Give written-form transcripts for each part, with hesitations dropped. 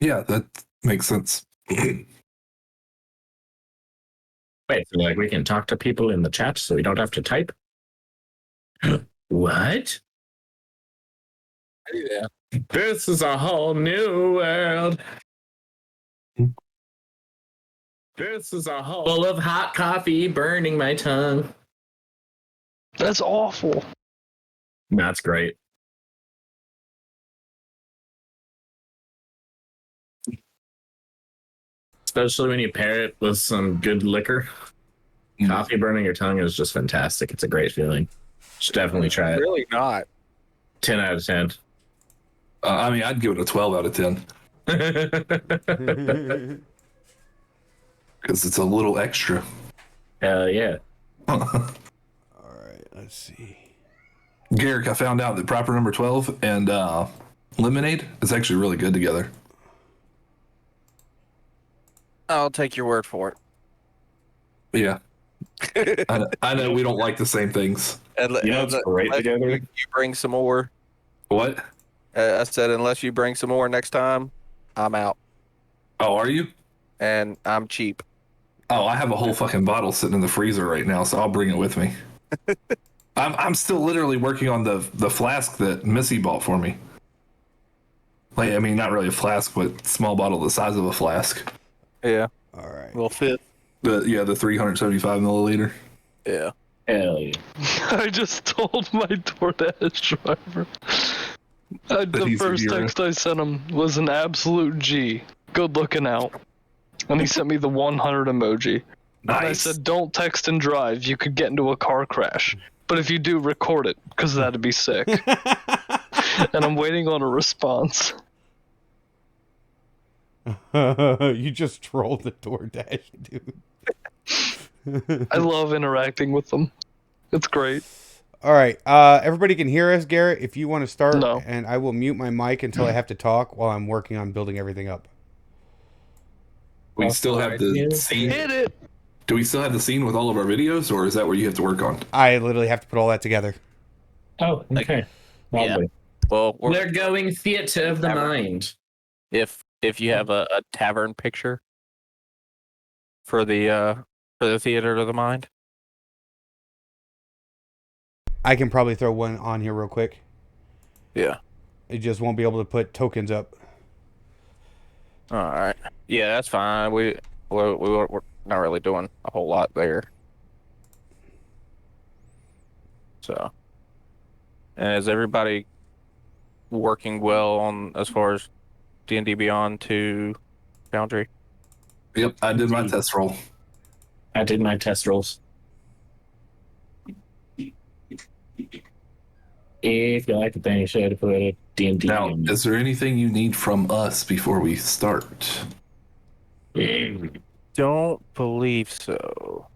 Yeah, that makes sense. Wait, so like we can talk to people in the chat so we don't have to type? What? Yeah. This is a whole new world. This is a whole full of hot coffee burning my tongue. That's awful. That's great. Especially when you pair it with some good liquor. Coffee burning your tongue is just fantastic. It's a great feeling. Should definitely try it. Really not. 10 out of 10. I mean, I'd give it a 12 out of 10 because it's a little extra. Hell yeah. All right, let's see. Garrick, I found out that proper number 12 and lemonade is actually really good together. I'll take your word for it. Yeah. I know we don't like the same things. It's great together. You bring some more. What? I said, unless you bring some more next time, I'm out. Oh, are you? And I'm cheap. Oh, I have a whole fucking bottle sitting in the freezer right now, so I'll bring it with me. I'm still literally working on the flask that Missy bought for me. Like, I mean, not really a flask, but small bottle the size of a flask. Yeah. All right. Will fit. The 375 milliliter. Yeah. Hell yeah. I just told my DoorDash driver. The he's a first hero. text I sent him was an absolute G. Good looking out. And he sent me the 100 emoji. Nice. And I said, don't text and drive. You could get into a car crash. But if you do, record it, because that'd be sick. And I'm waiting on a response. You just trolled the DoorDash, dude. I love interacting with them. It's great. All right. Everybody can hear us, Garrett. If you want to start, No. and I will mute my mic until I have to talk while I'm working on building everything up. We still have the scene. Hit it! Do we still have the scene with all of our videos, or is that where you have to work on? I literally have to put all that together. Oh, okay. Yeah. Well, They're going theater of the mind. if you have a tavern picture for the theater of the mind. I can probably throw one on here real quick. Yeah. It just won't be able to put tokens up. All right. Yeah, that's fine. We're not really doing a whole lot there. So, and is everybody working well on as far as D&D Beyond 2 Foundry? Yep, I did my test roll. I did my test rolls. If you like the thing, you should put a D&D. Now, is there anything you need from us before we start? Don't believe so.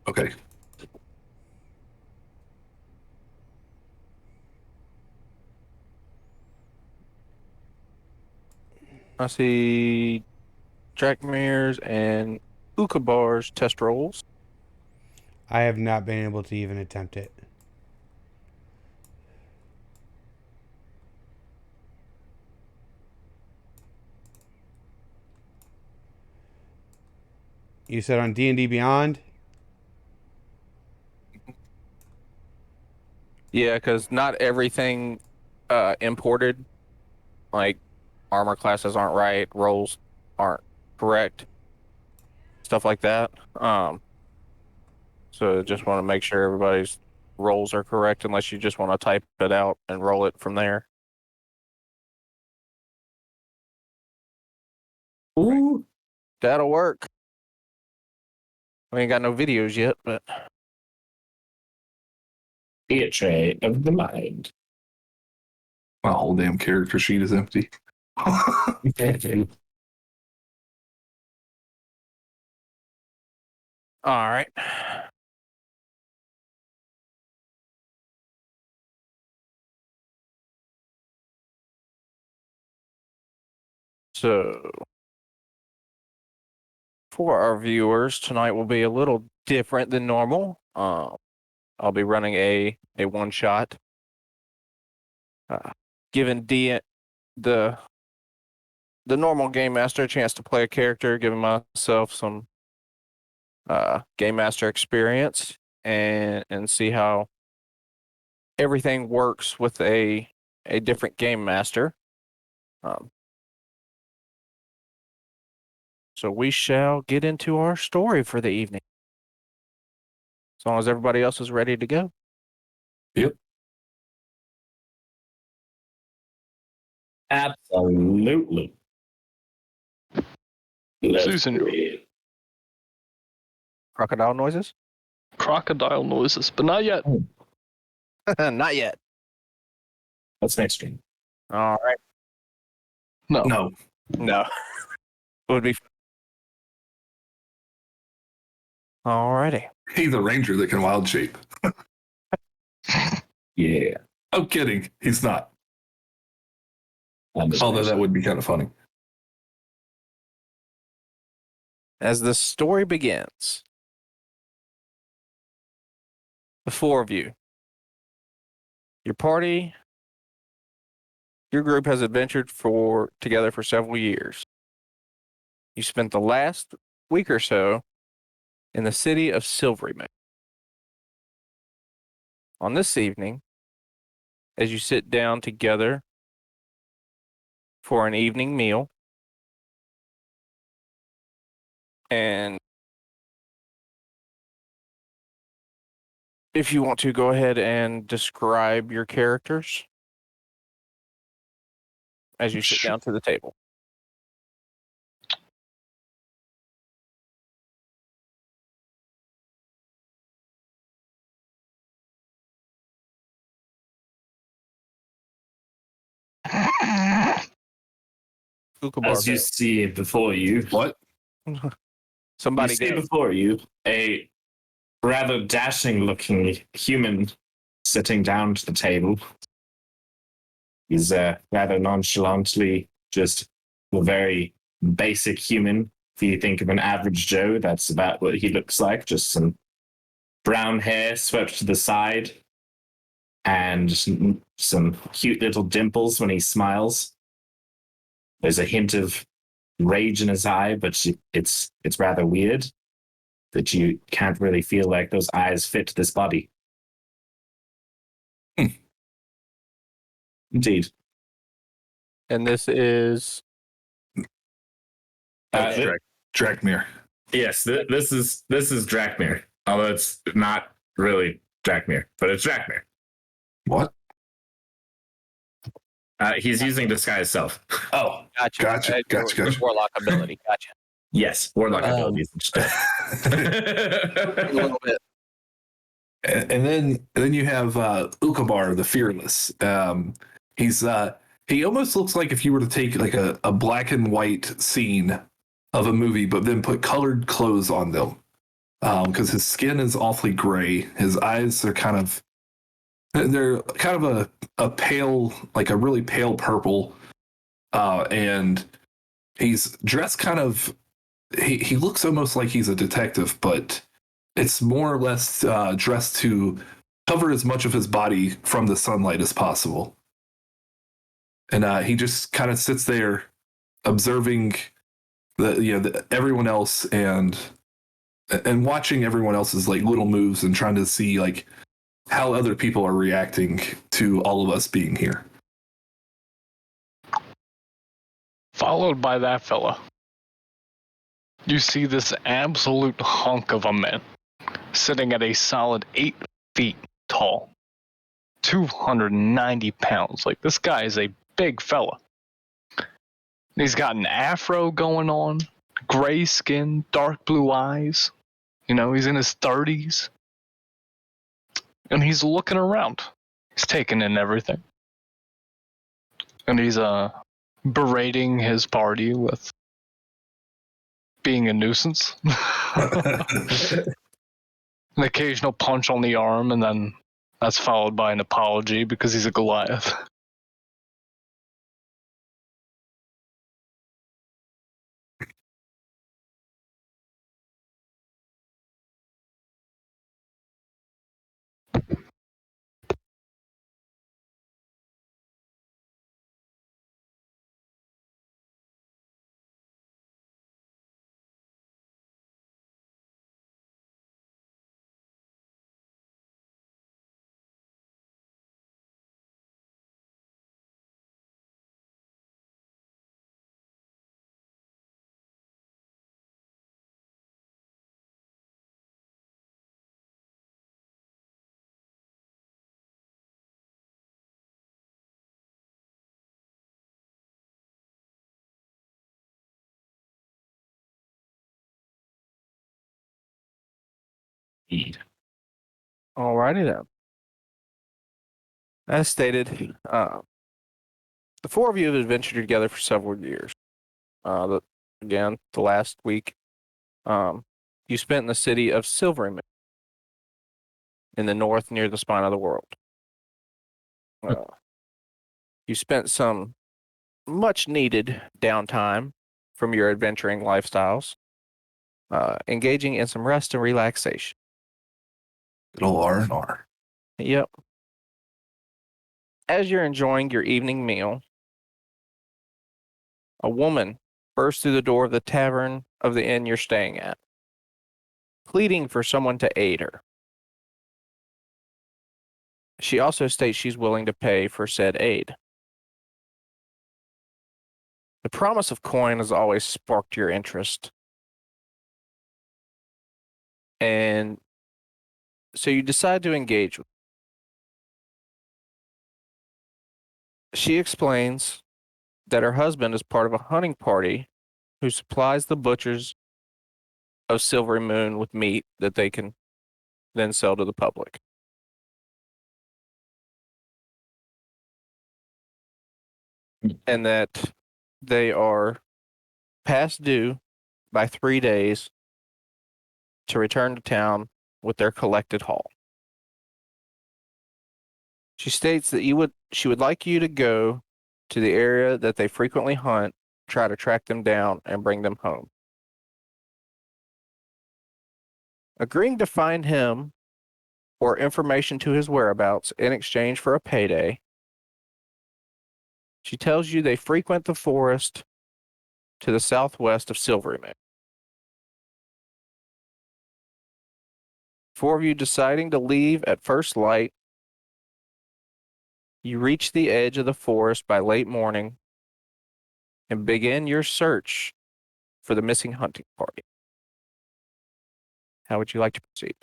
Okay. I see Drakmir's and Ukabar's test rolls. I have not been able to even attempt it. You said on D&D Beyond? Yeah, because not everything imported, like armor classes aren't right, rolls aren't correct, stuff like that. So just want to make sure everybody's rolls are correct, unless you just want to type it out and roll it from there. Ooh. That'll work. We ain't got no videos yet, but Theater of the mind. My whole damn character sheet is empty. all right. So, for our viewers, tonight will be a little different than normal. I'll be running a one shot. Given the the normal game master a chance to play a character, giving myself some game master experience and see how everything works with a different game master. So we shall get into our story for the evening. As long as everybody else is ready to go. Yep. Absolutely. Let's Susan. do it. Crocodile noises? Crocodile noises, but not yet. Not yet. What's next stream? All right. No. No. No. Would be. Alrighty. He's a ranger that can wild shape. Yeah. I'm kidding. He's not. Although that would be kind of funny. As the story begins, the four of you, your party, your group has adventured together for several years. You spent the last week or so in the city of Silveryman. On this evening, as you sit down together for an evening meal, and if you want to go ahead and describe your characters as you sit down to the table. As you see before you, What? Somebody you see go. before you a rather dashing-looking human sitting down to the table. He's rather nonchalantly just a very basic human. If you think of an average Joe, that's about what he looks like. Just some brown hair swept to the side and some cute little dimples when he smiles. There's a hint of rage in his eye, but it's rather weird that you can't really feel like those eyes fit this body. Indeed. And this is Drakmir. Yes, this is Drakmir. Although it's not really Drakmir, but it's Drakmir. What? He's using disguise self. Oh, gotcha. Gotcha. Warlock ability. Gotcha. Yes, warlock Um, abilities. A little bit. And then you have Ukabar, the Fearless. He almost looks like if you were to take like a black and white scene of a movie, but then put colored clothes on them. Because his skin is awfully gray. His eyes are they're kind of a pale, like a really pale purple. And he's dressed kind of, he looks almost like he's a detective, but it's more or less dressed to cover as much of his body from the sunlight as possible. And he just kind of sits there observing everyone else and watching everyone else's like little moves and trying to see like how other people are reacting to all of us being here. Followed by that fella. You see this absolute hunk of a man sitting at a solid 8 feet tall, 290 pounds. Like, this guy is a big fella. He's got an afro going on, gray skin, dark blue eyes. You know, he's in his 30s. And he's looking around. He's taking in everything. And he's berating his party with being a nuisance. An occasional punch on the arm, and then that's followed by an apology because he's a Goliath. Indeed. Alrighty then. As stated, the four of you have adventured together for several years. The last week, you spent in the city of Silveryman in the north near the spine of the world. You spent some much needed downtime from your adventuring lifestyles, engaging in some rest and relaxation. Good old R&R. Yep. As you're enjoying your evening meal, a woman bursts through the door of the tavern of the inn you're staying at, pleading for someone to aid her. She also states she's willing to pay for said aid. The promise of coin has always sparked your interest. And so you decide to engage with her. She explains that her husband is part of a hunting party who supplies the butchers of Silvery Moon with meat that they can then sell to the public. And that they are past due by 3 days to return to town with their collected haul. She states that she would like you to go to the area that they frequently hunt, try to track them down and bring them home. Agreeing to find him or information to his whereabouts in exchange for a payday, she tells you they frequent the forest to the southwest of Silveryman. Four of you deciding to leave at first light, you reach the edge of the forest by late morning and begin your search for the missing hunting party. How would you like to proceed?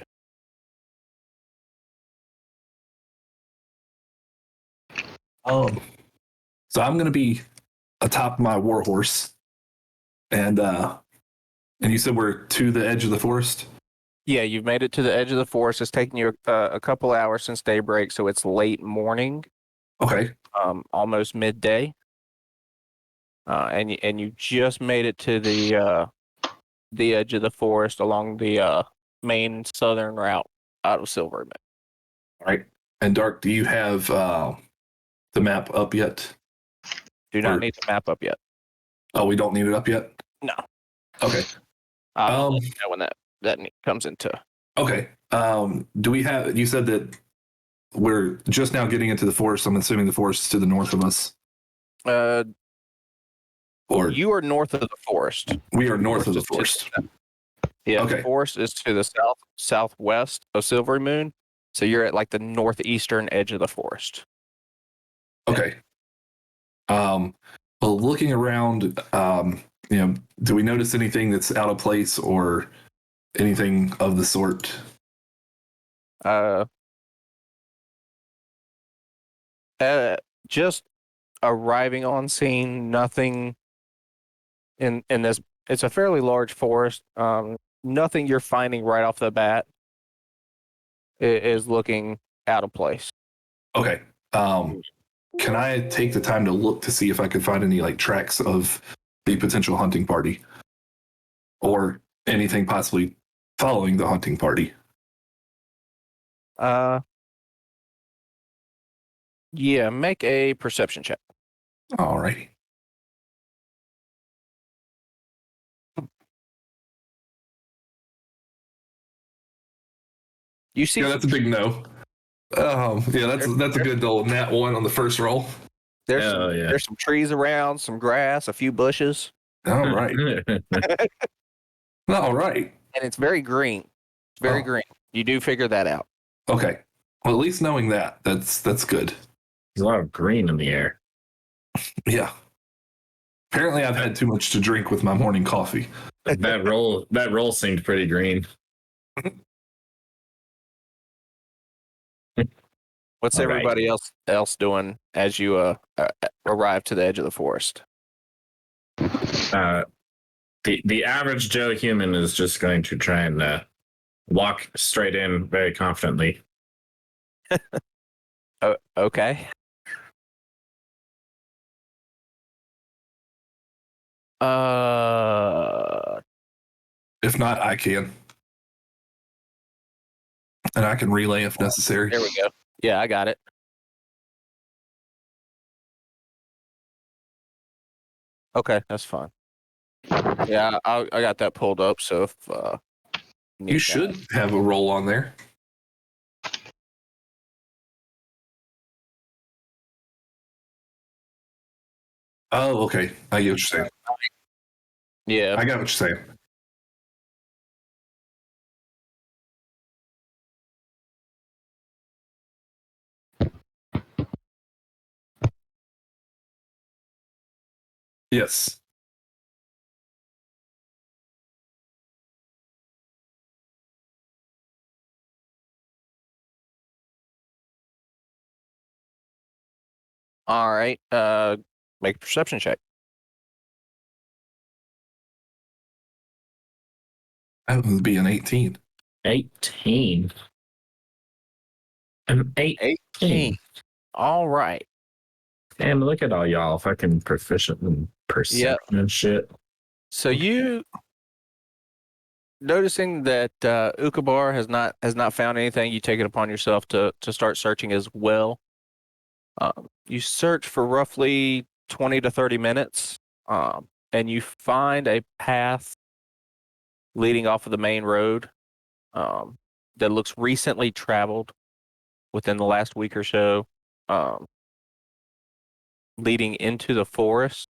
So I'm gonna be atop my war horse, and you said we're to the edge of the forest. Yeah, you've made it to the edge of the forest. It's taken you a couple hours since daybreak, so it's late morning, Okay. almost midday. And you just made it to the edge of the forest along the main southern route out of Silverman. All right. And Dark, do you have the map up yet? Do not need the map up yet. Oh, we don't need it up yet? No. Okay. I'll let you know when that comes into. Okay. Do we have? You said that we're just now getting into the forest. I'm assuming the forest is to the north of us, or You are north of the forest. we are north of the forest. Yeah, Okay. the forest is to the southwest of Silvery Moon. So you're at like the northeastern edge of the forest. Okay. Well, looking around, do we notice anything that's out of place or anything of the sort? Just arriving on scene, nothing in this. It's a fairly large forest. Nothing you're finding right off the bat is looking out of place. Okay. Can I take the time to look to see if I could find any like tracks of the potential hunting party or anything possibly following the hunting party? Yeah, make a perception check. All righty. You see, Yeah, that's a big no. Yeah, that's a good old nat 1 on the first roll. there's some trees around, some grass, a few bushes, All right. All right. and it's very green. It's very green. You do figure that out. Okay. Well, at least knowing that's good. There's a lot of green in the air. Yeah. Apparently, I've had too much to drink with my morning coffee. That roll seemed pretty green. What's All right. everybody else doing as you arrive to the edge of the forest? The average Joe human is just going to try and walk straight in very confidently. Okay. If not, I can. And I can relay if necessary. There we go. Yeah, I got it. Okay, that's fine. Yeah, I got that pulled up. So if need You that. should have a roll on there. Oh, okay. I get what you're saying. Yeah. I got what you're saying. Yes. All right. Make a perception check. That would be an 18. 18. An 18. All right. Damn, look at all y'all fucking proficient in perception and shit. So you noticing that Ukabar has not found anything, you take it upon yourself to start searching as well. You search for roughly 20 to 30 minutes, and you find a path leading off of the main road that looks recently traveled within the last week or so, leading into the forest.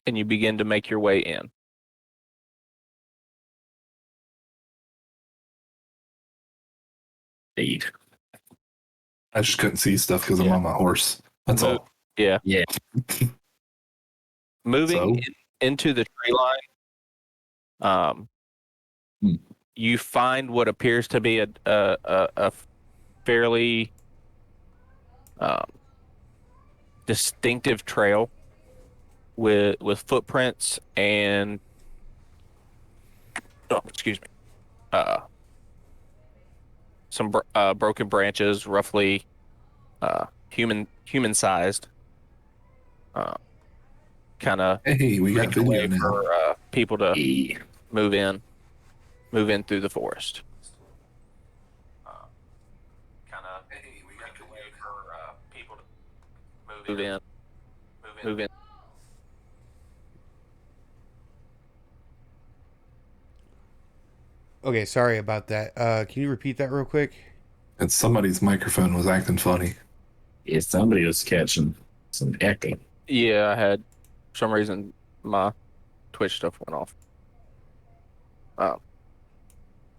And you begin to make your way in. Indeed. I just couldn't see stuff because I'm on my horse. That's all. Yeah. Yeah. Moving into the tree line, you find what appears to be a fairly distinctive trail with footprints and some broken branches, roughly human sized. Kind of Hey, we got video now. for people to move in through the forest. Kind of make a way for people to move in. Okay, sorry about that. Can you repeat that real quick? And somebody's microphone was acting funny. Yeah, somebody was catching some echo. Yeah, I had, for some reason, my Twitch stuff went off.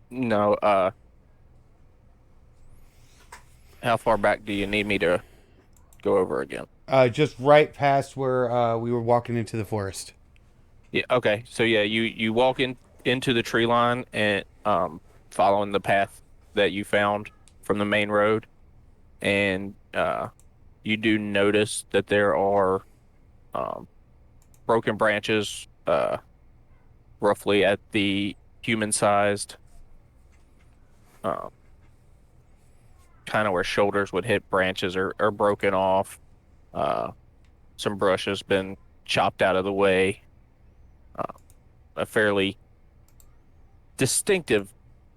No, how far back do you need me to go over again? Just right past where we were walking into the forest. Yeah, okay. So yeah, you walk into the tree line and following the path that you found from the main road, and you do notice that there are broken branches roughly at the human-sized kind of where shoulders would hit branches are broken off. Some brush has been chopped out of the way. A fairly distinctive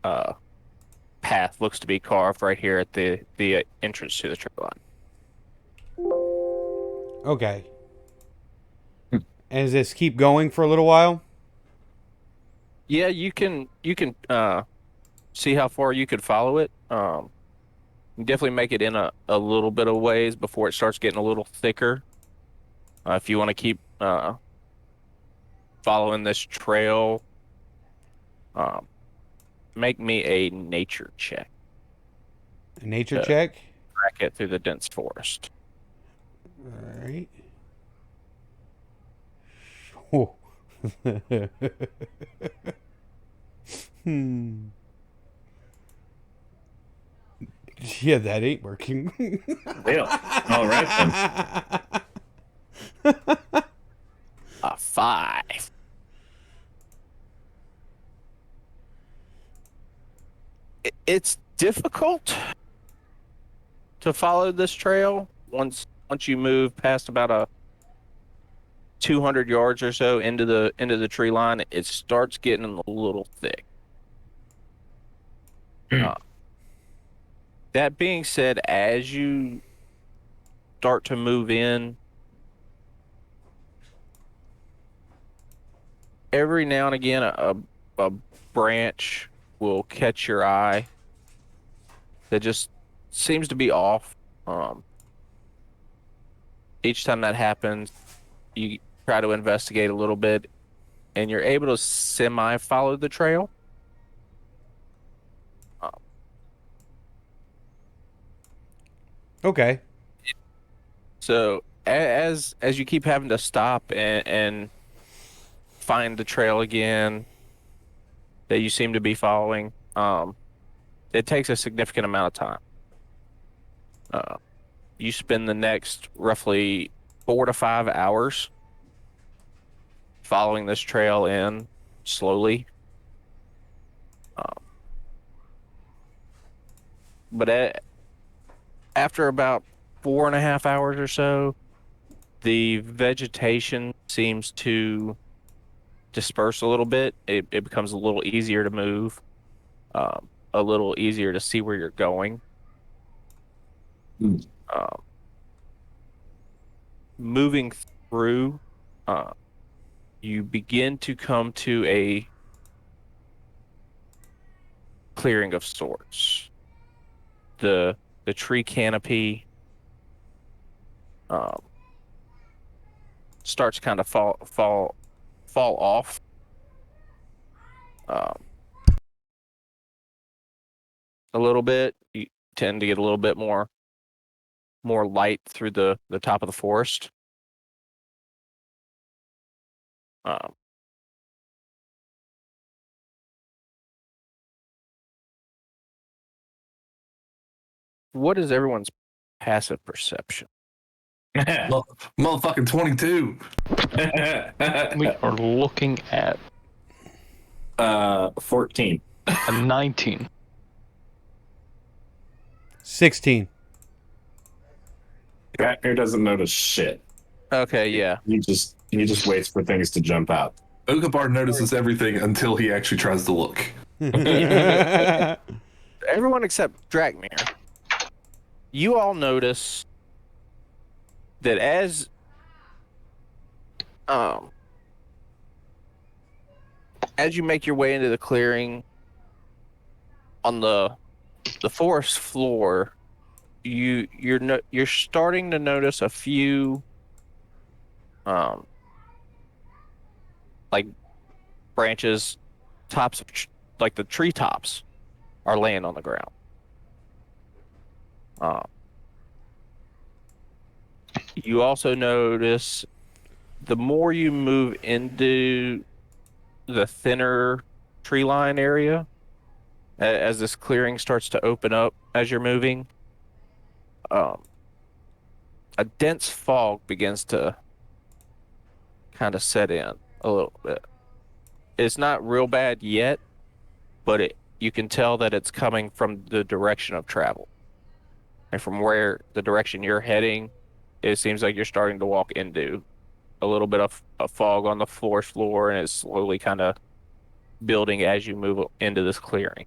path looks to be carved right here at the entrance to the tree line. Okay. And does this keep going for a little while? Yeah, you can see how far you could follow it. You definitely make it in a little bit of ways before it starts getting a little thicker. If you want to keep following this trail, make me a nature check. A nature check? Track it through the dense forest. All right. Oh. Yeah, that ain't working. Yeah. All right then. A 5. It's difficult to follow this trail once you move past about a 200 yards or so into the tree line. It starts getting a little thick. That being said, as you start to move in, every now and again a branch will catch your eye that just seems to be off. Each time that happens, you try to investigate a little bit, and you're able to semi follow the trail. Okay. So as you keep having to stop and find the trail again that you seem to be following, it takes a significant amount of time. You spend the next roughly 4 to 5 hours following this trail in slowly. But after about 4.5 hours or so, the vegetation seems to disperse a little bit. It becomes a little easier to move, a little easier to see where you're going. Moving through, you begin to come to a clearing of sorts. The tree canopy starts kind of fall off. A little bit. You tend to get a little bit more light through the top of the forest. What is everyone's passive perception? Motherfucking 22. We are looking at 14. a 19. 16. Ratmere doesn't notice shit. Okay, yeah. He just waits for things to jump out. Okabar notices everything until he actually tries to look. Everyone except Drakmir. You all notice that as you make your way into the clearing, on the forest floor, you're starting to notice a few like branches, tops of like the treetops are laying on the ground. You also notice the more you move into the thinner tree line area, as this clearing starts to open up as you're moving, a dense fog begins to kind of set in a little bit. It's not real bad yet, but you can tell that it's coming from the direction of travel. And from where the direction you're heading, it seems like you're starting to walk into a little bit of a fog on the forest floor, and it's slowly kind of building as you move into this clearing.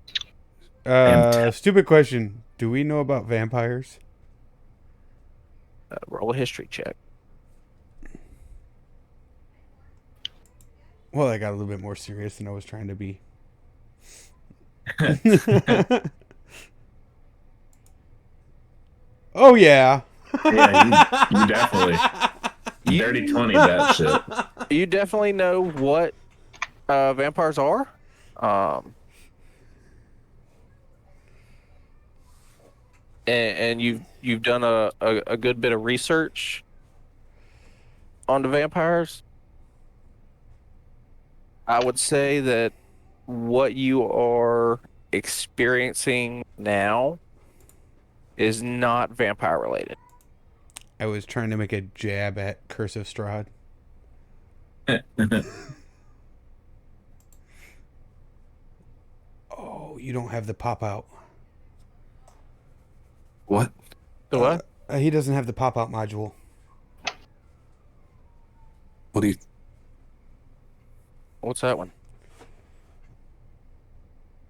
Stupid question. Do we know about vampires? Roll a history check. Well, I got a little bit more serious than I was trying to be. Oh, yeah. Yeah, you definitely. Dirty 20 that shit. You definitely know what vampires are. And you've done a good bit of research on the vampires. I would say that what you are experiencing now is not vampire related. I was trying to make a jab at Cursive Strahd. Oh, you don't have the pop out. What? The what? He doesn't have the pop-out module. What do you? What's that one?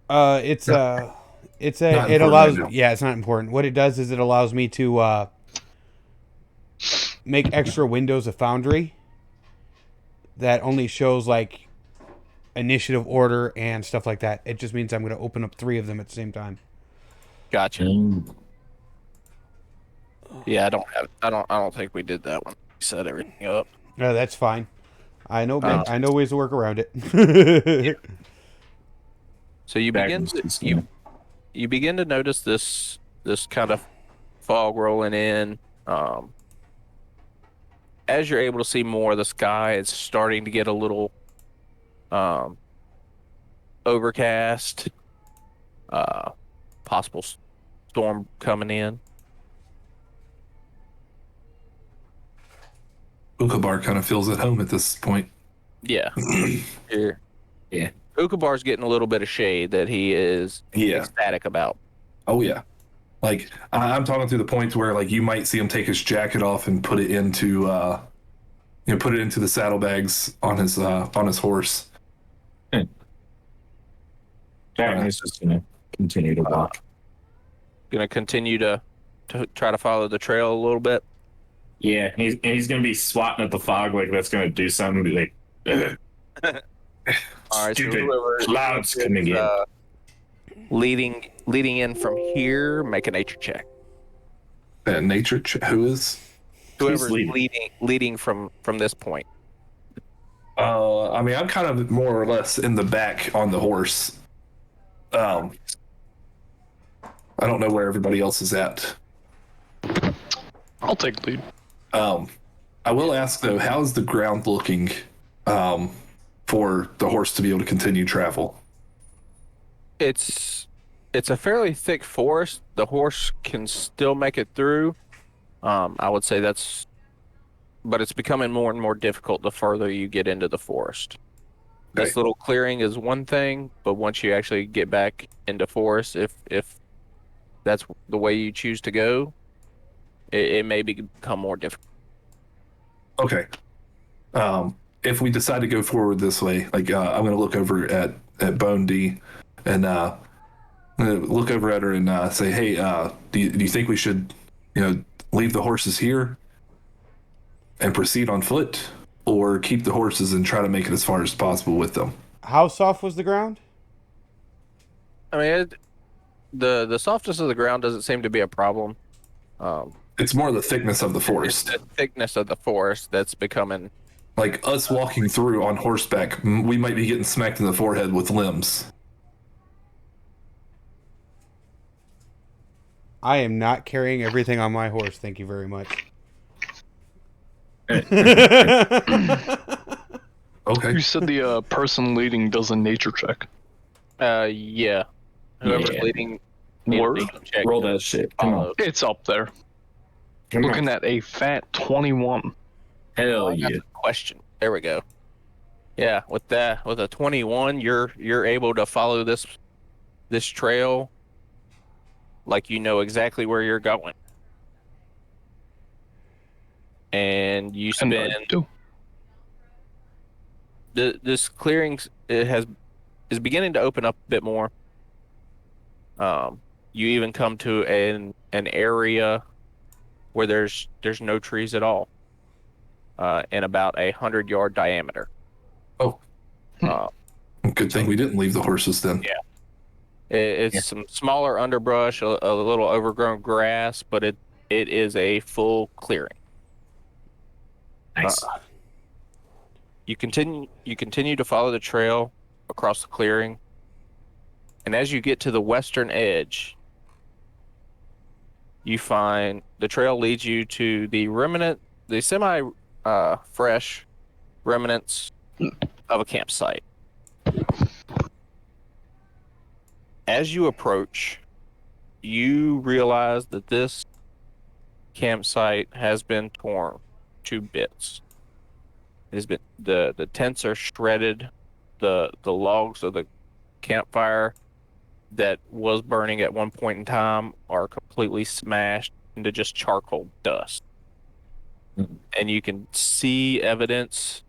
It's Not it important allows. right now. Yeah, it's not important. What it does is it allows me to make extra windows of Foundry that only shows like initiative order and stuff like that. It just means I'm going to open up 3 of them at the same time. Gotcha. Mm. Yeah, I don't think we did that one. We set everything up. No, that's fine. I know. Uh, I know ways to work around it. So you begin to, you begin to notice this kind of fog rolling in. As you're able to see more of the sky, it's starting to get a little overcast. Possible storm coming in. Ukabar kind of feels at home at this point. Yeah. Here. Yeah. Ukabar's getting a little bit of shade that he is Yeah. ecstatic about. Oh yeah. Like I'm talking through the point where like you might see him take his jacket off and put it into put it into the saddlebags on his horse. Jack is just continue to walk. Gonna continue to try to follow the trail a little bit. Yeah, he's gonna be swatting at the fog like that's gonna do something. Be like, All right, stupid whoever clouds is, coming in. leading in from here, make a nature check. Who is? Whoever's leading? leading from this point. I mean, I'm kind of more or less in the back on the horse. I don't know where everybody else is at. I'll take lead. I will ask though, how's the ground looking for the horse to be able to continue travel? It's a fairly thick forest. The horse can still make it through. I would say but it's becoming more and more difficult the further you get into the forest. This little clearing is one thing, but once you actually get back into forest, if that's the way you choose to go, it may become more difficult. Okay. If we decide to go forward this way, like I'm going to look over at Bone D, and I'm going to look over at her and say, "Hey, do you think we should, leave the horses here and proceed on foot, or keep the horses and try to make it as far as possible with them?" How soft was the ground? I mean, the softness of the ground doesn't seem to be a problem. It's more the thickness of the It's forest. the thickness of the forest that's becoming. Like us walking through on horseback, we might be getting smacked in the forehead with limbs. I am not carrying everything on my horse. Thank you very much. Okay. You said the person leading does a nature check. Yeah. Whoever's Yeah. leading. needs Word? to check Roll to that shit. Come on. follow. It's up there. Come Looking on. at a fat 21. Hell yeah. Question. There we go. Yeah, with a 21, you're able to follow this trail like you know exactly where you're going. And you And spend I do. this clearing is beginning to open up a bit more. You even come to an area where there's no trees at all, in about 100-yard diameter. Oh. Uh, Good thing we didn't leave the horses then. Yeah. It's some smaller underbrush, a little overgrown grass, but it is a full clearing. Nice. You continue to follow the trail across the clearing, and as you get to the western edge, you find the trail leads you to the semi fresh remnants of a campsite. As you approach, you realize that this campsite has been torn to bits. It has been the tents are shredded, the logs of the campfire that was burning at one point in time are completely smashed into just charcoal dust. And you can see evidence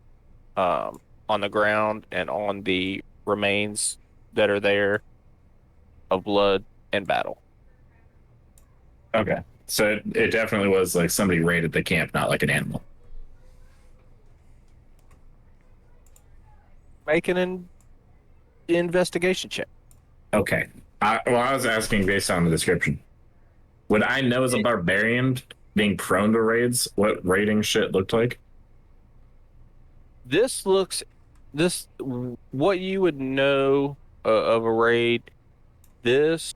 on the ground and on the remains that are there of blood and battle. Okay. So it definitely was like somebody raided the camp, not like an animal. Make an investigation check. Okay. I was asking based on the description. Would I know as a barbarian being prone to raids what raiding shit looked like? What you would know of a raid, this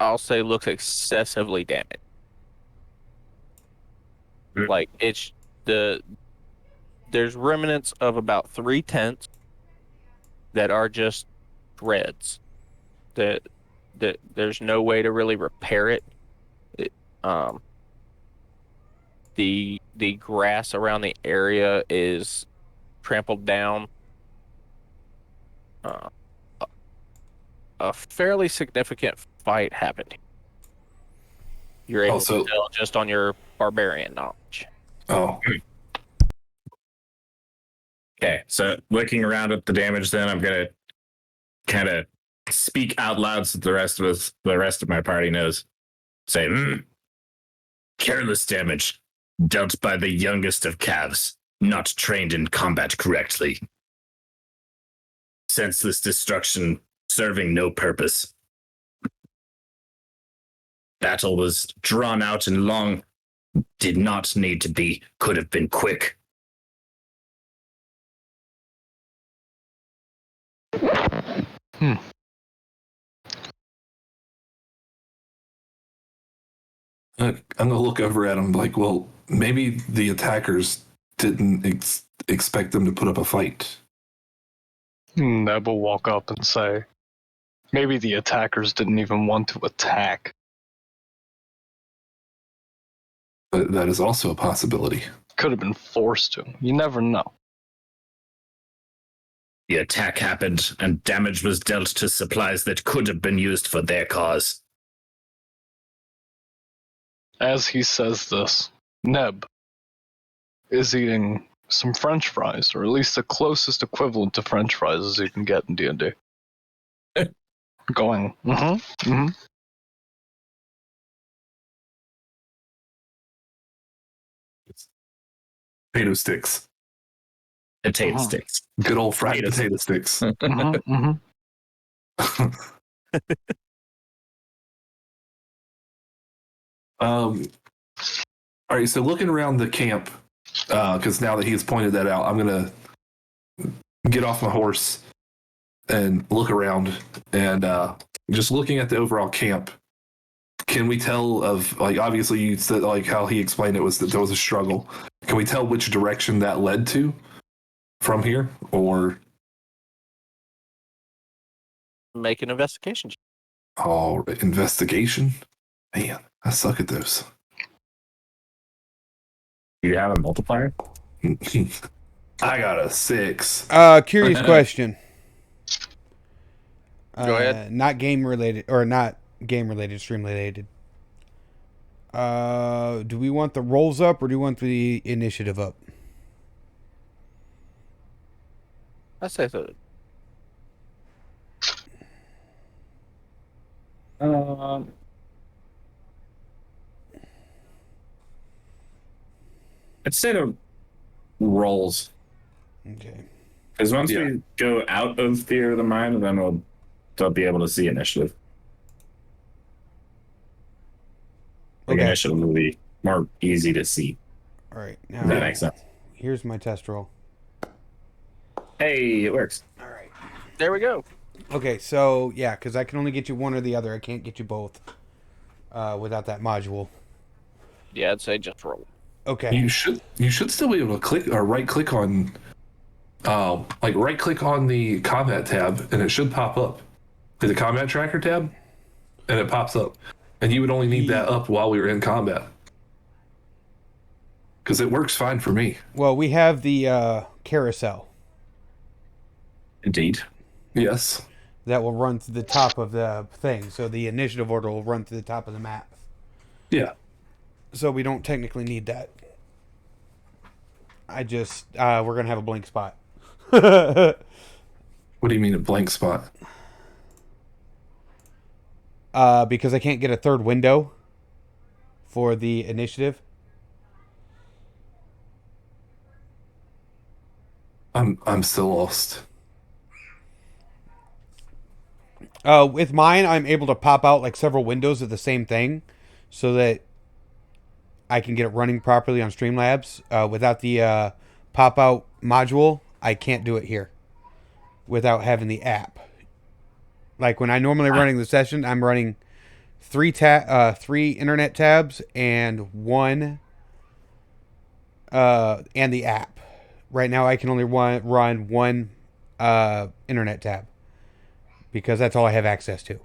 I'll say looks excessively damaged. Mm. Like there's remnants of about 3 tents that are just shreds. That there's no way to really repair it. The grass around the area is trampled down. A fairly significant fight happened. You're able Also- to tell just on your barbarian knowledge. Oh, Okay, so looking around at the damage, then I'm gonna kind of speak out loud so the rest of my party knows. Say, careless damage dealt by the youngest of calves, not trained in combat correctly. Senseless destruction, serving no purpose. Battle was drawn out and long. Did not need to be. Could have been quick. I'm gonna look over at him like, well, maybe the attackers didn't expect them to put up a fight. Neb will walk up and say, maybe the attackers didn't even want to attack. But that is also a possibility. Could have been forced to. You never know. The attack happened, and damage was dealt to supplies that could have been used for their cause. As he says this, Neb is eating some French fries, or at least the closest equivalent to French fries as you can get in D&D. Going, Potato sticks. Potato Uh-huh. sticks. Good old fried Potatoes. potato sticks. All right, so looking around the camp, because now that he's pointed that out, I'm gonna get off my horse and look around, and just looking at the overall camp. Can we tell of, like, obviously you said, like, how he explained it was that there was a struggle. Can we tell which direction that led to from here, or Make an investigation check. investigation? Man, I suck at those. You have a multiplier? I got a 6. Curious question. Go ahead. Not game related, or not game related, stream related. Do we want the rolls up or do we want the initiative up? I say so. I'd say the rolls. Okay. Because once Yeah. we go out of Theater of the Mind, then they'll be able to see initiative. Like Okay. initiative will be more easy to see. All right. Does that Now, make sense? here's my test roll. Hey, it works. All right. There we go. Okay, so yeah, because I can only get you one or the other. I can't get you both without that module. Yeah, I'd say just roll. Okay. You should still be able to click or right click on, like right click on the combat tab, and it should pop up. The combat tracker tab, and it pops up, and you would only need that up while we were in combat, because it works fine for me. Well, we have the carousel. Indeed. Yes. that will run to the top of the thing. So the initiative order will run to the top of the map. Yeah. So we don't technically need that. I just we're gonna have a blank spot. What do you mean a blank spot? Because I can't get a third window for the initiative. I'm still lost. With mine, I'm able to pop out like several windows of the same thing, so that I can get it running properly on Streamlabs. Without the pop out module, I can't do it here without having the app. Like when I normally running the session, I'm running three internet tabs and one and the app. Right now, I can only run one internet tab because that's all I have access to.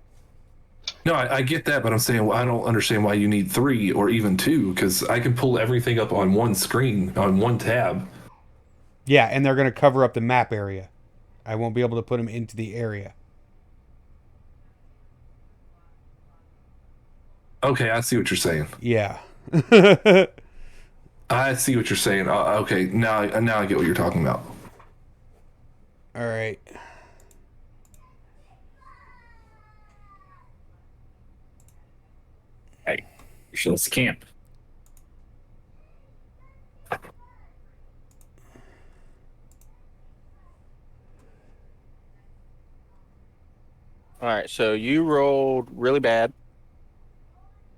No, I get that, but I'm saying I don't understand why you need 3 or even 2, because I can pull everything up on one screen, on one tab. Yeah, and they're going to cover up the map area. I won't be able to put them into the area. Okay, I see what you're saying. Yeah. I see what you're saying. Okay, now I get what you're talking about. All right. Hey, so let's camp. All right, so you rolled really bad.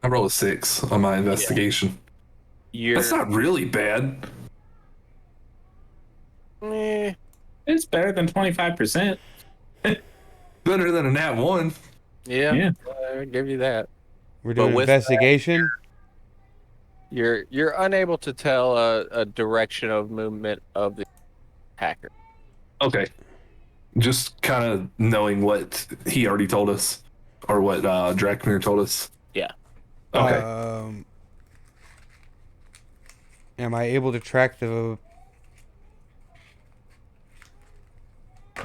I rolled a 6 on my investigation. That's not really bad. It's better than 25%. Better than a nat 1. Yeah. I give you that. We're doing with investigation. You're unable to tell a direction of movement of the hacker. Okay. Just kind of knowing what he already told us, or what Drakmir told us. Yeah. Okay. Am I able to track the...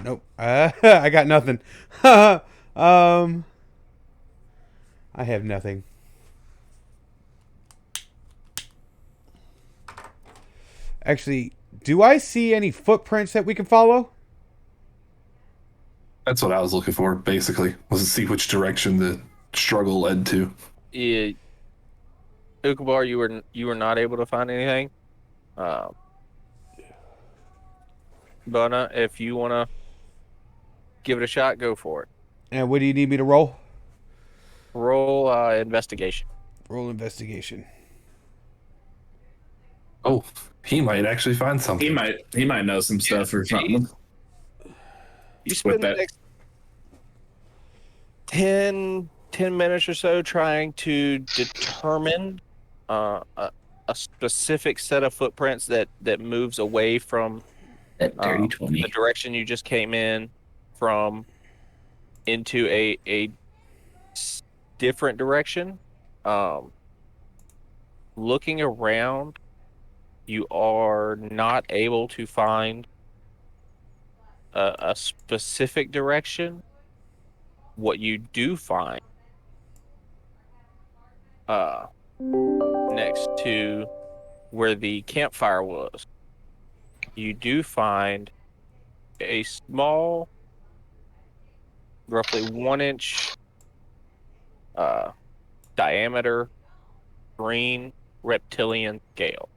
Nope. I got nothing. I have nothing. Actually, do I see any footprints that we can follow? That's what I was looking for, basically, was to see which direction the struggle led to. Yeah. Ukubar, you were not able to find anything. Bona, if you want to give it a shot, go for it. And what do you need me to roll? Roll investigation. Roll investigation. Oh, he might actually find something. He might know some stuff or something. You spend the next 10 minutes or so trying to determine a specific set of footprints that moves away from That dirty 20. the direction you just came in from into a different direction. Looking around, you are not able to find a specific direction. What you do find next to where the campfire was, you do find a small, roughly 1-inch diameter green reptilian scale.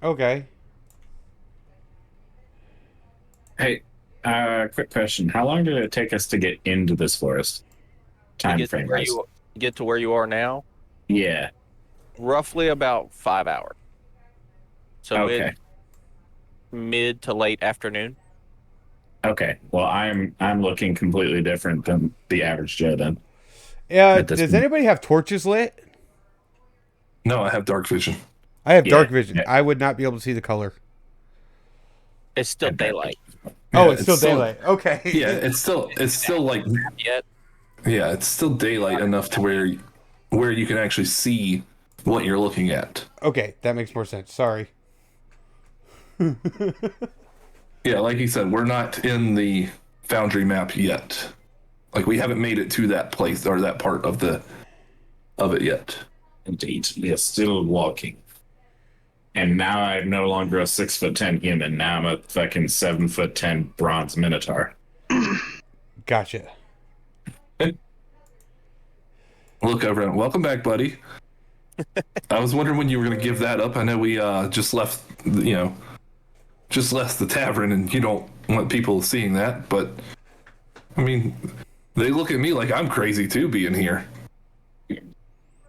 Okay. Hey, quick question. How long did it take us to get into this forest? Time frame. Get to where you are now? Yeah. Roughly about 5 hours. So Okay. mid to late afternoon. Okay. Well, I'm looking completely different than the average Joe then. Yeah. At this Does point. anybody have torches lit? No, I have dark vision. I have Yeah, dark vision. yeah. I would not be able to see the color. It's still Okay. daylight. Oh, Yeah, it's still daylight. Okay. Yeah, it's still like, Yet. yeah, it's still daylight enough to where you can actually see what you're looking at. Okay, that makes more sense. Sorry. Yeah, like you said, we're not in the Foundry map yet. Like we haven't made it to that place or that part of it yet. Indeed, we are still walking. And now I'm no longer a 6'10" human. Now I'm a fucking 7'10" bronze minotaur. Gotcha. Look over and welcome back, buddy. I was wondering when you were going to give that up. I know we just left, just left the tavern, and you don't want people seeing that. But I mean, they look at me like I'm crazy too, being here.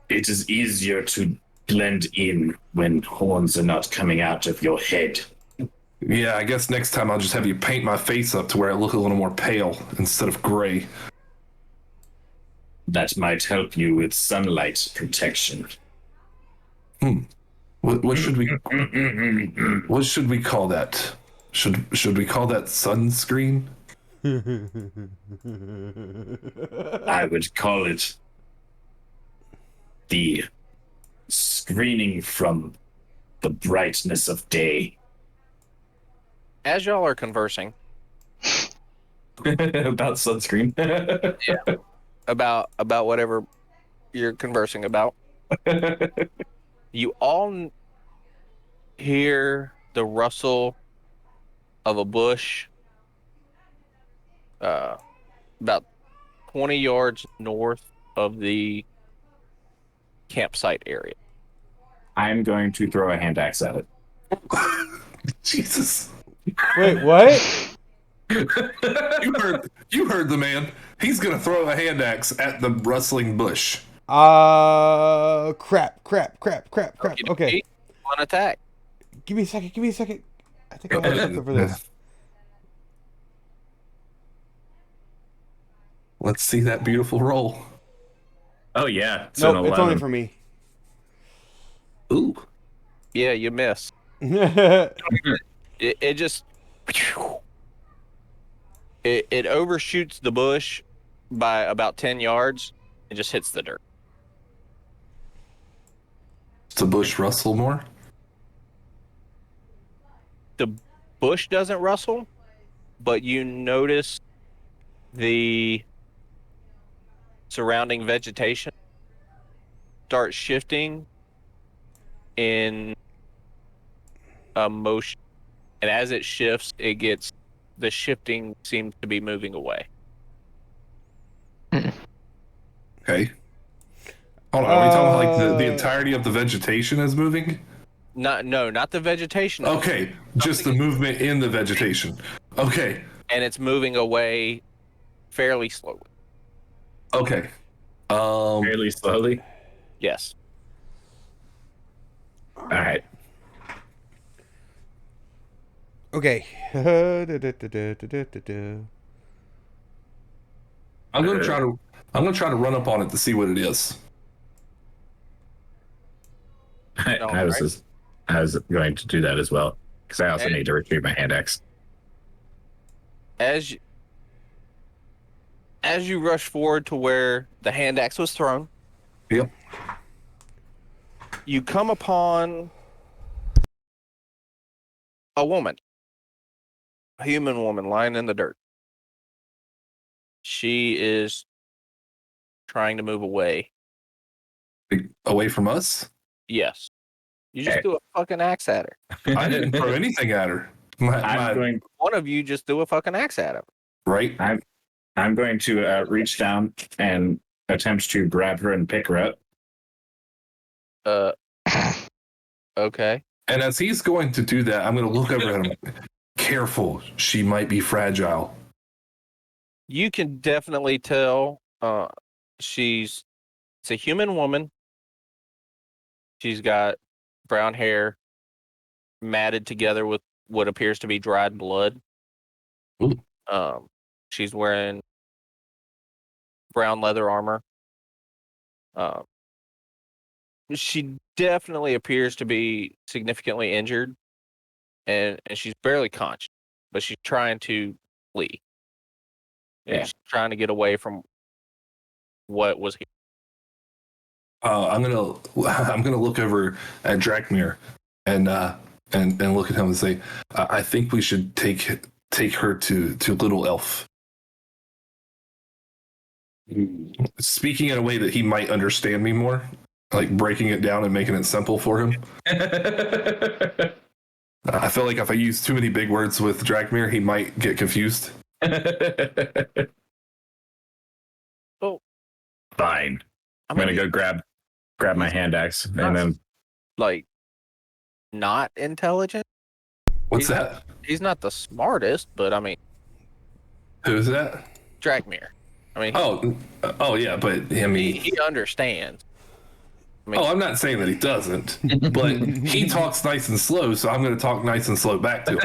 It is easier to blend in when horns are not coming out of your head. Yeah, I guess next time I'll just have you paint my face up to where I look a little more pale instead of gray. That might help you with sunlight protection. What should we call that? Should we call that sunscreen? I would call it the screening from the brightness of day. As y'all are conversing About sunscreen. about whatever you're conversing about, you all hear the rustle of a bush about 20 yards north of the campsite area. I'm going to throw a hand axe at it. Jesus. Wait, what? You heard the man. He's gonna throw a hand axe at the rustling bush. Crap. Okay. One attack. Give me a second. I think I have something for this. Let's see that beautiful roll. Oh yeah. Nope, it's only for me. Ooh. Yeah, you miss. It just it overshoots the bush by about 10 yards and just hits the dirt. Does the bush rustle more? The bush doesn't rustle, but you notice the surrounding vegetation start shifting in a motion. And as it shifts, the shifting seems to be moving away. Okay. Hold on, are we talking like the entirety of the vegetation is moving? Not the vegetation. Okay, just the movement in the vegetation. Okay. And it's moving away fairly slowly. Okay. Fairly slowly. Yes. All right. Okay. I'm gonna try to run up on it to see what it is. I was going to do that as well because I also need to retrieve my hand axe. As you rush forward to where the hand axe was thrown, Yep. you come upon a woman, a human woman lying in the dirt. She is trying to move away. Away from us? Yes. You just threw a fucking axe at her. I didn't throw anything at her. One of you just threw a fucking axe at her. Right? I'm going to reach down and attempt to grab her and pick her up. Okay. And as he's going to do that, I'm going to look over at him. Careful, she might be fragile. You can definitely tell it's a human woman. She's got brown hair matted together with what appears to be dried blood. Ooh. She's wearing brown leather armor. She definitely appears to be significantly injured, and she's barely conscious, but she's trying to flee. Yeah. She's trying to get away from what was here. I'm gonna look over at Drakmir, and and look at him and say, I think we should take her to Little Elf. Speaking in a way that he might understand me more, like breaking it down and making it simple for him. I feel like if I use too many big words with Drakmir, he might get confused. Oh, Fine. I'm mean, gonna go grab my hand axe and then like, not intelligent. What's that? He's not the smartest, but I mean, Who's that? Drakmir. I mean, Oh yeah, but I mean, he understands. I mean, I'm not saying that he doesn't, but he talks nice and slow, so I'm going to talk nice and slow back to him.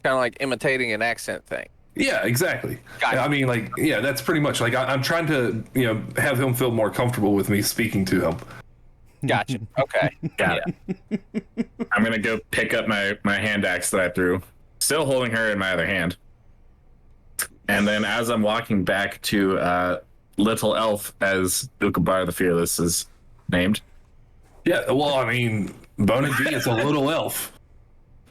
kind of like imitating an accent thing. Yeah, exactly. Gotcha. I mean, like, yeah, that's pretty much like I'm trying to, have him feel more comfortable with me speaking to him. Gotcha. Okay. got it. I'm gonna go pick up my hand axe that I threw, still holding her in my other hand. And then as I'm walking back to Little Elf, as Ukabar the Fearless is named. Yeah, well, I mean, Bona G is a little elf.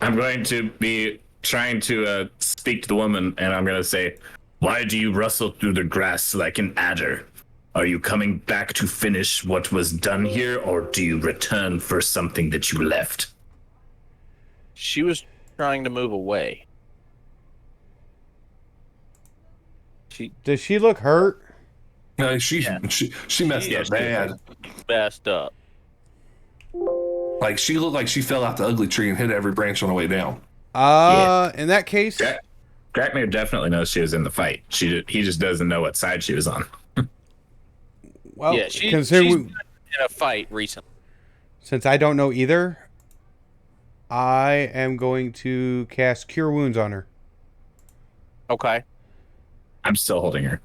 I'm going to be trying to speak to the woman, and I'm going to say, why do you rustle through the grass like an adder? Are you coming back to finish what was done here, or do you return for something that you left? She was trying to move away. Does she look hurt? No, she messed up bad. Messed up. Like, she looked like she fell out the ugly tree and hit every branch on the way down. In that case, Drakmir definitely knows she was in the fight. He just doesn't know what side she was on. well, Yeah, she's considering been in a fight recently. since I don't know either, I am going to cast Cure Wounds on her. Okay. I'm still holding her.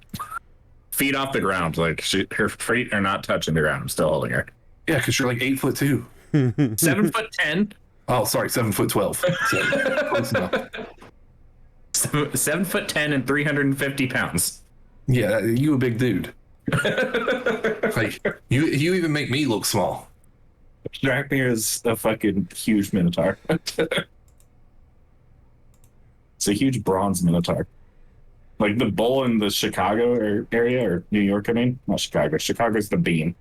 Feet off the ground. Like, her feet are not touching the ground. I'm still holding her. Yeah, because you're like 8'2". 7'10". Oh, sorry, 7'12". So, close enough. 7'10" and 350 pounds. Yeah, you a big dude. Like, you even make me look small. Drakmir is a fucking huge minotaur. It's a huge bronze minotaur. Like the bull in the Chicago area, or New York, I mean. Not Chicago. Chicago's the bean.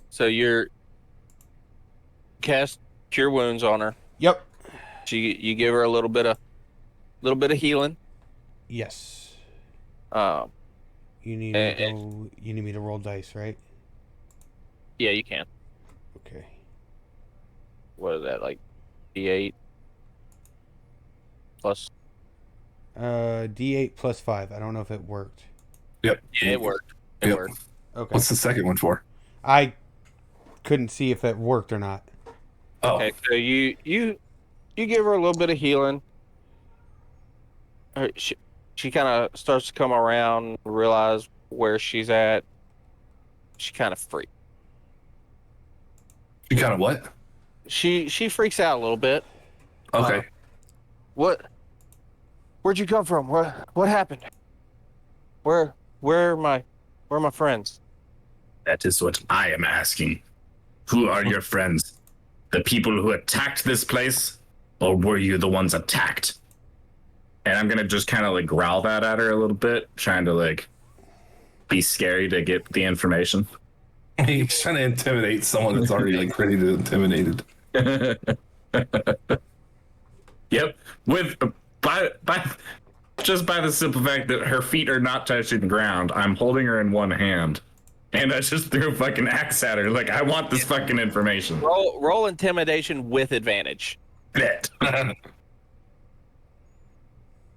So you're cast Cure Wounds on her. Yep. You give her a little bit of healing. Yes. Um, You need you need me to roll dice, right? yeah, you can. Okay. What is that, like D8 plus? D8 plus 5. I don't know if it worked. Yep. Yeah, it worked. It Yep. worked. Okay. What's the second one for? I couldn't see if it worked or not. Oh, Okay, so you give her a little bit of healing. She kind of starts to come around, realize where she's at. She kind of freaks. you kind of what? She freaks out a little bit. Okay. Where'd you come from? What happened? Where are my friends? That is what I am asking. Who are your friends? The people who attacked this place? Or were you the ones attacked? And I'm gonna just kind of like growl that at her a little bit, trying to like be scary to get the information. He's trying to intimidate someone that's already like ready to intimidated. Yep. By the simple fact that her feet are not touching the ground, I'm holding her in one hand. And I just threw a fucking axe at her. Like, I want this fucking information. Roll intimidation with advantage. Bet.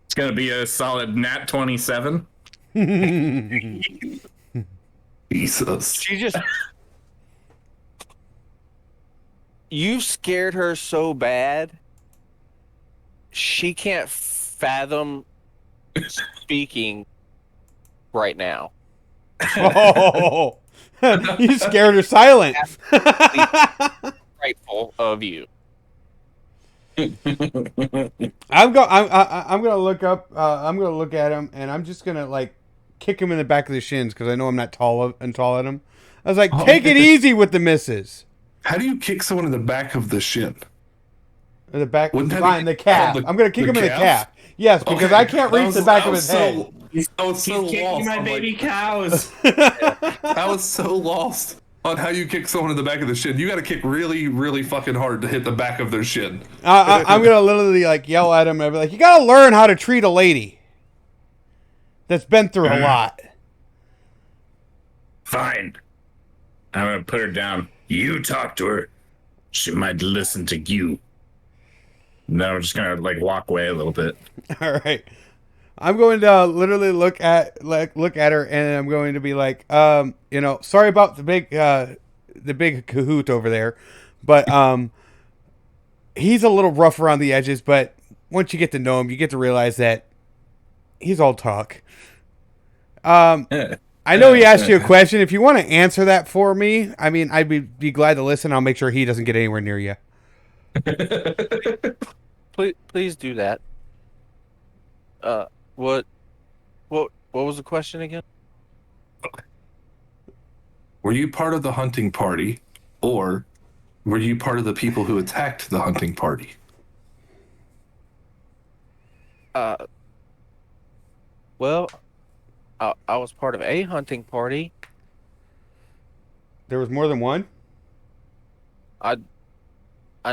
It's gonna be a solid nat 27. Jesus. She just you scared her so bad. She can't fathom speaking right now. Oh, you scared her silent. Grateful of you. I'm gonna look up. I'm gonna look at him, and I'm just gonna like kick him in the back of the shins because I know I'm not tall and tall at him. I was like, Oh, take it easy with the misses. How do you kick someone in the back of the shin? In the back, Wouldn't that fine, be the calf. called I'm gonna kick the him in the calf? calf. Yes, because Okay, I can't reach the back I of was his head. I was so He's kicking lost. my I'm baby like, cows. I was so lost on how you kick someone in the back of the shin. You got to kick really, really fucking hard to hit the back of their shin. I'm gonna literally like yell at him and be like, "You gotta learn how to treat a lady that's been through a lot." Fine. I'm gonna put her down. You talk to her. She might listen to you. Then I'm just gonna like walk away a little bit. All right. I'm going to literally look at her, and I'm going to be like, sorry about the big cahoot over there, but he's a little rough around the edges. But once you get to know him, you get to realize that he's all talk. I know he asked you a question. If you want to answer that for me, I mean, I'd be glad to listen. I'll make sure he doesn't get anywhere near you. Please do that. What was the question again? Were you part of the hunting party, or were you part of the people who attacked the hunting party? Well, I was part of a hunting party. There was more than one. I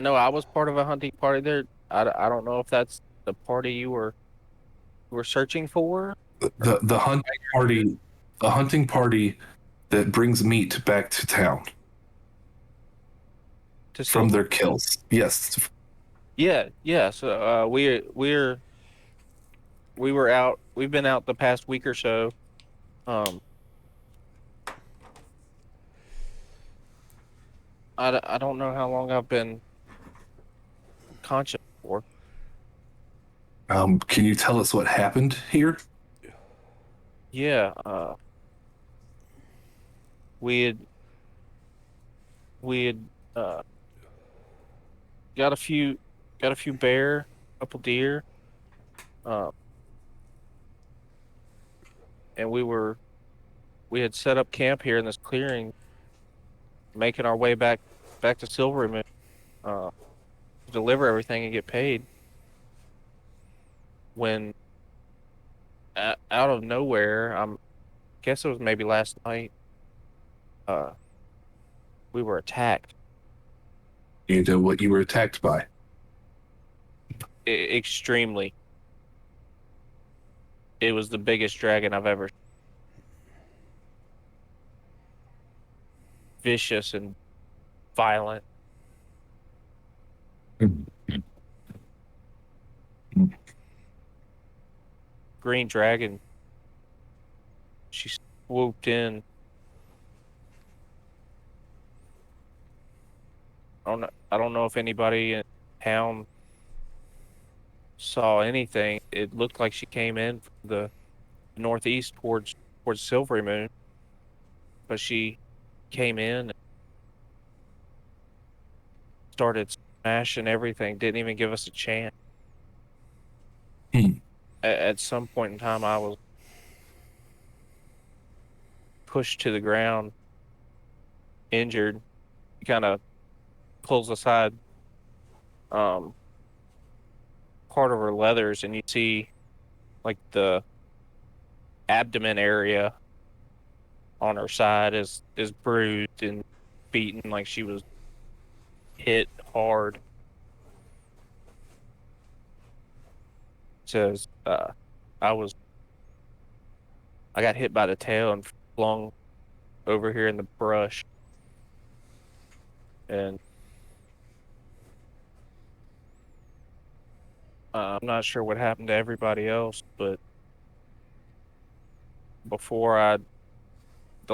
know I was part of a hunting party there. I don't know if that's the party you were searching for. The hunting party that brings meat back to town To from see- their kills. Yes. Yeah. So we were out. We've been out the past week or so. I don't know how long I've been conscious for. Can you tell us what happened here? Yeah. We had got a few bear, couple deer, and we had set up camp here in this clearing, making our way back to Silvery Moon, to deliver everything and get paid. When out of nowhere, guess it was maybe last night, we were attacked. You know what you were attacked by? Extremely. It was the biggest dragon I've ever. Vicious and violent. Green dragon. She swooped in. I don't know if anybody in town saw anything. It looked like she came in from the northeast towards Silvery Moon, but she came in and started smashing everything. Didn't even give us a chance. At some point in time, I was pushed to the ground, injured. He kind of pulls aside part of her leathers, and you see like the abdomen area on her side is bruised and beaten, like she was hit hard. Says I got hit by the tail and flung over here in the brush, and I'm not sure what happened to everybody else, but the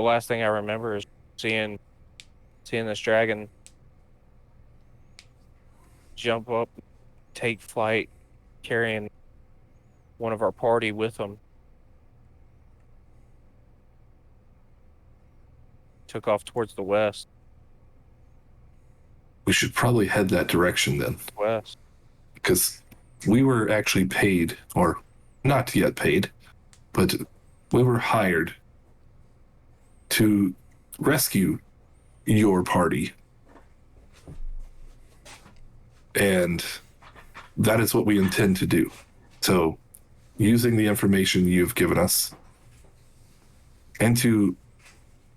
last thing I remember is seeing this dragon jump up, take flight, carrying one of our party with him. Took off towards the west. We should probably head that direction then, West. because we were actually paid, or not yet paid, but We were hired to rescue your party. And that is what we intend to do. So, using the information you've given us and to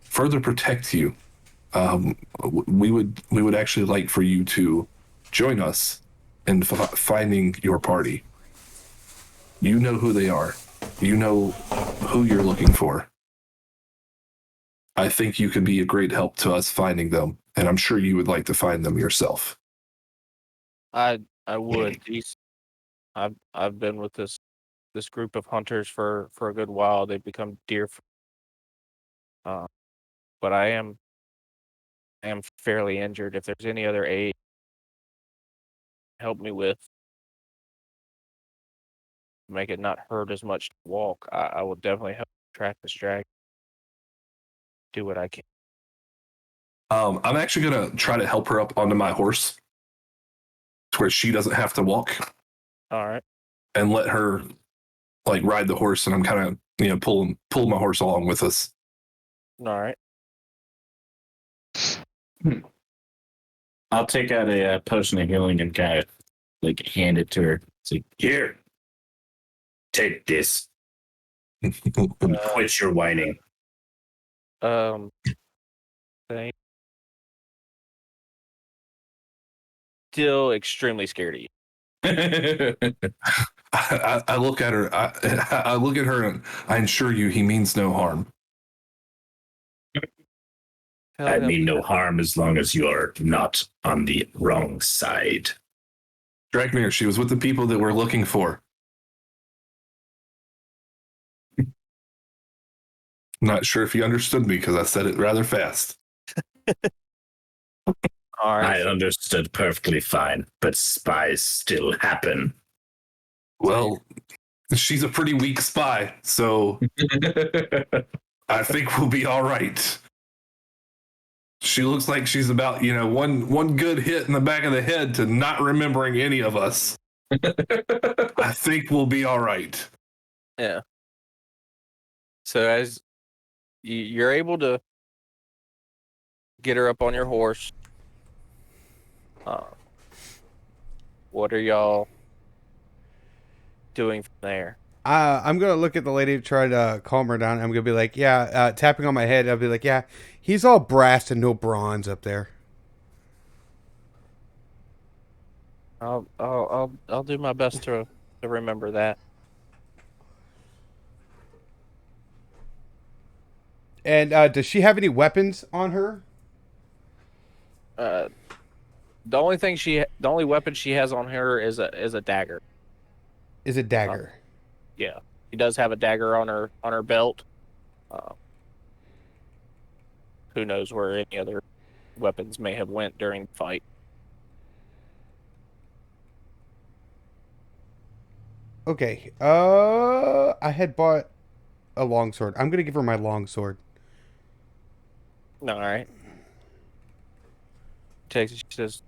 further protect you, we would actually like for you to join us in finding your party. You know who they are. You know who you're looking for. I think you could be a great help to us finding them, and I'm sure you would like to find them yourself. I would. I've been with this group of hunters for a good while. They've become dear. But I am fairly injured. If there's any other aid, help me with, make it not hurt as much to walk. I will definitely help track this dragon. Do what I can. I'm actually gonna try to help her up onto my horse, to where she doesn't have to walk, All right. and let her like ride the horse, and I'm kind of pulling my horse along with us. All right. I'll take out a potion of healing and kind of like hand it to her. It's like, here, take this. Quit your whining. Thank. Still extremely scared of you. I look at her. I look at her, and I assure you, he means no harm. I mean no harm as long as you're not on the wrong side. Dragmir, she was with the people that we're looking for. Not sure if you understood me because I said it rather fast. All right. I understood perfectly fine, but spies still happen. Well, she's a pretty weak spy, so I think we'll be all right. She looks like she's about, one good hit in the back of the head to not remembering any of us. I think we'll be all right. Yeah. So as you're able to get her up on your horse, what are y'all doing from there? I'm gonna look at the lady to try to calm her down. I'm gonna be like, yeah, tapping on my head. I'll be like, yeah, he's all brass and no bronze up there. I'll do my best to remember that. And does she have any weapons on her? The only weapon she has on her is a dagger. Is it dagger? Yeah, she does have a dagger on her belt. Who knows where any other weapons may have went during the fight? Okay. I had bought a longsword. I'm gonna give her my longsword. All right. Takes it. She says,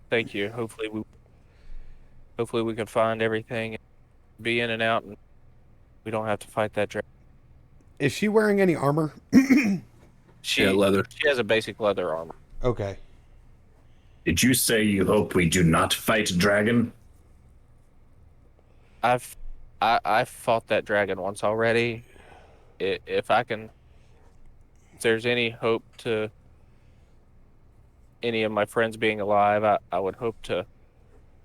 "Thank you. Hopefully we can find everything, and be in and out, and we don't have to fight that dragon." Is she wearing any armor? Yeah, leather. She has a basic leather armor. Okay. Did you say you hope we do not fight a dragon? I've fought that dragon once already. If there's any hope to any of my friends being alive, I would hope to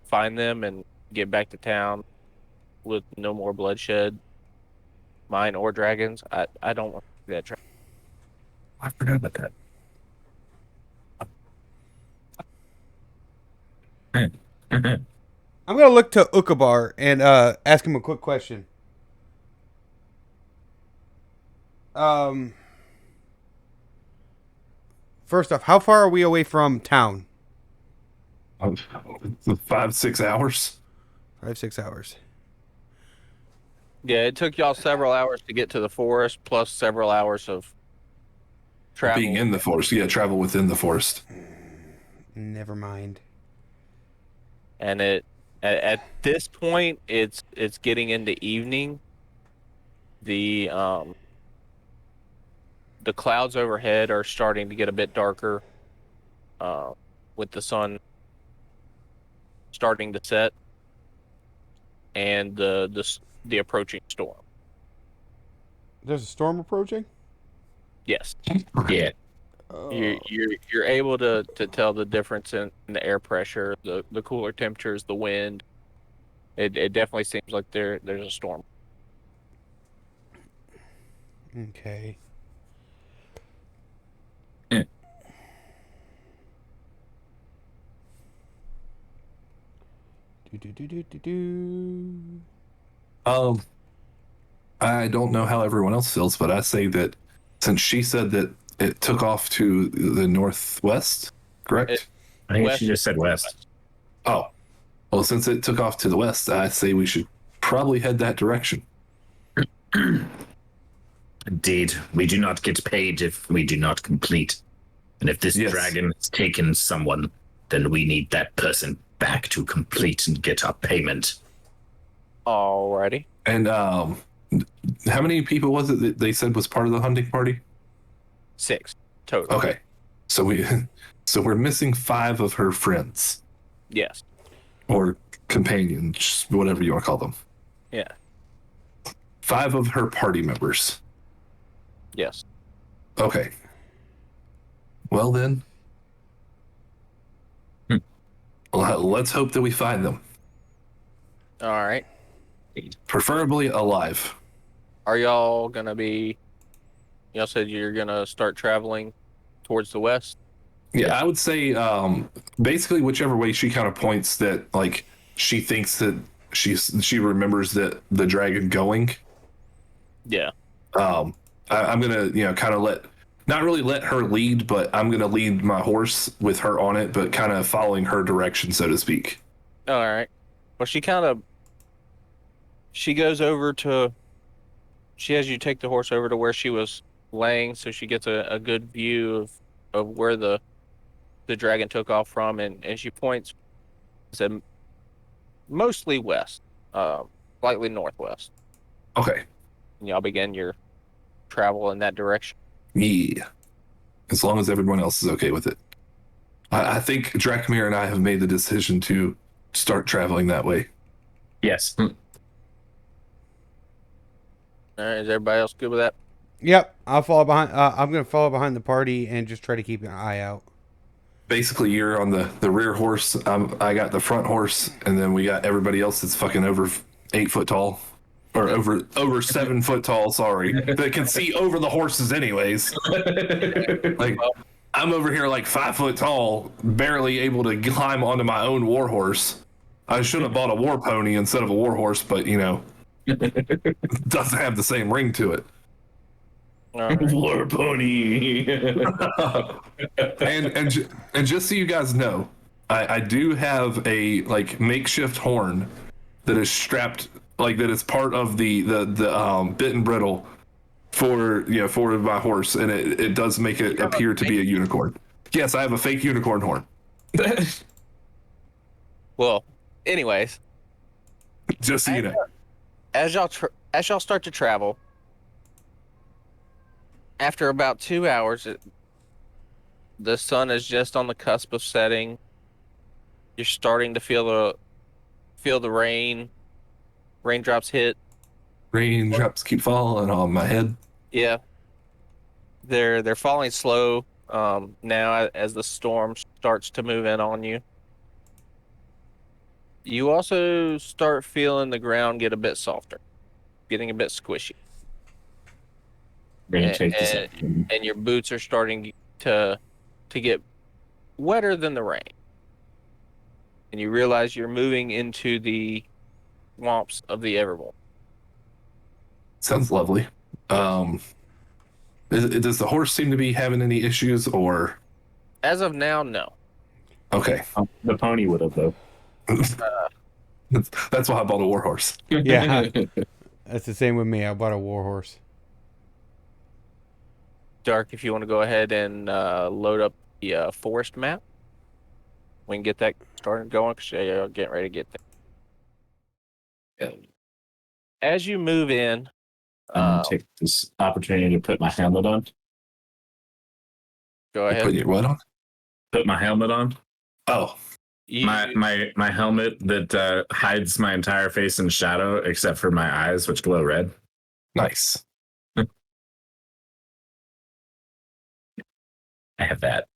find them and get back to town with no more bloodshed, mine or dragons. I don't want to see that dragon. I forgot about that. I'm gonna look to Ukabar and ask him a quick question. First off, how far are we away from town? 5-6 hours. 5-6 hours. Yeah, it took y'all several hours to get to the forest, plus several hours of travel. Being in the forest. Yeah, travel within the forest. Never mind. And at this point, it's getting into evening. The clouds overhead are starting to get a bit darker, with the sun starting to set, and the approaching storm. There's a storm approaching. Yes, Yeah. you're able to tell the difference in the air pressure, the cooler temperatures, the wind. It definitely seems like there's a storm. Okay. Yeah. Do. I don't know how everyone else feels, but I say that since she said that it took off to the northwest, correct? I think West. she just said west. Oh, well, since it took off to the west, I say we should probably head that direction. Indeed, we do not get paid if we do not complete. And if this Yes. dragon has taken someone, then we need that person back to complete and get our payment. Alrighty. And how many people was it that they said was part of the hunting party? 6 total. Okay, so we're missing 5 of her friends Yes. or companions, whatever you want to call them. Yeah. 5 of her party members. Yes. Okay. Well then, let's hope that we find them, All right. preferably alive. Are y'all gonna be? Y'all said you're gonna start traveling towards the west. Yeah, I would say basically whichever way she kind of points that, like, she thinks that she remembers that the dragon going. Yeah. I'm gonna kind of not really let her lead, but I'm gonna lead my horse with her on it, but kind of following her direction, so to speak. All right. Well, she goes over to. She has you take the horse over to where she was laying, so she gets a good view of where the dragon took off from, and she points, said, mostly west, slightly northwest. Okay. And y'all begin your travel in that direction. Yeah. As long as everyone else is okay with it. I think Drakmir and I have made the decision to start traveling that way. Yes. All right, is everybody else good with that? Yep, I'll follow behind. I'm gonna follow behind the party and just try to keep an eye out. Basically, you're on the rear horse. I got the front horse, and then we got everybody else that's fucking over 8 foot tall, or over 7 foot tall. Sorry, that can see over the horses, anyways. Like, I'm over here like 5 foot tall, barely able to climb onto my own war horse. I should have bought a war pony instead of a war horse, but it doesn't have the same ring to it. All right. War pony. and just so you guys know, I do have a makeshift horn that is strapped, like, that is part of the bit and brittle for my horse, and it does make it appear to be a unicorn. Yes, I have a fake unicorn horn. Well, anyways, Just so you know. as y'all start to travel, after about 2 hours, the sun is just on the cusp of setting. You're starting to feel the raindrops hit. Raindrops keep falling on my head. Yeah, they're falling slow now as the storm starts to move in on you. You also start feeling the ground get a bit softer, getting a bit squishy. Gonna take this and, up. and your boots are starting to get wetter than the rain. And you realize you're moving into the swamps of the Evermore. Sounds lovely. Does the horse seem to be having any issues, or? As of now, no. Okay. The pony would have, though. That's why I bought a war horse. Yeah, that's the same with me. I bought a war horse. Dark, if you want to go ahead and load up the forest map, we can get that started going because you're getting ready to get there. As you move in, Take this opportunity to put my helmet on. Go Put ahead. your what on? Put my helmet on. Oh, You, My helmet that hides my entire face in shadow except for my eyes, which glow red. nice. I have that.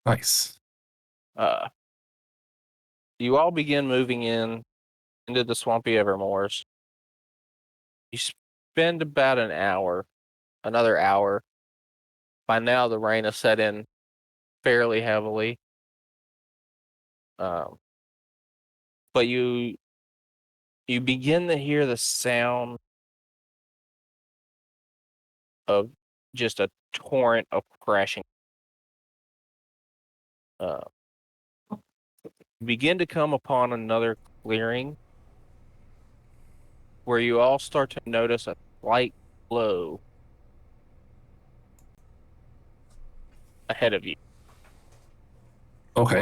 Nice. you all begin moving into the swampy Evermoors. You spend about another hour. By now, the rain has set in fairly heavily. But you begin to hear the sound of just a torrent of crashing. You begin to come upon another clearing where you all start to notice a slight glow ahead of you. Okay.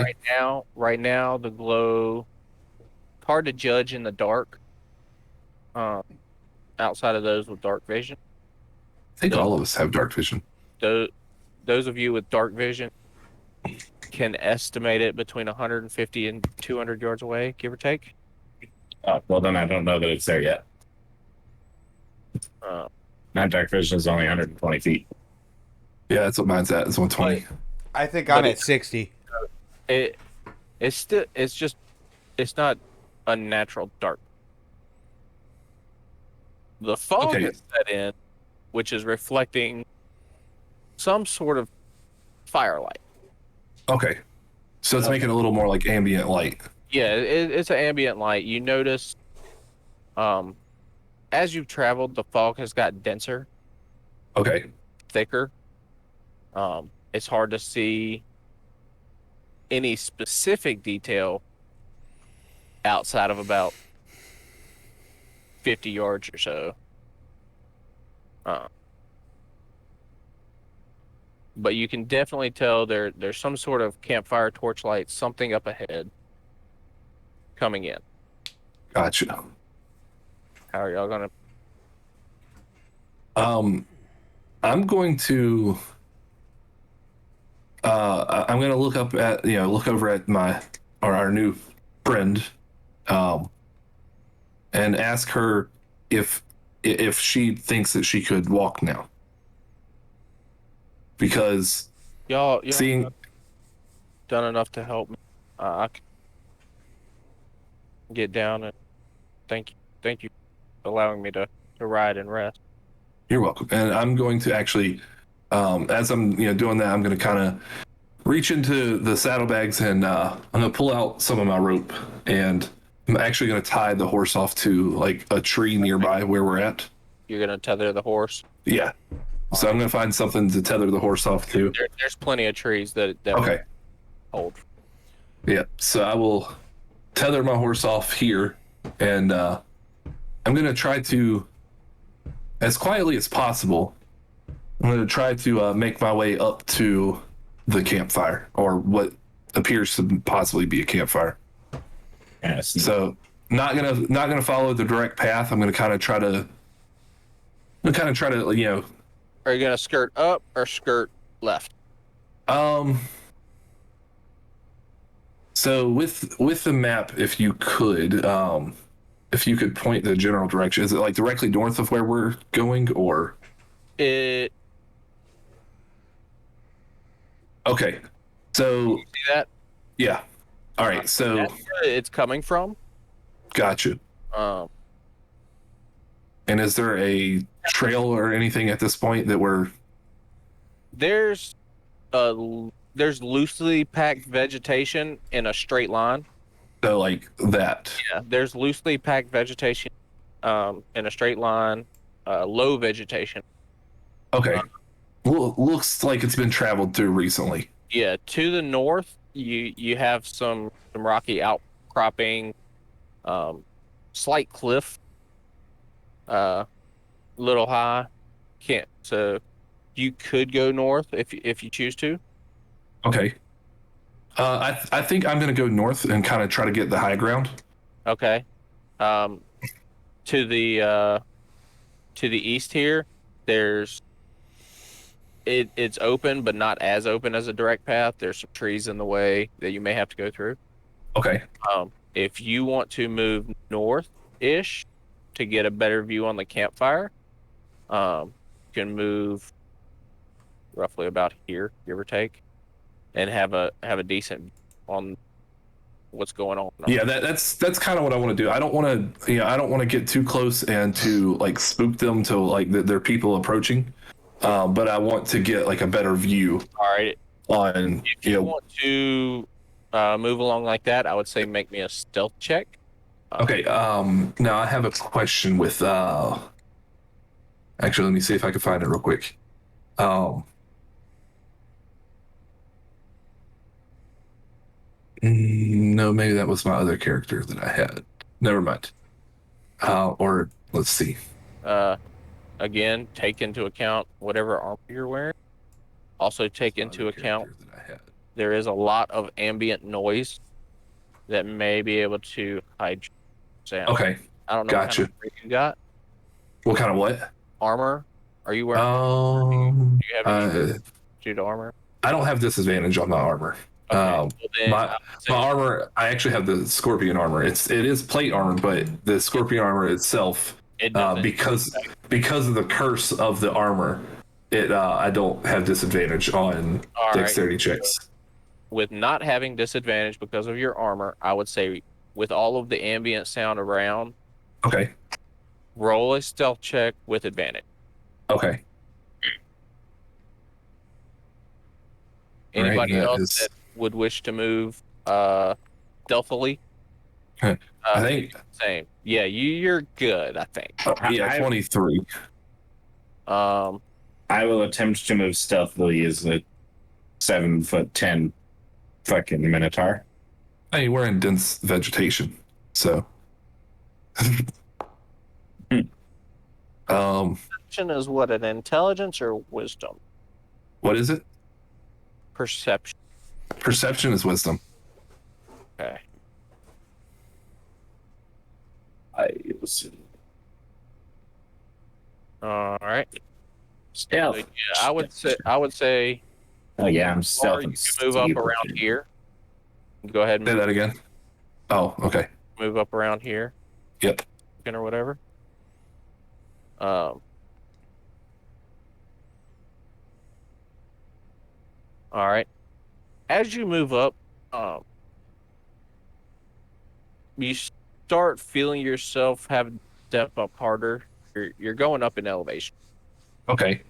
Right now, the glow, hard to judge in the dark. Outside of those with dark vision, I think all of us have dark vision. those of you with dark vision can estimate it between 150 and 200 yards away, give or take. Well, then I don't know that it's there yet. My dark vision is only 120 feet. Yeah, that's what mine's at. It's 120. I think But I'm at 60. It's not unnatural dark. The fog Okay. is set in, which is reflecting some sort of firelight. Okay. So it's making it a little more like ambient light. Yeah, it's an ambient light. You notice, as you've traveled, the fog has got denser, Okay. thicker. It's hard to see any specific detail outside of about 50 yards or so. But you can definitely tell there's some sort of campfire torchlight, something up ahead coming in. Gotcha. How are y'all gonna? I'm going to I'm going to look over at our new friend, and ask her if she thinks that she could walk now, because Y'all seeing done enough to help me. I can get down and thank you for allowing me to ride and rest. You're welcome. And I'm going to actually, as I'm doing that, I'm going to kind of reach into the saddlebags and I'm going to pull out some of my rope, and I'm actually going to tie the horse off to like a tree nearby where we're at. You're gonna tether the horse. Yeah. So I'm going to find something to tether the horse off to. There's plenty of trees that Okay. hold. Yeah. So I will tether my horse off here, and I'm going to try to, as quietly as possible, I'm going to try to make my way up to the campfire, or what appears to possibly be a campfire. Yes. So not gonna follow the direct path. I'm gonna kind of try to Are you gonna skirt up or skirt left? So with the map, if you could point the general direction, is it like directly north of where we're going, or? It Okay. So see that? yeah. All right. So That's where it's coming from. gotcha. And is there a trail or anything at this point that we're? There's loosely packed vegetation in a straight line. So like that. Yeah, there's loosely packed vegetation in a straight line, low vegetation. Okay. Looks like it's been traveled through recently. Yeah, to the north, you have some rocky outcropping, slight cliff, little high. So you could go north if you choose to. Okay. I think I'm gonna go north and kind of try to get the high ground. Okay. To the to the east here, it's open, but not as open as a direct path. There's some trees in the way that you may have to go through. Okay. If you want to move north-ish to get a better view on the campfire, you can move roughly about here, give or take, and have a decent on what's going on. Yeah, that's kind of what I want to do. I don't want to, I don't want to get too close and to like spook them to like there are people approaching. But I want to get like a better view All right. on. If you want to move along like that, I would say make me a stealth check. Okay. Now I have a question with. Actually, let me see if I can find it real quick. No, maybe that was my other character that I had. Never mind. Or let's see. Again, take into account whatever armor you're wearing. Also take into account that I had. there is a lot of ambient noise that may be able to hide sound. Okay. I don't know Gotcha. what kind of armor you got. What kind of what? Armor? Are you wearing? Do you have any due to armor? I don't have disadvantage on my armor. Okay, well then, My armor, I actually have the scorpion armor. It is plate armor, but the scorpion armor itself, because of the curse of the armor, I don't have disadvantage on dexterity checks. With not having disadvantage because of your armor, I would say with all of the ambient sound around, Okay. roll a stealth check with advantage. Okay. Anybody Right, else that would wish to move stealthily? I think Same. Yeah, you're good, I think. yeah, 23. I will attempt to move stealthily as a 7'10" fucking minotaur. Hey, we're in dense vegetation, so. Perception is what, an intelligence or wisdom? What is it? Perception. Perception is wisdom. Okay. All right. Stealth. Yeah, I would say. Oh yeah, I'm Or stealth. you can move up around here. Go ahead and Say that again. Oh, okay. move up around here. Yep. Or whatever. All right. As you move up, you start feeling yourself have to step up harder. You're going up in elevation. Okay.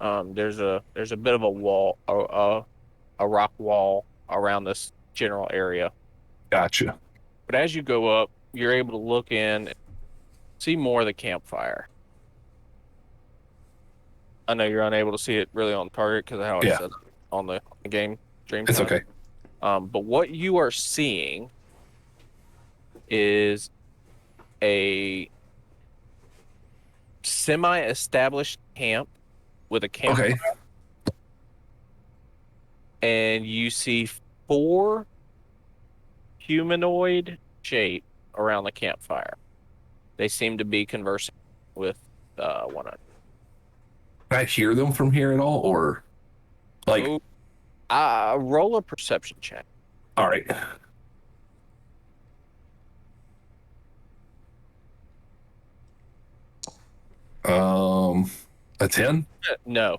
There's a bit of a wall, a rock wall around this general area. Gotcha. But as you go up, you're able to look in, and see more of the campfire. I know you're unable to see it really on target because of how it's set on the game stream. It's okay. But what you are seeing is a semi-established camp with a campfire. Okay. And you see 4 humanoid shape around the campfire. They seem to be conversing with one another. Can I hear them from here at all, or like? Roll a perception check. All right. A 10? No.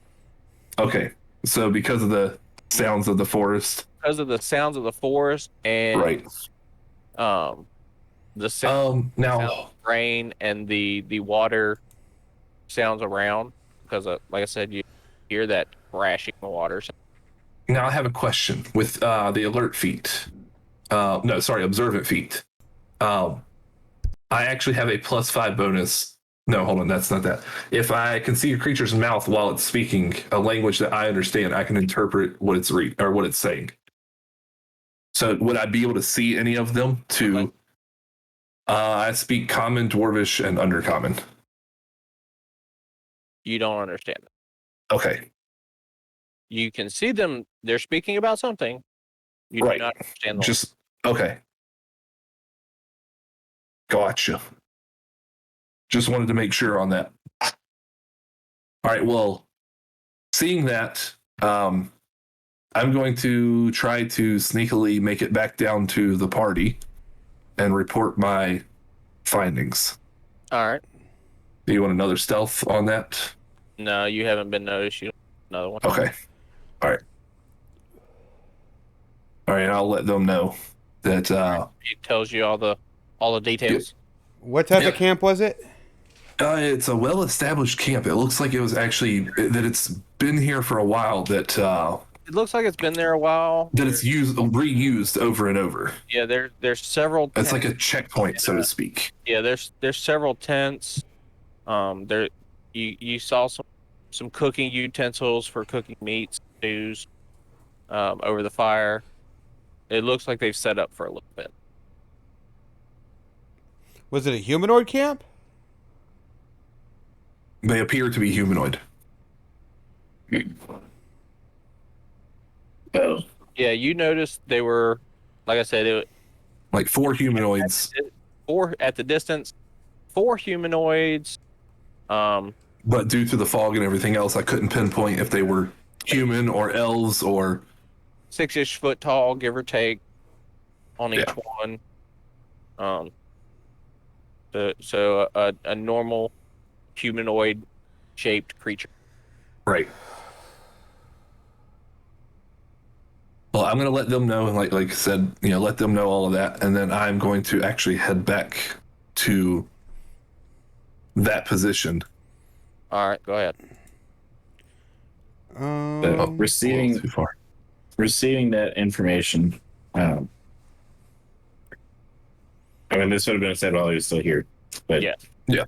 Okay. So because of the sounds of the forest. Because of the sounds of the forest and Right. The sound, now sound of rain and the water sounds around, because like I said, you hear that crashing water. Now I have a question with the alert feat. No, sorry, observant feat. I actually have a +5 bonus. No, hold on, that's not that. If I can see a creature's mouth while it's speaking a language that I understand, I can interpret what it's what it's saying. So would I be able to see any of them? I speak Common, Dwarvish, and Undercommon. You don't understand them. Okay. You can see them. They're speaking about something. You do not understand them. Just okay. Gotcha. Just wanted to make sure on that. All right. Well, seeing that, I'm going to try to sneakily make it back down to the party and report my findings. All right. Do you want another stealth on that? No, you haven't been noticed. You another one. Okay. All right. All right. I'll let them know that. It tells you all the details. What type Yeah. of camp was it? It's a well-established camp. It looks like it was actually that it's been here for a while. That It looks like it's been there a while. that it's reused over and over. Yeah, there's several. It's like tents. a checkpoint, so to speak. Yeah, there's several tents. There you saw some cooking utensils for cooking meats, stews, over the fire. It looks like they've set up for a little bit. Was it a humanoid camp? They appear to be humanoid. Well, Yeah, you noticed they were, like I said, Like 4 humanoids, four at the distance, 4 humanoids. but due to the fog and everything else, I couldn't pinpoint if they were human or elves or 6-ish foot tall, give or take, on each Yeah. one. So a normal humanoid shaped creature. right. Well, I'm gonna let them know, and like I said, let them know all of that, and then I'm going to actually head back to that position. All right, go ahead. Receiving Too far. receiving that information. I mean, this would have been said while he was still here, but Yeah.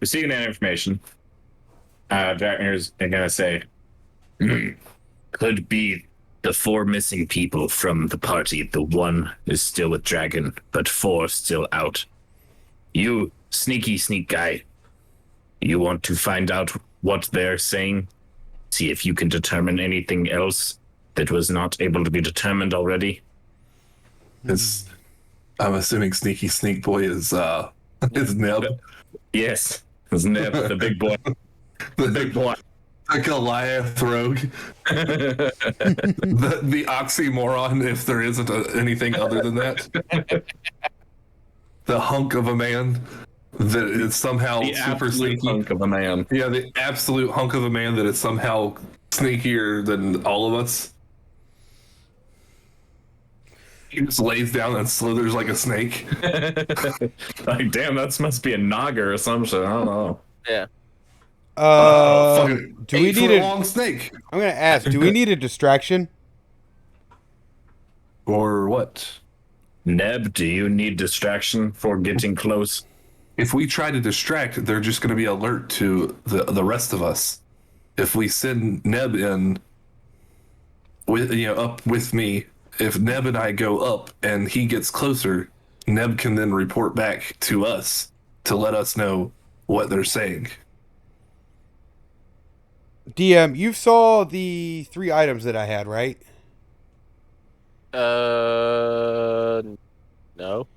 receiving that information, Drakmir's gonna say, could be the 4 missing people from the party. The 1 is still with Dragon, but 4 still out. You, sneak guy, you want to find out what they're saying? See if you can determine anything else that was not able to be determined already? I'm assuming Sneaky Sneak Boy is Neb, yes, it's Neb, the big boy, the big boy. the Goliath rogue, the oxymoron, if there isn't anything other than that. The hunk of a man that is somehow The super absolute sneaky. hunk of a man. Yeah, the absolute hunk of a man that is somehow sneakier than all of us. He just lays down and slithers like a snake. Like, damn, that must be a Naga or some shit. I don't know. Yeah. Fucking do we 8 need foot a? long snake? I'm gonna ask. Do we need a distraction? Or what? Neb, do you need distraction for getting close? If we try to distract, they're just going to be alert to the rest of us. If we send Neb in with up with me, if Neb and I go up and he gets closer, Neb can then report back to us to let us know what they're saying. DM, you saw the 3 items that I had, right? No.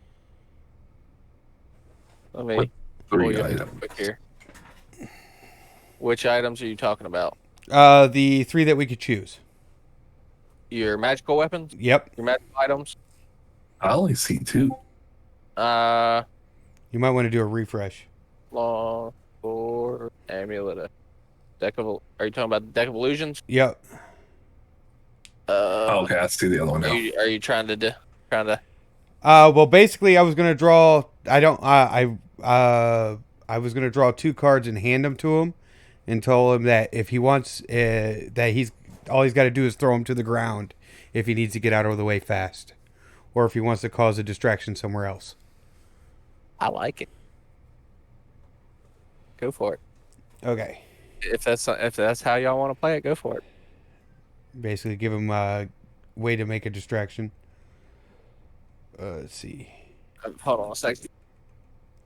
Let me What pull 3 you up items? quick here. Which items are you talking about? The 3 that we could choose. Your magical weapons? Yep. Your magical items? I only see 2. You might want to do a refresh. Long or amulet. Deck of. Are you talking about the deck of illusions? Yep. Oh, okay, I see the other one now. Are you trying to Well, basically, I was gonna draw. I was gonna draw 2 cards and hand them to him, and told him that if he wants, that he's got to do is throw him to the ground if he needs to get out of the way fast, or if he wants to cause a distraction somewhere else. I like it. Go for it. Okay. If that's how y'all want to play it, go for it. Basically, give him a way to make a distraction. Let's see. Hold on a second.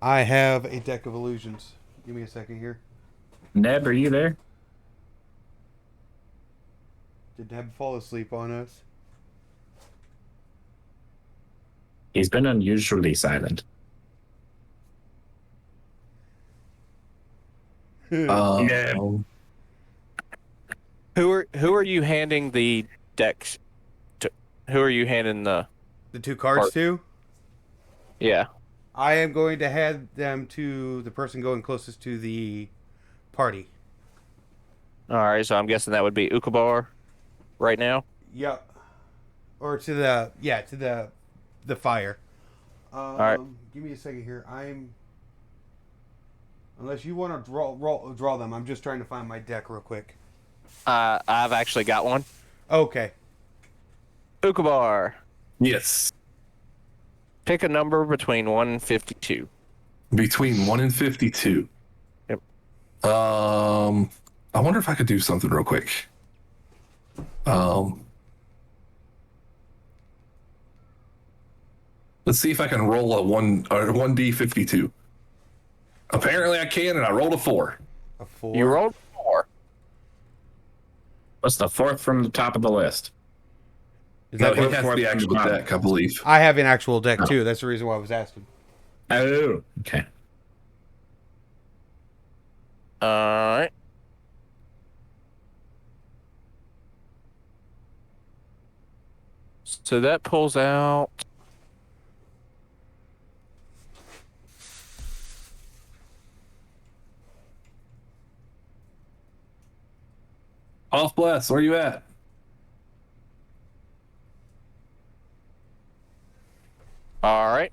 I have a deck of illusions. Give me a second here. Neb, are you there? Did Deb fall asleep on us? He's been unusually silent. Um, Neb. Who are you handing the decks to? Who are you handing the? The 2 cards to? Yeah. I am going to hand them to the person going closest to the party. All right. So I'm guessing that would be Ukubar, right now. Yep. Or to the fire. right. Give me a second here. Unless you want to draw them, I'm just trying to find my deck real quick. I've actually got one. Okay. Ukubar, Yes. pick a number between 1 and 52. Between 1 and 52. Yep. I wonder if I could do something real quick. Let's see if I can roll a 1d52. Apparently I can, and I rolled a 4. A 4. You rolled 4. What's the fourth from the top of the list? Is No, that he what- has the actual deck, I believe. I have an actual deck too. That's the reason why I was asking. Oh, okay. All right. So that pulls out. Off blast, where you at? All right.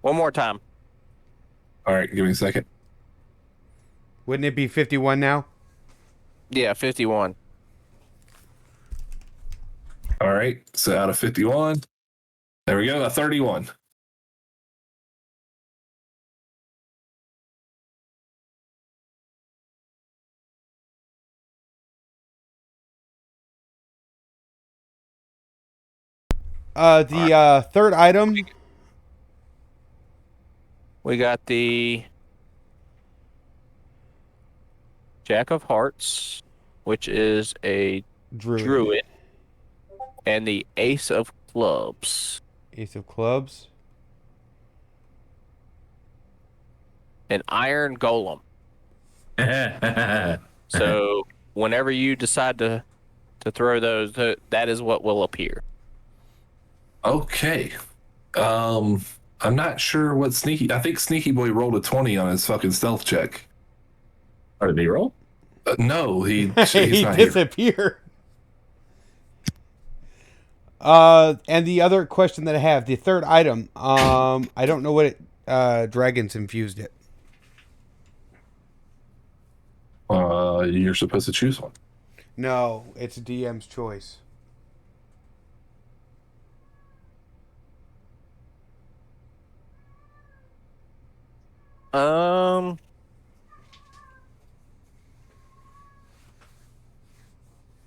One more time. All right, give me a second. Wouldn't it be 51 now? Yeah, 51. All right, so out of 51, there we go, a 31. The third item. We got the Jack of Hearts, which is a druid, and the Ace of Clubs, Ace of Clubs. an Iron Golem. So whenever you decide to throw those, that is what will appear. Okay. I'm not sure what I think Sneaky Boy rolled a 20 on his fucking stealth check. Or did he roll? No, he's He not here. disappeared. And the other question that I have, the third item, I don't know what dragons infused it. You're supposed to choose one. No, it's DM's choice.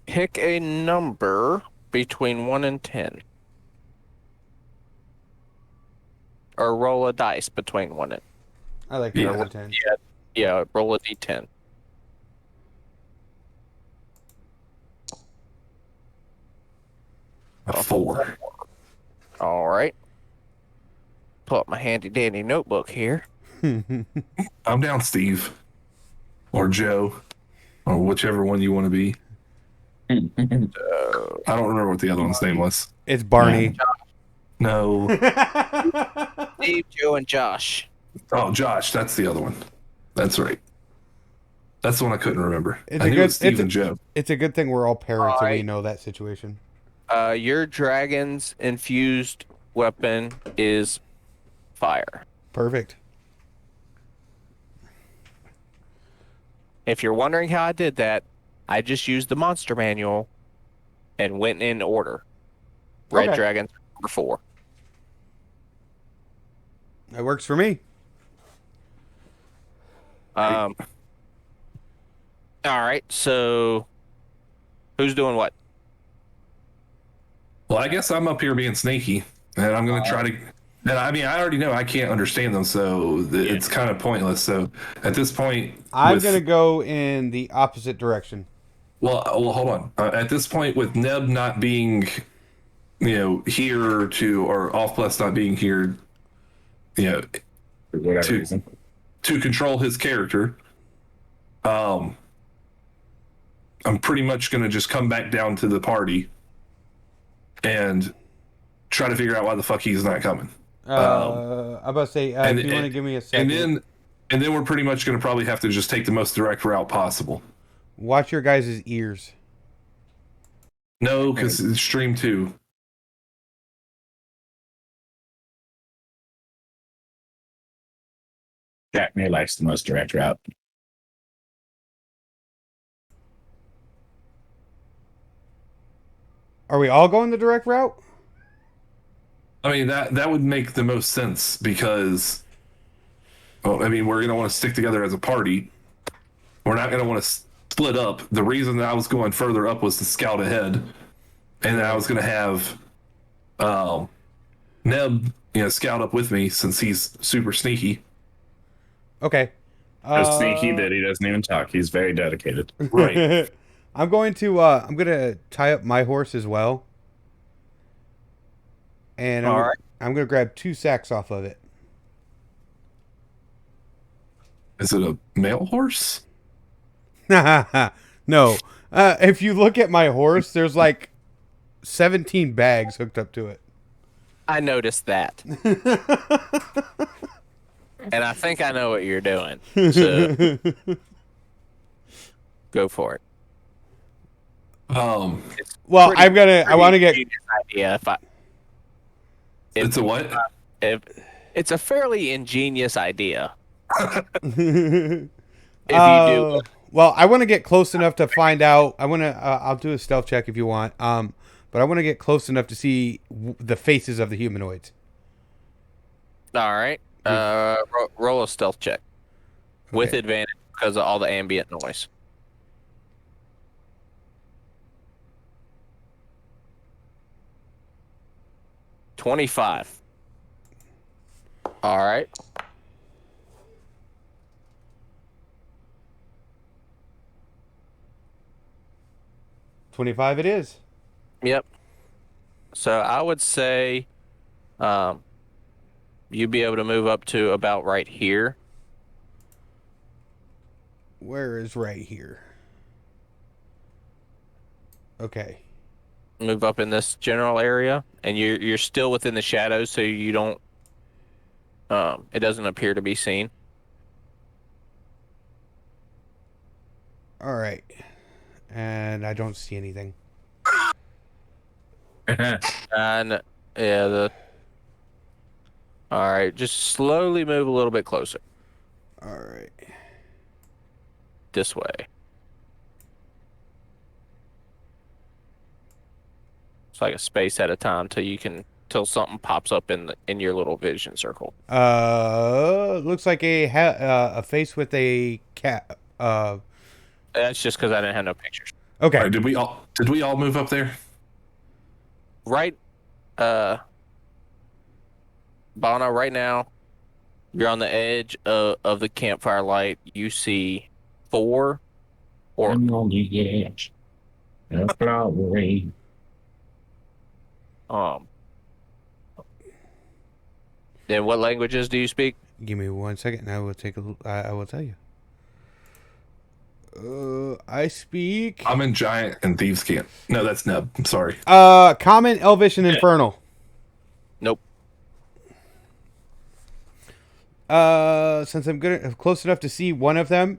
Pick a number between 1 and 10. Or roll a dice between 1 and... I like Yeah. number 10. Yeah, roll a d10. A 4. All right. Pull up my handy dandy notebook here. I'm down, Steve. Or Joe. Or whichever one you want to be. I don't remember what the other one's name was. It's Barney. No. Steve, Joe, and Josh. Oh, Josh, that's the other one. That's right. That's the one I couldn't remember. It's I a knew good- it was Steve it's a- and Joe. It's a good thing we're all parents and we Alright. know that situation. Your dragon's infused weapon is fire. Perfect. If you're wondering how I did that, I just used the monster manual and went in order. Red Okay. Dragon's number 4. That works for me. All right, so who's doing what? Well, I guess I'm up here being sneaky, and I'm going to try to. And I mean, I already know I can't understand them, so it's kind of pointless. So at this point, I'm going to go in the opposite direction. Well, hold on. At this point, with Neb not being, here or Offbless not being here, For whatever To- reason. to control his character, I'm pretty much going to just come back down to the party and try to figure out why the fuck he's not coming. I'm about to say, and- if you want to and- give me a second. And then we're pretty much going to probably have to just take the most direct route possible. Watch your guys' ears. No, because it's stream 2. Jack May likes the most direct route. Are we all going the direct route? I mean, that would make the most sense because, well, I mean, we're going to want to stick together as a party. We're not going to want to split up. The reason that I was going further up was to scout ahead, and then I was going to have Neb, scout up with me since he's super sneaky. Okay. So sneaky that he doesn't even talk. He's very dedicated. Right. I'm going to tie up my horse as well. And All right. I'm going to grab 2 sacks off of it. Is it a male horse? No. If you look at my horse, there's like 17 bags hooked up to it. I noticed that. And I think I know what you're doing. So go for it. Um, Well, Pretty- I want to get Genius idea. it's a what? If it's a fairly ingenious idea. If you do, well, I want to get close enough to find out. I want to. I'll do a stealth check if you want. But I want to get close enough to see the faces of the humanoids. all right. Roll a stealth check with Okay. advantage because of all the ambient noise. $25. All right. $25 it is. Yep. So I would say, you'd be able to move up to about right here. Where is right here? Okay. Move up in this general area, and you're still within the shadows, so you don't. It doesn't appear to be seen. All right. And I don't see anything. And yeah, all right, just slowly move a little bit closer All right. this way. It's like a space at a time till something pops up in your little vision circle. Looks like a face with a cat. That's just because I didn't have no pictures. Okay. All right, did we all move up there? Right, Bono, right now, you're on the edge of the campfire light. You see 4 or I'm on the edge. A flowery. Then what languages do you speak? Give me 1 second, and I will take a. I will tell you. I speak. I'm in Giant and Thieves Camp. No, that's Neb. I'm sorry. Common, Elvish, and Infernal. Nope. Since I'm close enough to see one of them,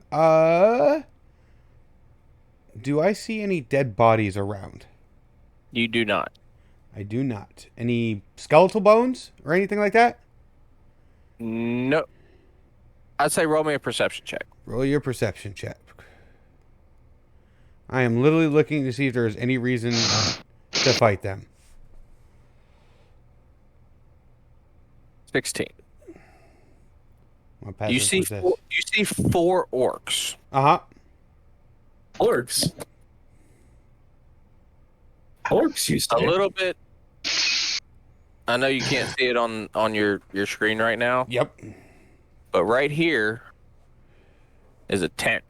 do I see any dead bodies around? You do not. I do not. Any skeletal bones or anything like that? No. I'd say roll me a perception check. Roll your perception check. I am literally looking to see if there is any reason to fight them. 16. My passive You see perception. you see 4 orcs. Uh-huh. Orcs. Orcs, you A say? little bit. I know you can't see it on your screen right now, Yep. but right here is a tent.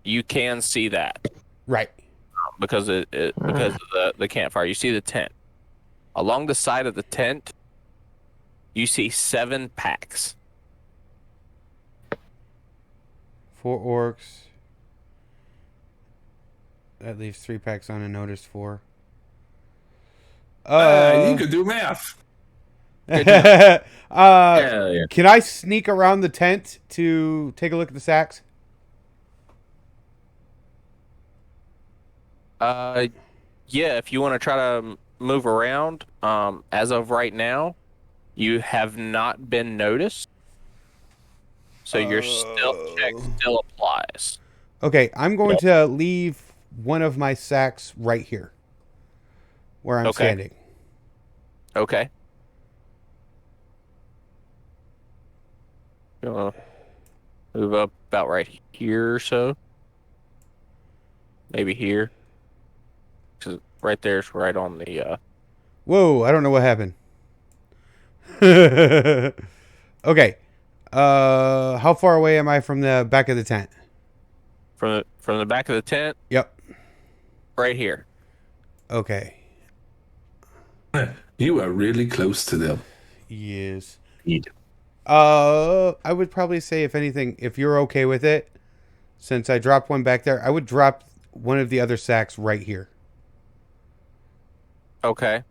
You can see that Right. because because of the campfire. You see the tent. Along the side of the tent, you see 7 packs. 4 orcs. That leaves 3 packs unnoticed for. You could do math. Hell yeah. Can I sneak around the tent to take a look at the sacks? Yeah, if you want to try to move around, as of right now, you have not been noticed. So your stealth check still applies. Okay, I'm going to leave one of my sacks right here, where I'm Okay. standing. Okay. You wanna move up about right here or so? Maybe here. 'Cause right there's right on the Whoa, I don't know what happened. Okay. How far away am I from the back of the tent? from the back of the tent, Yep. right here. Okay. You are really close to them. Yes. Indeed. I would probably say, if anything, if you're okay with it, since I dropped one back there, I would drop one of the other sacks right here. Okay.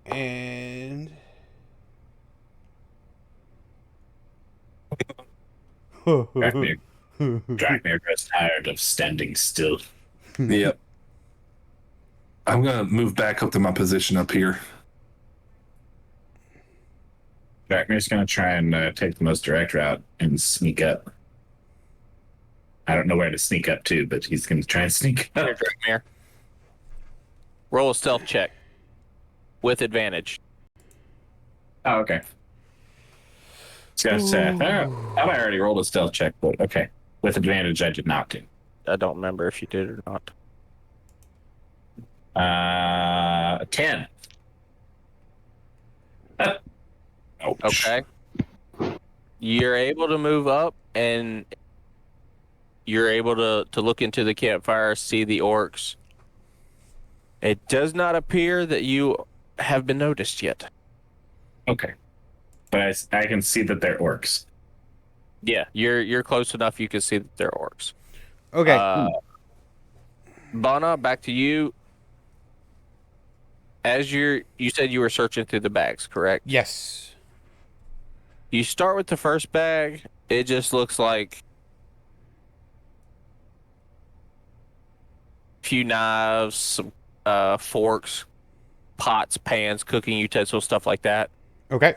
And Drakmir grows tired of standing still. Yep. I'm gonna move back up to my position up here. Drakmir's gonna try and take the most direct route and sneak up. I don't know where to sneak up to, but he's gonna try and sneak Here, up. Drakmir. Roll a stealth check with advantage. Oh, okay. I was gonna say, I thought I already rolled a stealth check, but okay. With advantage, I did not do. I don't remember if you did or not. 10. Ouch. Okay. You're able to move up and you're able to look into the campfire, see the orcs. It does not appear that you have been noticed yet. Okay. But I can see that they're orcs. Yeah, you're close enough you can see that they're orcs. okay. Bana, back to you. As you said you were searching through the bags, correct? Yes. You start with the first bag. It just looks like a few knives, some forks, pots, pans, cooking utensils, stuff like that. Okay.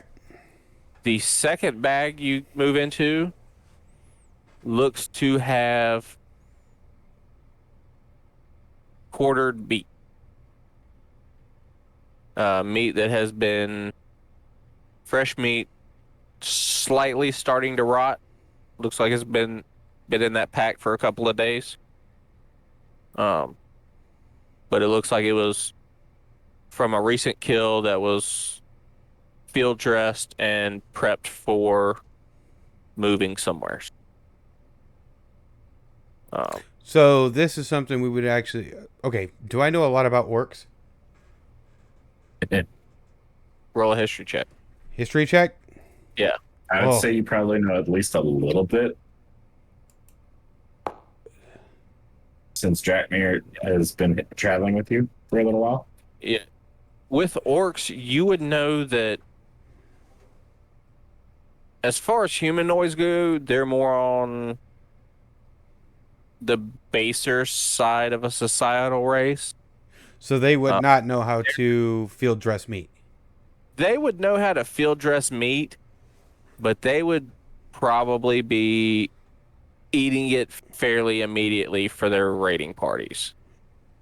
The second bag you move into looks to have quartered meat. Meat that has been fresh meat, slightly starting to rot. Looks like it's been in that pack for a couple of days. But it looks like it was from a recent kill that was field dressed and prepped for moving somewhere. So this is something we would actually. Okay. Do I know a lot about orcs? Roll a history check. History check. Yeah. I would Oh. say you probably know at least a little bit. Since Drakmir has been traveling with you for a little while. Yeah. With orcs, you would know that as far as humanoids go, they're more on the baser side of a societal race. So they would not know how to field dress meat. They would know how to field dress meat, but they would probably be eating it fairly immediately for their raiding parties.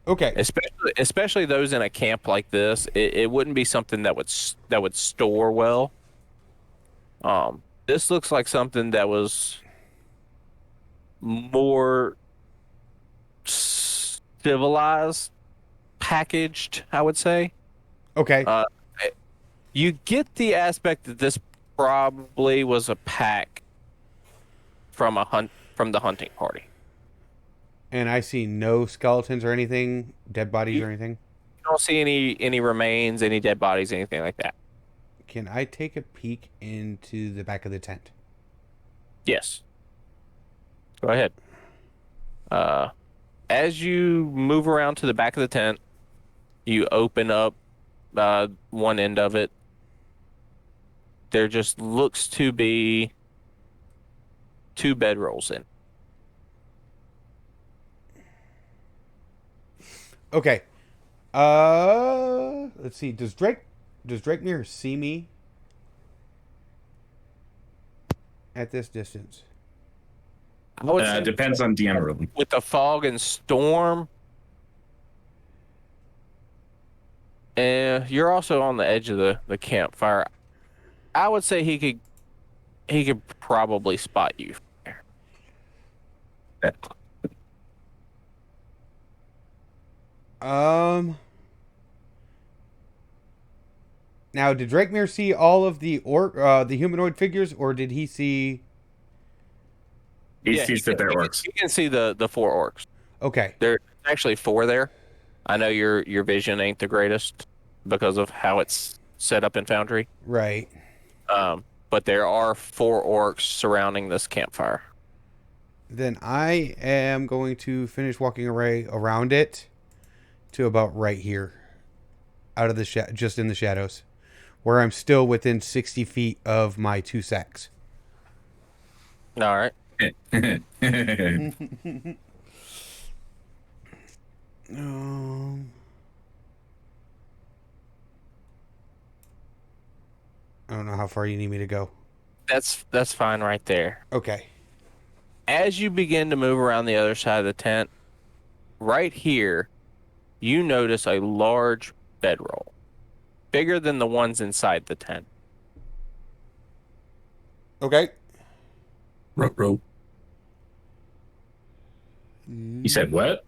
Okay. Especially those in a camp like this. It wouldn't be something that would store well. This looks like something that was more civilized, packaged, I would say. Okay. You get the aspect that this probably was a pack from the hunting party. And I see no skeletons or anything, dead bodies or anything. You don't see any remains, any dead bodies, anything like that. Can I take a peek into the back of the tent? Yes. Go ahead. As you move around to the back of the tent, you open up one end of it. There just looks to be 2 bedrolls in. Okay. Let's see. Does Drakemere see me at this distance? I would say Depends on DM rule. with the fog and storm, and you're also on the edge of the campfire. I would say he could probably spot you. Now, did Drakemere see all of the the humanoid figures, or did he see? He sees that there are orcs. You can see the 4 orcs. Okay. There's actually 4 there. I know your vision ain't the greatest because of how it's set up in Foundry. Right. But there are 4 orcs surrounding this campfire. Then I am going to finish walking around it to about right here, out of the just in the shadows, where I'm still within 60 feet of my 2 sacks. All right. I don't know how far you need me to go. That's fine right there. Okay. As you begin to move around the other side of the tent, right here, you notice a large bedroll, bigger than the ones inside the tent. Okay. Rope. You said what?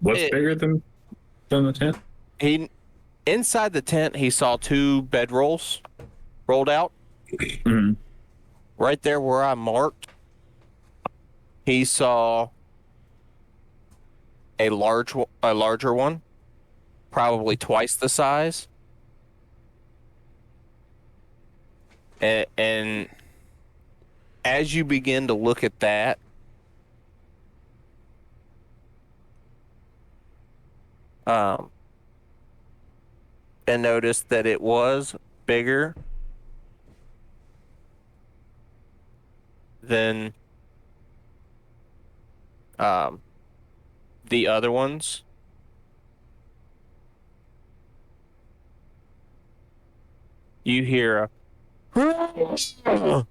What's bigger than the tent? Inside the tent, he saw 2 bedrolls rolled out. Mm-hmm. Right there where I marked, he saw a larger one, probably twice the size. And as you begin to look at that, and notice that it was bigger than the other ones. You hear a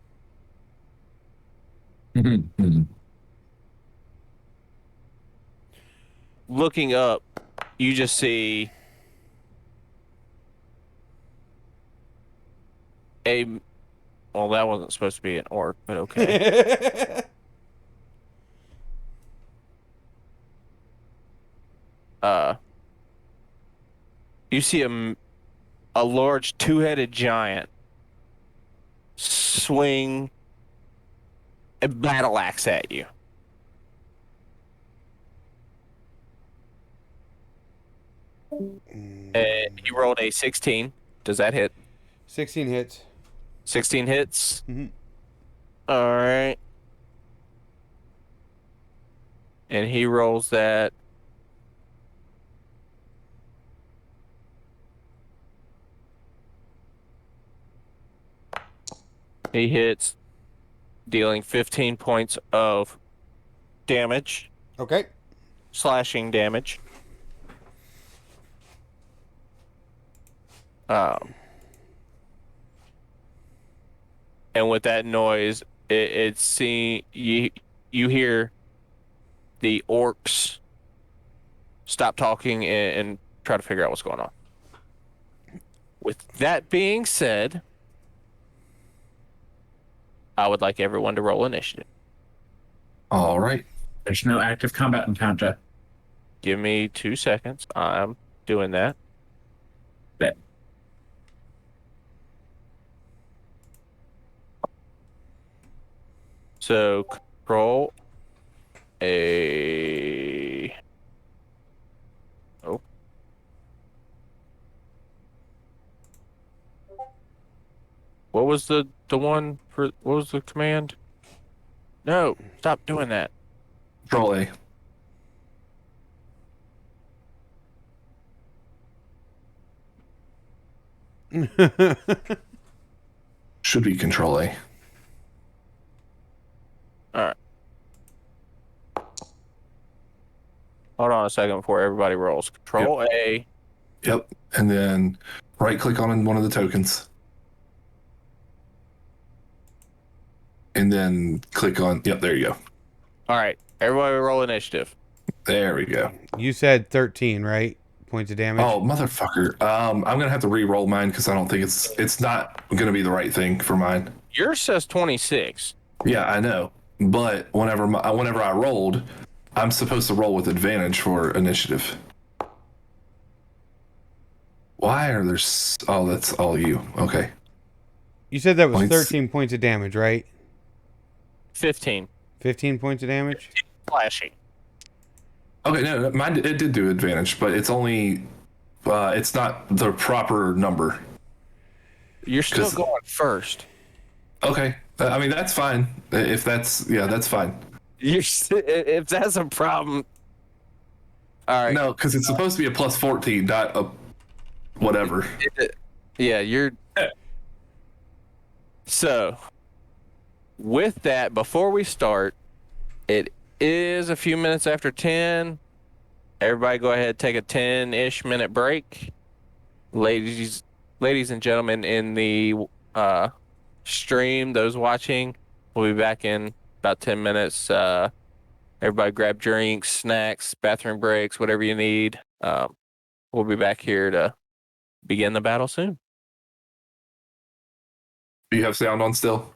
looking up, you just see well, that wasn't supposed to be an orc, but okay. You see a large 2-headed giant swing a battle axe at you. He rolled a 16. Does that hit? 16 hits. 16 hits. Mhm. All right. And he rolls that. He hits, dealing 15 points of damage, Okay. slashing damage. And with that noise, you hear the orcs stop talking and try to figure out what's going on. With that being said, I would like everyone to roll initiative. All right. There's no active combat encounter. Give me 2 seconds. I'm doing that. Bet. So control a. Oh. What was the one for what was the command? No, stop doing that. Control A. Should be Control A. All right. Hold on a second before everybody rolls. Control A. Yep. And then right click on one of the tokens. And then click on, yep, there you go. All right. Everybody roll initiative. There we go. You said 13, right? Points of damage. Oh, motherfucker. I'm going to have to re-roll mine because I don't think it's not going to be the right thing for mine. Yours says 26. Yeah, I know. But whenever I rolled, I'm supposed to roll with advantage for initiative. Why are there... Oh, that's all you. Okay. You said that was Points. 13 points of damage, right? 15. 15 points of damage? Flashy. Okay, no, mine, it did do advantage, but it's only... it's not the proper number. You're still 'Cause- going first. Okay. I mean, that's fine. If that's... Yeah, that's fine. If that's a problem. All right. No, because it's supposed to be a plus 14, not a... Whatever. Yeah, you're. So, with that, before we start, it is a few minutes after 10. Everybody go ahead, take a 10-ish minute break. Ladies and gentlemen in the stream, those watching, we'll be back in about 10 minutes. Everybody grab drinks, snacks, bathroom breaks, whatever you need. We'll be back here to begin the battle soon. Do you have sound on still?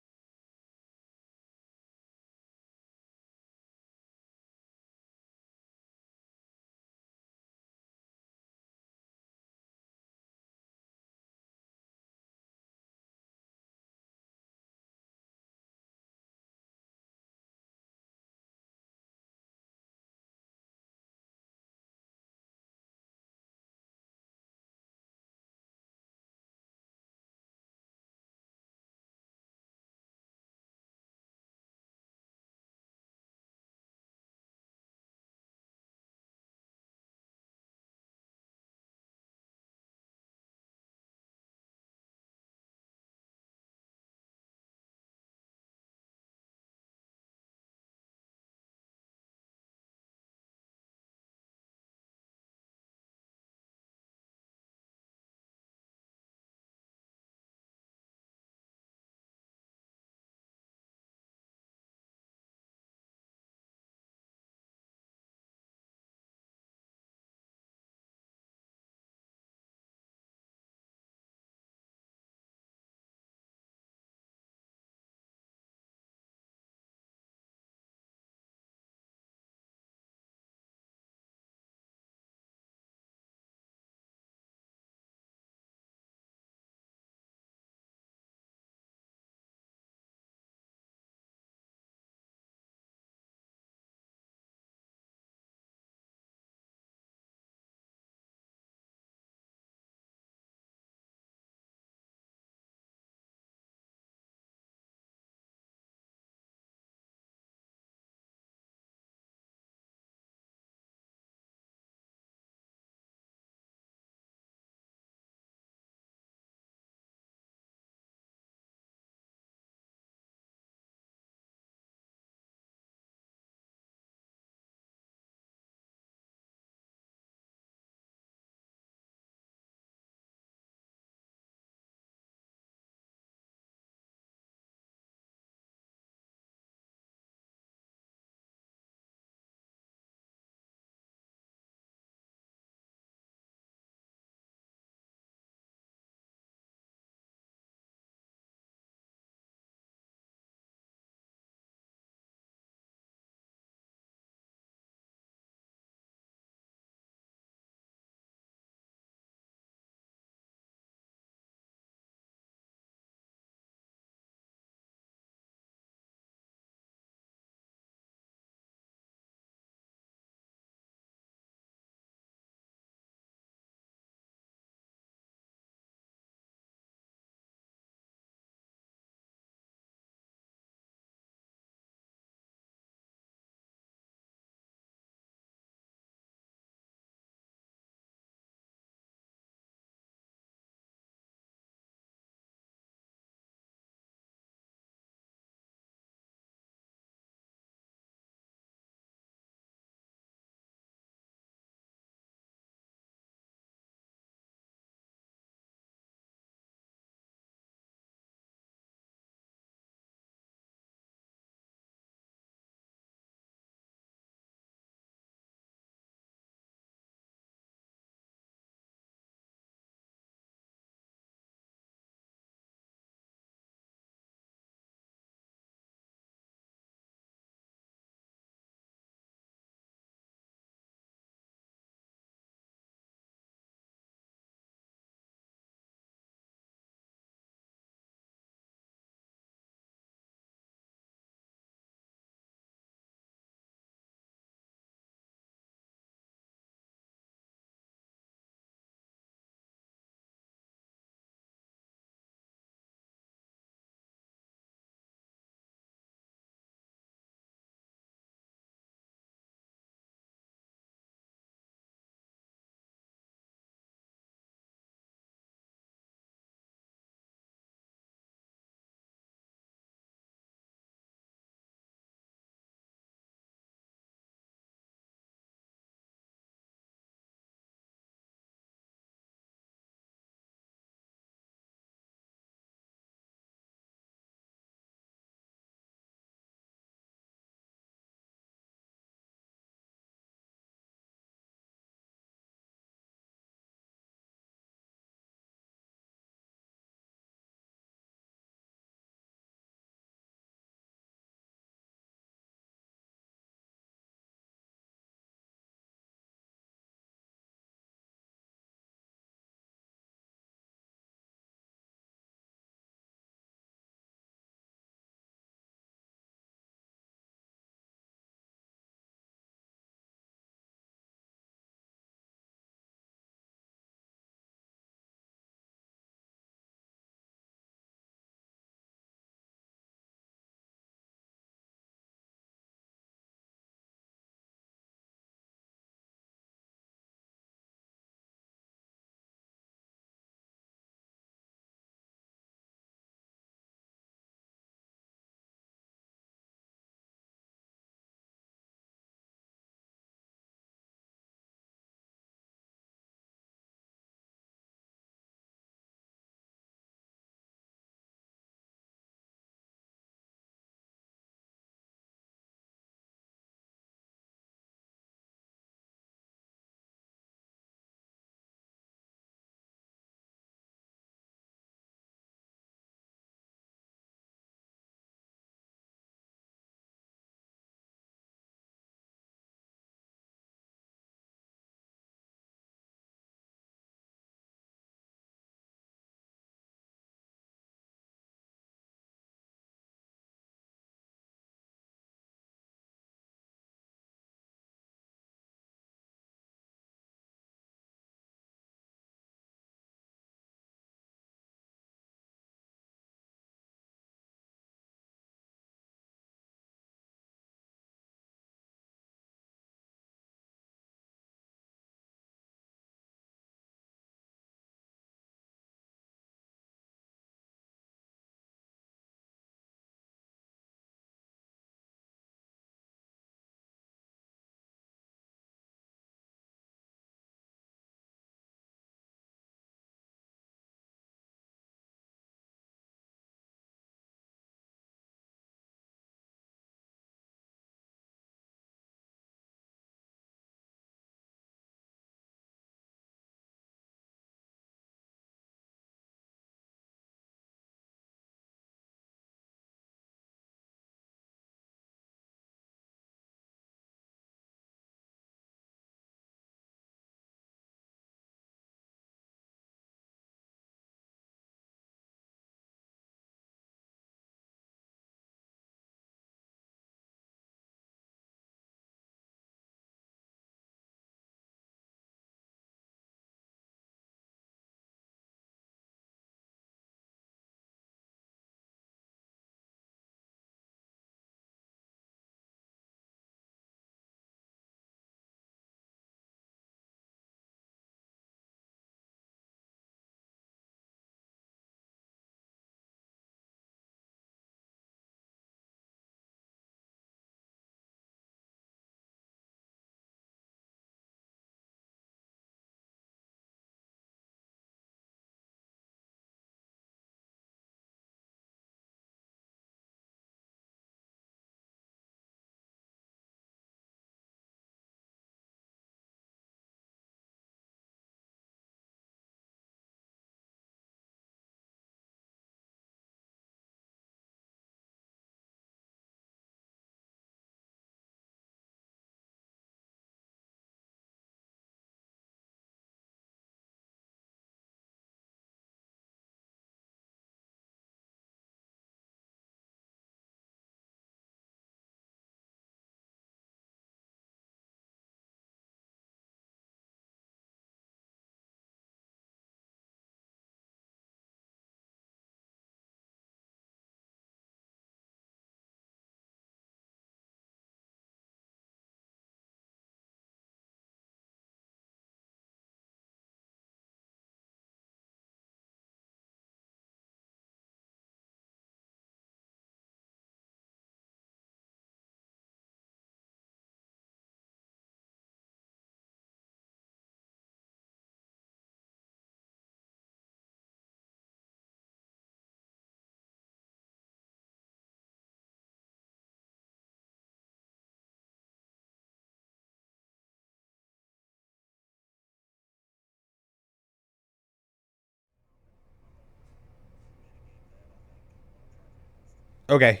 Okay.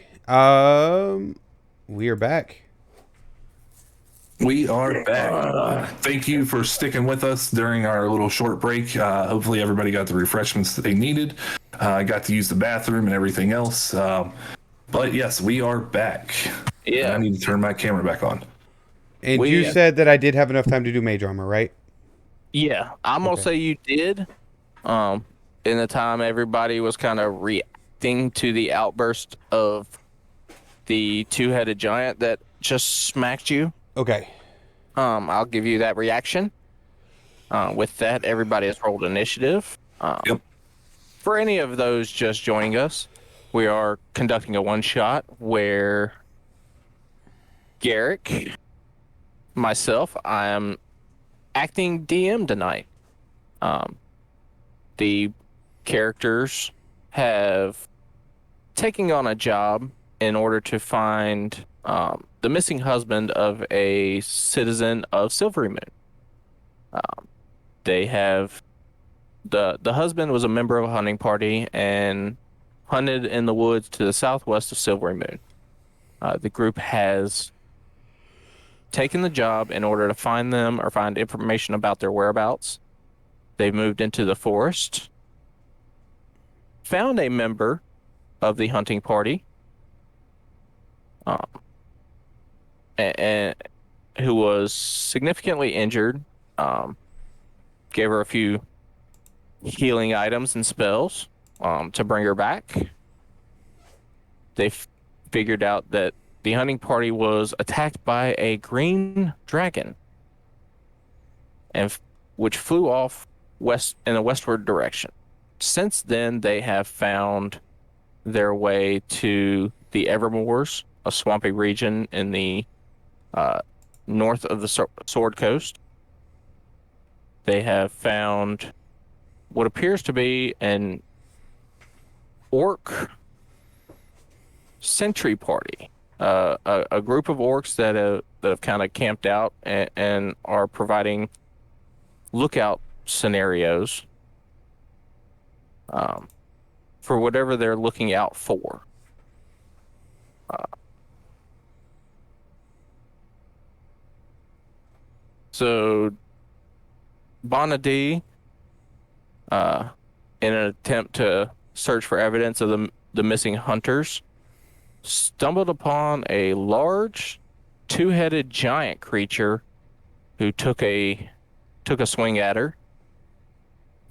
We are back. We are back. Thank you for sticking with us during our little short break. Hopefully, everybody got the refreshments that they needed. Got to use the bathroom and everything else. But yes, we are back. Yeah. And I need to turn my camera back on. And you said that I did have enough time to do mage armor, right? Yeah, I'm gonna say you did. In the time everybody was kind of reacting to the outburst of the two-headed giant that just smacked you. Okay. I'll give you that reaction. With that, everybody has rolled initiative. Yep. For any of those just joining us, we are conducting a one-shot where Garrick, myself, I am acting DM tonight. The characters have taken on a job in order to find the missing husband of a citizen of Silvery Moon. They have the husband was a member of a hunting party and hunted in the woods to the southwest of Silvery Moon. The group has taken the job in order to find them or find information about their whereabouts. They've moved into the forest, found a member of the hunting party, and who was significantly injured. Gave her a few healing items and spells to bring her back. They figured out that the hunting party was attacked by a green dragon, and which flew off west in a westward direction. Since then, they have found their way to the Evermoors, a swampy region in the north of the Sword Coast. They have found what appears to be an orc sentry party, a group of orcs that have kind of camped out and are providing lookout scenarios for whatever they're looking out for. So Bonadee, in an attempt to search for evidence of the missing hunters, stumbled upon a large two-headed giant creature who took a swing at her,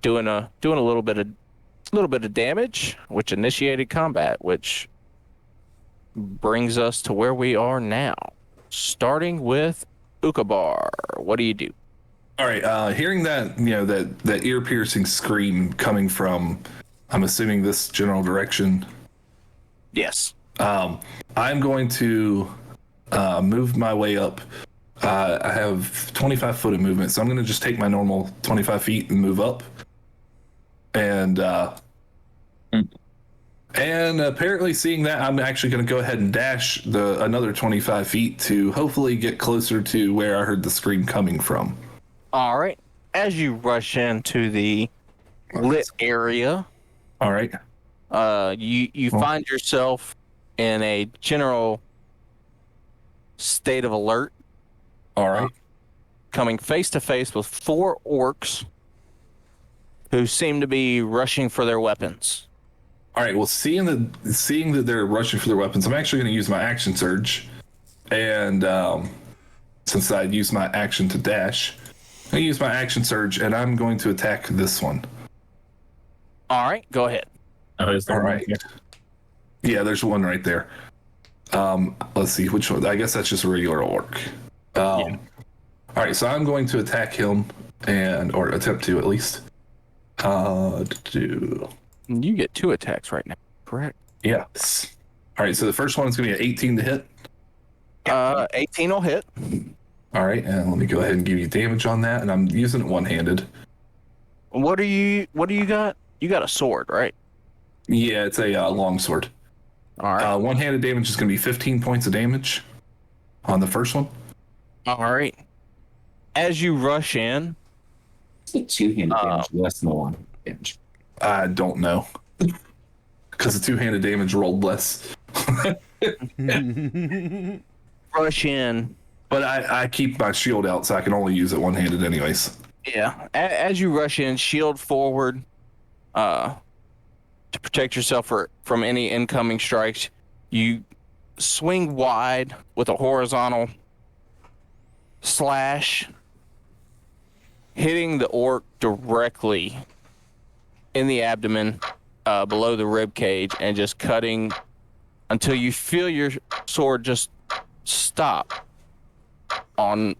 doing a little bit of damage, which initiated combat, which brings us to where we are now, starting with Ukabar. What do you do? All right. Hearing that, that ear-piercing scream coming from, I'm assuming this general direction. Yes. I'm going to move my way up. I have 25 foot of movement, so I'm going to just take my normal 25 feet and move up. And apparently, seeing that, I'm actually going to go ahead and dash another 25 feet to hopefully get closer to where I heard the scream coming from. All right. As you rush into the lit area, all right, you find yourself in a general state of alert. All right. Coming face to face with 4 orcs who seem to be rushing for their weapons. All right. Well, seeing that they're rushing for their weapons, I'm actually going to use my action surge, and since I used my action to dash, I use my action surge, and I'm going to attack this one. All right, go ahead. All right. Yeah, there's one right there. Let's see which one. I guess that's just a regular orc. Yeah. All right, so I'm going to attack him, or attempt to at least. You get 2 attacks right now, correct? Yes. All right, so the first one is going to be an 18 to hit. 18 will hit. All right, and let me go ahead and give you damage on that, and I'm using it one-handed. What do you got? You got a sword, right? Yeah, it's a longsword. All right. One-handed damage is going to be 15 points of damage on the first one. All right. As you rush in, It's the two-handed damage less than the one damage. I don't know. Because the two-handed damage rolled less. Rush in. But I keep my shield out, so I can only use it one-handed anyways. Yeah. As you rush in, shield forward, to protect yourself from any incoming strikes. You swing wide with a horizontal slash, hitting the orc directly in the abdomen, below the rib cage, and just cutting until you feel your sword just stop on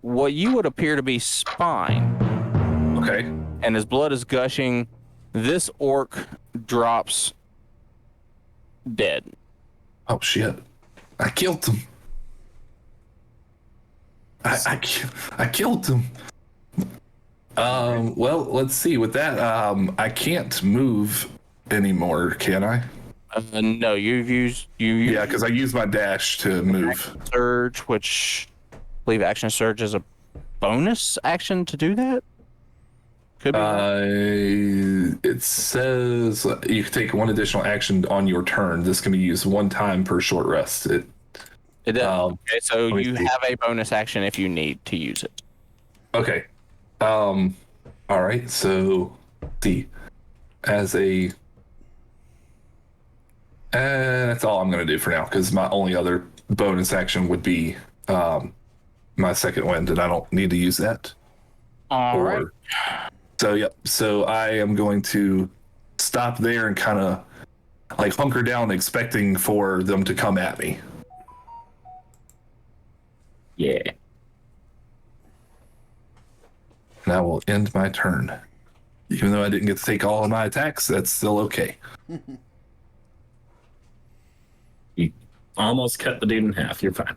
what you would appear to be spine. Okay. And his blood is gushing. This orc drops dead. Oh shit! I killed him. I killed him. Well, let's see. With that, I can't move anymore, can I? No, you've used Yeah, because I used my dash to move. surge, which I believe action surge is a bonus action to do that. Could be. It says you can take one additional action on your turn. This can be used one time per short rest. It does. Okay, so let me you see. have a bonus action if you need to use it. Okay. All right. So, let's see, as a, that's all I'm gonna do for now because my only other bonus action would be my second wind, and I don't need to use that. All right. So yep. So I am going to stop there and kind of like hunker down, expecting for them to come at me. Yeah. And I will end my turn. Even though I didn't get to take all of my attacks, that's still okay. You almost cut the dude in half. You're fine.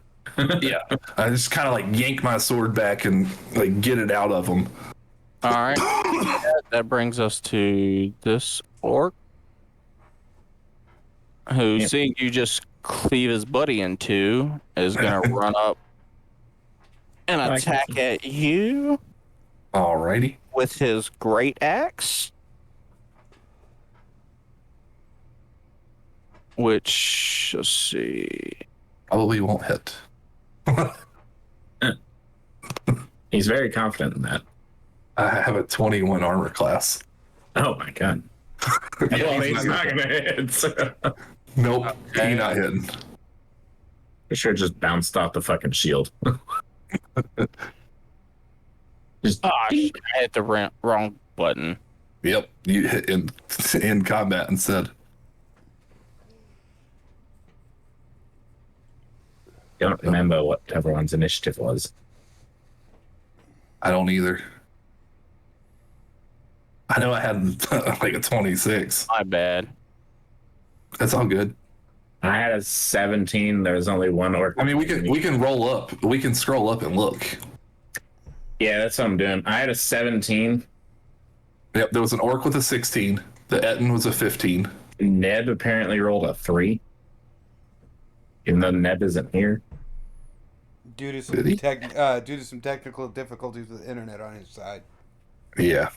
Yeah. I just kind of like yank my sword back and like get it out of him. All right. That brings us to this orc, who, seeing you just cleave his buddy in two, is gonna run up and attack at you Alrighty. with his great axe, which, let's see, Probably won't hit. He's very confident in that. I have a 21 armor class. Oh my god. Yeah, He's not gonna hit. Nope. He not hitting. For sure, just bounced off the fucking shield. Just I hit the wrong button. Yep. You hit in combat instead. don't remember what everyone's initiative was. I don't either. I know I had like a 26. My bad. That's all good. I had a 17. There was only one orc. I mean, we can roll up. We can scroll up and look. Yeah, that's what I'm doing. I had a 17. Yep, there was an orc with a 16. The Etten was a 15. Neb apparently rolled a 3. Even though Neb isn't here. Due to Did he? some technical difficulties with the internet on his side. Yeah.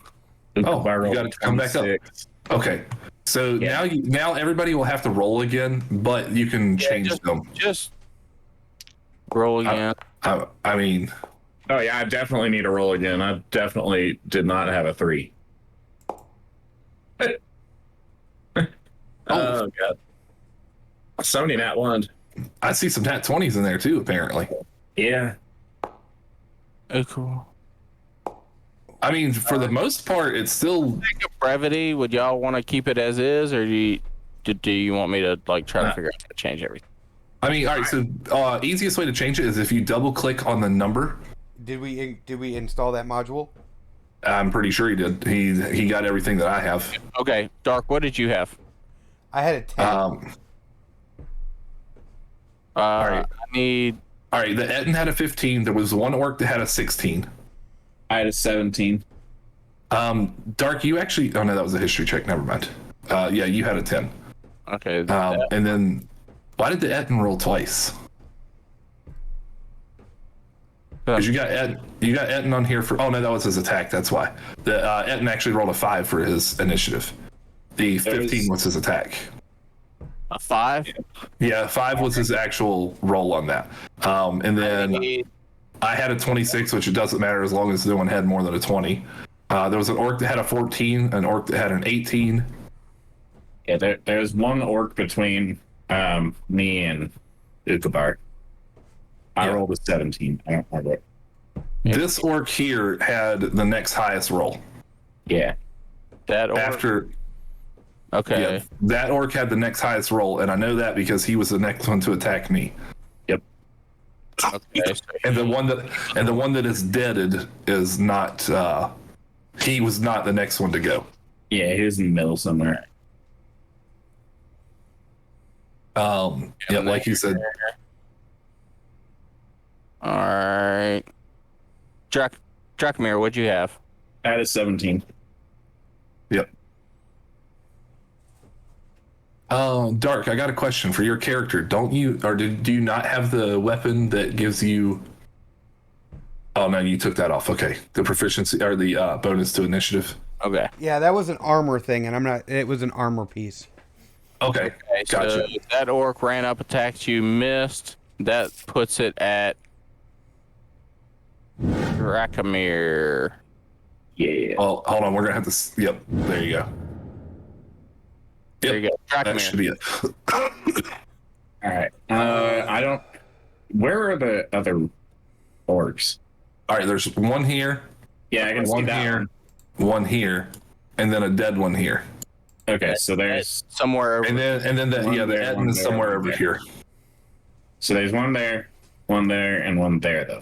Oh, I you rolled got to come back up. 26. Okay. So Yeah. now everybody will have to roll again, but you can change them. Just roll again. I mean, Oh yeah, I definitely need to roll again. I definitely did not have a 3. Oh god. So many nat 1. I see some nat 20s in there too, apparently. Yeah. Oh, cool. I mean, for the most part, it's still. Think of brevity. Would y'all want to keep it as is, or do you want me to like try to figure out how to change everything? I mean, all right. So, easiest way to change it is if you double click on the number. Did we install that module? I'm pretty sure he did. He got everything that I have. Okay, Dark. What did you have? I had a 10. I need. All right. The Etten had a 15. There was one orc that had a 16. I had a 17. Dark, you actually. Oh no, that was a history check. Never mind. Yeah, you had a 10. Okay. And then, why did the Etten roll twice? Because you got Etten on here for. Oh no, that was his attack. That's why. The Etten actually rolled a 5 for his initiative. The 15 was his attack. A 5? Yeah, 5 was his actual roll on that. And then I had a 26, which it doesn't matter as long as no one had more than a 20. There was an orc that had a 14, an orc that had an 18. Yeah, there's one orc between me and Ukabar. I Yeah. rolled a 17. I don't remember it. This orc here had the next highest roll. Yeah. That orc? After, Okay. yeah, that orc had the next highest roll, and I know that because he was the next one to attack me. Okay. And the one that is deaded is not. He was not the next one to go. Yeah, he was in the middle somewhere. Yeah, like you said. All right. Drakmir, what'd you have? I had a 17. Yep. Dark, I got a question for your character. Don't you, or do you not have the weapon that gives you? Oh no, you took that off. Okay, the proficiency or the bonus to initiative. Okay. Yeah, that was an armor thing, and I'm not. It was an armor piece. Okay, Okay, gotcha. so that orc ran up, attacked you, missed. That puts it at Drakmir. Yeah. Well, hold on. We're gonna have to. Yep, there you go. There you go. That should Drakmir. be it. All right. I don't. Where are the other orcs? All right, there's one here, Yeah, I can see one that here, one here, and then a dead one here. Okay, so there's Somewhere over. And then the One yeah, the there, Etten one is there, somewhere one over there. here. one there, and one there though.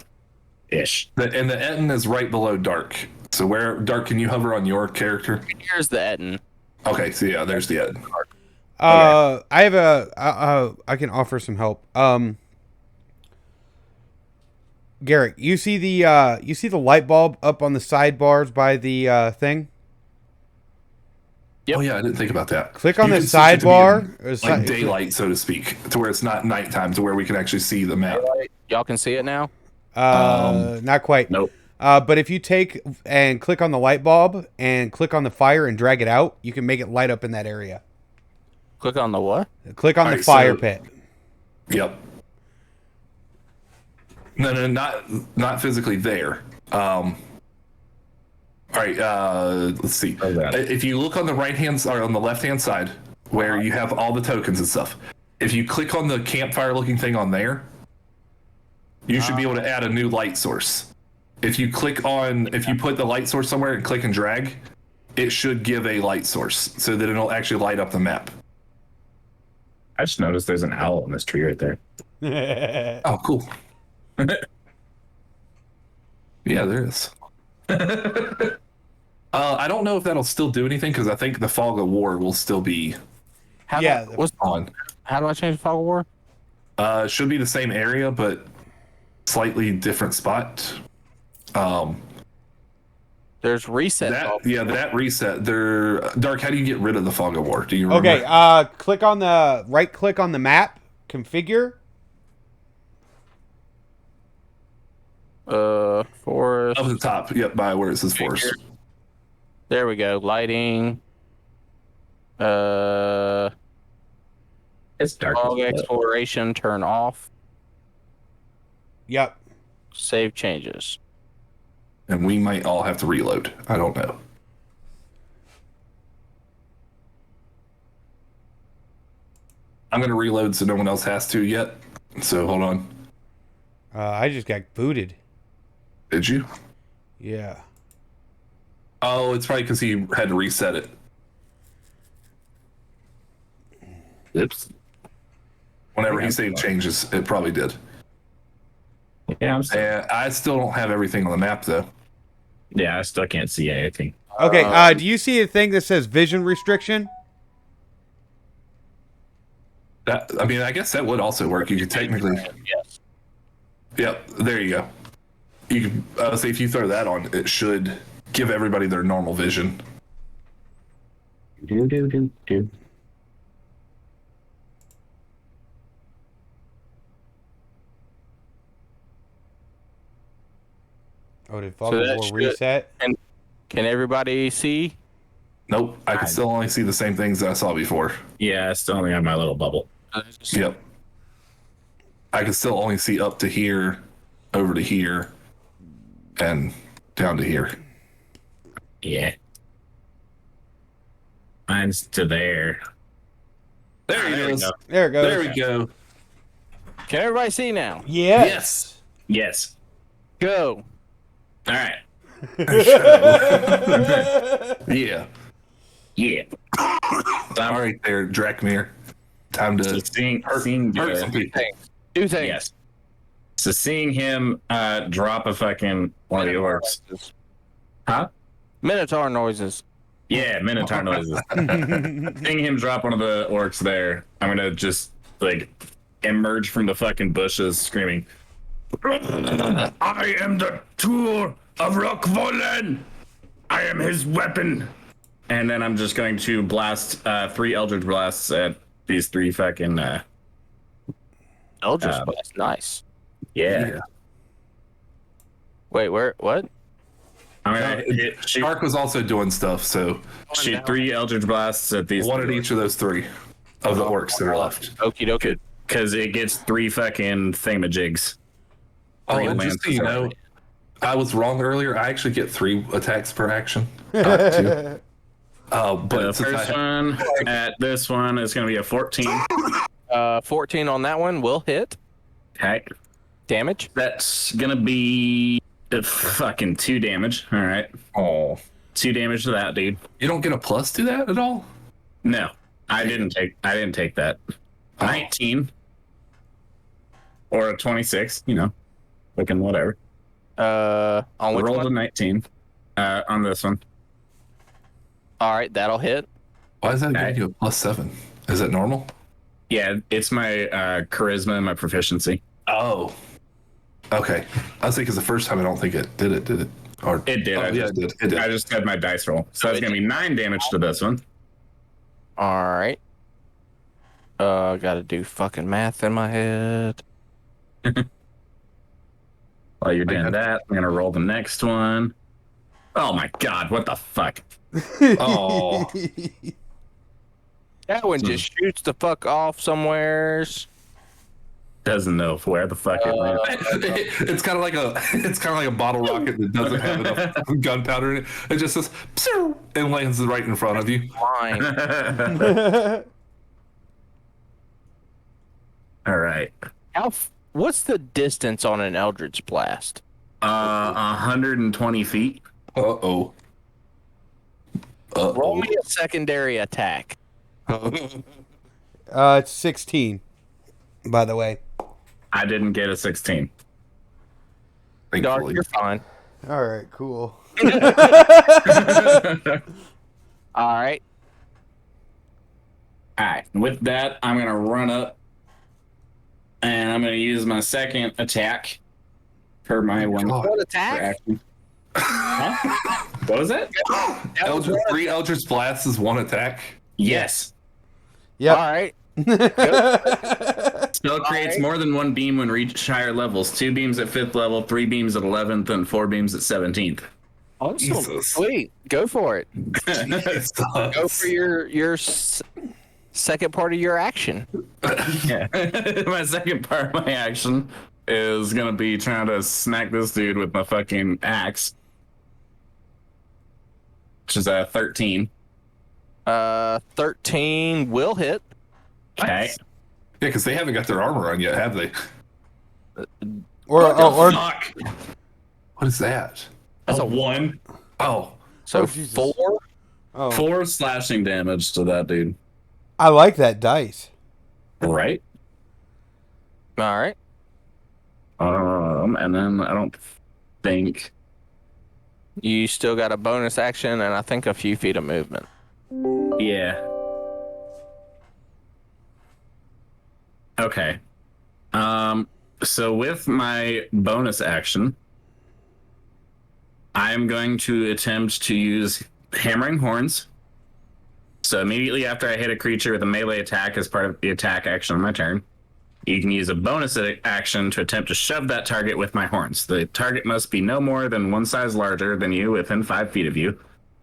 Ish. And the Etten is right below Dark. So where Dark? Can you hover on your character? Here's the Etten. Okay, so yeah, there's the Etten. I have I can offer some help. Garrett, you see the light bulb up on the sidebars by the thing? Yep. Oh yeah, I didn't think about that. Click on You the can switch it to sidebar. being, like daylight, so to speak, to where it's not nighttime, to where we can actually see the map. Y'all can see it now? Not quite. Nope. But if you take and click on the light bulb and click on the fire and drag it out, you can make it light up in that area. Click on the what? Click on All the right, fire so- pit. Yep. No, not physically there. All right. Let's see. Oh, that. If you look on the right hand or on the left hand side, where you have all the tokens and stuff, if you click on the campfire looking thing on there, you should be able to add a new light source. If you put the light source somewhere and click and drag, it should give a light source so that it'll actually light up the map. I just noticed there's an owl in this tree right there. Oh, cool. Yeah, there is. I don't know if that'll still do anything because I think the fog of war will still be How Yeah, Do, what's, on. how do I change fog of war? It should be the same area, but slightly different spot. There's reset. That reset. Dark. How do you get rid of the fog of war? Do you remember? Okay, click on the right click on the map, configure. Forest. Up at the top. Yep, by where it says forest. There we go. Lighting. It's dark. Fog exploration. Turn off. Yep. Save changes. And we might all have to reload. I don't know. I'm gonna reload so no one else has to yet. So hold on. I just got booted. Did you? Yeah. Oh, it's probably because he had to reset it. Oops. Whenever he saved changes, it probably did. Yeah, And I still don't have everything on the map though. I still can't see anything. Okay. Do you see a thing that says vision restriction? I guess that would also work. You could technically. Yes. Yep. There you go. You can say if you throw that on, it should give everybody their normal vision. Do. Oh, did fog So of that war should- reset? Can everybody see? Nope, I can still only see the same things that I saw before. Yeah, I still only have my little bubble. Yep. I can still only see up to here, over to here, and down to here. Yeah. Mine's to there. There he There we is. go. There it goes. There we go. Can everybody see now? Yes. Yes. Go. All right. Yeah. Yeah. All right there, Drakmir. Time to So seeing hurt some people. Two things. yes. So seeing him drop a fucking one of the orcs. Huh? Minotaur noises. Yeah, Minotaur noises. Seeing him drop one of the orcs there, I'm gonna just like emerge from the fucking bushes screaming, I am the tool of Rockvollen! I am his weapon! And then I'm just going to blast 3 Eldritch Blasts at these 3 fucking Eldritch Blast. Nice. yeah. Wait, where? What? I'm gonna shoot Shark was also doing stuff, so 3 Eldritch Blasts at these one at each of those 3 of the orcs that are left. Okie dokie. because it gets 3 fucking thingamajigs. Oh, Three and lands just so you know, essentially. I was wrong earlier. I actually get 3 attacks per action. Not 2. But The since I first have- one at this one is going to be a 14. 14 on that one will hit. Okay. Damage. That's going to be fucking 2 damage. All right. Oh, 2 damage to that dude. you don't get a plus to that at all? No, I didn't take that. 19 or a 26, you know, fucking whatever. On which Rolled a one? 19 on this one. All right, that'll hit. Why is that Okay. giving you a plus 7? Is it normal? Yeah, it's my charisma and my proficiency. Oh. Okay. I was thinking because the first time I don't think it did it? Or It did. Oh, I yeah, just, it did. It did. I just had my dice roll. So it's going to be 9 damage to this one. All right. Gotta do fucking math in my head. While you're doing that, I'm going to roll the next one. Oh my god, what the fuck? Oh. That one just shoots the fuck off somewheres. Doesn't know where the fuck it went. It's kind of like a bottle rocket that doesn't have enough gunpowder in it. It just says "Pshew," and lands right in front of you. Fine. All right. What's the distance on an Eldritch Blast? 120 feet. Uh-oh. Roll me a secondary attack. It's 16, by the way. I didn't get a 16. Dark, Thankfully. you're fine. All right, cool. All right. All right. With that, I'm gonna run up, and I'm gonna use my second attack for my one God. What for attack? action. Huh? What was it? Three Eldritch Blasts is 1 attack. Yes. Yep. All right. Spell creates more than 1 beam when reach higher levels. 2 beams at 5th level, 3 beams at 11th, and 4 beams at 17th. Awesome. Jesus. Sweet. Go for it. Go for your second part of your action. Yeah. My second part of my action is gonna be trying to smack this dude with my fucking axe. Which is a 13. 13 will hit. Okay. Yeah, because they haven't got their armor on yet, have they? or Fuck. What is that? That's a a 1. Oh, So Oh, Jesus. 4. oh, 4 slashing damage to that dude. I like that dice. Right? All right. And then I don't think. You still got a bonus action and I think a few feet of movement. Yeah. Okay. So with my bonus action, I'm going to attempt to use Hammering Horns. So immediately after I hit a creature with a melee attack as part of the attack action on my turn, you can use a bonus action to attempt to shove that target with my horns. The target must be no more than 1 size larger than you within 5 feet of you.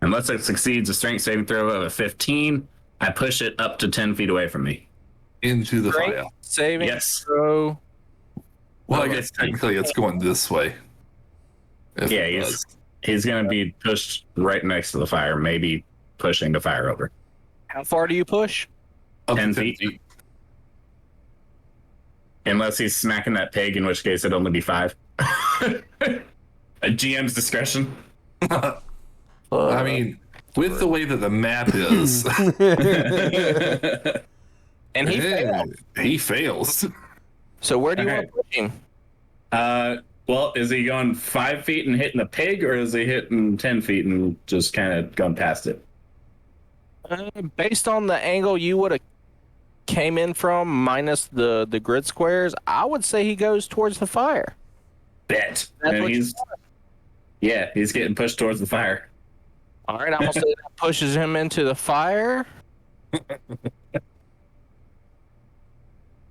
Unless it succeeds a strength saving throw of a 15, I push it up to 10 feet away from me. Into the Strength fire. saving Yes. throw. Well, I guess technically it's going this way. If Yeah, it does. he's going to be pushed right next to the fire, maybe pushing the fire over. How far do you push? Up to 10 feet. Unless he's smacking that pig, in which case it'd only be 5. A GM's discretion. I mean, with the way that the map is, And he failed. he fails. So where do you Okay. want to push him? Well, is he going 5 feet and hitting the pig, or is he hitting 10 feet and just kind of going past it? Based on the angle you would have came in from, minus the grid squares, I would say he goes towards the fire. Bet. That's And what you he's getting pushed towards the fire. All right, I'm gonna say that pushes him into the fire.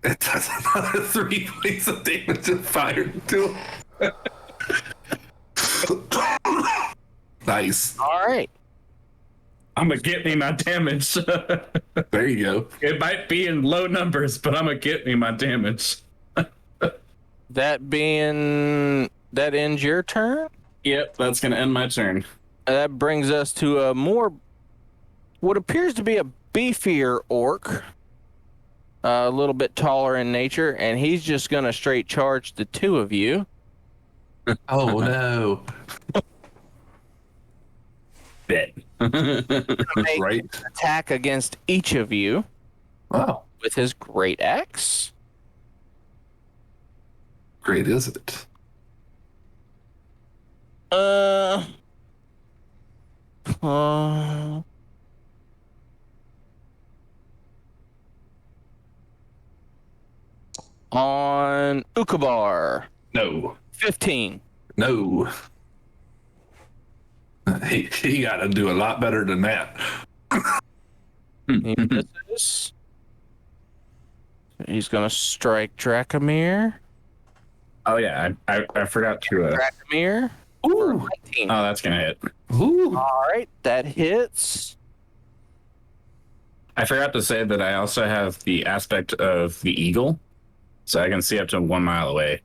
It does another 3 points of damage and fire to him. Nice. All right. I'm gonna get me my damage. There you go. It might be in low numbers, but I'm gonna get me my damage. That ends your turn. Yep, that's gonna end my turn. That brings us to a what appears to be a beefier orc, a little bit taller in nature, and he's just gonna straight charge the two of you. Oh no. Bet. Make Right. an attack against each of you Wow. with his great axe. Great, is it? Uh, on Ukabar, No. 15. No. He got to do a lot better than that. He misses. He's gonna strike Dracomir. Oh yeah, I forgot to. Dracomir. For 19. Oh, that's gonna hit. Ooh. All right, that hits. I forgot to say that I also have the aspect of the eagle, so I can see up to 1 mile away,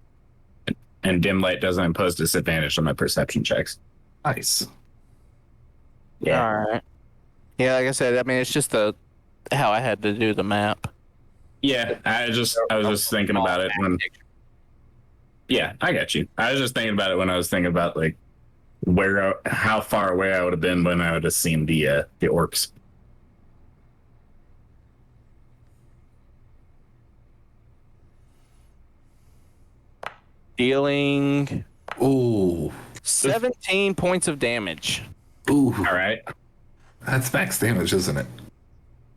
and dim light doesn't impose disadvantage on my perception checks. Nice. All right. Yeah, like I said, I mean it's just how I had to do the map. Yeah, I was just thinking about it when. Yeah, I got you. I was just thinking about it when I was thinking about like how far away I would have been when I would have seen the orcs. Dealing Ooh. 17 points of damage. Ooh. All right. That's max damage, isn't it?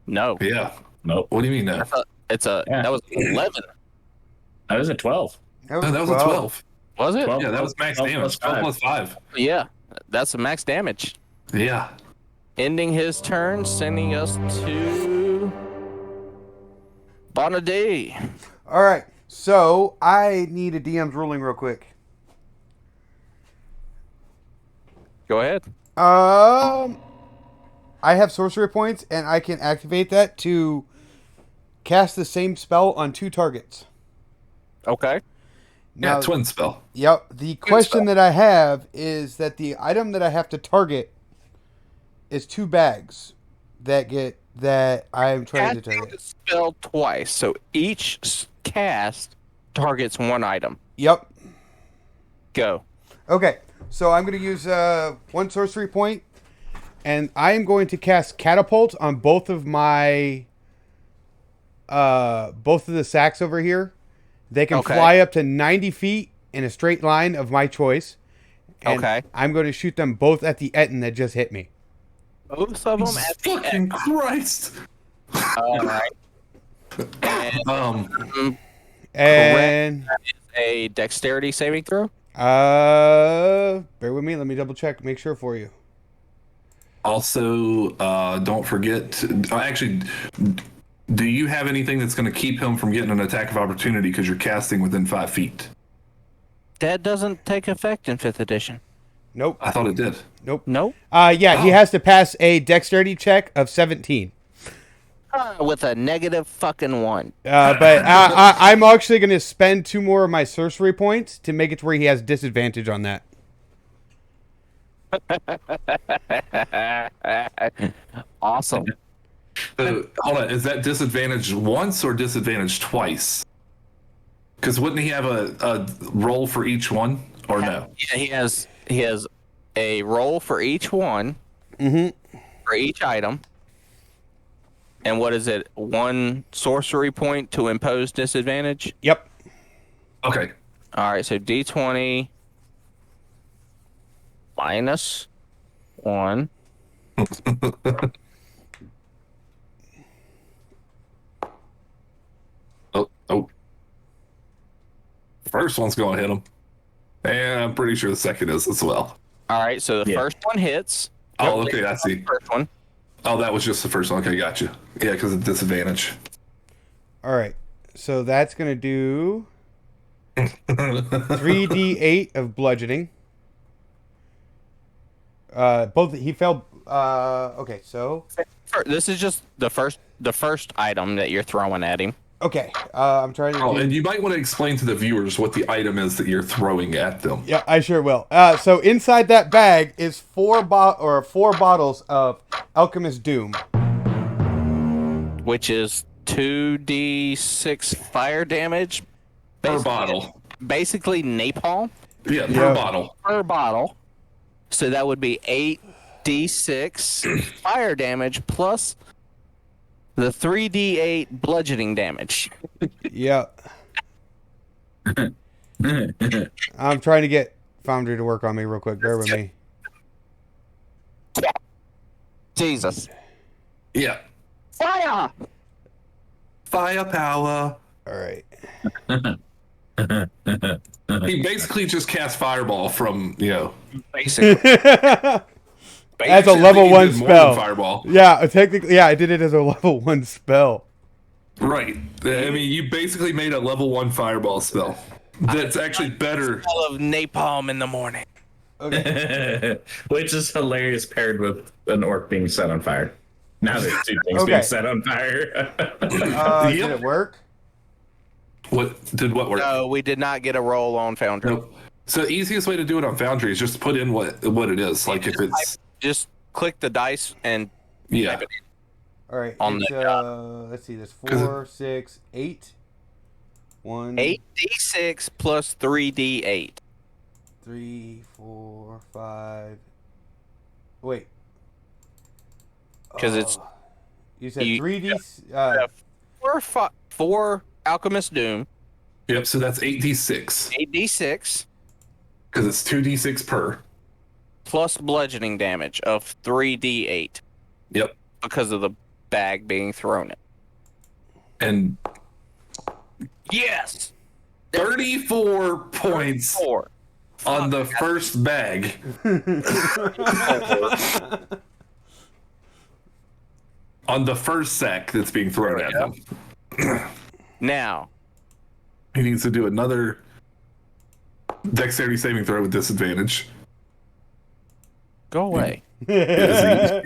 No, Yeah. Nope. What do you mean no? that was 11. I was at 12. No, that was a 12. Was it? 12. Yeah, that was max 12 damage. plus 12 5. plus 5. Yeah, that's a max damage. Yeah. Ending his turn, sending us to Bonadee. All right. So I need a DM's ruling real quick. Go ahead. I have sorcery points, and I can activate that to cast the same spell on 2 targets. Okay. Yeah, twin spell. Yep. The question that I have is that the item that I have to target is 2 bags that I'm trying to Casting target. the spell twice, so each cast targets one item. Yep. Go. Okay. So I'm going to use 1 sorcery point, and I am going to cast catapult on both of my both of the sacks over here. They can Okay. fly up to 90 feet in a straight line of my choice. And Okay. I'm going to shoot them both at the Etten that just hit me. Both of them at the Fucking end. Christ. All right. And And a dexterity saving throw. bear with me. Let me double check, make sure for you. Also, don't forget. Actually, do you have anything that's going to keep him from getting an attack of opportunity because you're casting within 5 feet? That doesn't take effect in 5th edition. Nope. I thought it did. Nope. Nope. Yeah, he Oh. has to pass a dexterity check of 17. With a negative fucking 1. But I'm actually going to spend 2 more of my sorcery points to make it to where he has disadvantage on that. Awesome. Hold on, is that disadvantage once or disadvantage twice? Because wouldn't he have a roll for each one, or no? Yeah, he has a roll for each one, for each item. And what is it? 1 sorcery point to impose disadvantage? Yep. Okay. All right, so D20 minus 1. Oh. First one's going to hit him. And I'm pretty sure the second is as well. All right, so the Yeah. first one hits. Oh, okay, I see. First one. Oh, that was just the first one. Okay, gotcha. Yeah, because of disadvantage. All right. So that's going to do 3d8 of bludgeoning. He failed. Okay, so This is just the first item that you're throwing at him. okay. I'm trying to. Oh, do- and you might want to explain to the viewers what the item is that you're throwing at them. Yeah, I sure will. So inside that bag is 4 bottles of Alchemist Doom. Which is 2d6 fire damage. Per bottle. Basically napalm Yeah, per Yeah. bottle. per bottle. So that would be 8d6 fire damage plus the 3d8 bludgeoning damage. Yeah. I'm trying to get Foundry to work on me real quick. Bear with me. Jesus. Yeah. Fire! Firepower. All right. He basically just cast fireball from, Basically. That's a Actually, I level think he 1 did more than spell. Fireball. Yeah, technically, yeah, I did it as a level 1 spell. Right. I mean, you basically made a level 1 fireball spell. That's actually better. Smell of napalm in the morning. Which is hilarious paired with an orc being set on fire. Now there's 2 things Okay. being set on fire. Did Yep. it work? What work? No, we did not get a roll on Foundry. Nope. So the easiest way to do it on Foundry is just put in what it is. Like if it's Just click the dice and yeah. All right. On it's, the let's see. There's 'Cause 4, 6, 8. 1, 8d6 plus 3d8. 3, 4, 5. Wait. 'Cause it's- You said you- 3D. Four Alchemist Doom, Yep. So that's 8d6 8d6 because it's 2d6 per. plus bludgeoning damage of 3d8 Yep. because of the bag being thrown in. And Yes! 34 points 4. on the first bag. On the first sack that's being thrown at him. Now, He needs to do another dexterity saving throw with disadvantage. go away. You're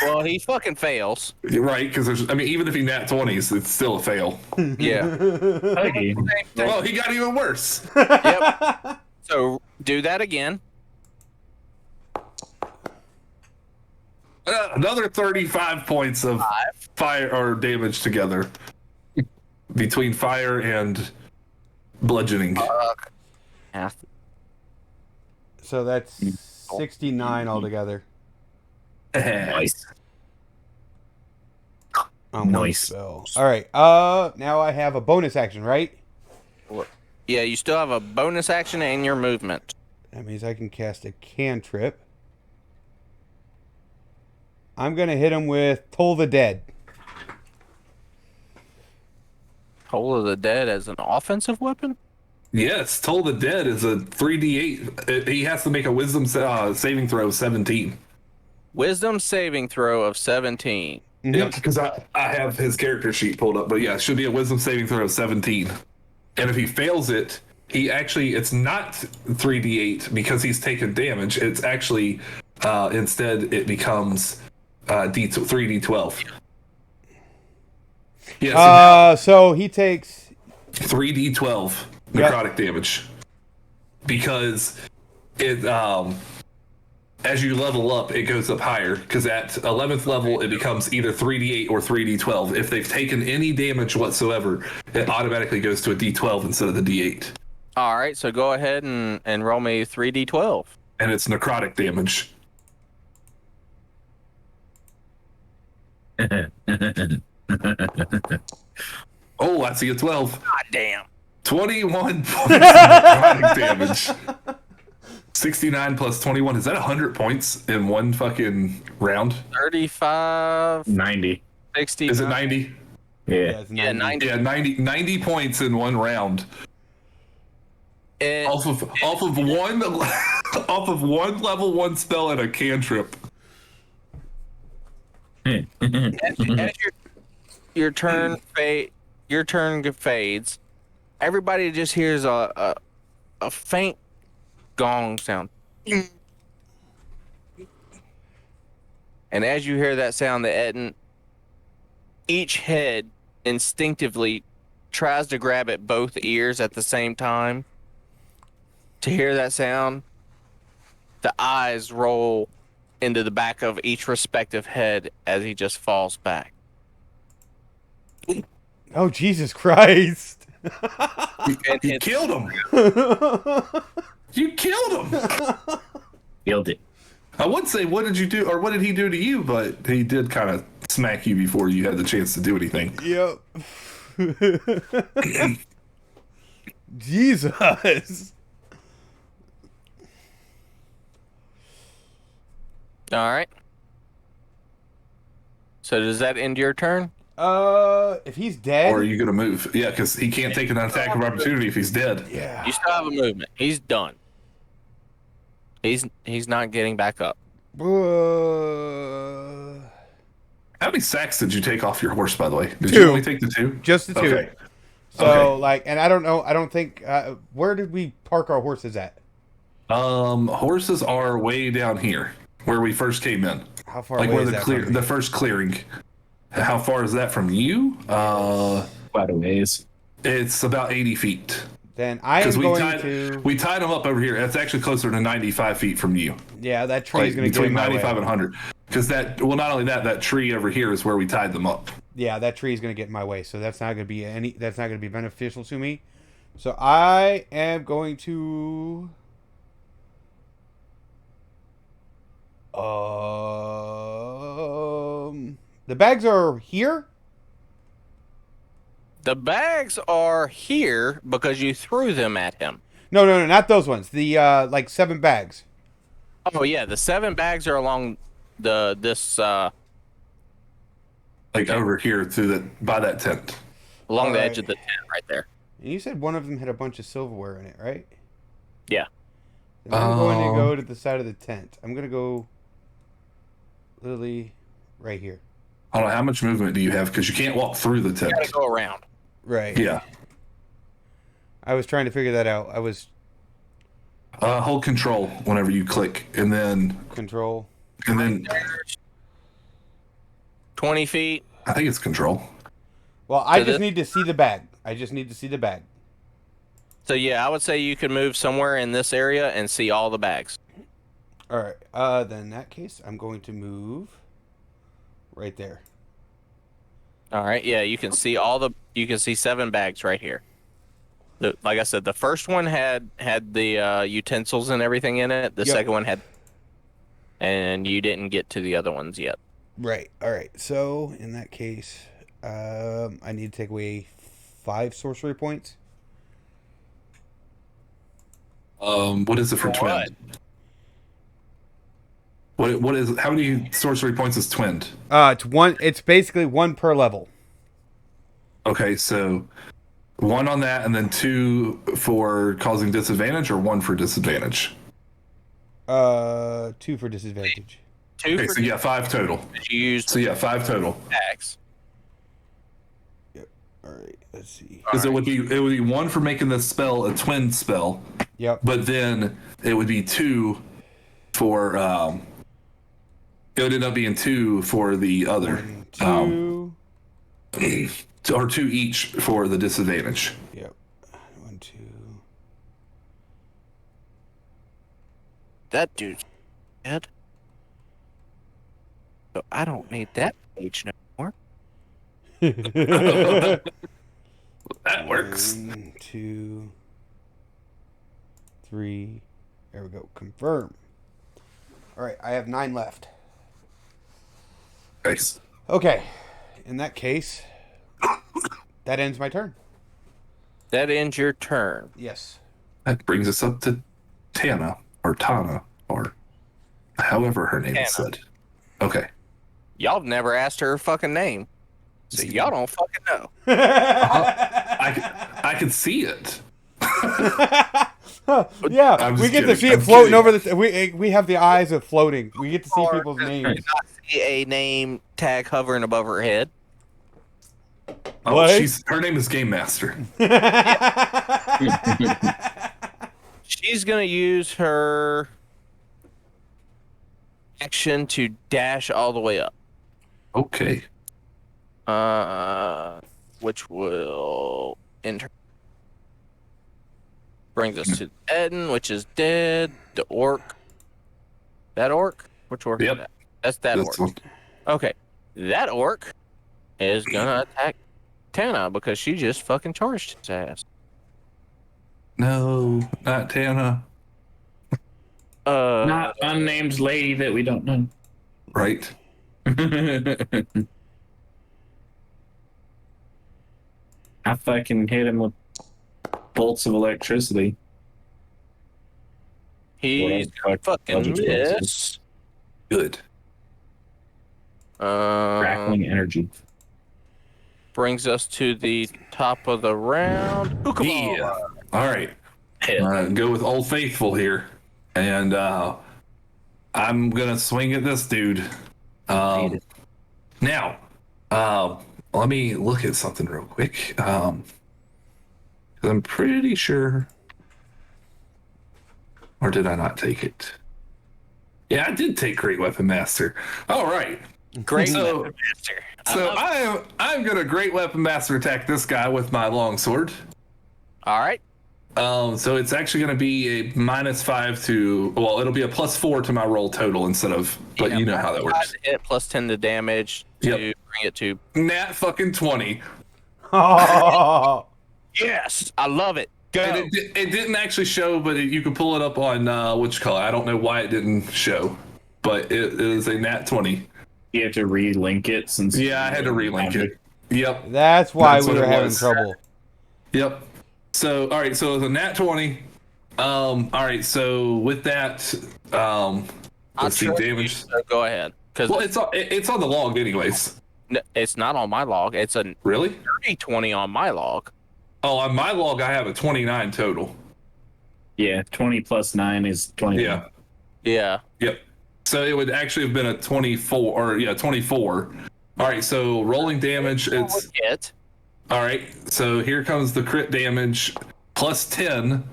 Well, he fucking fails. right, because even if he nat 20s, it's still a fail. Yeah. Hey, Well, he got even worse. Yep. So do that again. Another 35 points of fire or damage together between fire and bludgeoning. Half. So that's 69 altogether. nice. On one Nice. spell. All right. Now I have a bonus action, right? Yeah, you still have a bonus action and your movement. That means I can cast a cantrip. I'm gonna hit him with Toll the Dead. Toll of the Dead as an offensive weapon? Yes, Toll the Dead is a 3d8. He has to make a wisdom saving throw of 17. Wisdom saving throw of 17. Yep, because I have his character sheet pulled up. But yeah, it should be a wisdom saving throw of 17. And if he fails it, it's not 3d8 because he's taken damage. It's actually instead it becomes 3d12. Yeah, So he takes 3d12 Yeah. necrotic damage because it as you level up, it goes up higher because at 11th level it becomes either 3d8 or 3d12. If they've taken any damage whatsoever, it automatically goes to a d12 instead of the d8, All right, so go ahead and roll me 3d12. and it's necrotic damage. Oh, I see a 12. God damn. 21 points of necrotic damage. 69 plus 21. Is that 100 points in one fucking round? 35, 90. 60. Is it 90? Yeah. it's Yeah, 90. Yeah, 90 points in one round. And Off of one off of one level 1 spell and a cantrip. as your turn fades, everybody just hears a faint gong sound. And as you hear that sound, each head instinctively tries to grab at both ears at the same time. To hear that sound, the eyes roll into the back of each respective head as he just falls back. Oh, Jesus Christ. You killed him. You killed him. Killed it. I would say, what did you do, or what did he do to you? But he did kind of smack you before you had the chance to do anything. Yep. Jesus. All right. So does that end your turn? If he's dead. Or are you going to move? Yeah, because he can't take an attack of opportunity if he's dead. Yeah. You still have a movement. He's done. He's not getting back up. How many sacks did you take off your horse, by the way? Did 2. you only take the 2? Just the 2. Okay. So, Okay. like, and I don't know, I don't think, where did we park our horses at? Horses are way down here where we first came in. How far Like away where is the that from me? the first clearing. How far is that from you? Quite a ways. It's about 80 feet. Then I am Because going to... we tied them up over here. It's actually closer to 95 feet from you. Yeah, that tree Like is going to get in between my 95 way. and 100. Because that, well, not only that, that tree over here is where we tied them up. Yeah, that tree is going to get in my way, so that's not going to be that's not going to be beneficial to me. So I am going to... the bags are here? The bags are here because you threw them at him. No, not those ones. The, like, 7 bags. Oh yeah, the 7 bags are along this Like over here through the, by that tent. along the edge Alright. of the tent right there. And you said one of them had a bunch of silverware in it, right? Yeah. Then I'm going to go to the side of the tent. I'm going to go literally right here. I don't know, how much movement do you have? Because you can't walk through the tent. You gotta go around. Right. Yeah. I was trying to figure that out. I was Hold control whenever you click, and then 20 feet. I think it's control. Well, I To just the- need to see the bag. I just need to see the bag. So yeah, I would say you could move somewhere in this area and see all the bags. All right. Then in that case, I'm going to move right there. All right. Yeah, you can see you can see 7 bags right here. Like I said, the first one had the utensils and everything in it. The Yep. second one had, and you didn't get to the other ones yet. Right. All right. So in that case, I need to take away 5 sorcery points. What is it for twin? What is, how many sorcery points is twinned? It's one. It's basically 1 per level. Okay, so 1 on that, and then 2 for causing disadvantage, or 1 for disadvantage. 2 for disadvantage. 2 Okay, for so yeah, 5 total. you used So yeah, 5 total. bags. All right, let's see. Because it would be 1 for making the spell a twin spell, Yep. but then it would be 2 for it would end up being 2 for the other. 1, 2. Or 2 each for the disadvantage. Yep. 1, 2. That dude's dead. So I don't need that page no more. That works. 1, 2, 3. There we go. Confirm. All right, I have 9 left. Nice. Okay. In that case, that ends my turn. That ends your turn. Yes. That brings us up to Tana, or Tana, or however her name is Tana. said. Okay. Y'all have never asked her fucking name. So y'all don't fucking know. I can see it. Yeah, I'm we just get to kidding. see it I'm floating kidding. over the. We have the eyes of floating. We get to see people's names. Not see a name tag hovering above her head. Oh, What? her name is Game Master. She's gonna use her action to dash all the way up. Okay. Which will enter. Brings us to Eden, which is dead. The orc. That orc? Which orc? Yep. Is that? That's that That's orc. one. Okay. That orc is gonna attack Tana because she just fucking charged his ass. No, not Tana. Not unnamed lady that we don't know. Right. I fucking hit him with bolts of electricity. He's What fucking Eldritch miss. Blast. Good. Crackling energy. Brings us to the top of the round. Yeah. All right. Go with Old Faithful here. And I'm going to swing at this dude. Now, let me look at something real quick. 'Cause I'm pretty sure. Or did I not take it? Yeah, I did take Great Weapon Master. All right. Great So- weapon master. So I'm gonna Great Weapon Master attack this guy with my longsword. All right. So it's actually gonna be a -5 to, well, it'll be a +4 to my roll total instead of, but Yeah, you know how that 5 works. to hit plus 10 to damage to Yep. bring it to. Nat fucking 20. Oh, Yes, I love it. Go. And it didn't actually show, but you can pull it up on which color. I don't know why it didn't show, but it is a nat 20. You have to relink it since. Yeah, I had to relink it. Yep. that's why That's we what were it having was. trouble. Yep. So, all right. So it was a nat 20. All right. So with that, I'll let's see trust you, damage. so go ahead. Because Well, it's on the log anyways. it's not on my log. It's a Really? 30-20 on my log. Oh, on my log, I have a 29 total. Yeah, 20 plus 9 is 20. Yeah. Yeah. Yep. So it would actually have been a 24, or yeah, 24. All right. So rolling damage, it's Hit. all right. So here comes the crit damage plus 10.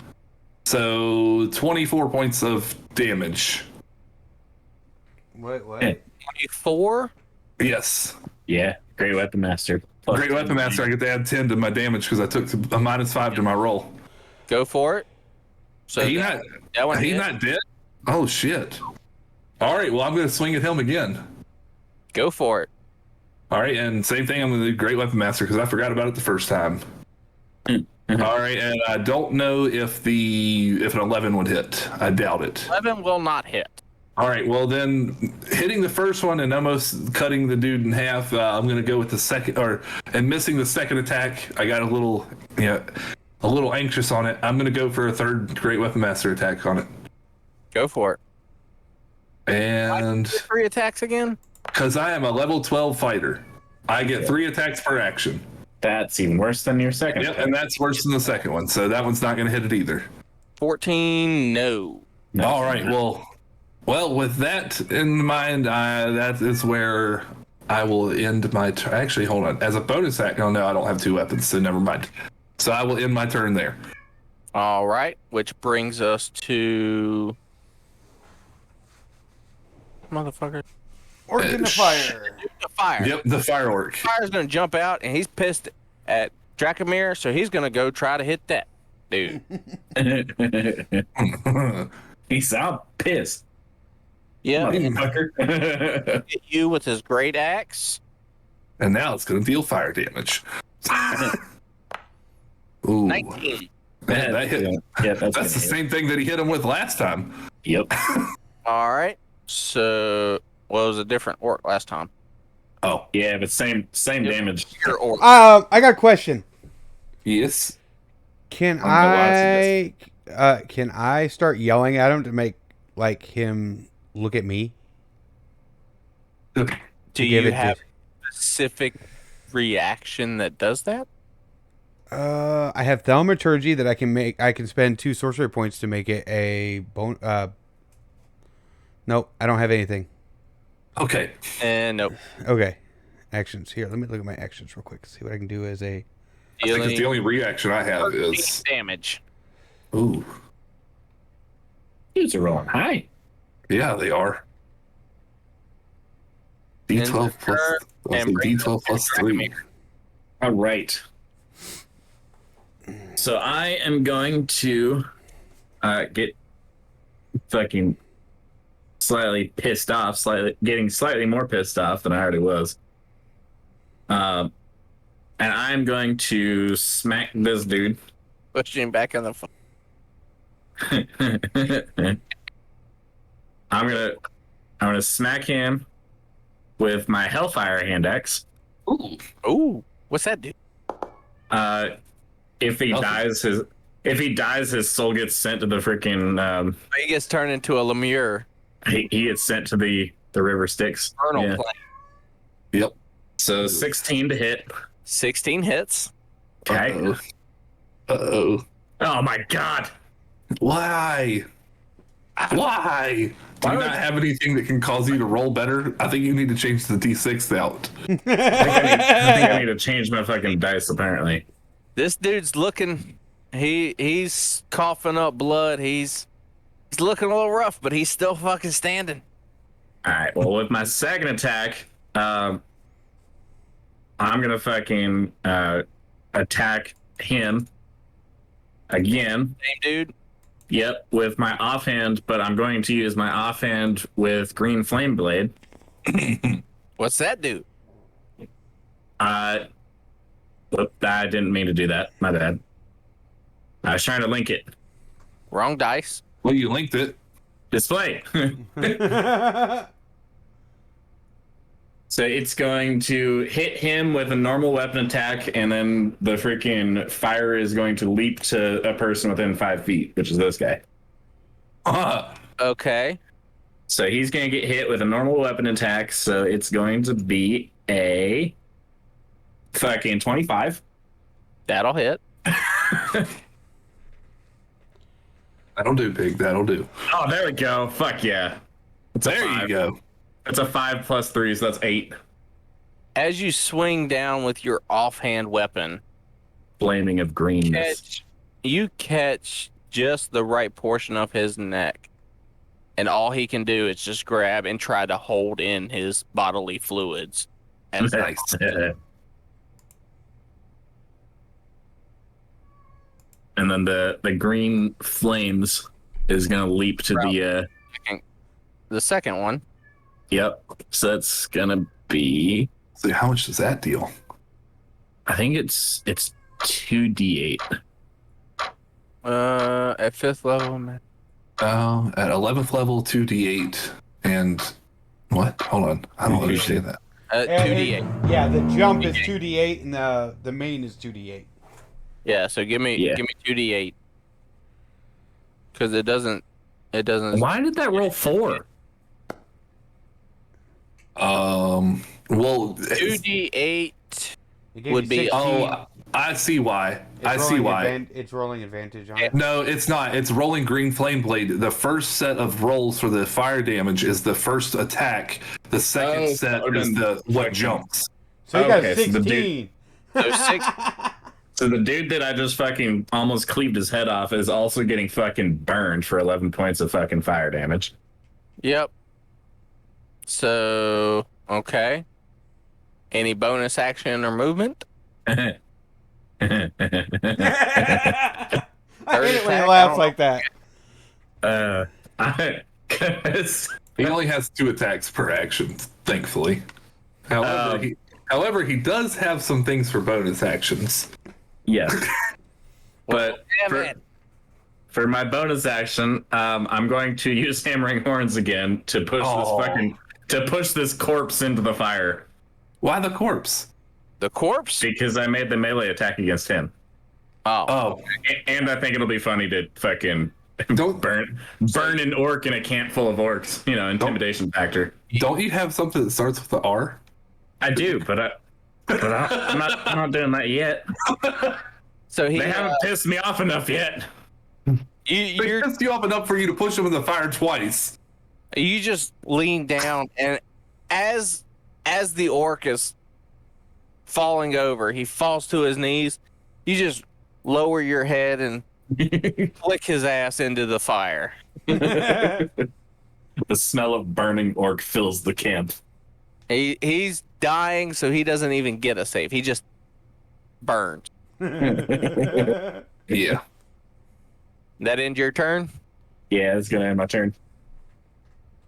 So 24 points of damage. What? What? Yeah. 24. Yes. Yeah, Great Weapon Master. Plus Great Weapon Master, I get to add 10 to my damage because I took a -5 to my roll. Go for it. So He that, not, that one he hit. not dead? Oh, shit. All right. Well, I'm going to swing at him again. Go for it. All right. And same thing. I'm going to do Great Weapon Master because I forgot about it the first time. All right. And I don't know if an 11 would hit. I doubt it. 11 will not hit. All right. Well, then hitting the first one and almost cutting the dude in half, I'm going to go with the second, and missing the second attack. I got a little anxious on it. I'm going to go for a third Great Weapon Master attack on it. Go for it. And 3 attacks again? because I am a level 12 fighter, I get 3 attacks per action. That's even worse than your second. Yep, and that's worse than the second one. So that one's not going to hit it either. 14, no. No. All right. Well, with that in mind, that is where I will end my turn. Actually, hold on. As a bonus action, no, I don't have 2 weapons, so never mind. So I will end my turn there. All right, which brings us to motherfucker. Orc in the fire. The fire. Yep, the firework. Fire's gonna jump out, and he's pissed at Dracomir, so he's gonna go try to hit that dude. He sound pissed. Yeah, and Motherfucker. hit you with his great axe. And now it's going to deal fire damage. Ooh. 19. Man, that hit. Yeah, That's the same thing that he hit him with last time. Yep. All right. So, well, it was a different orc last time. Oh, Yeah, but same damage. Your orc. I got a question. yes. Can I'm can I start yelling at him to make like him look at me? Do to you give it have a specific reaction that does that? I have thaumaturgy that I can make. I can spend 2 sorcery points to make it a bone. Nope, I don't have anything. Okay. And nope. Okay, actions here. Let me look at my actions real quick. See what I can do as a. I think it's the only reaction I have is. damage. Ooh. Dudes are rolling high. Yeah, they are. D12 plus. and Let's see, bring D12 plus 3. All right. So I am going to get fucking slightly pissed off, getting slightly more pissed off than I already was. And I'm going to smack this dude. Push him back in the. I'm gonna smack him with my Hellfire hand axe. Ooh, what's that do? If he dies, his soul gets sent to the freaking. He gets turned into a Lemure. He gets sent to the river Styx. Infernal Yeah. plane. Yep. So 16 to hit. 16 hits. Okay. Uh-oh. Uh-oh. Oh my god. Why? Why? Do you would- not have anything that can cause you to roll better? I think you need to change the D6 out. I think I need to change my fucking dice. Apparently. This dude's looking. He's coughing up blood. He's looking a little rough, but he's still fucking standing. All right. Well, with my second attack, I'm gonna fucking attack him again. Same dude. Yep, with my offhand, but I'm going to use my offhand with Green Flame Blade. What's that do? Whoop, I didn't mean to do that. My bad. I was trying to link it. Wrong dice. Well, you linked it. Display. So it's going to hit him with a normal weapon attack, and then the freaking fire is going to leap to a person within 5 feet, which is this guy. Okay. So he's going to get hit with a normal weapon attack, so it's going to be a fucking 25. That'll hit. That'll do, pig. That'll do. Oh, there we go. Fuck yeah. It's There you go. It's a 5 plus 3, so that's 8. As you swing down with your offhand weapon, Flaming of greenness. you catch just the right portion of his neck. And all he can do is just grab and try to hold in his bodily fluids. And Nice. And then the green flames is going to leap to the second one, Yep. So that's going to be... So how much does that deal? I think it's 2d8. at 5th level, man. At 11th level, 2d8. And what? Hold on. I don't understand that. 2d8. Yeah, the jump is 2d8 and the main is 2d8. Yeah, so give me 2d8. Because it doesn't. Why did that roll 4? Well, 2d8 It gave would you be 16. I see why. I see why. It's rolling advantage on it. No, it's not. It's rolling green flame blade. The first set of rolls for the fire damage is the first attack. The second set is the what jumps. So you got a Okay, so the dude- 16. Those 6. So the dude that I just fucking almost cleaved his head off is also getting fucking burned for 11 points of fucking fire damage. Yep. So, okay. Any bonus action or movement? I hate it when he attack, laughs I like that. He only has 2 attacks per action, thankfully. However, he does have some things for bonus actions. Yes. But Damn it. for my bonus action, I'm going to use hammering horns again to push this corpse into the fire Why the corpse? The corpse? because I made the melee attack against him. Oh. Oh, And I think it'll be funny to fucking don't burn an orc in a camp full of orcs. You know, intimidation factor. don't you have something that starts with the R? I do, but I'm not doing that yet. So he, They haven't pissed me off enough yet. They you're pissed you off enough for you to push him in the fire twice. you just lean down, and as the orc is falling over, he falls to his knees. You just lower your head and flick his ass into the fire. The smell of burning orc fills the camp. He's dying, so he doesn't even get a save. He just burns. Yeah. That end your turn? Yeah, it's gonna end my turn.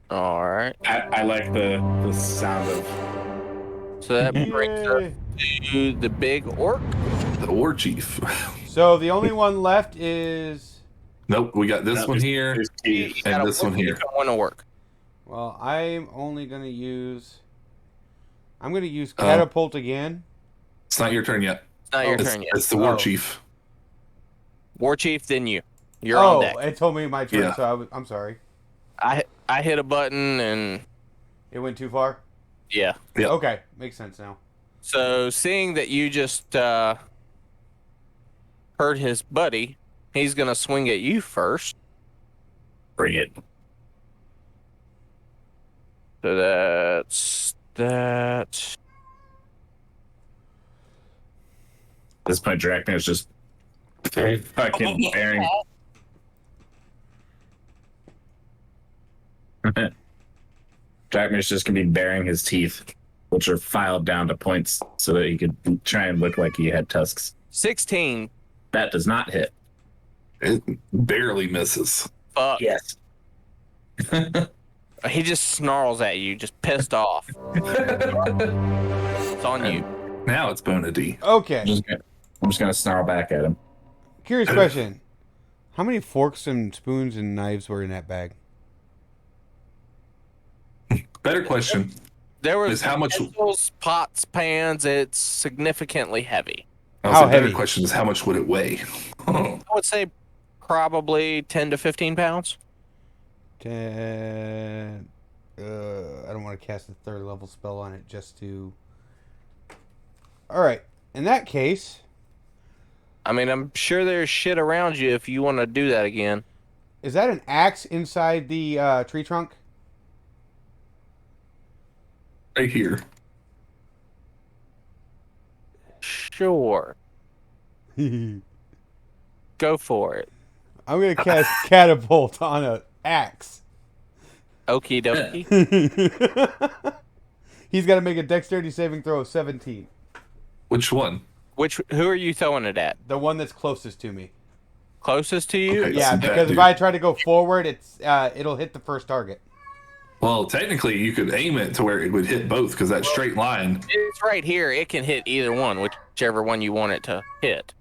All right. I like the sound of. So that brings us to the big orc. The war chief. So the only one left is. Nope, we got this one here. You got And a this one orc, you here. don't want to work. Well, I'm only gonna use. I'm gonna use catapult again. It's not your turn yet. It's not your It's, turn yet. it's the war Oh. chief. War chief, then you. You're on Oh, deck. it told me my turn, Yeah. so I'm sorry. I hit a button and It went too far. yeah. Yep. Okay, makes sense now. So seeing that you just hurt his buddy, he's gonna swing at you first. Bring it. So that's that. At this point, Dracna is just fucking bearing. Dracna is just gonna be baring his teeth, which are filed down to points so that he could try and look like he had tusks. 16. That does not hit. It barely misses. Fuck. Yes. He just snarls at you, just pissed off. It's on you. Now it's Bonady. Okay. I'm just gonna snarl back at him. Curious question. How many forks and spoons and knives were in that bag? Better question. There was Is how much- utensils, pots, pans. It's significantly heavy. I How was better heavy? question is how much would it weigh? I would say probably 10 to 15 pounds. 10. I don't want to cast a 3rd level spell on it just to. Alright. In that case, I mean, I'm sure there's shit around you if you want to do that again. is that an axe inside the tree trunk? Right here. Sure. I'm Go for it. going to cast catapult on an axe. Okie dokie. He's got to make a dexterity saving throw of 17. Which one? Who are you throwing it at? The one that's closest to me. Closest to you? Okay. Yeah, that because if dude. I try to go forward, it'll hit the first target. Well, technically, you could aim it to where it would hit both because that straight line. It's right here. It can hit either one, whichever one you want it to hit.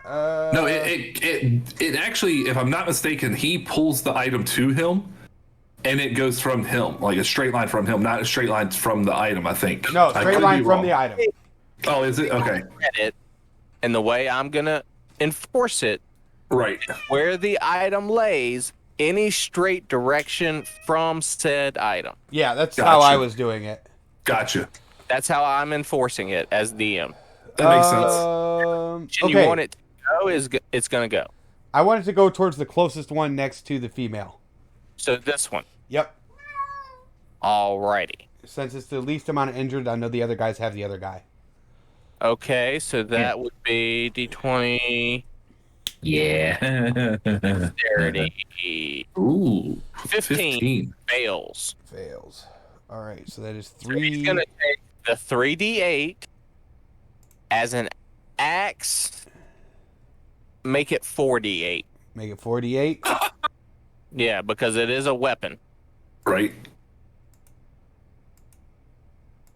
No, it actually, if I'm not mistaken, he pulls the item to him, and it goes from him, like a straight line from him, not a straight line from the item. I think. No, I straight could line be from wrong. the item. Oh, is it okay? At it, and the way I'm gonna enforce it, Right. where the item lays, any straight direction from said item. Yeah, that's how I Gotcha. was doing it. Gotcha. That's how I'm enforcing it as DM. That makes sense. And you want it to go, it's going to go. I want it to go towards the closest one next to the female. So this one. Yep. Alrighty. Since it's the least amount of injured, I know the other guys have the other guy. Okay, so that would be D20 Yeah. dexterity. Ooh, 15 fails. Fails. All right, so that is So he's 3. going to take the 3d8 as an axe. Make it 4d8. Make it 48. Yeah, because it is a weapon. Right.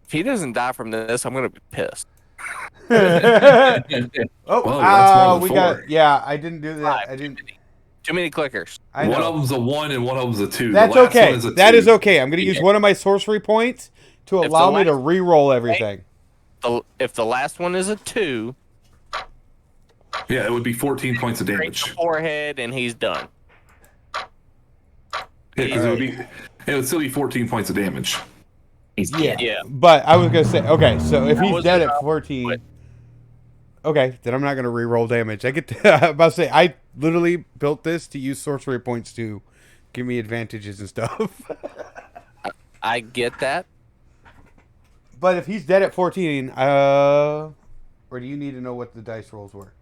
If he doesn't die from this, I'm going to be pissed. Oh, Well, that's more than we 4. got. Yeah, I didn't do that. Five. I didn't. Too many clickers. I One know. of them's a 1 and one of them's a 2. That's the last okay. One is a That 2. is okay. I'm going to use one of my sorcery points to If allow the me to last- re-roll everything. If the last one is a 2, Yeah, it would be 14 points of straight damage. to forehead, and he's done. Yeah, 'cause it would still be 14 points of damage. He's Yeah. Yeah. But I was going to say, okay, so if That he's was dead enough, at 14, but- okay, then I'm not going to re-roll damage. I get to, I'm about to say, I literally built this to use sorcery points to give me advantages and stuff. I get that. But if he's dead at 14, or do you need to know what the dice rolls were?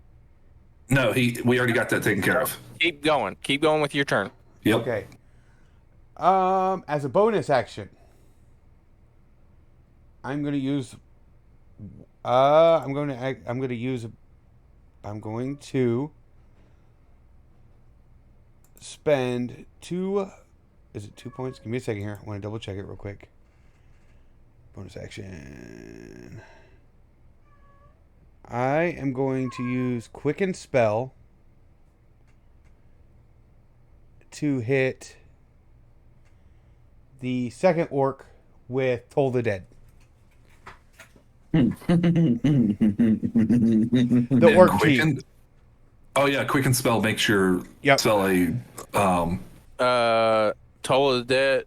No, we already got that taken care of. Keep going. Keep going with your turn. Yep. Okay. As a bonus action, I'm going to use. I'm going to spend 2. Is it 2 points? Give me a second here. I want to double check it real quick. Bonus action. I am going to use Quicken Spell to hit the second orc with Toll the Dead. The And orc quicken. chief. Oh yeah, quicken spell makes your Yep. spell a Toll is dead.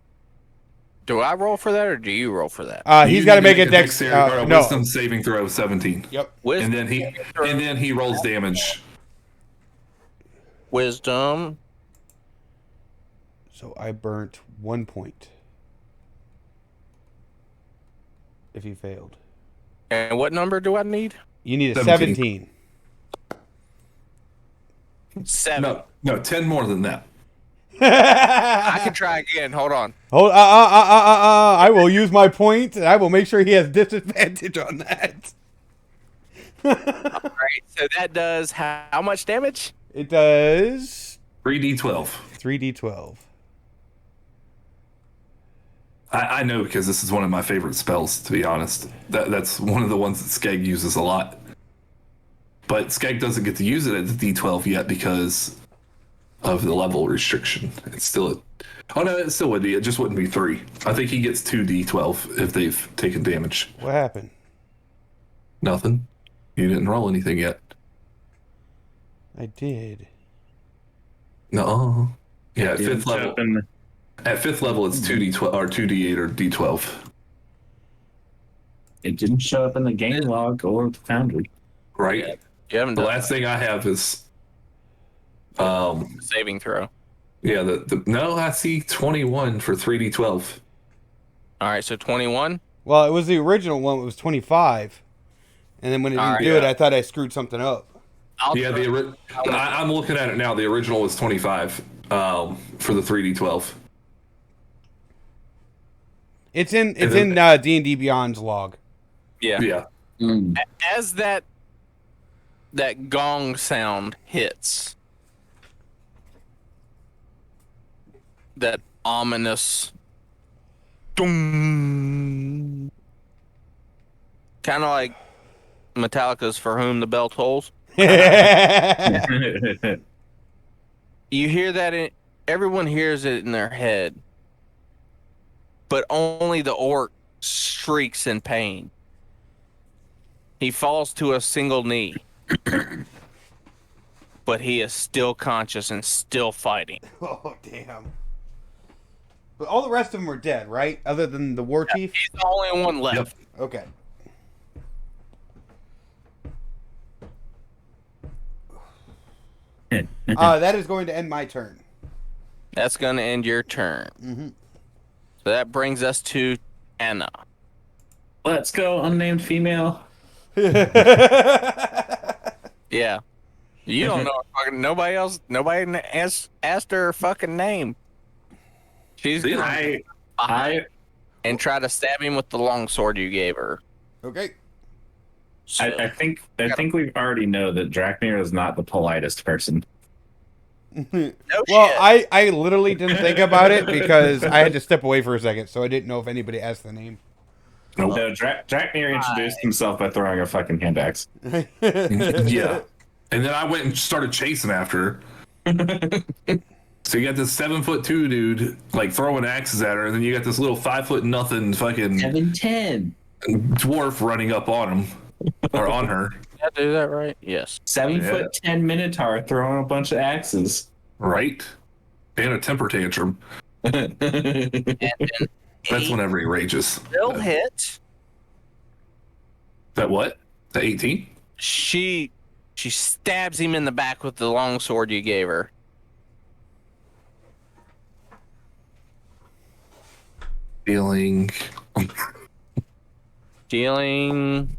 Do I roll for that, or do you roll for that? He's you got to need make a dex. dexterity or a No. wisdom saving throw of 17. Yep. Wisdom. And then he rolls damage. Wisdom. So I burnt 1 point. If he failed, And what number do I need? you need a 17. 17. 7. No, 10 more than that. I can try again. Hold on. Hold. I will use my point, and I will make sure he has disadvantage on that. All right. So that does how much damage? It does 3d12. 3d12. I know because this is one of my favorite spells, to be honest. That's one of the ones that Skeg uses a lot. But Skeg doesn't get to use it at the D12 yet because of the level restriction. It's still it still would be. It just wouldn't be 3. I think he gets 2 D12 if they've taken damage. What happened? Nothing. You didn't roll anything yet. I did. No. Yeah, at Didn't 5th level. happen. At 5th level, it's 2d12 or 2d8 or d12. It didn't show up in the game log or the foundry. Right. You haven't The done last thing I have is, a saving throw. yeah. No, I see 21 for 3d12. All right. So 21. Well, it was the original one. It was 25, and then when it didn't Alright. do it, I thought I screwed something up. I'll Yeah, I'm looking at it now. The original was 25 for the 3d12. It's in then- D&D Beyond's log. Yeah. Yeah. As that gong sound hits, that ominous doom, kind of like Metallica's "For Whom the Bell Tolls." You hear that? Everyone hears it in their head, but only the orc shrieks in pain. He falls to a single knee, but he is still conscious and still fighting. Oh, damn. But all the rest of them are dead, right? Other than the war chief? He's the only one left. Okay. That is going to end my turn. That's going to end your turn. Mm-hmm. So that brings us to Anna. Let's go, unnamed female. Yeah. You don't know her fucking nobody asked her fucking name. She's See, gonna and try to stab him with the long sword you gave her. Okay. So, I think we already know that Draknir is not the politest person. no Well, shit. I literally didn't think about it because I had to step away for a second, so I didn't know if anybody asked the name. No, Draknir introduced himself by throwing a fucking hand axe. yeah. And then I went and started chasing after her. So you got this 7'2" dude like throwing axes at her, and then you got this little 5' nothing fucking 7'10". dwarf running up on him or on her. Did I do that right? Yes. 7'10" Minotaur throwing a bunch of axes. Right? And a temper tantrum. And then That's whenever he rages. still hit. That what? The 18? She stabs him in the back with the long sword you gave her. Dealing. Dealing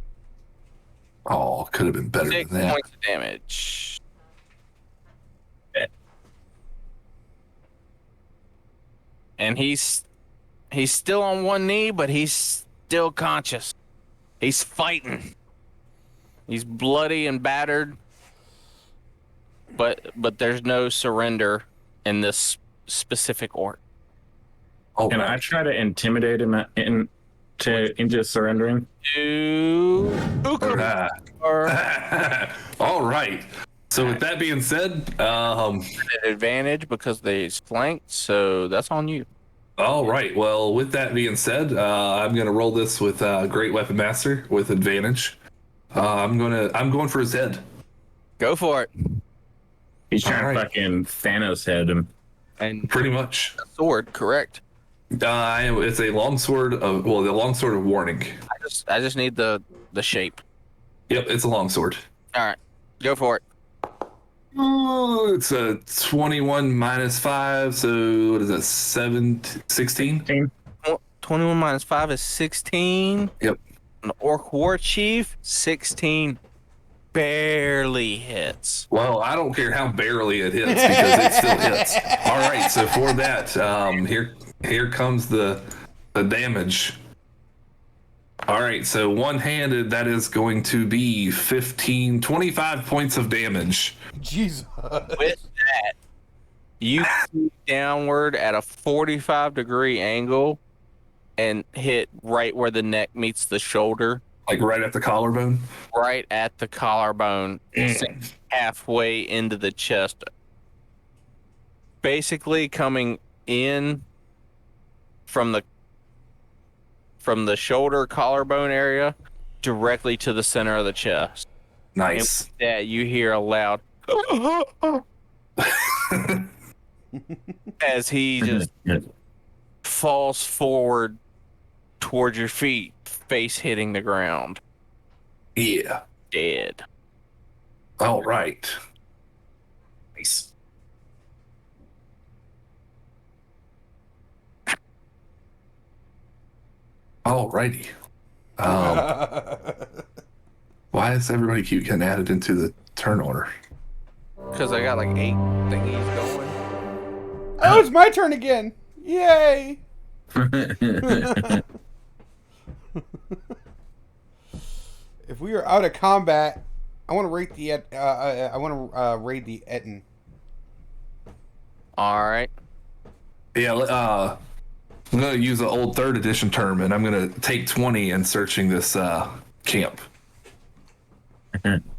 Oh, could have been better 6 than that. points of damage. And he's still on one knee, but he's still conscious. He's fighting. He's bloody and battered. But there's no surrender in this specific orc. Oh, Can I try to intimidate him into surrendering? Ah. Or All right. So with that being said, an advantage because he's flanked, so that's on you. all right. Well, with that being said, I'm gonna roll this with Great Weapon Master with advantage. I'm going for his head. Go for it. He's trying All to right. fucking Thanos head him. And Pretty much. sword, correct? It's a longsword of the longsword of warning. I just need the shape. Yep, it's a longsword. All right, go for it. Oh, it's a 21 minus 5, so what is that? 16? 21 minus 5 is 16. Yep. An orc war chief, 16 barely hits. Well, I don't care how barely it hits because it still hits. All right, so for that, here comes the damage. All right, so one-handed, that is going to be 25 points of damage. Jesus. With that, you shoot downward at a 45-degree angle and hit right where the neck meets the shoulder, Like right at the collarbone. right at the collarbone, halfway into the chest. Basically coming in from the shoulder collarbone area directly to the center of the chest. Nice. That you hear a loud as he just falls forward towards your feet, face hitting the ground, Yeah. dead. All right. Nice. All righty. Why does everybody keep getting added into the turn order? Because I got like 8 thingies going. Oh, it's my turn again. Yay. If we are out of combat, I want to rate the raid the Etten. All right. Yeah, I'm going to use an old 3rd edition term, and I'm going to take 20 in searching this camp.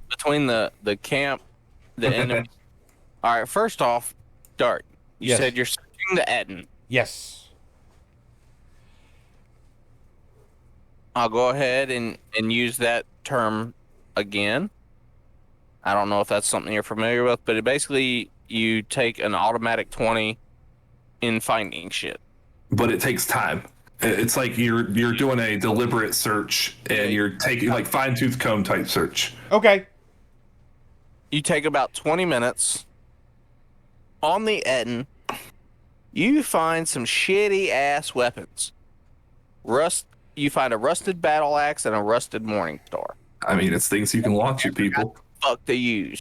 Between the camp, the enemy. All right. First off, Dart, you Yes. said you're searching the Etten. Yes. I'll go ahead and use that term again. I don't know if that's something you're familiar with, but it basically you take an automatic 20 in finding shit. But it takes time. It's like you're doing a deliberate search, and you're taking like fine-tooth comb type search. Okay. You take about 20 minutes On the Etten, you find some shitty ass weapons. You find a rusted battle axe and a rusted morning star. I mean, it's things you can launch at people. Fuck to use.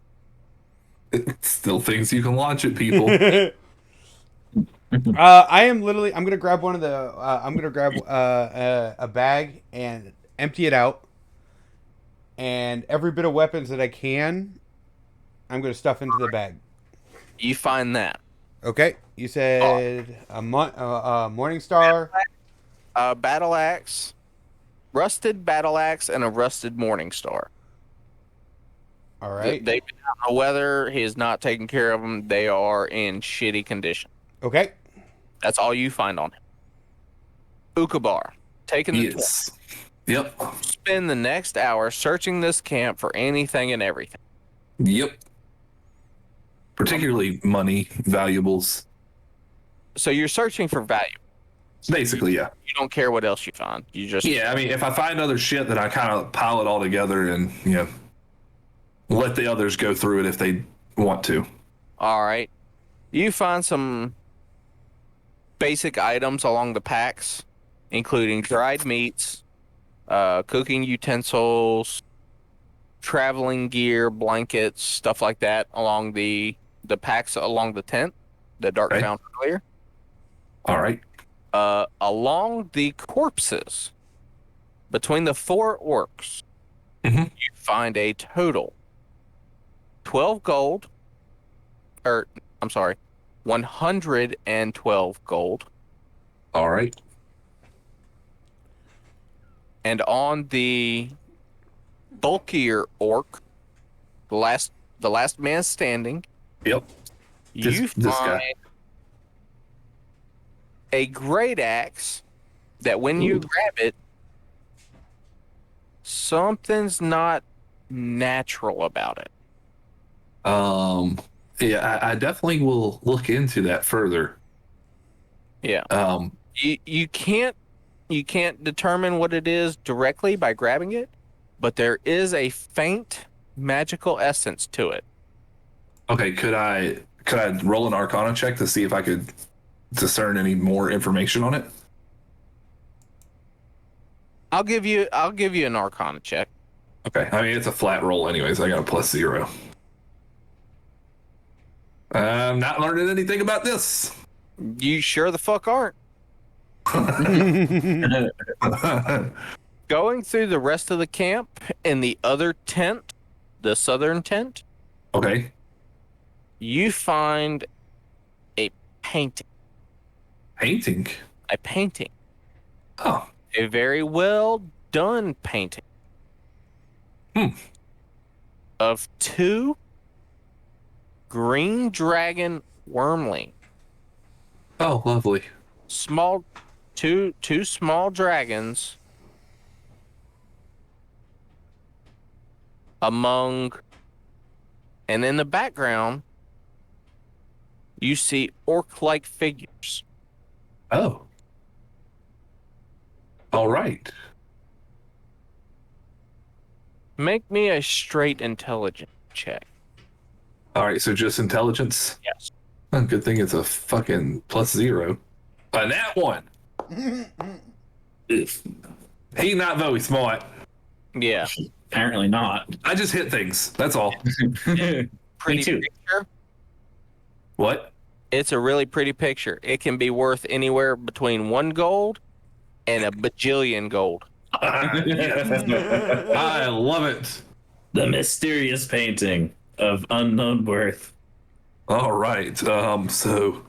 It's still things you can launch at people. I am literally. I'm gonna grab one of the. I'm gonna grab a bag and empty it out, and every bit of weapons that I can, I'm gonna stuff into the bag. You find that. Okay. You said a morning star. A battle axe, rusted battle axe, and a rusted morning star. All right. They've been out in the weather. He is not taking care of them. They are in shitty condition. Okay. That's all you find on him. Ukabar, taking the Yes. Yep. spend the next hour searching this camp for anything and everything. Yep. Particularly money, valuables. So you're searching for value. Basically, yeah. You don't care what else you find. You just Yeah, I mean, if I find other shit, then I kind of pile it all together and, let the others go through it if they want to. All right. You find some basic items along the packs, including dried meats, cooking utensils, traveling gear, blankets, stuff like that along the packs along the tent that Dark Okay. found earlier. All right. Along the corpses between the 4 orcs, Mhm. you find a total 12 gold, or I'm sorry, 112 gold. All right. And on the bulkier orc, the last man standing, Yep. you This find guy. a great axe that when you Ooh. grab it, something's not natural about it. Yeah, I definitely will look into that further. Yeah. Um, You can't determine what it is directly by grabbing it, but there is a faint magical essence to it. okay, could I roll an Arcana check to see if I could discern any more information on it? I'll give you an Arcana check. Okay, I mean it's a flat roll anyways. I got a +0. I'm not learning anything about this. You sure the fuck aren't. Going through the rest of the camp in the other tent, the southern tent, Okay. you find a painting. Painting. A painting. Oh. A very well done painting. Of 2 green dragon wormling. Oh, lovely. Small two small dragons among, and in the background you see orc-like figures. Oh. All right. Make me a straight intelligence check. All right, so just intelligence. Yes. Oh, good thing it's a fucking +0. A nat 1. He not very smart. Yeah. Apparently not. I just hit things. That's all. Pretty too. picture. What? It's a really pretty picture. It can be worth anywhere between 1 gold and a bajillion gold. Yes. I love it. The mysterious painting of unknown worth. All right. So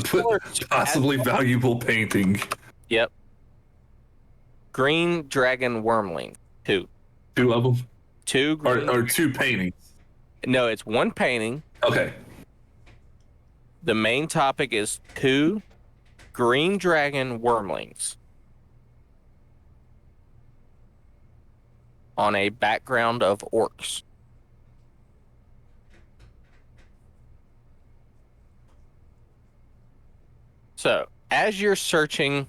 put possibly valuable painting. Yep. Green dragon wormling. 2. 2 of them, 2 green. or 2 paintings. No, it's 1 painting. Okay. The main topic is 2 green dragon wormlings on a background of orcs. So, as you're searching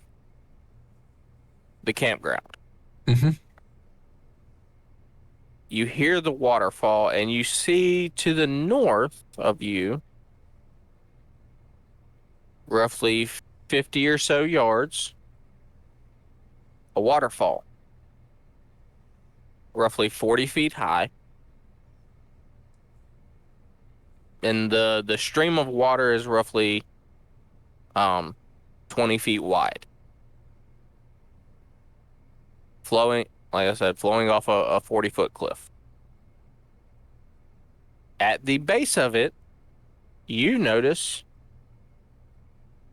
the campground, Mhm. You hear the waterfall, and you see to the north of you, roughly 50 or so yards, a waterfall, roughly 40 feet high. And the stream of water is roughly 20 feet wide. Flowing, like I said, flowing off a 40-foot cliff. At the base of it, you notice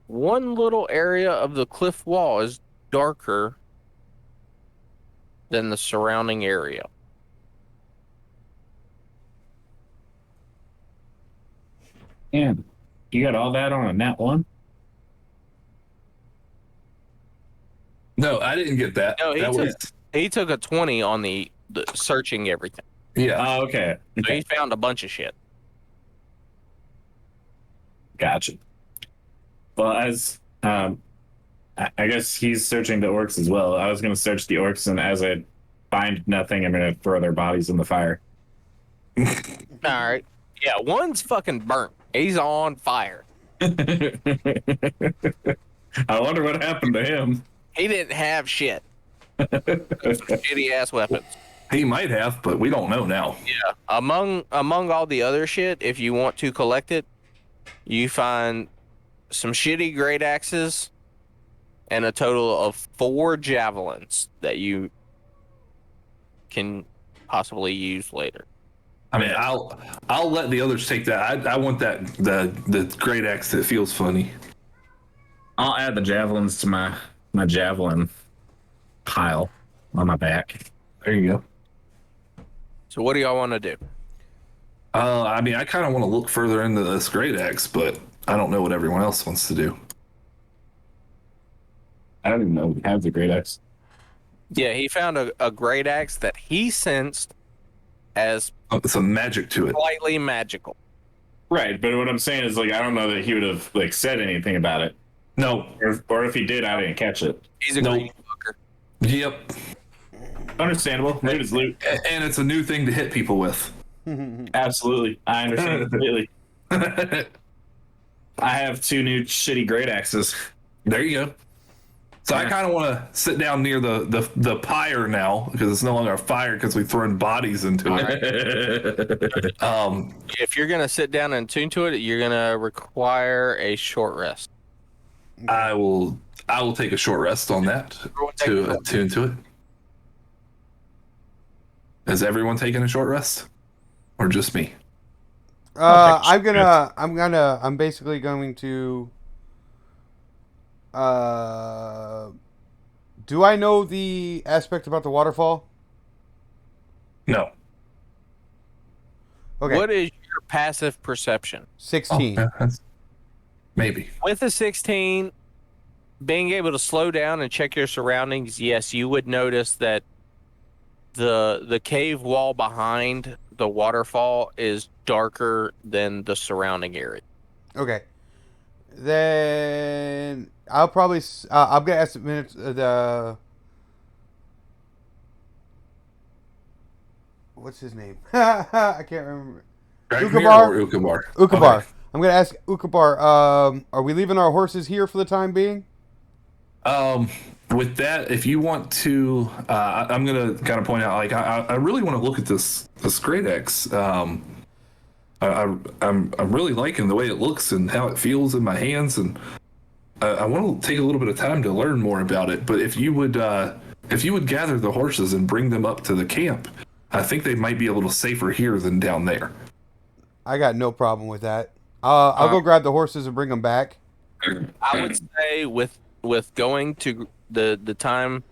one little area of the cliff wall is darker than the surrounding area. And you got all that on a nat 1? No, I didn't get that. No, That he took a 20 on the searching everything. yeah. Oh, okay. So he found a bunch of shit. Gotcha. Well, as I guess he's searching the orcs as well. I was going to search the orcs, and as I find nothing, I'm going to throw their bodies in the fire. All right. Yeah, one's fucking burnt. He's on fire. I wonder what happened to him. He didn't have shit. Shitty ass weapons. He might have, but we don't know now. Yeah. Among all the other shit, if you want to collect it, you find some shitty great axes and a total of 4 javelins that you can possibly use later. I mean, I'll let the others take that. I want that the great axe that feels funny. I'll add the javelins to my javelin pile on my back. There you go. So what do y'all want to do? I mean, I kind of want to look further into this great axe, but I don't know what everyone else wants to do. I don't even know we have the great axe. Yeah, he found a great axe that he sensed as Some magic to it. slightly magical. Right, but what I'm saying is, like, I don't know that he would have like said anything about it, No. or if he did, I didn't catch it. He's a Nope. greedy fucker. Yep. Understandable. Loot is loot. And it's a new thing to hit people with. Absolutely, I understand completely. There I have 2 new shitty great axes. you go. So I kind of want to sit down near the pyre now because it's no longer a fire because we've thrown bodies into it. If you're gonna sit down and tune to it, you're gonna require a short rest. I will take a short rest on that to attune to it. Is everyone taking a short rest, or just me? I'm basically going to. Do I know the aspect about the waterfall? No. Okay. What is your passive perception? 16. yeah, maybe. With a 16, being able to slow down and check your surroundings, yes, you would notice that the cave wall behind the waterfall is darker than the surrounding area. Okay. Then I'll probably I'm gonna ask the what's his name? I can't remember. Dragomir or Ukabar? Ukabar. Okay. I'm gonna ask Ukabar. Are we leaving our horses here for the time being? With that, if you want to, I'm gonna kind of point out, like, I really want to look at this great X. I'm really liking the way it looks and how it feels in my hands, and I want to take a little bit of time to learn more about it. But if you would gather the horses and bring them up to the camp, I think they might be a little safer here than down there. I got no problem with that. I'll go grab the horses and bring them back. I would say with going to the time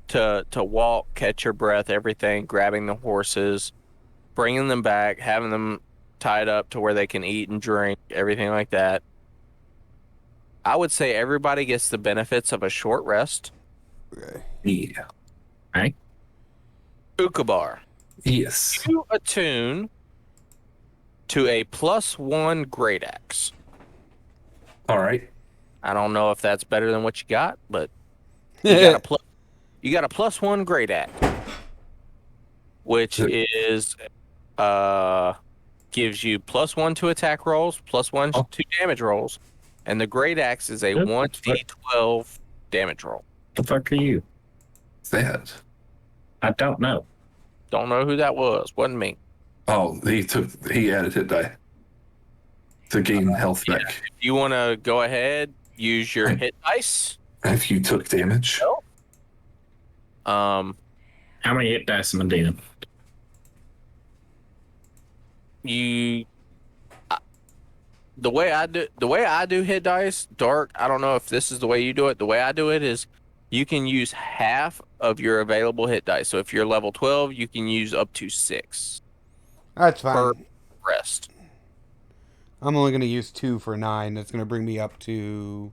to walk, catch your breath, everything, grabbing the horses, bringing them back, having them tied up to where they can eat and drink, everything like that. I would say everybody gets the benefits of a short rest. Okay. Yeah. Ukabar, Yes. you attune to a +1 great axe. All right. I don't know if that's better than what you got, but You got a +1 great axe, which is gives you +1 to attack rolls, +1 to damage rolls, and the great axe is a 1d12 damage roll. The fuck are you? What's that? I don't know. Don't know who that was. Wasn't me. Oh, he added hit die to gain health back. If you want to go ahead, use your hit dice. If you took damage. Um, How many hit dice am I dealing? The way I do hit dice, Dark. I don't know if this is the way you do it. The way I do it is, you can use half of your available hit dice. So if you're level 12, you can use up to 6 That's fine. per rest. I'm only going to use 2 for 9. That's going to bring me up to...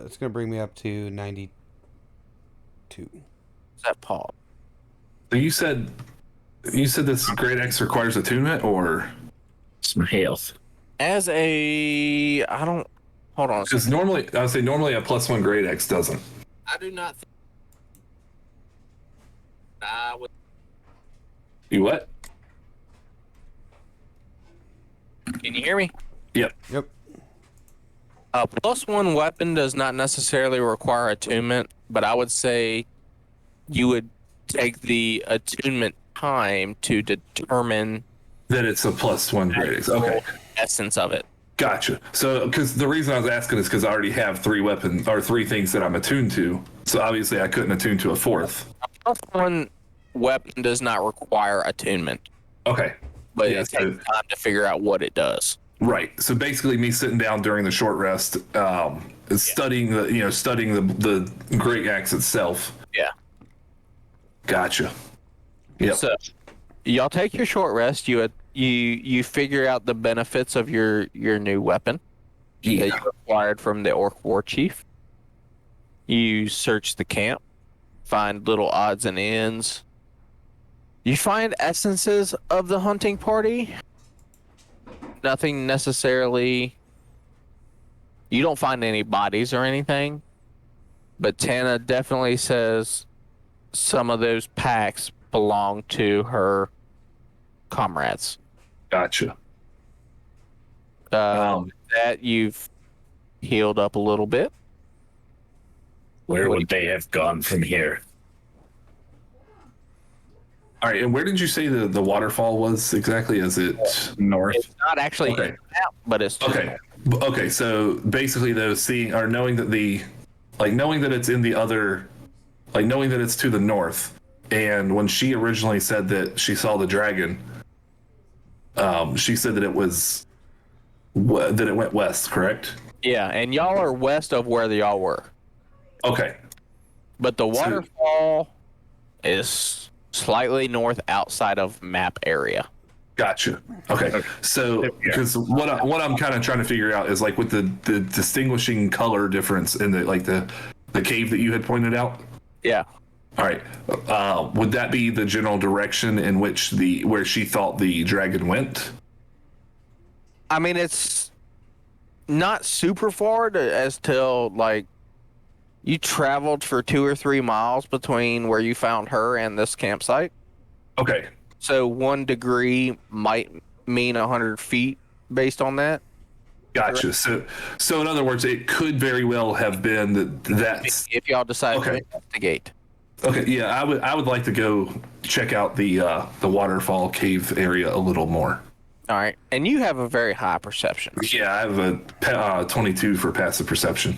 it's going to bring me up to 92. Is that Paul? So you said this great X requires attunement, or Some health. As a, I don't. Hold on. because normally I would say normally a +1 great X doesn't. I do not. I would. You what? Can you hear me? Yep. Yep. A +1 weapon does not necessarily require attunement, but I would say you would take the attunement time to determine That it's a +1 great X. Okay. essence of it. Gotcha. So, because the reason I was asking is because I already have 3 weapons or 3 things that I'm attuned to. So obviously I couldn't attune to a 4th. +1 weapon does not require attunement, Okay. but Yeah, it takes time to figure out what it does. Right. So basically, me sitting down during the short rest, is studying the great axe itself. Yeah. Gotcha. Yep. So, y'all take your short rest. You figure out the benefits of your new weapon that Yeah. you acquired from the Orc War Chief. You search the camp, find little odds and ends. You find essences of the hunting party. Nothing necessarily. You don't find any bodies or anything, but Tana definitely says some of those packs belong to her comrades. Gotcha. That you've healed up a little bit. Where would they have gone from here? All right. And where did you say the waterfall was exactly? Is it North. It's not actually Okay. in the map, but it's to the okay? Okay. So basically, though, seeing or knowing that knowing that it's in the other, knowing that it's to the north, and when she originally said that she saw the dragon, she said that it was that it went west, correct? Yeah, and y'all are west of where y'all were. Okay. But the waterfall is slightly north outside of map area. Gotcha. Okay. So, because what I'm kind of trying to figure out is with the distinguishing color difference in the cave that you had pointed out. Yeah. All right. Would that be the general direction in which where she thought the dragon went? I mean, it's not super far as till you traveled for 2 or 3 miles between where you found her and this campsite. Okay. So 1 degree might mean 100 feet based on that. Gotcha. So in other words, it could very well have been that's If y'all decide to Okay. investigate. okay. Yeah, I would like to go check out the waterfall cave area a little more. All right. And you have a very high perception. Yeah, I have a 22 for passive perception.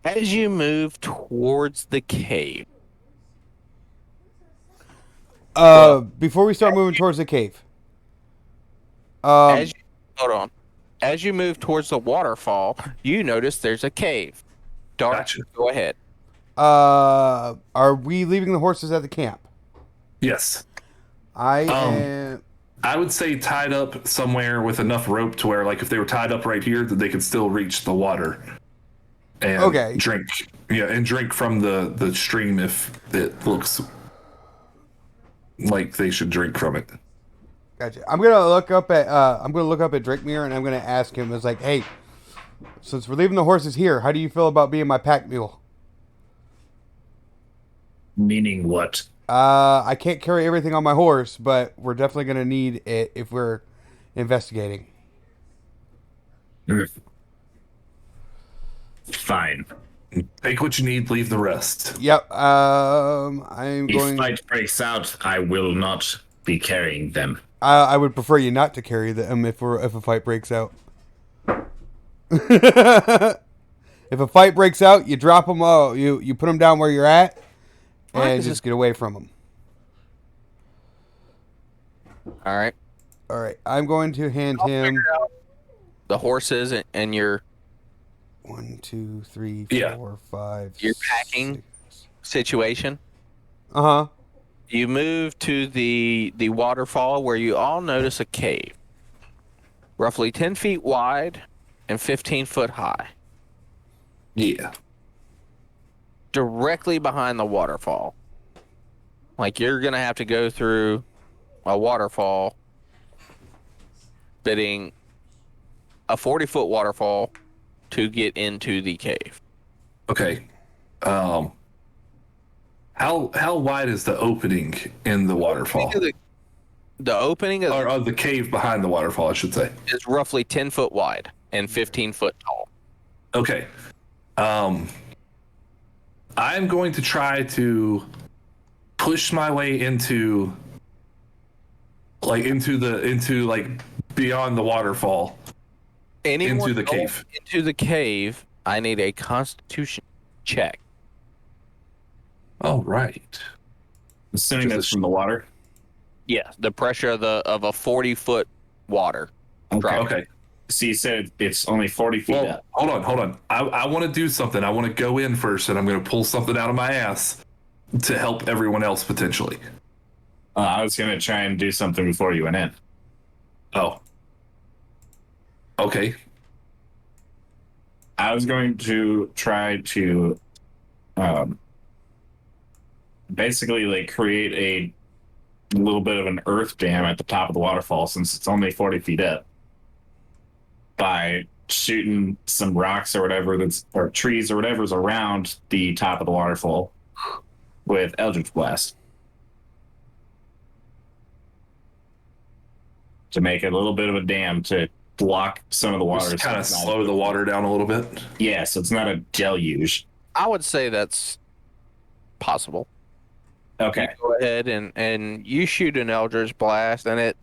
As you move towards the cave, Before we start moving towards the cave. hold on. As you move towards the waterfall, you notice there's a cave. Dark, Gotcha. go ahead. Are we leaving the horses at the camp? Yes. I am... I would say tied up somewhere with enough rope to where, if they were tied up right here, that they could still reach the water and drink. Yeah, and drink from the stream if it looks like they should drink from it. Gotcha. I'm gonna look up at Drakemere and I'm gonna ask him. It's hey, Since we're leaving the horses here, how do you feel about being my pack mule? Meaning what? I can't carry everything on my horse, but we're definitely going to need it if we're investigating. Fine. Take what you need, leave the rest. Yep. I'm If going. fight breaks out, I will not be carrying them. I would prefer you not to carry them if a fight breaks out. If a fight breaks out, you drop them all. You put them down where you're at, and just get away from them. All right. All right. I'm going to hand him The horses and your 1, 2, 3, Yeah. 4, 5. Your packing situation. Uh huh. You move to the waterfall where you all notice a cave, roughly 10 feet wide and 15 foot high. Yeah. Directly behind the waterfall. Like you're gonna have to go through a waterfall, fitting a 40-foot waterfall to get into the cave. Okay. How wide is the opening in the waterfall? The opening Or the cave behind the waterfall, I should say. is roughly 10 foot wide and 15 foot tall. Okay. I'm going to try to push my way into beyond the waterfall Anyone into the going cave. Into the cave, I need a Constitution check. All right. Assuming that's from the water. Yeah, the pressure of a 40-foot water. drop. Okay. So you said it's only 40 feet Well, up. hold on. I want to do something. I want to go in first, and I'm going to pull something out of my ass to help everyone else potentially. I was going to try and do something before you went in. Oh. Okay. I was going to try to basically like create a little bit of an earth dam at the top of the waterfall since it's only 40 feet up by shooting some rocks or whatever or trees or whatever's around the top of the waterfall with Eldritch Blast to make a little bit of a dam to block some of the water. Just so kind of it's not- slow the water down a little bit. Yeah, so it's not a deluge. I would say that's possible. Okay. You go ahead and you shoot an Eldritch Blast, and it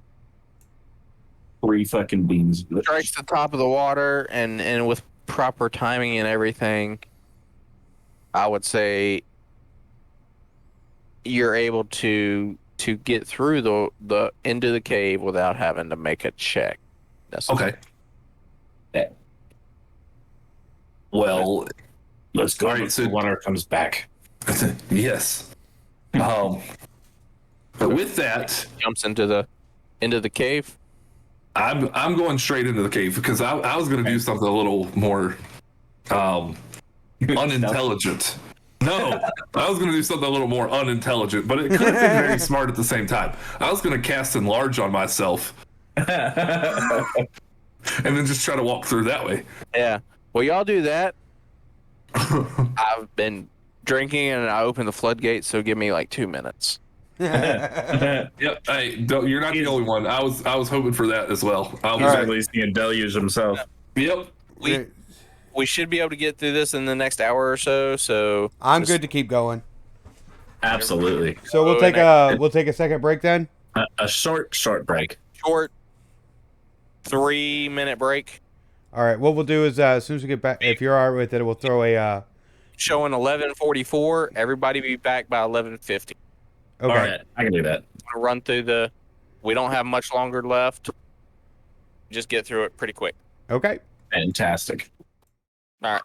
3 fucking beams. strikes the top of the water, and with proper timing and everything, I would say you're able to get through the into the cave without having to make a check. Okay. Yeah. Well, Let's go. All right, Before so- the water comes back. yes. But with that, Jumps into the cave. I'm going straight into the cave because I was going to do something a little more unintelligent. No, I was going to do something a little more unintelligent, but it could have been very smart at the same time. I was going to cast Enlarge on myself and then just try to walk through that way. Yeah. Well, y'all do that. I've been drinking and I opened the floodgates, so give me like 2 minutes. Yep. Hey, you're not the only one. I was hoping for that as well. He's right. releasing a deluge himself. Yep. We should be able to get through this in the next hour or so. So I'm just good to keep going. Absolutely. So we'll take a second break then. A short break. Short 3-minute break. All right. What we'll do is as soon as we get back, if you're all right with it, we'll throw a. Showing 11:44. Everybody be back by 11:50. Okay. All right, I can do that. Run through we don't have much longer left. Just get through it pretty quick. Okay. Fantastic. All right.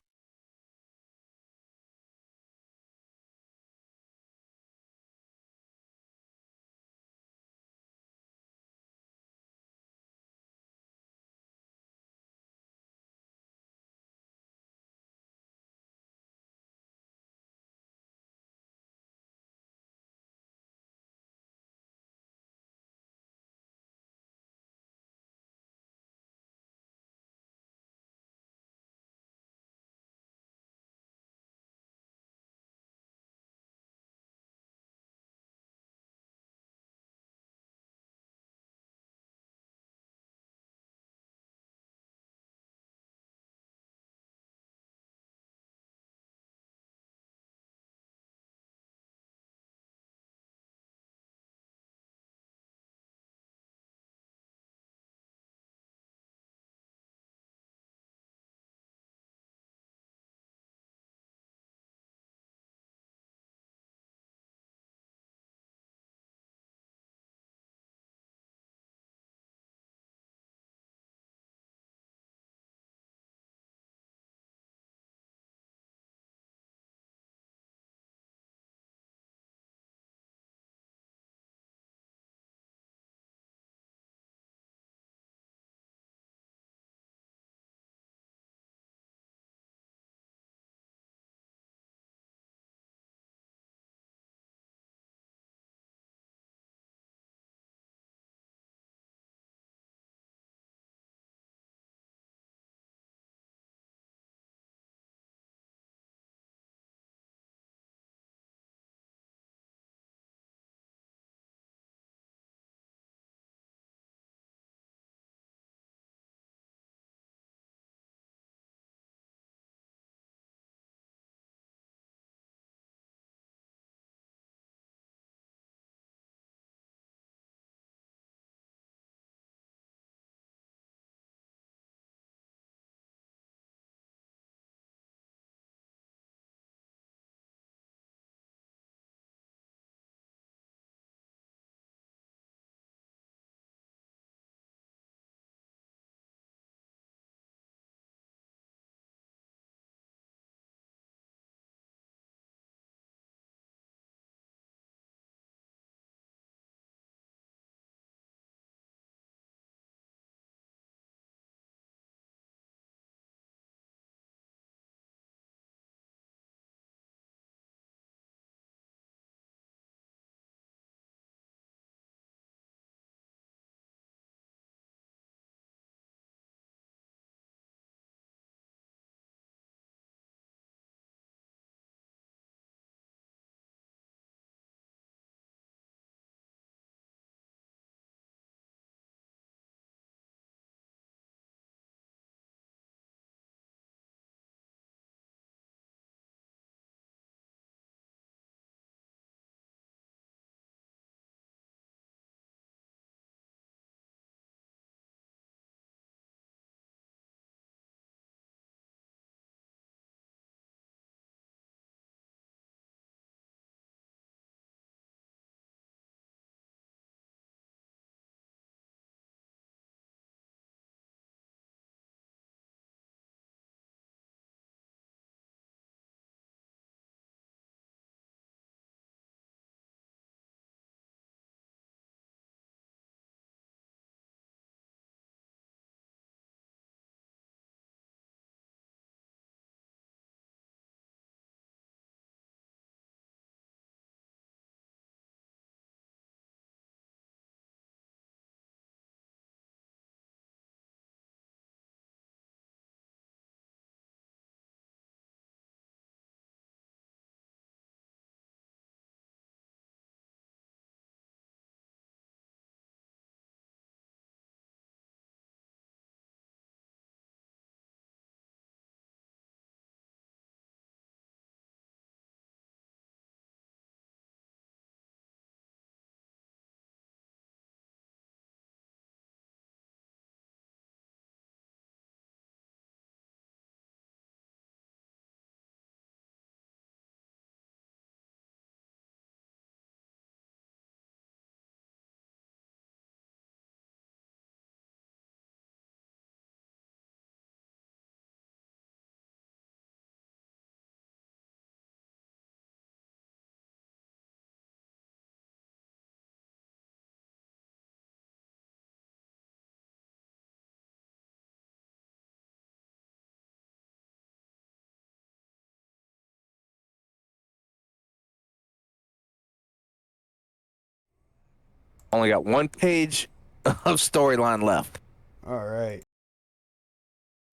Only got one page of storyline left. All right.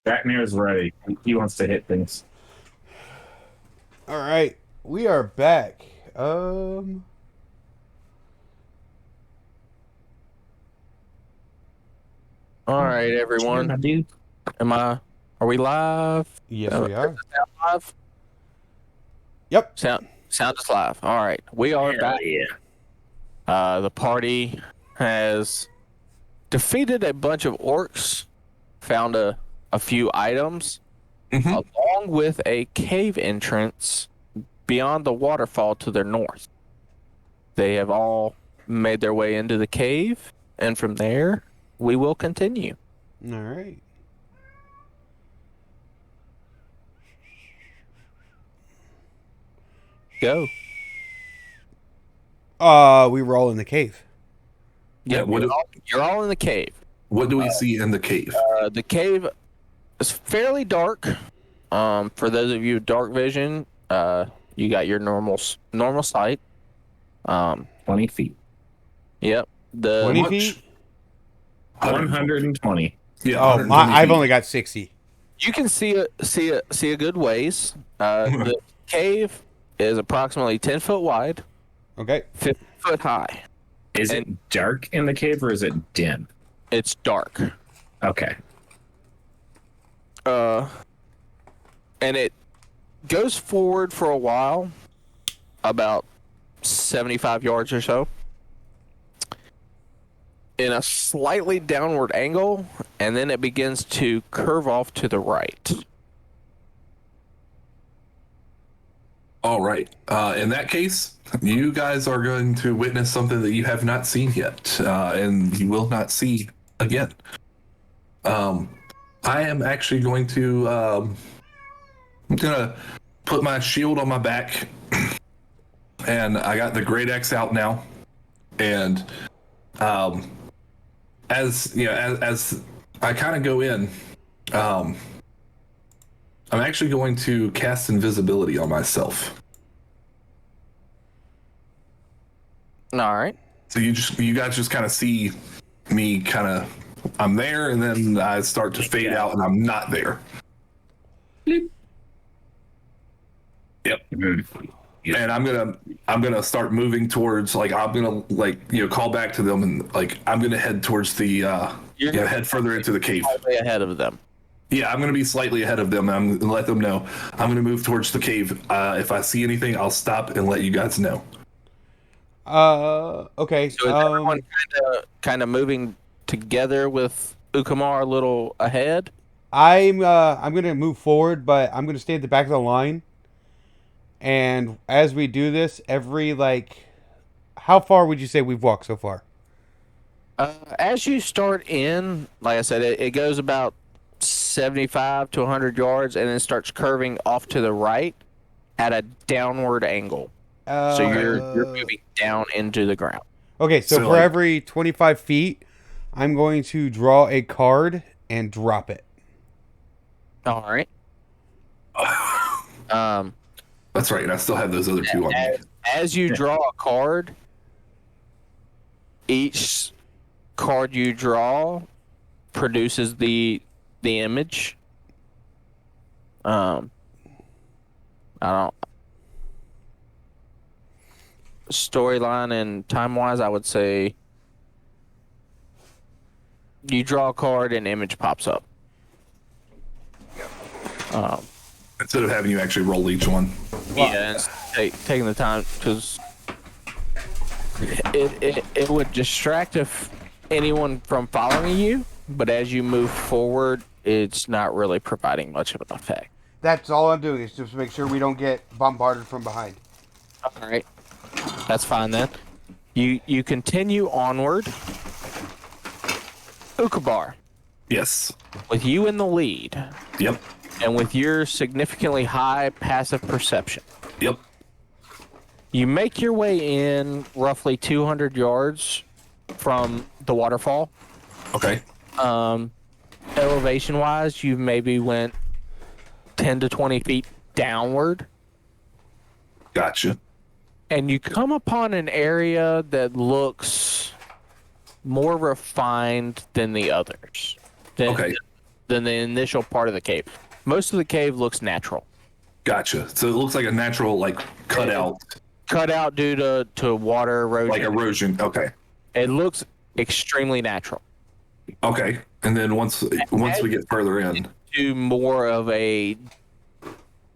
Draknir's ready. He wants to hit things. All right. We are back. All right, everyone. Dude. Are we live? Yes, we are. Sound live? Yep. Sound is live. All right. We are Hell back. yeah. The party has defeated a bunch of orcs, found a few items, Mhm. along with a cave entrance beyond the waterfall to their north. They have all made their way into the cave, and from there, we will continue. All right. Go. We were all in the cave. Yeah, what You're all in the cave. do we see in the cave? The cave is fairly dark. For those of you with dark vision, you got your normal sight. 20 feet. Yep. The 20 much? feet? 120. Yeah. Oh, 120 I've feet. only got 60. you can see a good ways. The cave is approximately 10 foot wide, Okay. 50 foot high. Is it dark in the cave or is it dim? It's dark. Okay. And it goes forward for a while, about 75 yards or so, in a slightly downward angle, and then it begins to curve off to the right. All right. In that case, you guys are going to witness something that you have not seen yet, and you will not see again. I am actually going to. I'm gonna put my shield on my back, and I got the great X out now, and as you know, as I kind of go in, I'm actually going to cast invisibility on myself. All right. So you guys just kind of see me kind of, I'm there, and then I start to fade out, and I'm not there. Yep. And I'm gonna start moving towards, like, I'm gonna, like, call back to them, and, like, I'm gonna head towards the head further into the cave. Way ahead of them. Yeah, I'm gonna be slightly ahead of them. I'm gonna let them know I'm gonna move towards the cave. If I see anything, I'll stop and let you guys know. Okay. So is everyone kind of moving together with Ukamar a little ahead? I'm gonna move forward, but I'm gonna stay at the back of the line. And as we do this, how far would you say we've walked so far? As you start in, like I said, it goes about 75 to 100 yards, and then starts curving off to the right at a downward angle. So you're moving down into the ground. Okay, so So, for every 25 feet, I'm going to draw a card and drop it. All right. That's right. And I still have those other two on me. As you draw a card, each card you draw produces the image. I don't. Storyline and time wise, I would say you draw a card and image pops up. Instead of having you actually roll each one. Yeah, and taking the time, because it would distract anyone from following you, but as you move forward, it's not really providing much of an effect. That's all I'm doing is just make sure we don't get bombarded from behind. All right, that's fine then. You continue onward. Ukabar, Yes. with you in the lead, Yep. and with your significantly high passive perception, Yep. you make your way in roughly 200 yards from the waterfall. Okay. Elevation wise, you maybe went 10 to 20 feet downward, Gotcha. and you come upon an area that looks more refined than the others. Okay. Than the initial part of the cave. Most of the cave looks natural. Gotcha. So it looks like a natural, like, cutout, Cut out due to water erosion. like erosion. Okay. It looks extremely natural. Okay. And then once we get further in, To more of a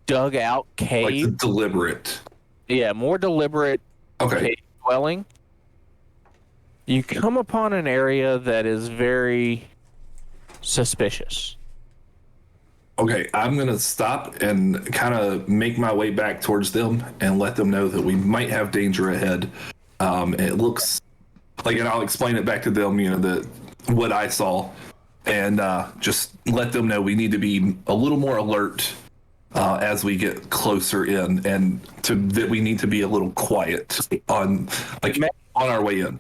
dug out like cave. deliberate. Yeah, more deliberate Okay. cave dwelling. You come upon an area that is very suspicious. Okay, I'm gonna stop and kind of make my way back towards them and let them know that we might have danger ahead. It looks like, and I'll explain it back to them, you know, what I saw, and just let them know we need to be a little more alert as we get closer in, and that we need to be a little quiet on our way in.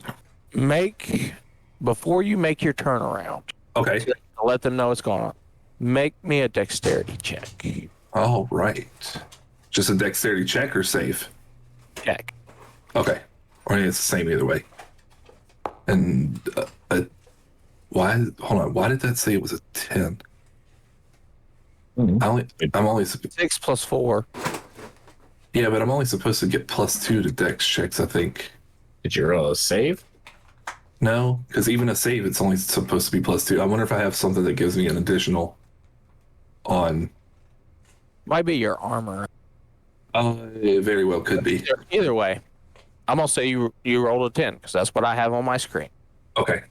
Before you make your turnaround, Okay. to let them know what's going on. Make me a dexterity check. All right. Just a dexterity check or save? Check. Okay. Or it's the same either way. And why? Hold on. Why did that say it was a 10? I'm only 6 plus 4. yeah, but I'm only supposed to get +2 to dex checks, I think. Did you roll a save? No, because even a save, it's only supposed to be +2. I wonder if I have something that gives me an additional on. Might be your armor. It very well could be. Either way, I'm gonna say you rolled a 10 because that's what I have on my screen. Okay.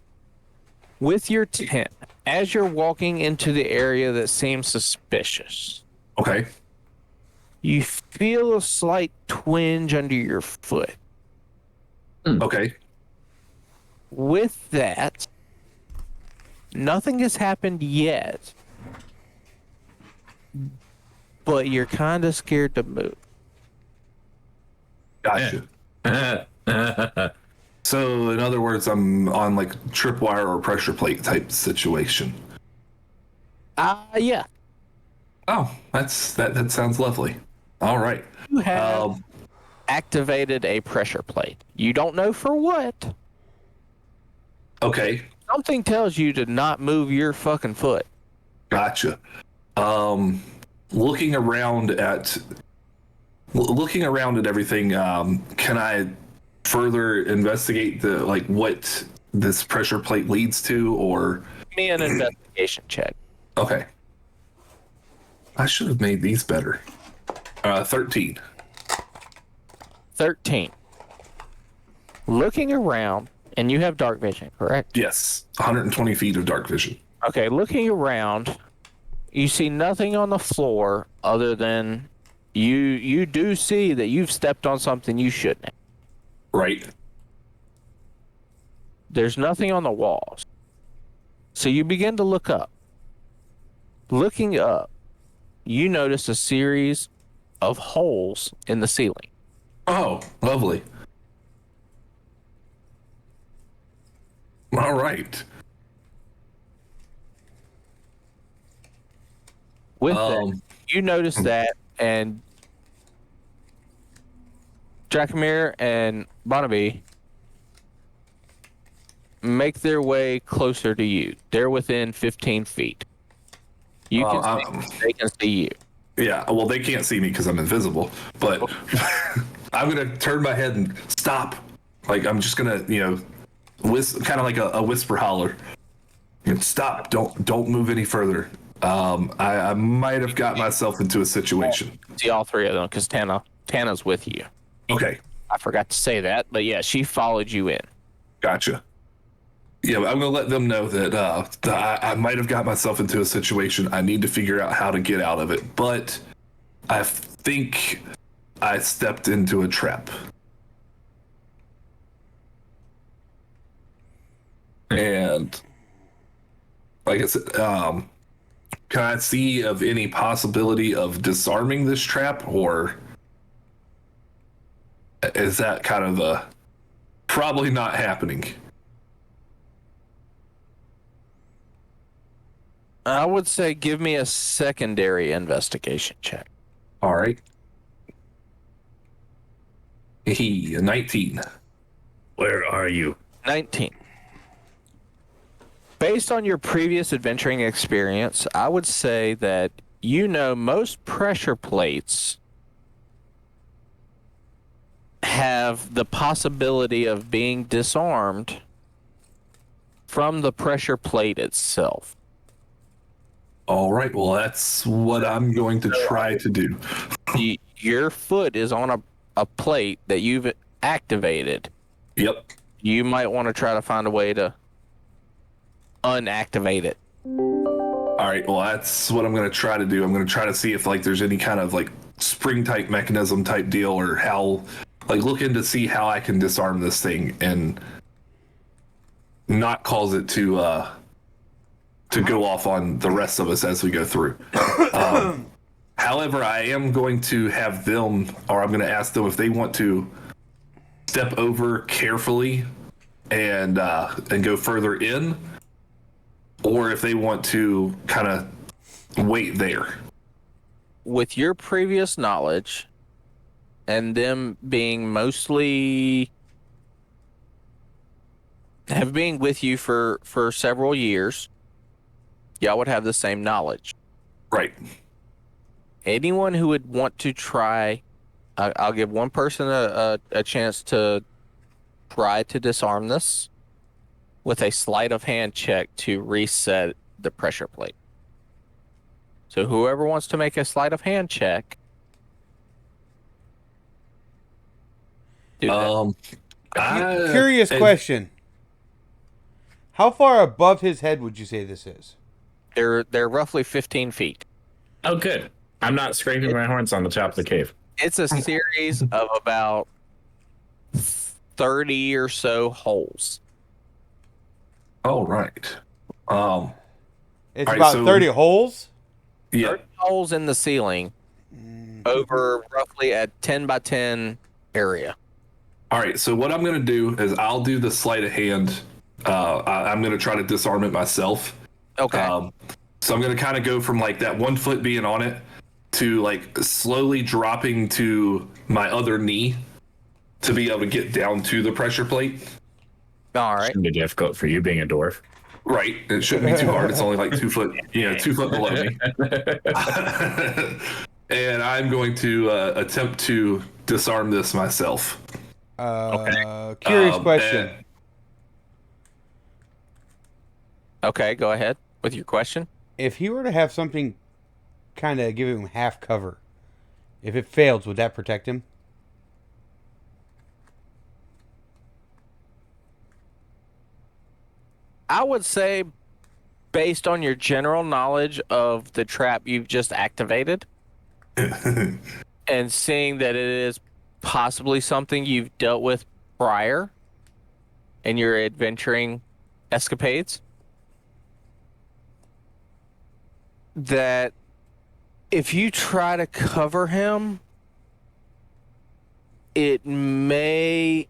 With your 10, as you're walking into the area that seems suspicious, Okay. you feel a slight twinge under your foot. Okay. With that, nothing has happened yet, but you're kind of scared to move. Gotcha. So, in other words, I'm on like tripwire or pressure plate type situation. Yeah. Oh, that sounds lovely. All right. You have activated a pressure plate. You don't know for what. Okay. Something tells you to not move your fucking foot. Gotcha. Looking around at everything, can I further investigate what this pressure plate leads to, or? Give me an investigation check. Okay. I should have made these better. 13. 13. Looking around, and you have dark vision, correct? Yes, 120 feet of dark vision. Okay, looking around, you see nothing on the floor other than you do see that you've stepped on something you shouldn't have. Right. There's nothing on the walls. So you begin to look up. Looking up, you notice a series of holes in the ceiling. Oh, lovely. All right. With that, you notice that, and Dracomir and Barnaby make their way closer to you. They're within 15 feet. You can see, they can see you. Yeah, well, they can't see me because I'm invisible, but I'm going to turn my head and stop. Like, I'm just going to, kind of like a whisper holler. Stop. Don't move any further. I might have got myself into a situation. See all three of them because Tana's with you. Okay. I forgot to say that, but yeah, she followed you in. Gotcha. Yeah, I'm going to let them know that I might have got myself into a situation. I need to figure out how to get out of it, but I think I stepped into a trap. And like I said, can I see of any possibility of disarming this trap, or is that kind of probably not happening? I would say give me a secondary investigation check. All right. A 19. Where are you? 19. Based on your previous adventuring experience, I would say that you know most pressure plates have the possibility of being disarmed from the pressure plate itself. All right. Well, that's what I'm going to try to do. Your foot is on a plate that you've activated. Yep. You might want to try to find a way to unactivate it. All right. Well, that's what I'm going to try to do. I'm going to try to see if like there's any kind of like spring type mechanism type deal, or how like looking to see how I can disarm this thing and not cause it to go off on the rest of us as we go through. However, I am going to have them, or I'm going to ask them if they want to step over carefully and go further in, or if they want to kind of wait there. With your previous knowledge and them being mostly have been with you for several years, y'all would have the same knowledge. Right. Anyone who would want to try, I'll give one person a chance to try to disarm this with a sleight of hand check to reset the pressure plate. So whoever wants to make a sleight of hand check, do that. Curious question. How far above his head would you say this is? They're roughly 15 feet. Oh, good. I'm not scraping my horns on the top of the cave. It's a series of about 30 or so holes. All right. It's All right, about so- 30 holes? Yeah. 30 holes in the ceiling over roughly a 10 by 10 area. All right. So what I'm going to do is I'll do the sleight of hand. I'm going to try to disarm it myself. Okay. So I'm going to kind of go from like that 1 foot being on it to like slowly dropping to my other knee to be able to get down to the pressure plate. All right. Shouldn't be difficult for you being a dwarf. Right. It shouldn't be too hard. It's only like 2 foot, 2 foot below me. And I'm going to attempt to disarm this myself. Curious question. and- Okay, go ahead with your question. If he were to have something kind of give him half cover, if it fails, would that protect him? I would say, based on your general knowledge of the trap you've just activated, and seeing that it is possibly something you've dealt with prior in your adventuring escapades, that if you try to cover him, it may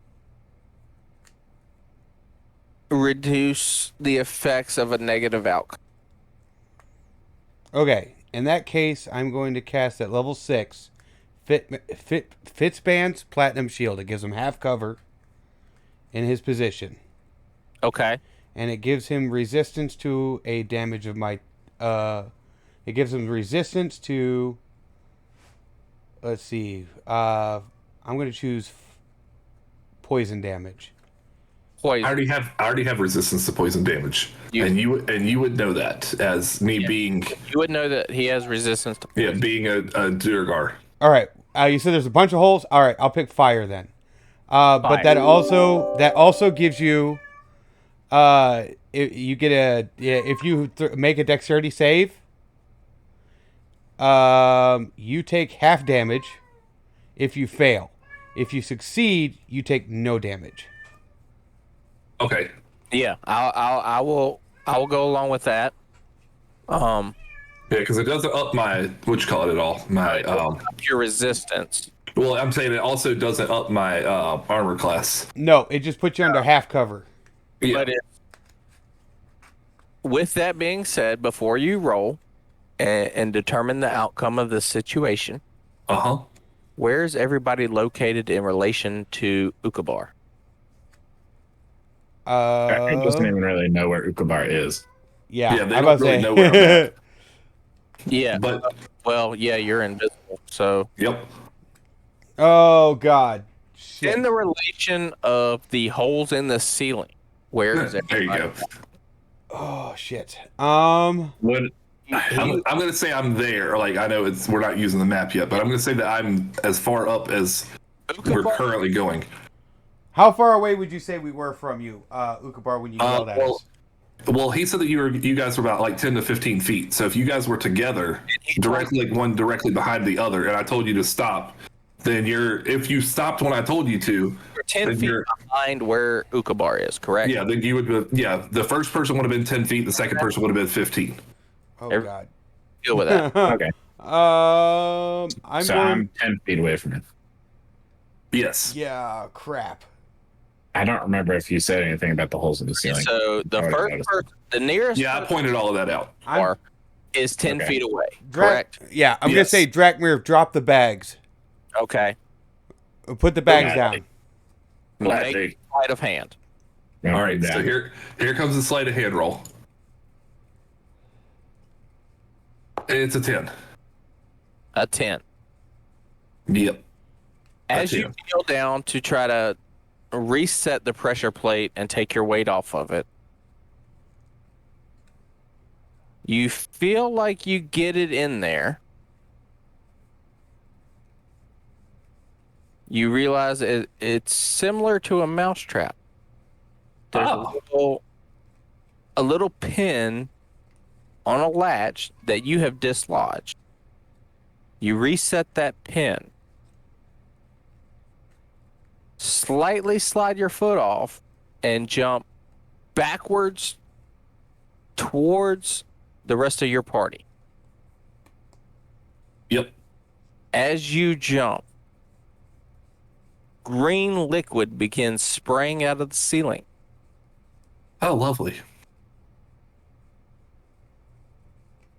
reduce the effects of a negative outcome. Okay. In that case, I'm going to cast at level 6 Fitzban's Platinum Shield. It gives him half cover in his position. Okay. And it gives him resistance to a damage of my... it gives him resistance to... Let's see. I'm going to choose poison damage. Poison. I already have resistance to poison damage, and you would know that as me being You would know that he has resistance to being a Durgar. All right. You said there's a bunch of holes. All right, I'll pick fire then. But that also gives you you get if you make a dexterity save, you take half damage if you fail. If you succeed, you take no damage. Okay. Yeah, I will go along with that. Yeah, because it doesn't up my at all. My Your resistance. well, I'm saying it also doesn't up my armor class. No, it just puts you under half cover. Yeah. But with that being said, before you roll and determine the outcome of the situation, where is everybody located in relation to Ukabar? Dragon doesn't even really know where Ukubar is. Yeah, Yeah, they I'm don't about to really say. know where I'm at. Yeah. But Well, yeah, you're invisible. So, yep. Oh God. Shit. in the relation of the holes in the ceiling, where is it? There you go. Oh shit. Would I'm gonna say I'm there. Like I know we're not using the map yet, but I'm gonna say that I'm as far up as we're currently going. How far away would you say we were from you, Ukubar, when you yelled at us? Well, he said that you guys were about like 10 to 15 feet. So if you guys were together, directly like one directly behind the other, and I told you to stop, then if you stopped when I told you to, You're 10 then feet behind where Ukubar is, correct? yeah, then you would the first person would have been 10 feet, the second person would have been 15. Oh Every- God. Deal with that. okay. I'm So going. I'm 10 feet away from it. Yes. Yeah. Crap. I don't remember if you said anything about the holes in the ceiling. So the I already first noticed. person, the nearest Yeah, I pointed all of that out. I'm, is 10 Okay. feet away, Dra- correct? Yeah, I'm Yes. gonna say Drakmir, drop the bags. Okay. Put the bags Okay. down. Gladly. Make sleight of hand. All right, so here comes the sleight of hand roll. It's a 10. A 10. Yep. As you That's kneel down to try to reset the pressure plate and take your weight off of it, you feel like you get it in there. You realize it's similar to a mousetrap. There's a little pin on a latch that you have dislodged. You reset that pin. Slightly slide your foot off and jump backwards towards the rest of your party. Yep. As you jump, green liquid begins spraying out of the ceiling. Oh, lovely.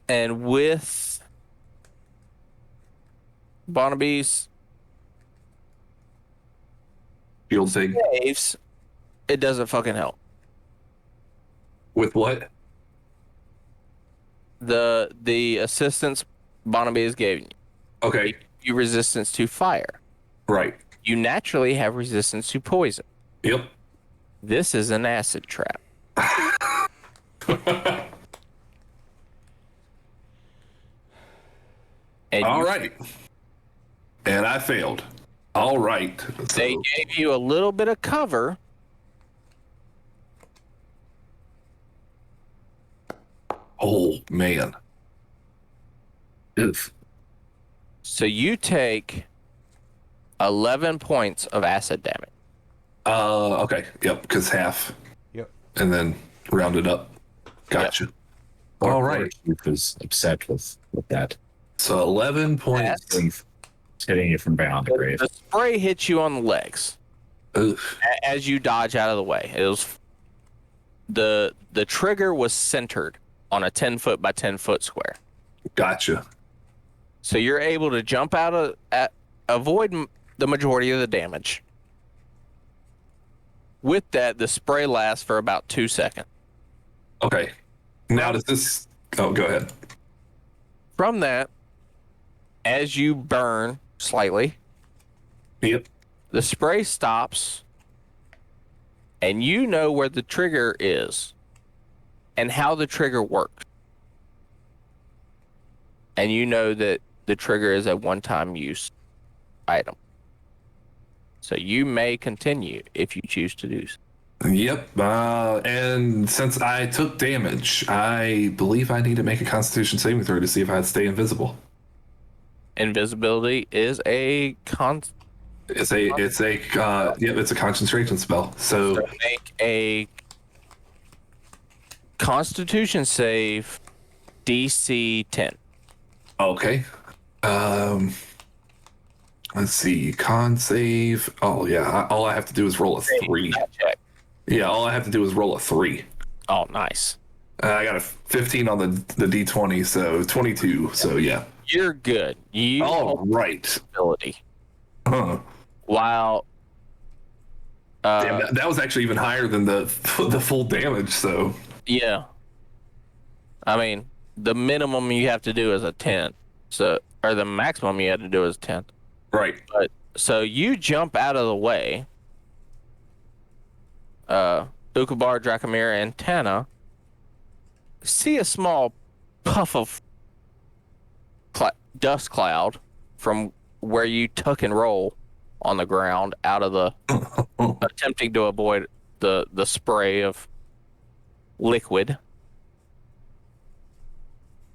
And with Barnaby's Shield thing. saves, it doesn't fucking help. With what? The assistance Barnaby is giving you. Okay. You resistance to fire. Right. You naturally have resistance to poison. Yep. This is an acid trap. And All right. And I failed. All right. they So, gave you a little bit of cover. oh man. Oof. So you take 11 points of acid damage. Okay. Yep. Because half. Yep. And then round it up. Gotcha. All right. He was upset with that. So 11 points. It's hitting you from beyond the grave. The spray hits you on the legs Oof. as you dodge out of the way. It was the trigger was centered on a 10 foot by 10 foot square. Gotcha. So you're able to jump out of avoid the majority of the damage. With that, the spray lasts for about 2 seconds. Okay. Now does this? Oh, go ahead. From that, as you burn slightly, Yep. the spray stops, and you know where the trigger is and how the trigger works. And you know that the trigger is a one-time use item. So you may continue if you choose to do so. Yep. And since I took damage, I believe I need to make a Constitution saving throw to see if I'd stay invisible. Invisibility is a It's a concentration spell. So So make a Constitution save DC 10. okay. Let's see. Con save. Oh yeah. All I have to do is roll a 3. Check. Yeah. All I have to do is roll a 3. Oh, nice. I got a 15 on the D20, so 22. So yeah. You're good. You All hold right. ability. Huh. While Damn, that was actually even higher than the full damage. So Yeah. I mean, the minimum you have to do is a 10. So, or the maximum you have to do is 10. right. So you jump out of the way. Ukubar, Dracomir, and Tana see a small puff of dust cloud from where you tuck and roll on the ground out of the attempting to avoid the spray of liquid.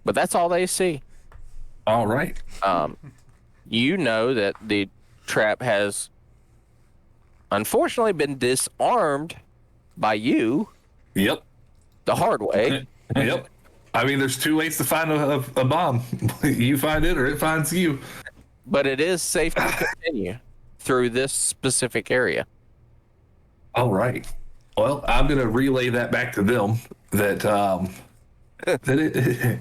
But that's all they see. All right. You know that the trap has unfortunately been disarmed by you Yep. the hard way. Yep. I mean, there's two ways to find a bomb. You find it, or it finds you. But it is safe to continue through this specific area. All right. Well, I'm gonna relay that back to them. That it,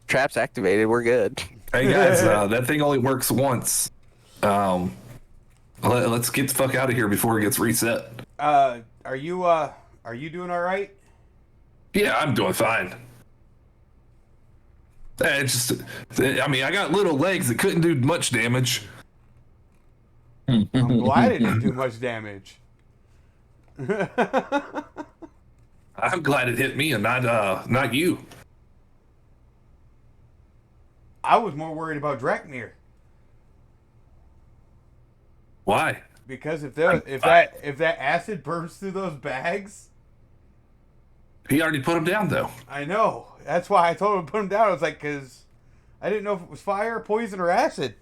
Trap's activated. We're good. hey guys, that thing only works once. Let's get the fuck out of here before it gets reset. Are you doing all right? Yeah, I'm doing fine. It's just, I mean, I got little legs that couldn't do much damage. I'm glad it didn't do much damage. I'm glad it hit me and not you. I was more worried about Drakmir Why? because if that acid burns through those bags, He already put him down though. I know. That's why I told him to put him down. I was like, because I didn't know if it was fire, poison, or acid.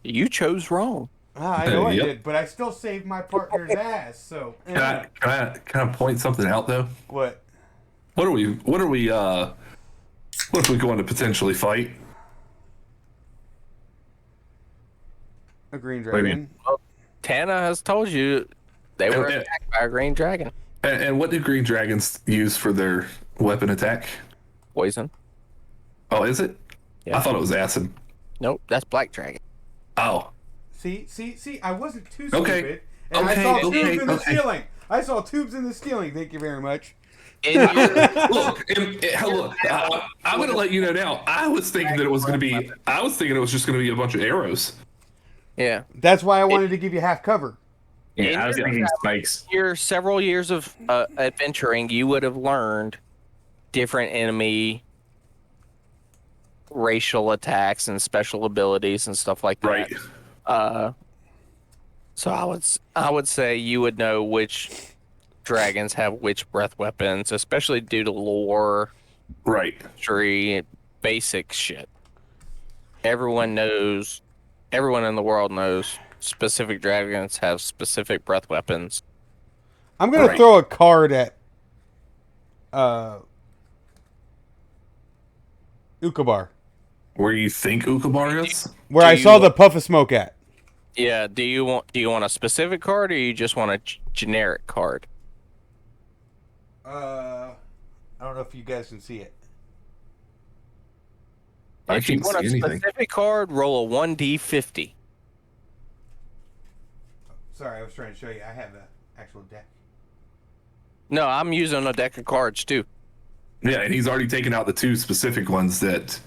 You chose wrong. I know I Yep. did, but I still saved my partner's ass. So Can I point something out though? what? What are we? What if we going to potentially fight? A green do you mean? dragon. Tana has told you they were Yeah. attacked by a green dragon. And what do green dragons use for their weapon attack? Poison. Oh, is it? Yeah. I thought it was acid. Nope, that's black dragon. Oh, See, I wasn't too Okay. stupid. And I Okay, saw tubes okay, in the okay. ceiling. I saw tubes in the ceiling. Thank you very much. In your, look, I'm going to let you know now. I was thinking that it was going to be. I was thinking it was just going to be a bunch of arrows. yeah. That's why I wanted to give you half cover. Yeah, I was thinking spikes. Your several years of adventuring, you would have learned different enemy racial attacks and special abilities and stuff like that. Right. So I would say you would know which dragons have which breath weapons, especially due to lore, Right. history, basic shit. Everyone in the world knows specific dragons have specific breath weapons. I'm gonna Right. throw a card at Ukubar, Where you think Ukubar is? where I Do saw you- the puff of smoke at. Yeah, do you want a specific card or you just want a generic card? I don't know if you guys can see it. I If you can't want a see anything. specific card, roll a 1d50. Sorry, I was trying to show you. I have the actual deck. No, I'm using a deck of cards too. Yeah, and he's already taken out the two specific ones that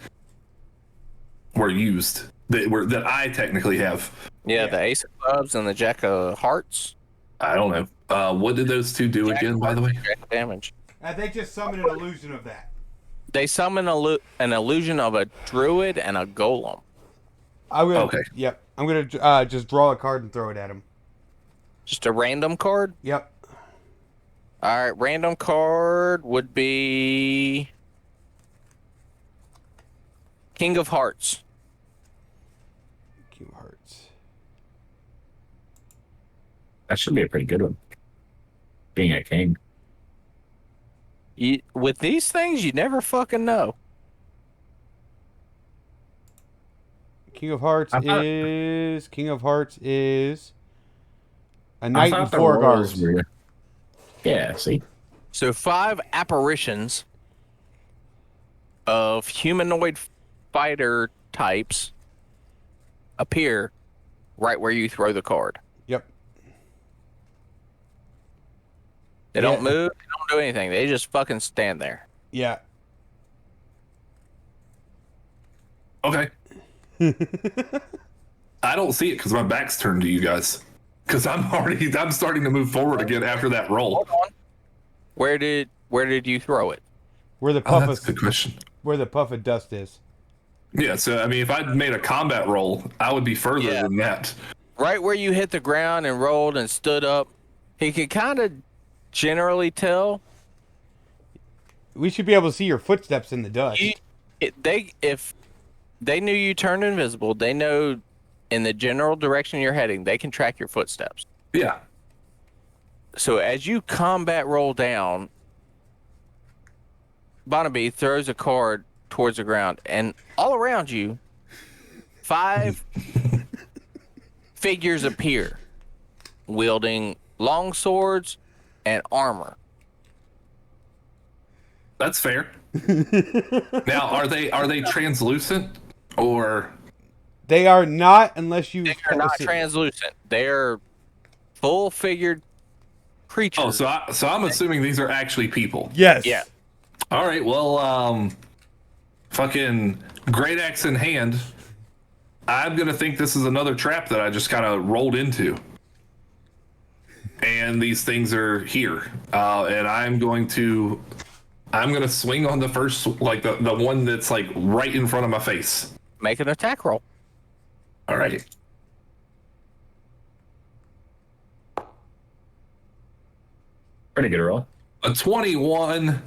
were used. That I technically have. Yeah, Yeah. the Ace of Clubs and the Jack of Hearts. I don't know. What did those two do Jack again, of by the way? Hearts, Jack of Damage. They just summoned an illusion of that. They summon an illusion of a druid and a golem. I'm gonna. Okay. Yep. I'm gonna just draw a card and throw it at him. Just a random card. Yep. All right, random card would be King of Hearts. King of Hearts. That should be a pretty good one. Being a king. With these things, you never fucking know. King of Hearts I thought- is a I knight thought and the 4 rolls guards. were- Yeah, see? So 5 apparitions of humanoid fighter types appear right where you throw the card. Yep. They don't move. They don't do anything. They just fucking stand there. Yeah. Okay. I don't see it because my back's turned to you guys. Because I'm starting to move forward again after that roll. Hold on. Where did you throw it? Where the Oh, puff that's a good question. where the puff of dust is. Yeah, so I mean, if I'd made a combat roll, I would be further Yeah. than that. Right where you hit the ground and rolled and stood up. He could kind of generally tell. We should be able to see your footsteps in the dust. If they knew you turned invisible, they know in the general direction you're heading, they can track your footsteps. Yeah. So as you combat roll down, Barnaby throws a card towards the ground, and all around you, 5 figures appear, wielding long swords and armor. That's fair. Now, are they translucent or? They are not unless you. They are not translucent. They're full-figured creatures. Oh, so I'm assuming these are actually people. Yes. Yeah. All right. Well, fucking great axe in hand. I'm gonna think this is another trap that I just kind of rolled into, and these things are here. And I'm gonna swing on the first, like the one that's like right in front of my face. Make an attack roll. All right. Pretty good roll. A 21.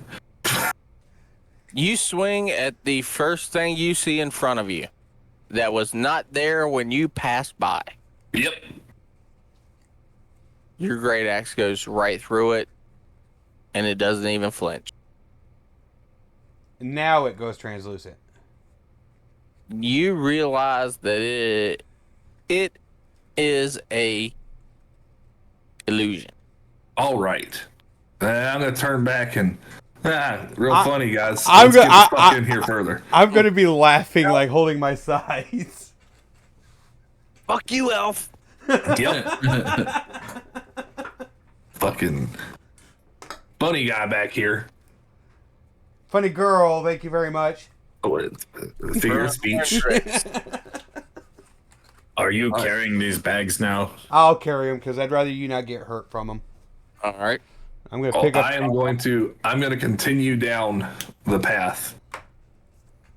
You swing at the first thing you see in front of you that was not there when you passed by. Yep. Your great axe goes right through it, and it doesn't even flinch. Now it goes translucent. You realize that it is a illusion. All right. I'm gonna turn back and real funny, guys. I'm Let's gonna- get stuck in here further. I'm gonna be laughing like holding my sides. Fuck you, elf. Yep. Fucking bunny guy back here. Funny girl, thank you very much. Figure of speech. Are you carrying these bags now? I'll carry them because I'd rather you not get hurt from them. All right. I'm gonna pick up. I'm going to continue down the path.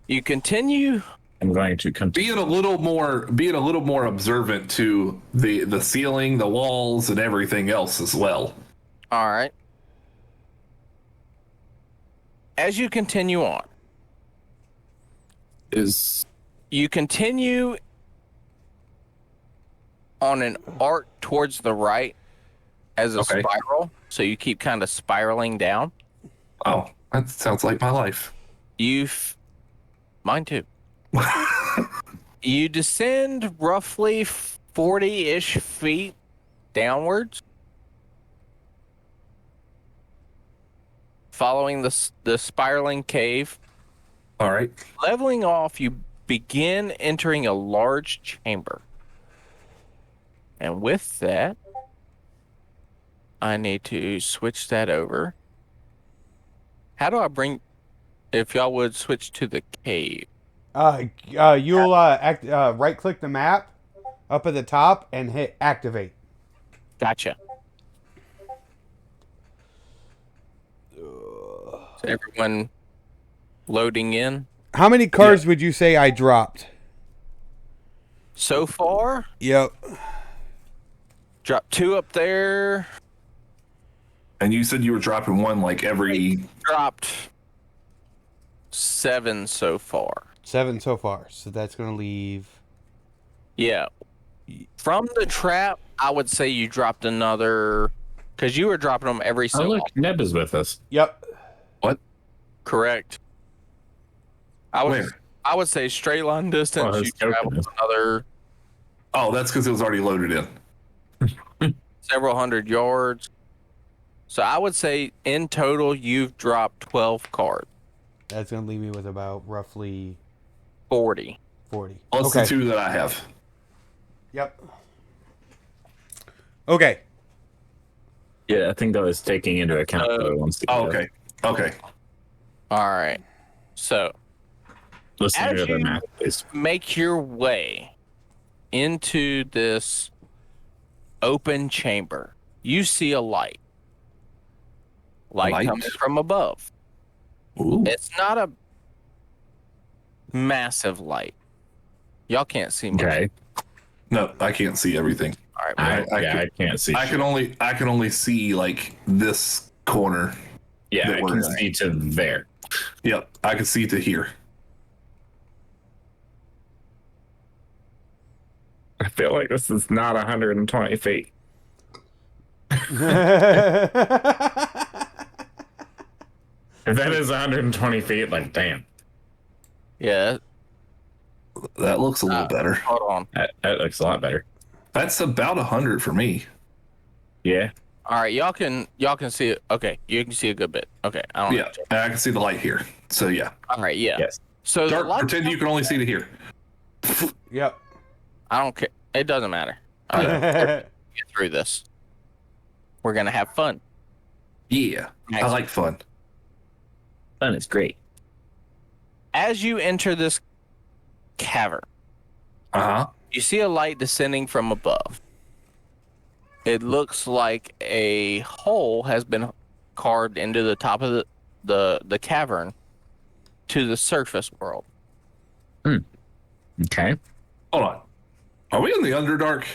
You continue. I'm going to continue. Being a little more observant to the ceiling, the walls, and everything else as well. All right. As you continue on, you continue on an arc towards the right as a spiral, so you keep kind of spiraling down. Oh, that sounds like my life. Mine too. You descend roughly 40-ish feet downwards, following the spiraling cave. All right. Leveling off, you begin entering a large chamber. And with that, I need to switch that over. How do I if y'all would switch to the cave? You'll right click the map up at the top and hit activate. Gotcha. So everyone loading in. How many cards would you say I dropped? So far, Yep. drop 2 up there. And you said you were dropping one like every. Dropped 7 so far. 7 so far. So that's gonna leave. Yeah. From the trap, I would say you dropped another, because you were dropping them every so Oh, look, often. Neb is with us. Yep. Correct. Where? I would say straight line distance. Oh, You that's joking. traveled another Oh, that's because it was already loaded in. several hundred yards. So I would say in total you've dropped 12 cards. That's gonna leave me with about roughly 40. 40. Plus Okay. the 2 that I have. Yep. Okay. Yeah, I think that was taking into account what it wants to Oh, go. okay. Okay. All right. So Listen As to the you- map, please. make your way into this open chamber. You see a light. Light Light? coming from above. Ooh. It's not a massive light. Y'all can't see much. Okay. No, I can't see everything. All right. I I can't see. I shit. can only see like this corner. Yeah, that I we're can in. see to there. Yep, I can see to here. I feel like this is not 120 feet. If that is 120 feet, like, damn, Yeah. That looks a little better. Hold on. that looks a lot better. That's about 100 for me. Yeah. All right. Y'all can see it. Okay. You can see a good bit. Okay. I don't Yeah, and I can see the light here. So yeah, All right. Yeah. Yes. So the Dark, light, pretend you can only see to here. Yep. I don't care. It doesn't matter. All right. Get through this. We're going to have fun. Yeah, I like fun. Fun is great. As you enter this cavern, Uh huh. you see a light descending from above. It looks like a hole has been carved into the top of the cavern to the surface world. Okay. Hold on. Are we in the Underdark?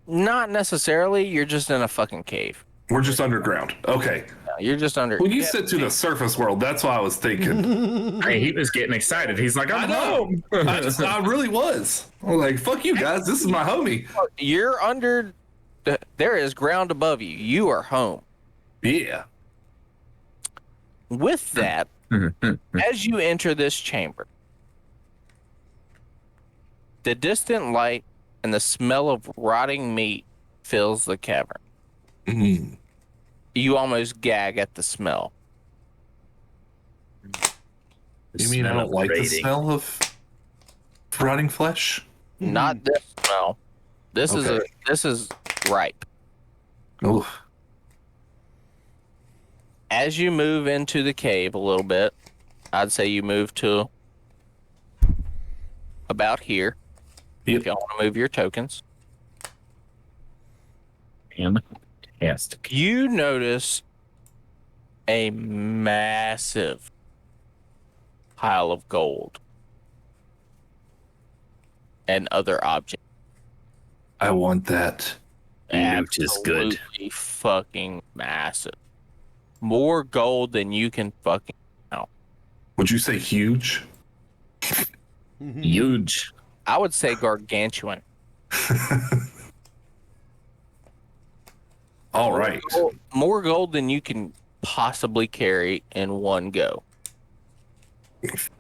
Not necessarily. You're just in a fucking cave. We're just underground. Okay. You're just under. When you said to the surface world, that's what I was thinking. Hey, he was getting excited. He's like, I I'm know. home. I really was. I was like, fuck you guys. This is my homie. You're under. There is ground above you. You are home. Yeah. With that, as you enter this chamber, the distant light and the smell of rotting meat fills the cavern. Mm. You almost gag at the smell. You mean I don't like the smell of rotting flesh? Not this smell. This Okay. is ripe. Oh, As you move into the cave a little bit, I'd say you move to about here. Yep. If y'all want to move your tokens, Fantastic. you notice a massive pile of gold and other objects. I want that. Loot is good. Absolutely fucking massive. More gold than you can fucking. Would you say huge? Huge. I would say gargantuan. All right. More gold than you can possibly carry in one go.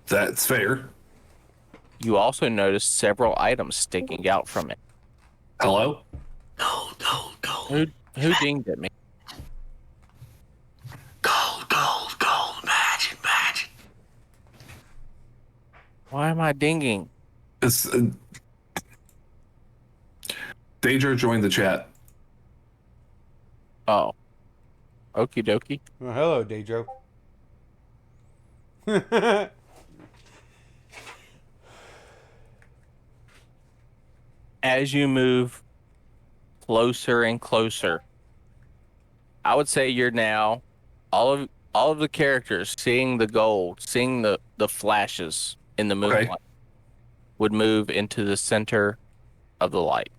That's fair. You also notice several items sticking out from it. Hello? Who dinged at me? Magic. Why am I dinging? It's, Daedra joined the chat. Oh. Okie dokie. Oh, hello, Daedro. As you move closer and closer, I would say you're now all of the characters seeing the gold, seeing the flashes in the moonlight would move into the center of the light.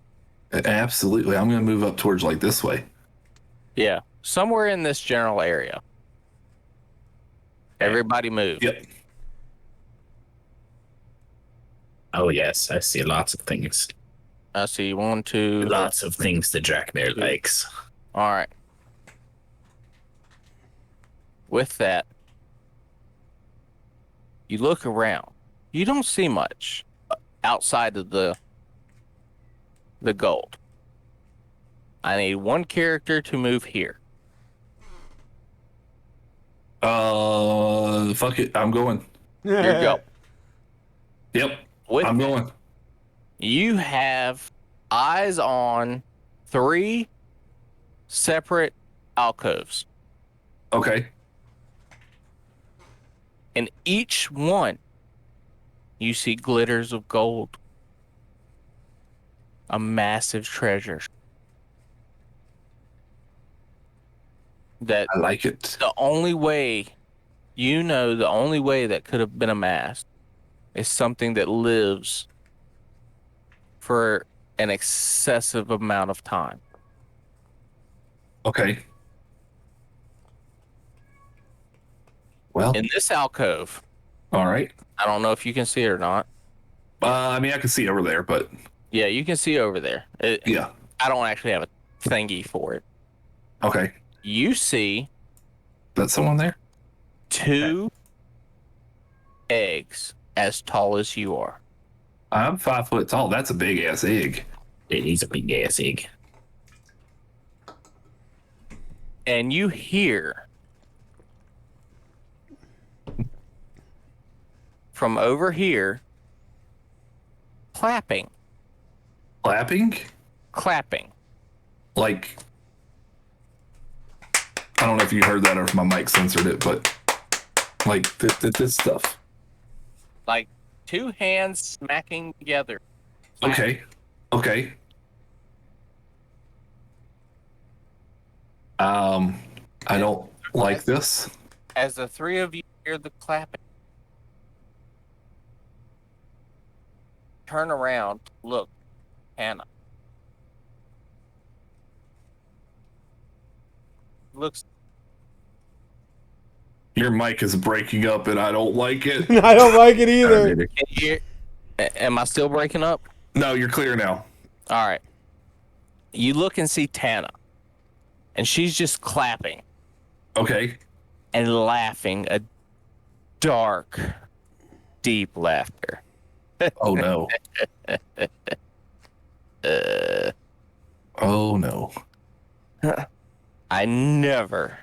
Absolutely. I'm going to move up towards like this way. Yeah, somewhere in this general area. Everybody move. Yep. Oh, yes. I see lots of things. I see 1, 2. Lots of things that Drakmir likes. All right. With that, you look around. You don't see much outside of the gold. I need one character to move here. Fuck it. I'm going. Here you go. Yep. With I'm going. you have eyes on 3 separate alcoves. Okay. In each one, you see glitters of gold. A massive treasure. That I like it. the only way, the only way that could have been amassed is something that lives for an excessive amount of time. Okay. Well, In this alcove, all right. I don't know if you can see it or not. I mean, I can see over there, but Yeah, you can see over there. yeah. I don't actually have a thingy for it. Okay. You see That's someone there? 2 eggs as tall as you are. I'm 5 foot tall. That's a big ass egg. It is a big ass egg. And you hear from over here clapping. Clapping? Like, I don't know if you heard that or if my mic censored it, but like this stuff. Like 2 hands smacking together. Okay. Okay. I don't like this. As the 3 of you hear the clapping, turn around, look, Hannah. Looks Your mic is breaking up and I don't like it. I don't like it either. Can you hear, am I still breaking up? No, you're clear now. All right. You look and see Tana, and she's just clapping Okay. and laughing a dark, deep laughter. Oh no. Oh no. I never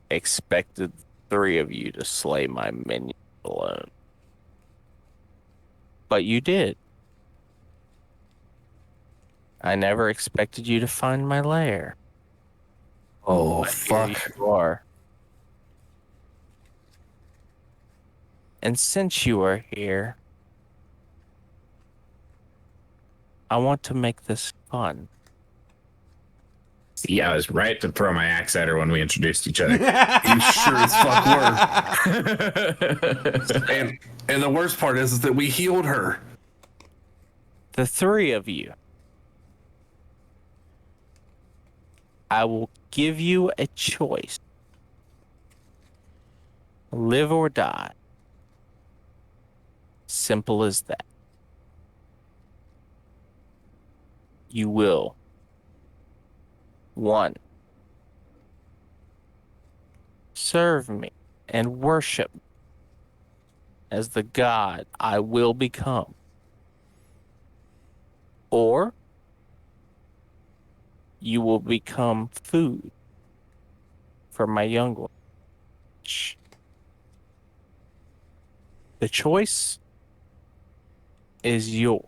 expected the 3 of you to slay my minion alone. But you did. I never expected you to find my lair. Oh Here fuck. you are. And since you are here, I want to make this fun. See, I was right to throw my axe at her when we introduced each other. You sure as fuck were. And the worst part is that we healed her. The 3 of you, I will give you a choice. Live or die. Simple as that. You will. 1. Serve me and worship me as the God I will become. Or you will become food for my young one. The choice is yours.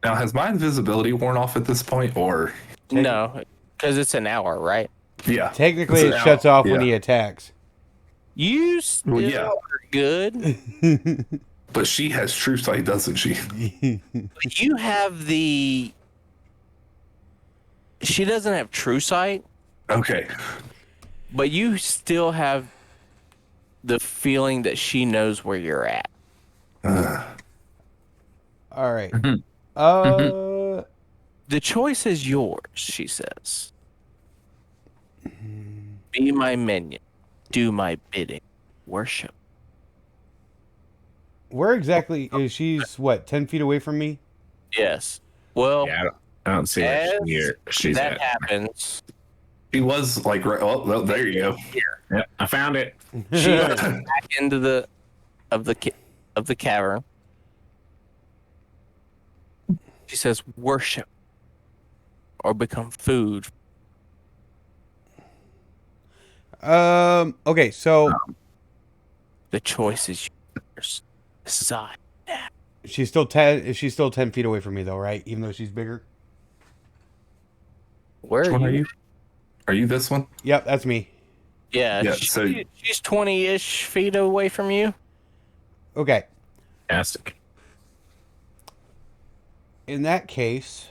Now, has my invisibility worn off at this point, or No, because it's an hour, right? yeah? Technically, It's it an shuts hour, off when yeah. he attacks. You still yeah. are good. But she has true sight, doesn't she? But you have the. She doesn't have true sight, Okay. but you still have the feeling that she knows where you're at. All right. The choice is yours, she says. Be my minion. Do my bidding. Worship. Where exactly is she's? What, 10 feet away from me? Yes. Well, Yeah, I don't see where as she's that at. happens, He was like, right, oh, well, there you go. Yep, I found it. she goes back into the cavern. She says, "Worship, or become food." Okay, so The choice is yours. Decide. she's still 10. Is she still 10 feet away from me though? Right, even though she's bigger. Where Which one are are you? you? Are you this one? Yep, that's me. Yeah, Yeah, so- she's 20-ish feet away from you. Okay. Fantastic. In that case,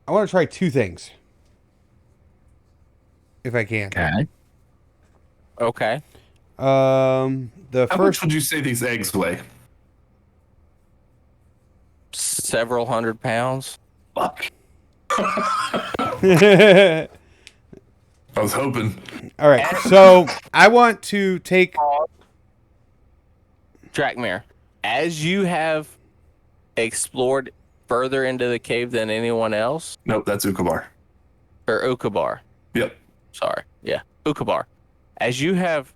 I want to try two things. If I can. Okay. Okay. The How first much would you say these eggs weigh? Several 100 pounds. Fuck. All I was hoping. right. So I want to take. Drakmir, as you have explored further into the cave than anyone else, Nope, that's Ukabar. or Ukabar, Yep. sorry, yeah, Ukabar, as you have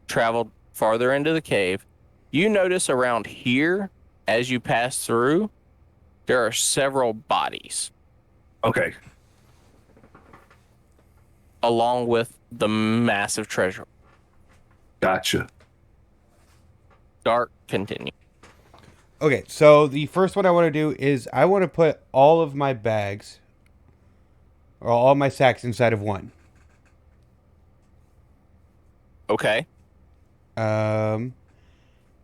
traveled farther into the cave, you notice around here, as you pass through, there are several bodies, Okay. along with the massive treasure. Gotcha. Dark, continue. Okay. So the first one I want to do is I want to put all of my bags or all my sacks inside of one. Okay. And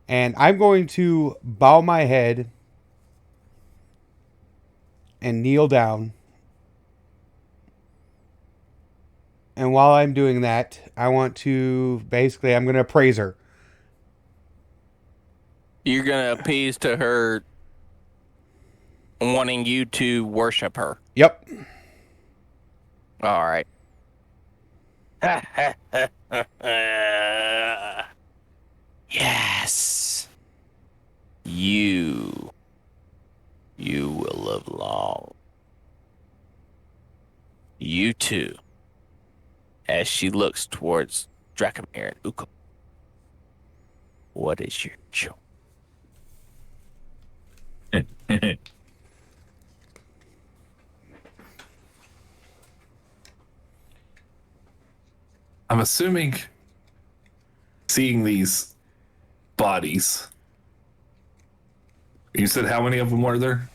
I'm going to bow my head and kneel down. And while I'm doing that, I want to basically, I'm going to praise her. You're going to appease to her wanting you to worship her. Yep. All right. Yes. You will live long. You too. As she looks towards Drakmir and Uka. What is your choice? I'm assuming seeing these bodies. You said how many of them were there?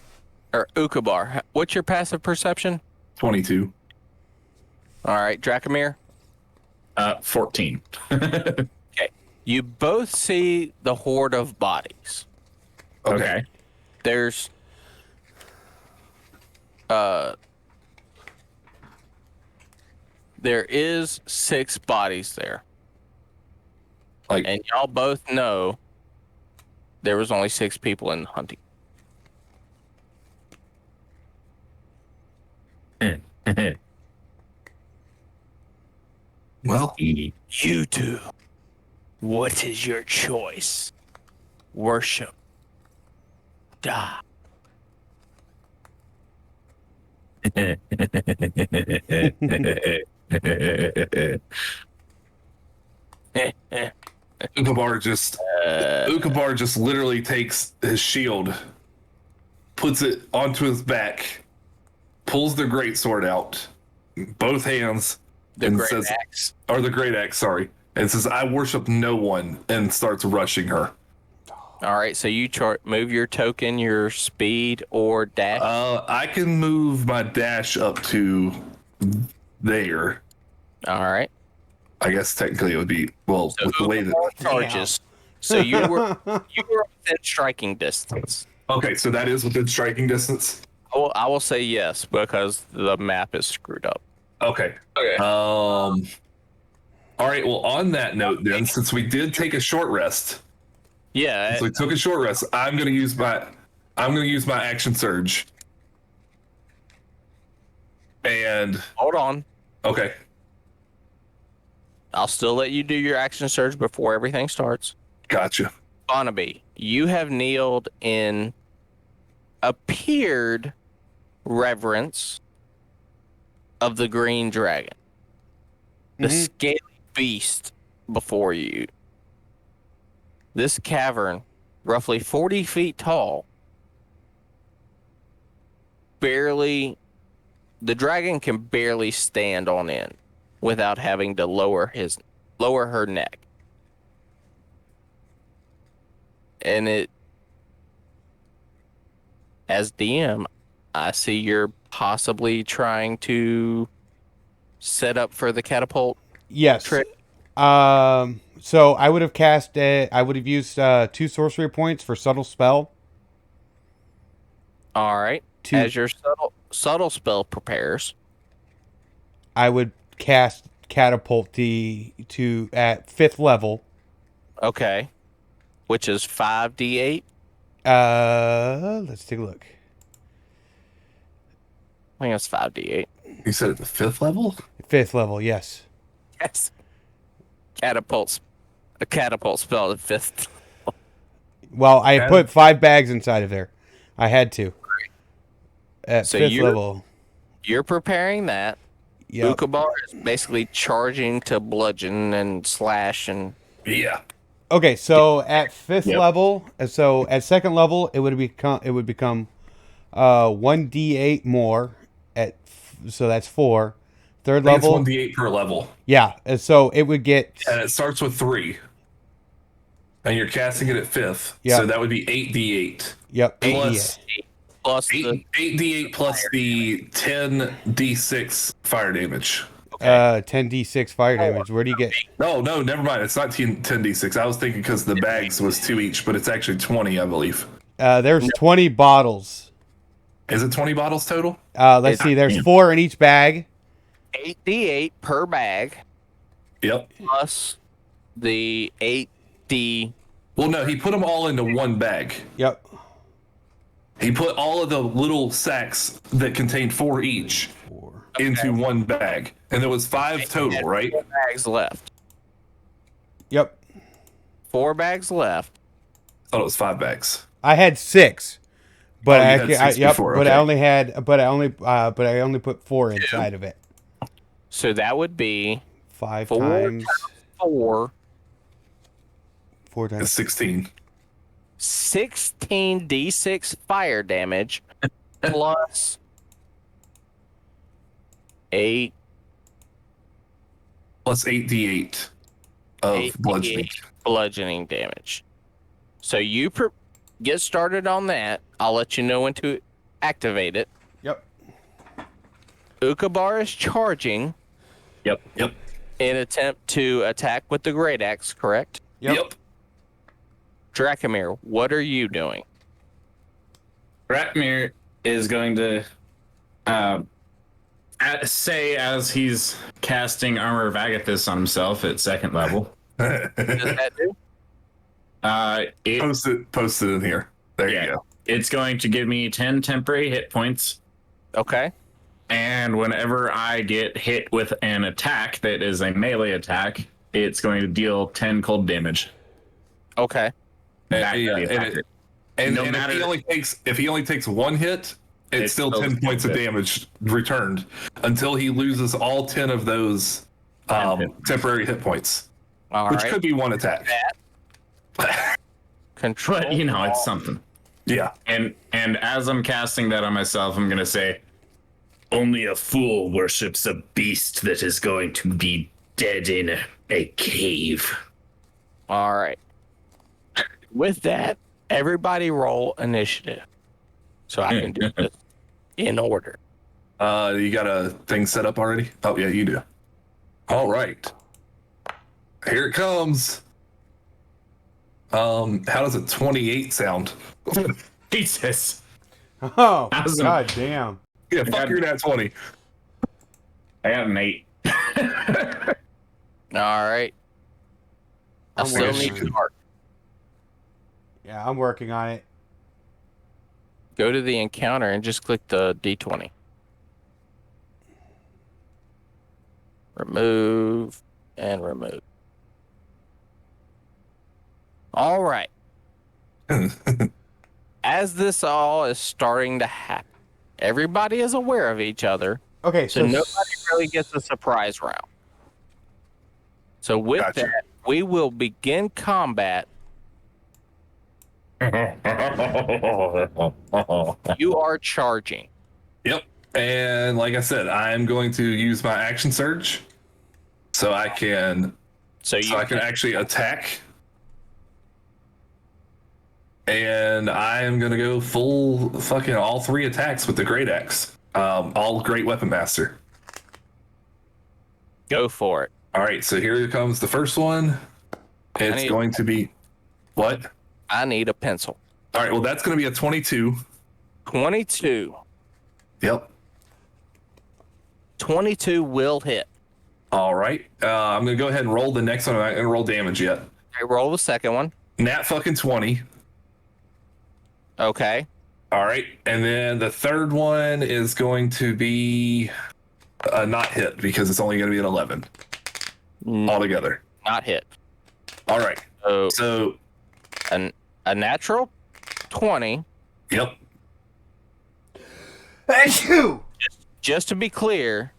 Or Ukabar. What's your passive perception? 22. All right, Drakmir. 14. You both see the horde of bodies. Okay. There's there is 6 bodies there. Like, And y'all both know there was only 6 people in the hunting. well, You two. What is your choice? Worship. Die. Ukabar just literally takes his shield, puts it onto his back, pulls the greatsword out, both hands, The and great says, axe. or the great axe, sorry, and says, "I worship no one," and starts rushing her. All right, so you move your token, your speed, or dash. I can move my dash up to there. All right. I guess technically it would be with the way that. Charges. So you were within striking distance. Okay, so that is within striking distance. I will say yes because the map is screwed up. Okay. All right. Well, on that note, then, since we did take a short rest, Yeah. so we took a short rest, I'm gonna use my action surge. And Hold on. okay, I'll still let you do your action surge before everything starts. gotcha. Barnaby, you have kneeled in appeared reverence of the green dragon, the scaly beast before you. This cavern, roughly 40 feet tall, the dragon can barely stand on end without having to lower her neck. And as DM, I see you're possibly trying to set up for the catapult. Yes. Trick. So I would have cast I would have used 2 sorcery points for subtle spell. All right. To As your subtle spell prepares. I would cast catapult to at 5th level. Okay. Which is 5d8. Let's take a look. I think it's 5d8. You said at the 5th level? 5th level, yes. Yes. A catapult spell at 5th. Well, I Yeah. put 5 bags inside of there. I had to. At So 5th you're- level. You're preparing that. Yep. Ukabar is basically charging to bludgeon and slash and Yeah. Okay, so at 5th Yep. level, so at 2nd level, it would become 1d8 more so that's 4. 3rd I think it's level, 1d8 per level. yeah. And so it would get And it starts with 3. And you're casting it at 5th. Yeah. So that would be 8d8. yep, Plus 8d8. plus the 8d8 plus the 10d6 fire damage. 10d6 fire damage. Where do you get? No, never mind. It's not 10d6. I was thinking because the bags was 2 each, but it's actually 20, I believe. There's 20 bottles. Is it 20 bottles total? Let's see. There's 4 in each bag. 8d8 per bag Yep. plus the 8d. Well, no, he put them all into one bag. Yep. He put all of the little sacks that contained 4 each 4. into one bag. And there was 5 total, right? 4 bags left. Yep. 4 bags left. I thought it was 5 bags. I had 6, but Oh, you I, had I 6 yep. before, But okay. I only put 4 inside of it. So that would be 5 4 times 4, 4 It's times. 16. 16d6 fire damage plus 8 Plus 8d8 of 8d8 bludgeoning. bludgeoning damage. So you get started on that. I'll let you know when to activate it. Yep. Ukabar is charging Yep. Yep. in attempt to attack with the great axe, correct? Yep. Dracomir, what are you doing? Ratmir is going to say as he's casting Armor of Agathis on himself at 2nd level. What does that do? Post it in here. There Yeah. you go. It's going to give me 10 temporary hit points. Okay. And whenever I get hit with an attack that is a melee attack, it's going to deal 10 cold damage. Okay. Back to Yeah, the and attacker. And No if matter- he only takes 1 hit, it's It's still still 10 points of 10. damage returned until he loses all 10 of those temporary hit points, All which right. could be 1 attack. Control. But, it's something. Yeah. And as I'm casting that on myself, I'm going to say, Only a fool worships a beast that is going to be dead in a cave. All right. With that, everybody roll initiative. So I can do this in order. You got a thing set up already? Oh, yeah, you do. All right. Here it comes. How does a 28 sound? Jesus. Oh, Awesome. god damn. Yeah, fuck your nat 20. I got an 8. All right. I I'm still working need on to it. mark. Yeah, I'm working on it. Go to the encounter and just click the D20. Remove and remove. All right. As this all is starting to happen, everybody is aware of each other, Okay, so so nobody really gets a surprise round. So with Gotcha. that, we will begin combat. You are charging. Yep. And like I said, I'm going to use my action surge so I can So you actually attack. And I am gonna go full fucking all 3 attacks with the Great Axe. All Great Weapon Master. Go for it. All right, so here comes the first one. It's need- going to be what? I need a pencil. All right, well that's going to be a 22. 22. Yep. 22 will hit. All right. I'm going to go ahead and roll the next one. I'm not going to roll damage yet. Okay, roll the second one. Nat fucking 20. Okay. All right, and then the third one is going to be not hit because it's only going to be an 11 altogether. Not hit. All right. So So, a natural 20. yep. Thank you. Just to be clear,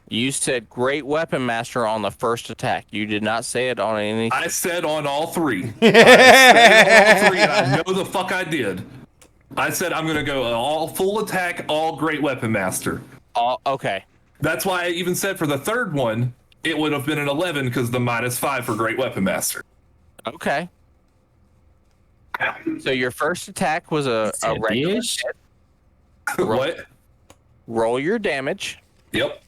you said Great Weapon Master on the first attack. You did not say it on any. I said on all 3. I said all 3, and I know the fuck I did. I said I'm going to go all full attack, all Great Weapon Master. Oh, okay. That's why I even said for the third one, it would have been an 11 because the -5 for Great Weapon Master. Okay. So your first attack was a regular Yes. hit. What? Roll your damage. Yep.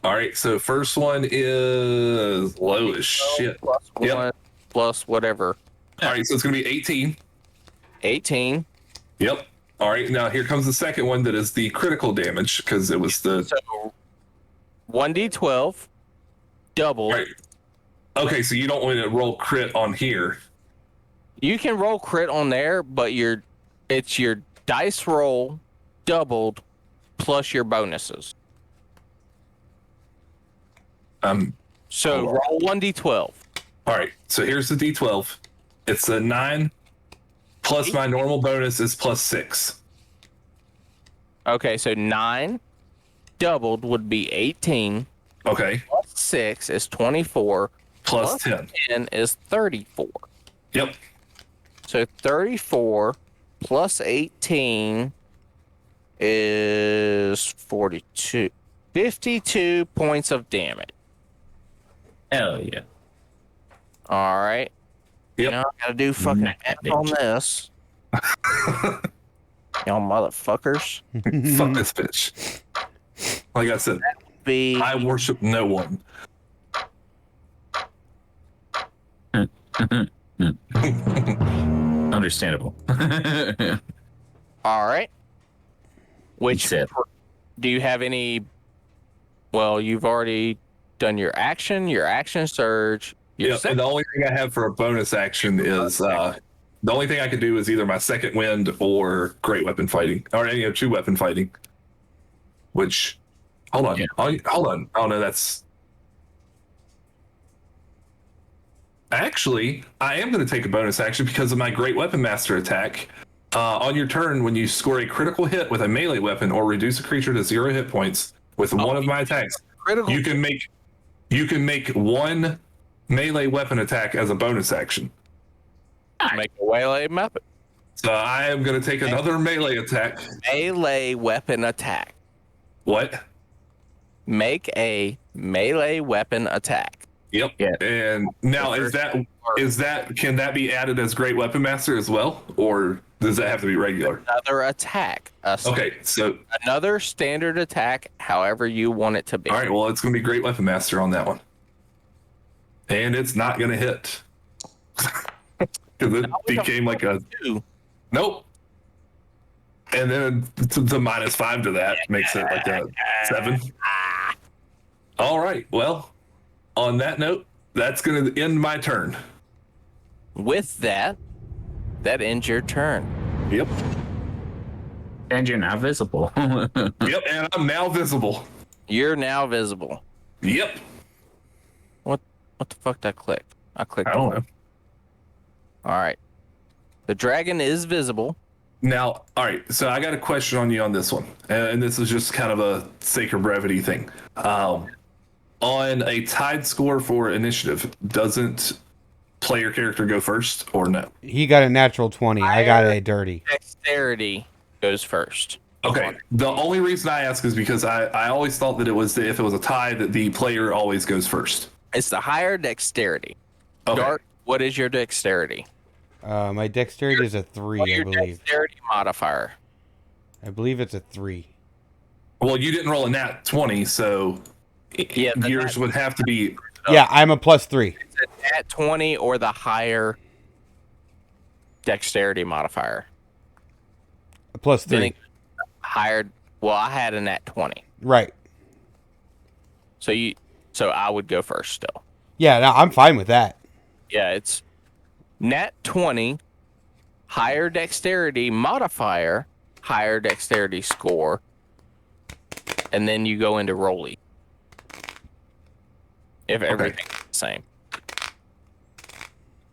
All right, so first one is low as shit. Plus Yep. 1 plus whatever. All right, so it's going to be 18. 18. Yep. All right, now here comes the second one that is the critical damage because it was the. So 1d12 double. All right. Okay, so you don't want to roll crit on here. You can roll crit on there, but it's your dice roll doubled plus your bonuses. So Oh. roll 1d12. All right, so here's the D12. It's a 9 plus my normal bonus is +6. Okay, so 9 doubled would be 18. Okay, Plus 6 is 24. plus 10. 10 is 34. Yep. So 34 plus 18 is 42. 52 points of damage. Hell yeah. All right. Yep. Now I gotta do fucking Nah, math on this. Y'all motherfuckers. Fuck this bitch. Like I said, Be I worship no one. Understandable. all right. Which Except- do you have any? Well, you've already done your action surge. Your Yeah, and the only thing I have for a bonus action is the only thing I could do is either my second wind or great weapon fighting, or any of 2-weapon fighting. Which, hold on, Yeah. hold on. Oh no, that's actually I am going to take a bonus action because of my great weapon master attack. On your turn, when you score a critical hit with a melee weapon or reduce a creature to 0 hit points with one of my attacks, critical. you can make one melee weapon attack as a bonus action. Make a melee weapon. So I am going to take another melee attack. Melee weapon attack. What? Make a melee weapon attack. Yep. Yeah. And now is that can that be added as great weapon master as well, or does that have to be regular? Another attack. Okay. So Another standard attack, however you want it to be. all right. Well, it's going to be great weapon master on that one, and it's not going to hit because it became like a Two. nope. And then the -5 to that makes it like a 7. All right. Well, on that note, that's going to end my turn. With that ends your turn. Yep. And you're not visible. Yep. And I'm now visible. You're now visible. Yep. What the fuck did I click? I clicked. I don't know. All right. The dragon is visible. Now, all right. So I got a question on you on this one, and this is just kind of a sake of brevity thing. On a tied score for initiative, doesn't player character go first or no? He got a natural 20. I got a dirty. Dexterity goes first. Okay. The only reason I ask is because I always thought that it was if it was a tie that the player always goes first. It's the higher dexterity. Okay. Dark What is your dexterity? My dexterity is a 3, What is I your believe. dexterity modifier? I believe it's a 3. Well, you didn't roll a nat 20, so Yeah, the yours would have to be. Yeah, I'm a +3. Is it at 20 or the higher dexterity modifier? A +3. Then higher. Well, I had a nat 20. Right. So I would go first still. Yeah, no, I'm fine with that. Yeah, it's nat 20, higher dexterity modifier, higher dexterity score, and then you go into rolly. If everything's the same.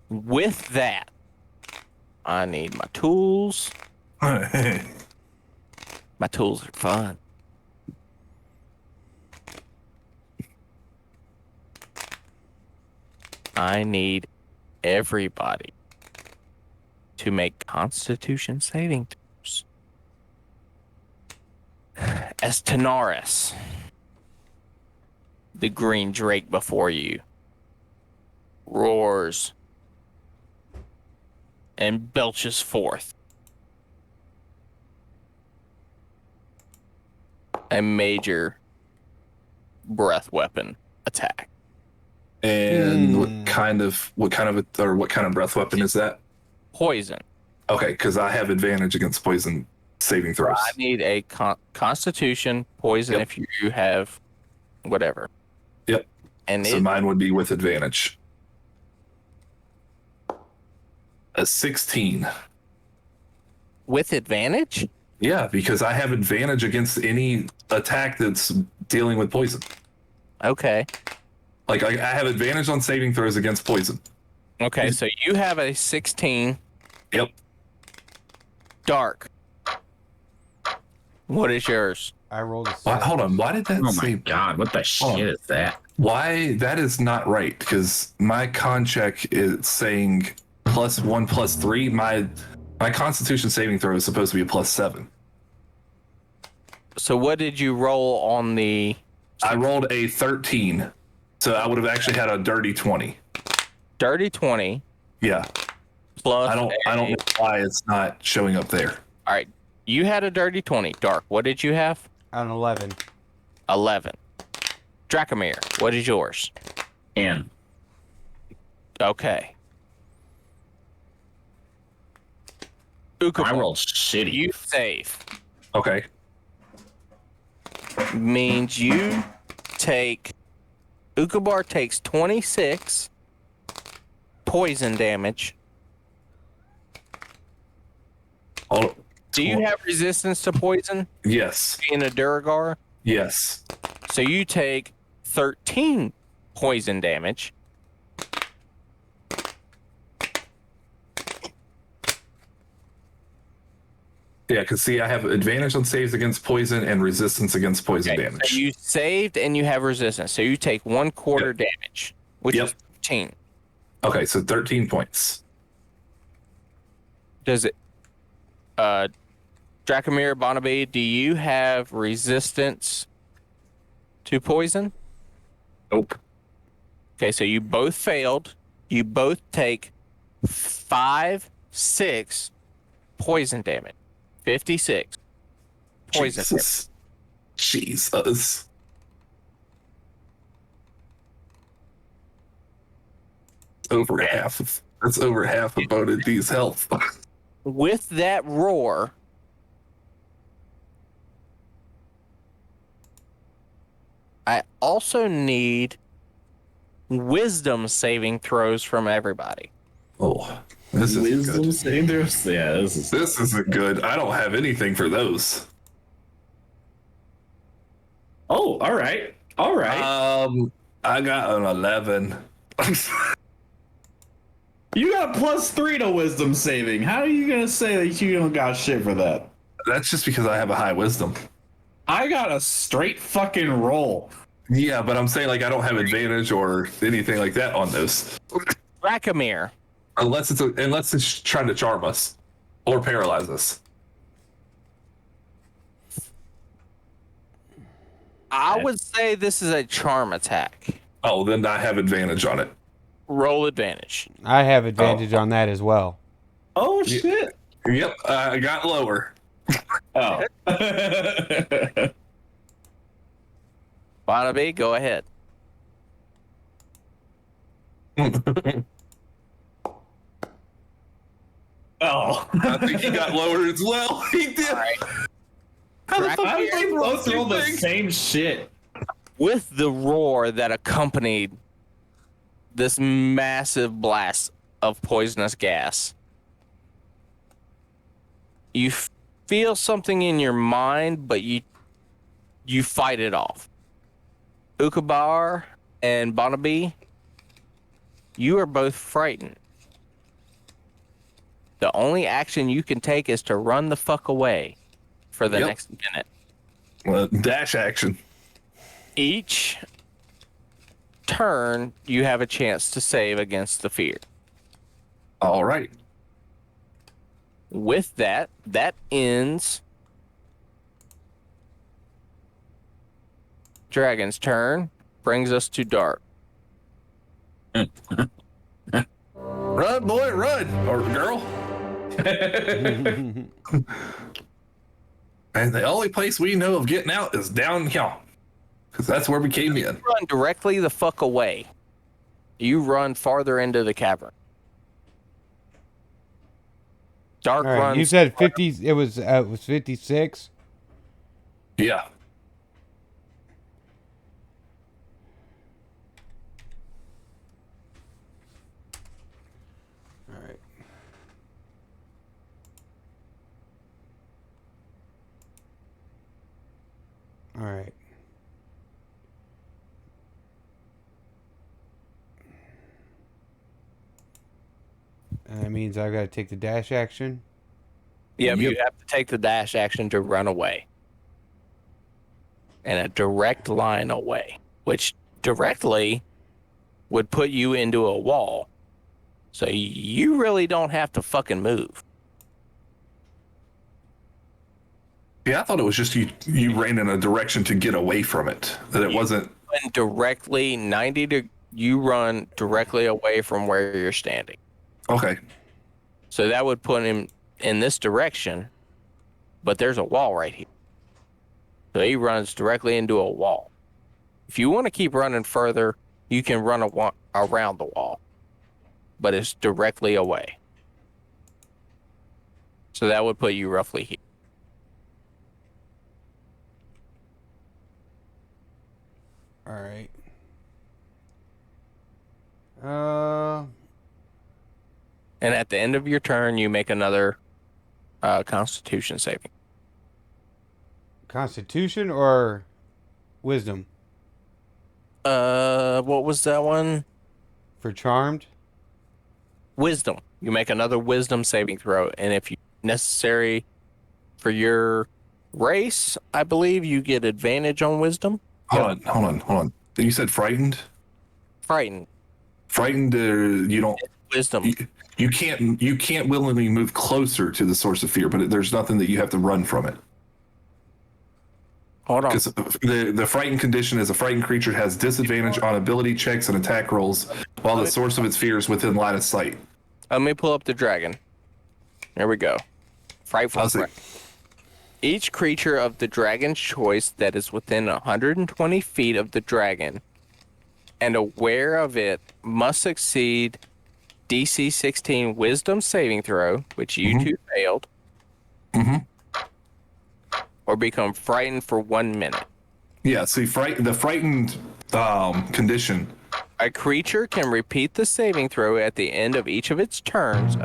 With that, I need my tools. My tools are fun. I need everybody to make Constitution saving throws. As Tanaris, the green drake before you, roars and belches forth a major breath weapon attack. And what kind of breath weapon is that? Poison. Okay, because I have advantage against poison saving throws. I need a Constitution poison Yep. if you have whatever. Yep. And So mine would be with advantage. A 16. with advantage? Yeah, because I have advantage against any attack that's dealing with poison. Okay. Like I have advantage on saving throws against poison. Okay, so you have a 16. Yep. Dark. What is yours? I rolled a Why, 7. hold on. Why did that Oh my say? god, what the Hold shit on. is that? Why that is not right? Because my con check is saying +1 +3. My Constitution saving throw is supposed to be a +7. So what did you roll on the I rolled a 13, so I would have actually had a dirty 20. dirty 20 Yeah, plus? I don't know why it's not showing up there. All right, you had a dirty 20. Dark. What did you have? An 11. 11. Dracomir. What is yours? And Okay. I Ukubar, rolled shitty. you save. Okay. Means you take Ukubar takes 26 poison damage. Oh, Do you have resistance to poison yes. in a Duragar? Yes. So you take 13 poison damage. Yeah, because see, I have advantage on saves against poison and resistance against poison Okay, damage. so you saved and you have resistance. So you take 1/4 Yep. damage, which Yep. is 13. Okay, so 13 points. Does it Dracomir, Bonaby, do you have resistance to poison? Nope. Okay, so you both failed. You both take 6 poison damage. 56 poison damage. Jesus. Over half of that's over half of Bona D's health. With that roar, I also need wisdom saving throws from everybody. Oh, this is good. saving throws? Yeah, this is. This isn't good. I don't have anything for those. Oh, all right. All right. I got an 11. You got +3 to wisdom saving. How are you gonna say that you don't got shit for that? That's just because I have a high wisdom. I got a straight fucking roll. Yeah, but I'm saying like I don't have advantage or anything like that on those. Dracomir, Unless it's trying to charm us or paralyze us. I would say this is a charm attack. Oh, then I have advantage on it. roll advantage. I have advantage on that as well. Oh Yeah. shit! Yep, I got lower. Oh. Barnaby, go ahead. Oh. I think he got lower as well. He did. All right. How the fuck How did did they they both roll the thing? same shit? With the roar that accompanied this massive blast of poisonous gas, you feel something in your mind, but you fight it off. Ukabar and Barnaby, you are both frightened. The only action you can take is to run the fuck away for the Yep. next minute. Dash action. Each turn, you have a chance to save against the fear. All right. With that, that ends Dragon's turn. Brings us to Dark. Run, boy, run. Or girl. And the only place we know of getting out is down here. Because that's where we came in. Run directly the fuck away. You run farther into the cavern. Dark All right, runs. you said 50. It was 56. Yeah. All right. All right. And that means I've got to take the dash action. Yep, Yep. you have to take the dash action to run away. And a direct line away, which directly would put you into a wall. So you really don't have to fucking move. Yeah, I thought it was just you ran in a direction to get away from it. That it wasn't. And directly 90 to you run directly away from where you're standing. Okay. So that would put him in this direction, but there's a wall right here. So he runs directly into a wall. If you want to keep running further, you can run around the wall, but it's directly away. So that would put you roughly here. All right. And at the end of your turn, you make another Constitution saving. Constitution or wisdom What was that one? for charmed? Wisdom. You make another Wisdom saving throw, and if you necessary for your race, I believe you get advantage on Wisdom. Hold on. You said frightened? Frightened. Frightened, you don't. Wisdom. You can't willingly move closer to the source of fear, but there's nothing that you have to run from it. Hold on. Because the frightened condition is a frightened creature has disadvantage on ability checks and attack rolls while the source of its fear is within line of sight. Let me pull up the dragon. There we go. Frightful. How's it? Fright. Each creature of the dragon's choice that is within 120 feet of the dragon and aware of it must succeed DC 16 Wisdom saving throw, which you two failed, or become frightened for 1 minute. Yeah, see, the frightened condition. A creature can repeat the saving throw at the end of each of its turns,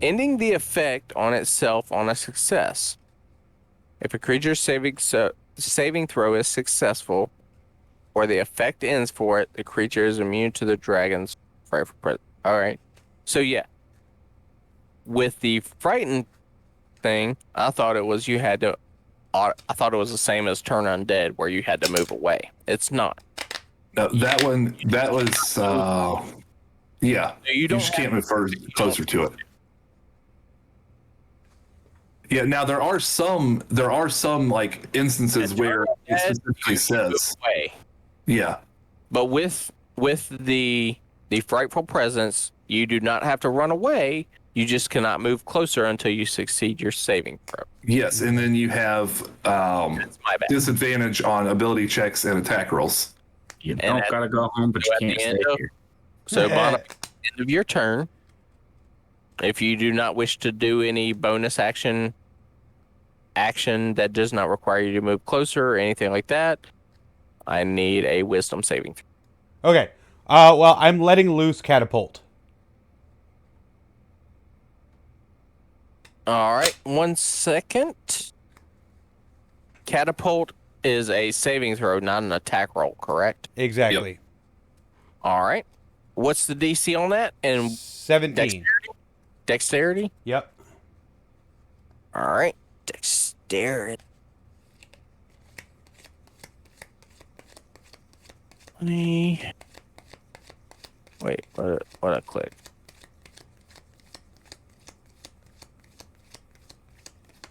ending the effect on itself on a success. If a creature's saving throw is successful, or the effect ends for it, the creature is immune to the dragon's frightful presence. All right. So yeah, with the frightened thing, I thought it was you had to. I thought it was the same as turn undead, where you had to move away. It's not. No, that one, that was, yeah. You You don't just have can't move closer to it. Yeah. Now there are some like instances where it specifically says, Away. yeah. But with with the frightful presence, you do not have to run away. You just cannot move closer until you succeed your saving throw. Yes, and then you have That's my bad. disadvantage on ability checks and attack rolls. You And don't at- gotta go home, but you at the can't stay end of- here. So, Bon, at the end of your turn, if you do not wish to do any bonus action that does not require you to move closer or anything like that, I need a wisdom saving throw. Okay. Well, I'm letting loose catapult. All right, 1 second. Catapult is a saving throw, not an attack roll, correct? Exactly. All right. What's the DC on that? And 17. dexterity? Yep. All right. Dexterity. 20. Wait, what I click?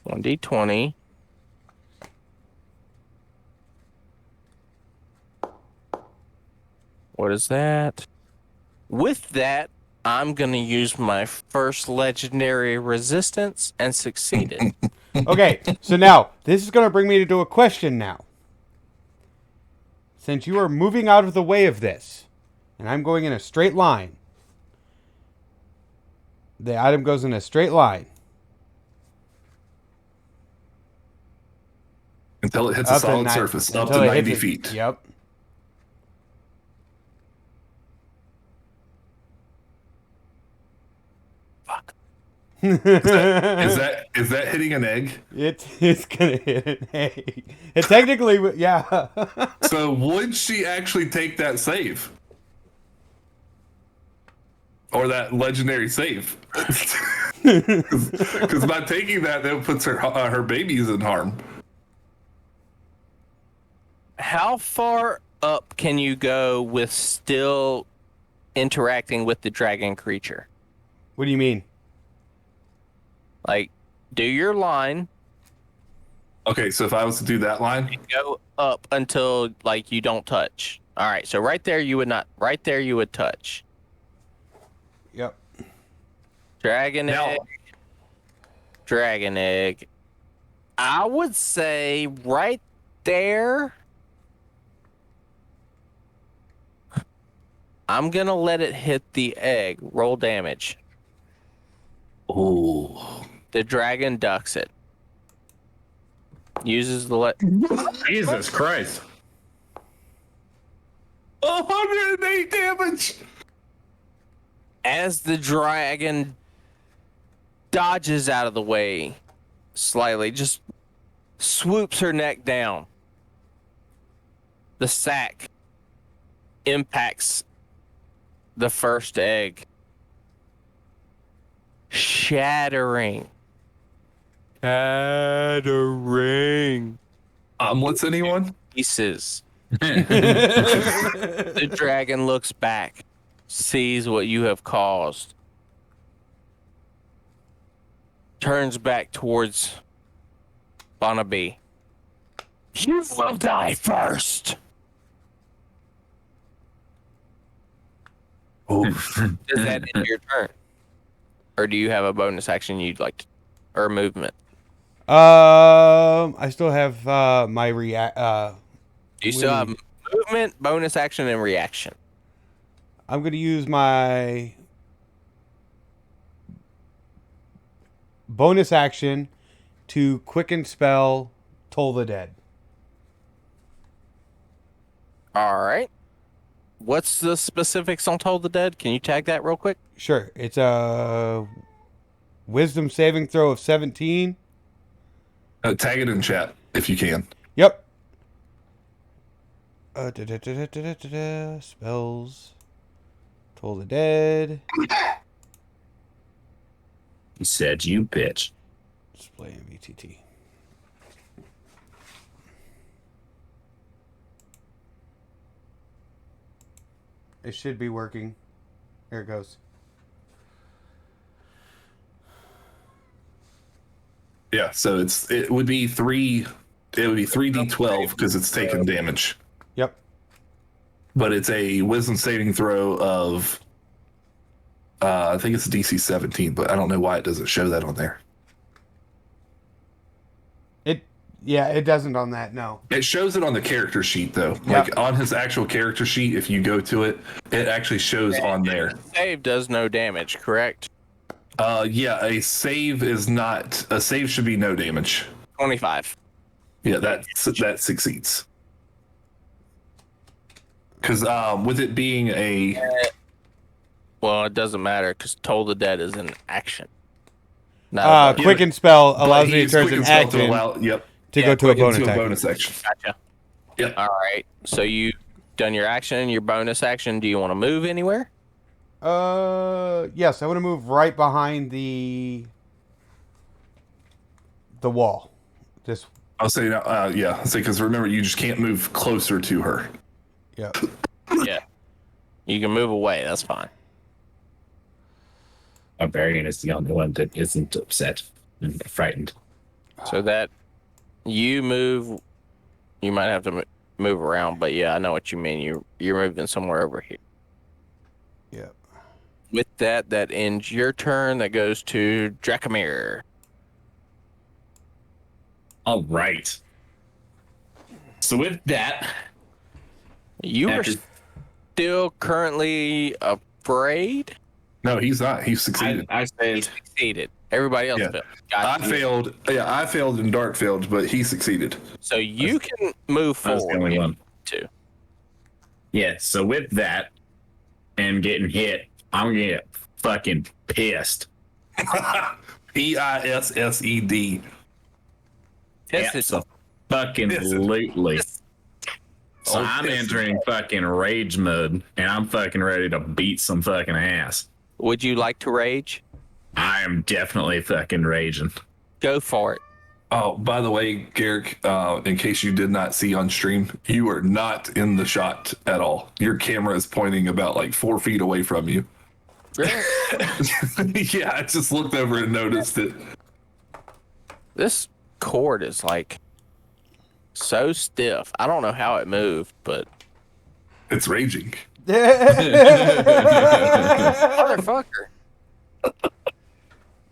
One D20. What is that? With that, I'm gonna use my first legendary resistance and succeeded. Okay, so now, this is going to bring me to a question now. Since you are moving out of the way of this, and I'm going in a straight line, the item goes in a straight line. Until it hits a Up to solid ni- surface, up to until it 90 hits it- feet. Yep. Fuck. Is that hitting an egg? It's gonna hit an egg. It technically, yeah. So would she actually take that save? Or that legendary save? Because by taking that, that puts her babies in harm. How far up can you go with still interacting with the dragon creature? What do you mean? Like, do your line, Okay, so if I was to do that line, go up until like you don't touch. All right, so right there you would not. Right there you would touch. Yep. Dragon Now- egg. Dragon egg. I would say right there. I'm gonna let it hit the egg. Roll damage. oh, The dragon ducks it. Uses the Jesus Christ. 108 damage. as the dragon dodges out of the way slightly, just swoops her neck down. The sack impacts the first egg, shattering. Omelets, anyone? Pieces. The dragon looks back, sees what you have caused, turns back towards Barnaby. You will die first. Oof. Does that end your turn? Or do you have a bonus action you'd like to, or movement? I still have my react. You still have movement, bonus action, and reaction. I'm gonna use my bonus action to quicken spell Toll the Dead. All right. What's the specifics on Toll the Dead? Can you tag that real quick? Sure, it's a wisdom saving throw of 17. Tag it in chat if you can. Yep. Spells. Toll the Dead. He said, you bitch. Display MVTT. It should be working. Here it goes. Yeah, so it would be 3d12 because it's taken damage. Yep. but it's a wisdom saving throw of I think it's DC 17, but I don't know why it doesn't show that on there. It doesn't on that. No. It shows it on the character sheet though. Like on his actual character sheet, if you go to it, it actually shows on there. Save does no damage, correct? Yeah, a save should be no damage. 25. Yeah, that succeeds. Because with it being a Well, it doesn't matter because Toll the Dead is an action. No, Quicken spell allows me to use turn quicken an spell action to go to a bonus into action. a bonus action. Gotcha. Yep. All right. So you done your action, your bonus action. Do you want to move anywhere? Yes, I want to move right behind the wall. This. I'll say yeah. Say because remember, you just can't move closer to her. Yeah. Yeah. You can move away. That's fine. Barbarian is the only one that isn't upset and frightened. So that you move, you might have to move around, but yeah, I know what you mean. You're moving somewhere over here. Yeah. With that ends your turn. That goes to Dracomir. All right. So with that, You are After- still currently afraid. No, he's not. He succeeded. I He said succeeded. Everybody else Yeah. failed. I Gotcha. failed. Yeah, I failed and Dark failed, but he succeeded. So you can move I was the forward. only if one. you need to. Yeah, so with that and getting hit, I'm gonna get fucking pissed. PISSED. Fucking absolutely. So Oh, I'm pissed. entering fucking rage mode, and I'm fucking ready to beat some fucking ass. Would you like to rage? I am definitely fucking raging. Go for it. Oh, by the way, Garrick, in case you did not see on stream, you are not in the shot at all. Your camera is pointing about like 4 feet away from you. Really? Yeah, I just looked over and noticed it. This cord is like so stiff. I don't know how it moved, but It's raging. motherfucker.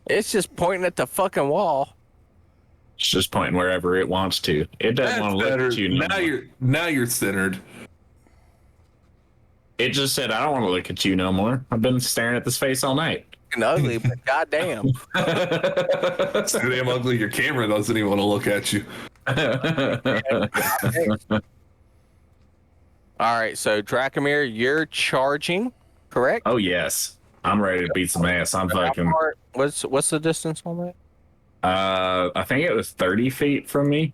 It's just pointing at the fucking wall. It's just pointing wherever it wants to. It doesn't want to look better. at you no Now more. you're centered. It just said, I don't want to look at you no more. I've been staring at this face all night. And ugly, but goddamn. So damn ugly your camera doesn't even want to look at you. All right, so Dracomir, you're charging, correct? Oh, yes. I'm ready to beat some ass. I'm How fucking. far- What's the distance on that? I think it was 30 feet from me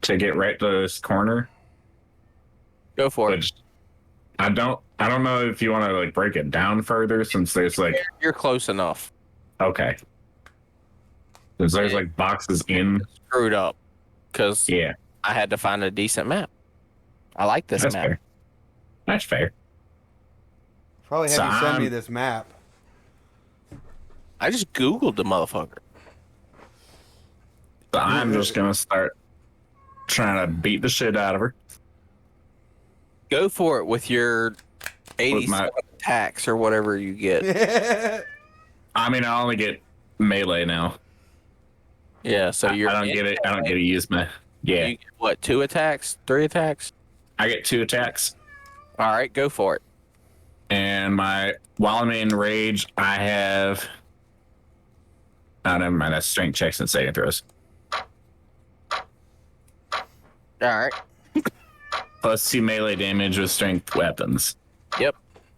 to get right to this corner. Go for it. Which I don't know if you want to like break it down further since there's like You're close enough. okay. Since there's like boxes in. Screwed up because Yeah, I had to find a decent map. I like this that's map. fair. That's fair. Probably have So you send me I'm- this map. I just Googled the motherfucker. So I'm just gonna start trying to beat the shit out of her. Go for it with your 87 attacks or whatever you get. I mean, I only get melee now. Yeah, so you're. I don't get it. I don't get to use my. Yeah, You get what? 2 attacks? 3 attacks? I get 2 attacks, All right, go for it. and while I'm in rage, I have. Oh, never mind. That's strength checks and saving throws. All right. Plus 2 melee damage with strength weapons. Yep.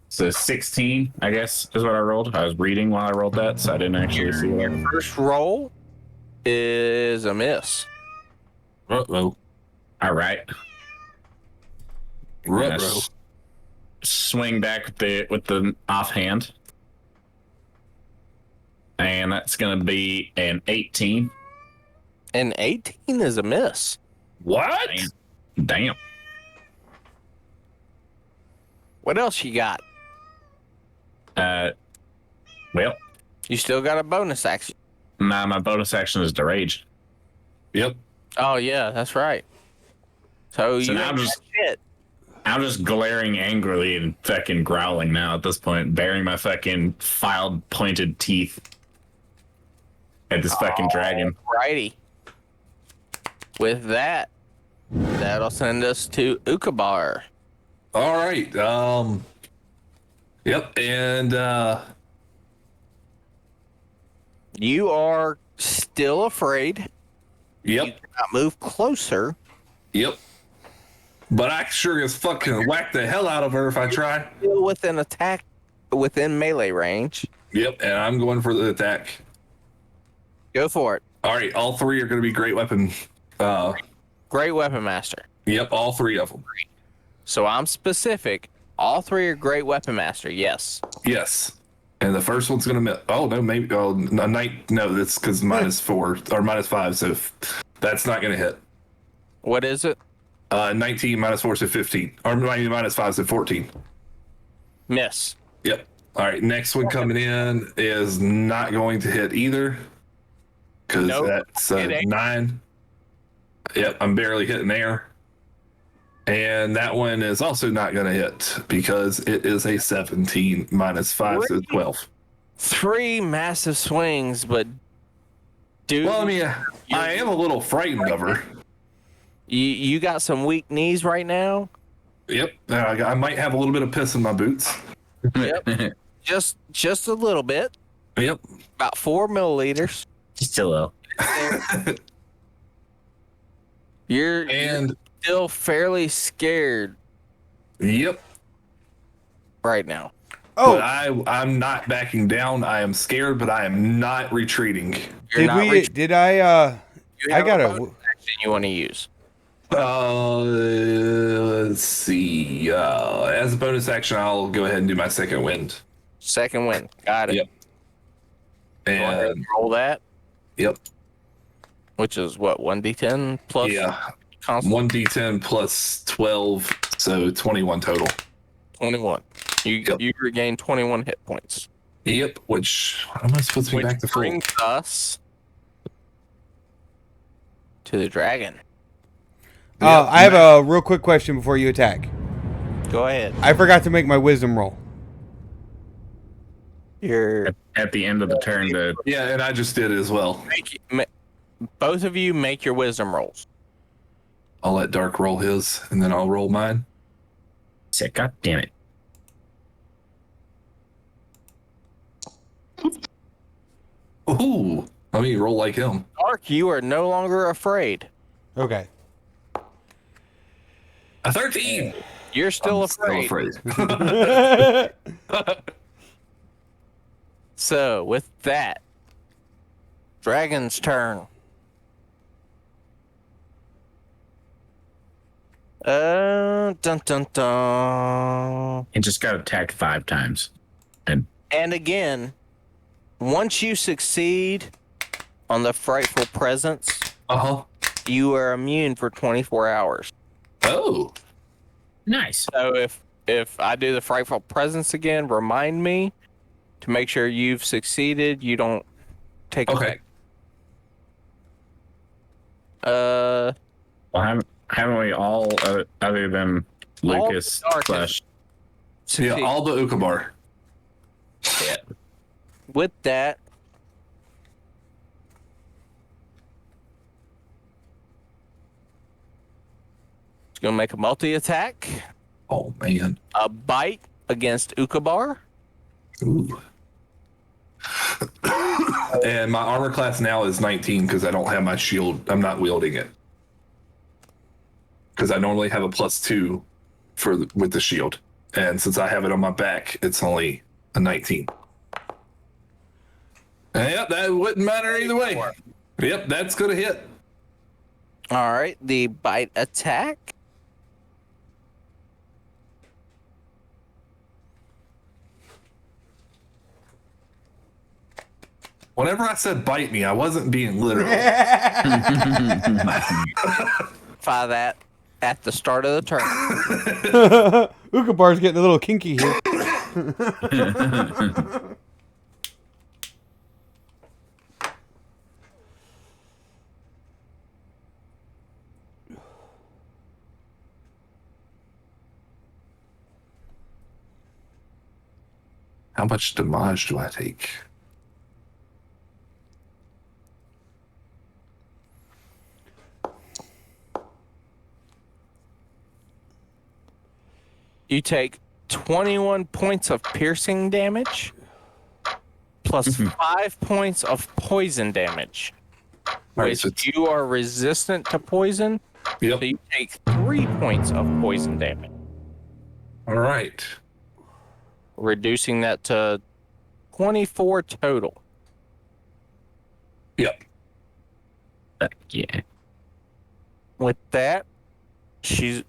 So 16, I guess, is what I rolled. I was reading while I rolled that, so I didn't actually see what I. First roll is a miss. Uh-oh. All right. Ruh-roh. Swing back with the offhand. And that's going to be an 18. And 18 is a miss. What? Damn. What else you got? Well, You still got a bonus action. my bonus action is to rage. Yep. Oh, yeah, that's right. So you now I'm ain't just- got shit. I'm just glaring angrily and fucking growling now at this point, baring my fucking filed pointed teeth at this fucking dragon. Righty. With that, that'll send us to Ukabar. All right. Yep. And You are still afraid. You yep. cannot move closer. Yep. But I sure as fuck can whack the hell out of her if I try. Still within attack, within melee range. Yep. And I'm going for the attack. Go for it. All right. All three are going to be great weapon. Great weapon master. Yep. All three of them. So I'm specific. All three are great weapon master. Yes. Yes. And the first one's going to miss. Oh, no, maybe. Oh, a night. No, that's because -4 or -5. So that's not going to hit. What is it? 19 -4, so 15. Or -5, so 14. Miss. Yep. All right. Next one coming in is not going to hit either. Because Nope. that's It ain't. 9. Yep. I'm barely hitting there. And that one is also not going to hit because it is a 17 -5, so 12. 3 massive swings, but dude, Well, I mean, I am a little frightened of her. you got some weak knees right now. Yep. I might have a little bit of piss in my boots. Yep. Just a little bit. Yep. About 4 milliliters. Still low. You're And still fairly scared yep. right now. Oh, But I'm not backing down. I am scared, but I am not retreating. You're not reaching. did I, You I have got a a, bonus action you want to use. Let's see. As a bonus action, I'll go ahead and do my second wind. Second win. Got it. Yep. Go ahead And and roll that, yep. which is what, 1d10 plus Yeah. constant 1d10 plus 12, so 21 total. 21. Yep. You regain 21 hit points. Yep. Which what am I supposed to be Which back to full? brings us to the dragon. I have a real quick question before you attack. Go ahead. I forgot to make my wisdom roll. You're At the end of the turn, to Yeah, and I just did it as well. both of you make your wisdom rolls. I'll let Dark roll his, and then I'll roll mine. say, God damn it. Ooh, let me roll like him. Dark, you are no longer afraid. Okay. A 13. You're still I'm afraid. Still afraid. So, with that, dragon's turn. Dun dun dun. It just got attacked 5 times. And again, once you succeed on the frightful presence, Uh-huh. you are immune for 24 hours. Oh. Nice. So if I do the frightful presence again, remind me to make sure you've succeeded. You don't take Okay. effect. Well, haven't we all, other than All Lucas the dark slash Yeah, succeed. all the Ukabar. With that, it's gonna make a multi-attack, Oh, man. a bite against Ukabar. Ooh. And my armor class now is 19 because I don't have my shield. I'm not wielding it. Because I normally have a +2 with the shield. And since I have it on my back, it's only a 19. And yep, that wouldn't matter either way. Yep, that's going to hit. All right, the bite attack. Whenever I said bite me, I wasn't being literal. Try that at the start of the turn. Ukabar's getting a little kinky here. How much damage do I take? You take 21 points of piercing damage plus 5 points of poison damage. All right, Which so it's- you are resistant to poison, Yep. so you take 3 points of poison damage, All right. reducing that to 24 total. Yep. Yeah. With that, she's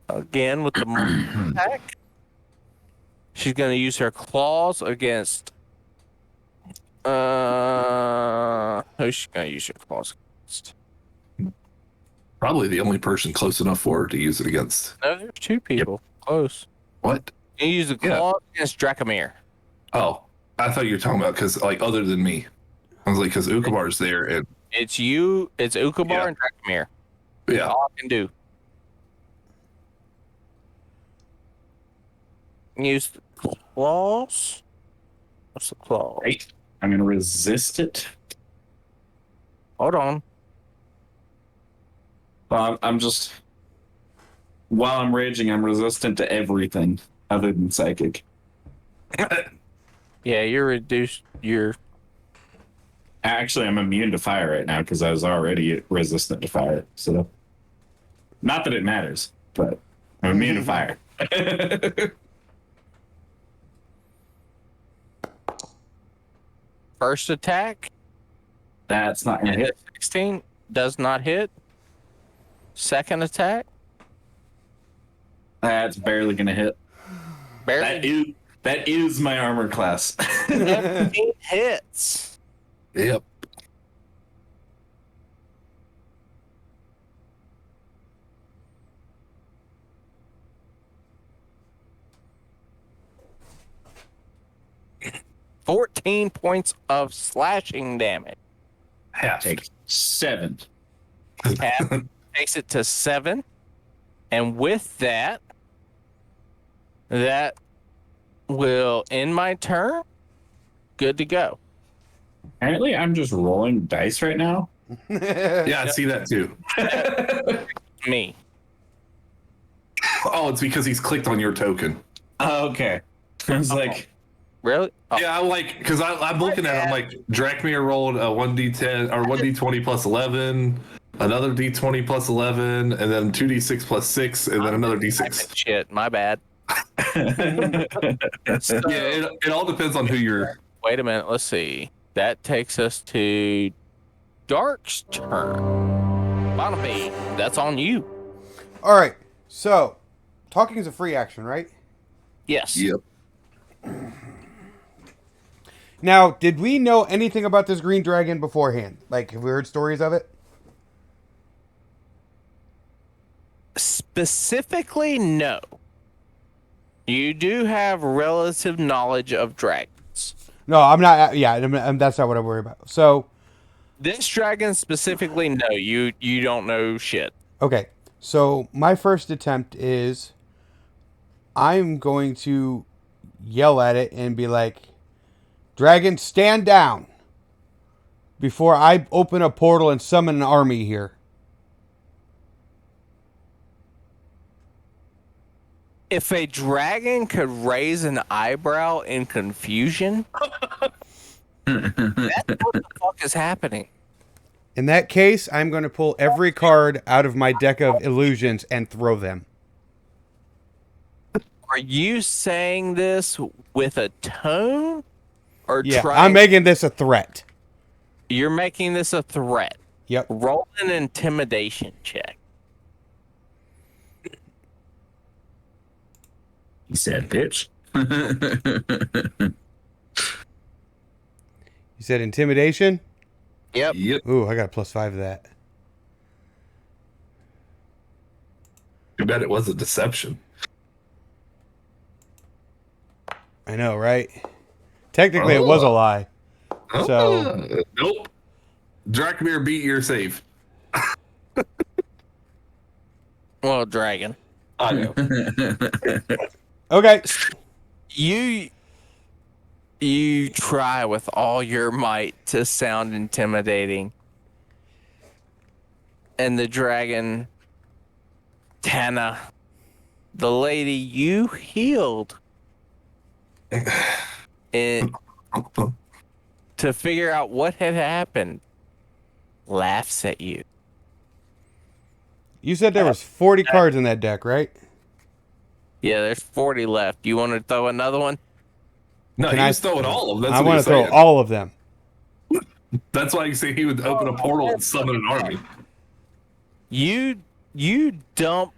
again with the attack. She's going to use her claws against. Who's she going to use her claws against? Probably the only person close enough for her to use it against. No, there's 2 people close. What? You use the Yeah. claws against Dracomir. Oh, I thought you were talking about because like other than me. I was like, because Ukabar's there, and It's you. It's Ukabar Yeah. and Dracomir. yeah, All I can do. Use the claws. What's the claw? Right. I'm gonna resist it. Hold on. Well, I'm just. While I'm raging, I'm resistant to everything other than psychic. Yeah, you're reduced. You're Actually, I'm immune to fire right now because I was already resistant to fire. So, not that it matters, but I'm immune to fire. first attack. That's not gonna hit. 16 does not hit. Second attack That's barely gonna hit. barely That is my armor class. 17 hits. yep. $14 points of slashing damage. Half. Take 7. Half takes it to 7, and with that, that will end my turn. Good to go. Apparently, I'm just rolling dice right now. Yeah, I see that too. Me. Oh, it's because he's clicked on your token. Oh, okay. I was like, Really? Oh, Yeah, I'm like, because I'm looking at it, I'm like, Dracmir rolled a 1d10 or 1d20 plus 11, another d20 plus 11, and then 2d6 plus 6, and then another d6. shit, my bad. So, Yeah, it all depends on who you're. wait a minute. Let's see. That takes us to Dark's turn. Barnaby, that's on you. All right. So, talking is a free action, right? Yes. Yep. Now, did we know anything about this green dragon beforehand? Like, have we heard stories of it? Specifically, no. You do have relative knowledge of dragons. No, I'm not. Yeah, that's not what I worry about. So, This dragon specifically, no. You don't know shit. okay. So, my first attempt is I'm going to yell at it and be like, Dragon, stand down before I open a portal and summon an army here. If a dragon could raise an eyebrow in confusion, that's what the fuck is happening. In that case, I'm going to pull every card out of my deck of illusions and throw them. Are you saying this with a tone, or Yeah, trying? I'm making this a threat. You're making this a threat. Yep. Roll an intimidation check. He said, bitch. You said intimidation? Yep. Yep. Ooh, I got a +5 to that. Too bad it was a deception. I know, right? Technically, it was a lie. So- Nope. Dracmir beat your save. Well, dragon. I know. Okay. You You try with all your might to sound intimidating. And the dragon, Tana, the lady you healed, it, to figure out what had happened, laughs at you. You said there was 40 cards in that deck, right? Yeah, there's 40 left. You want to throw another one? No, Can he I- was throwing all of them. That's I what he want was to throw saying. all of them. That's why you say he would open a portal and summon an army. You dump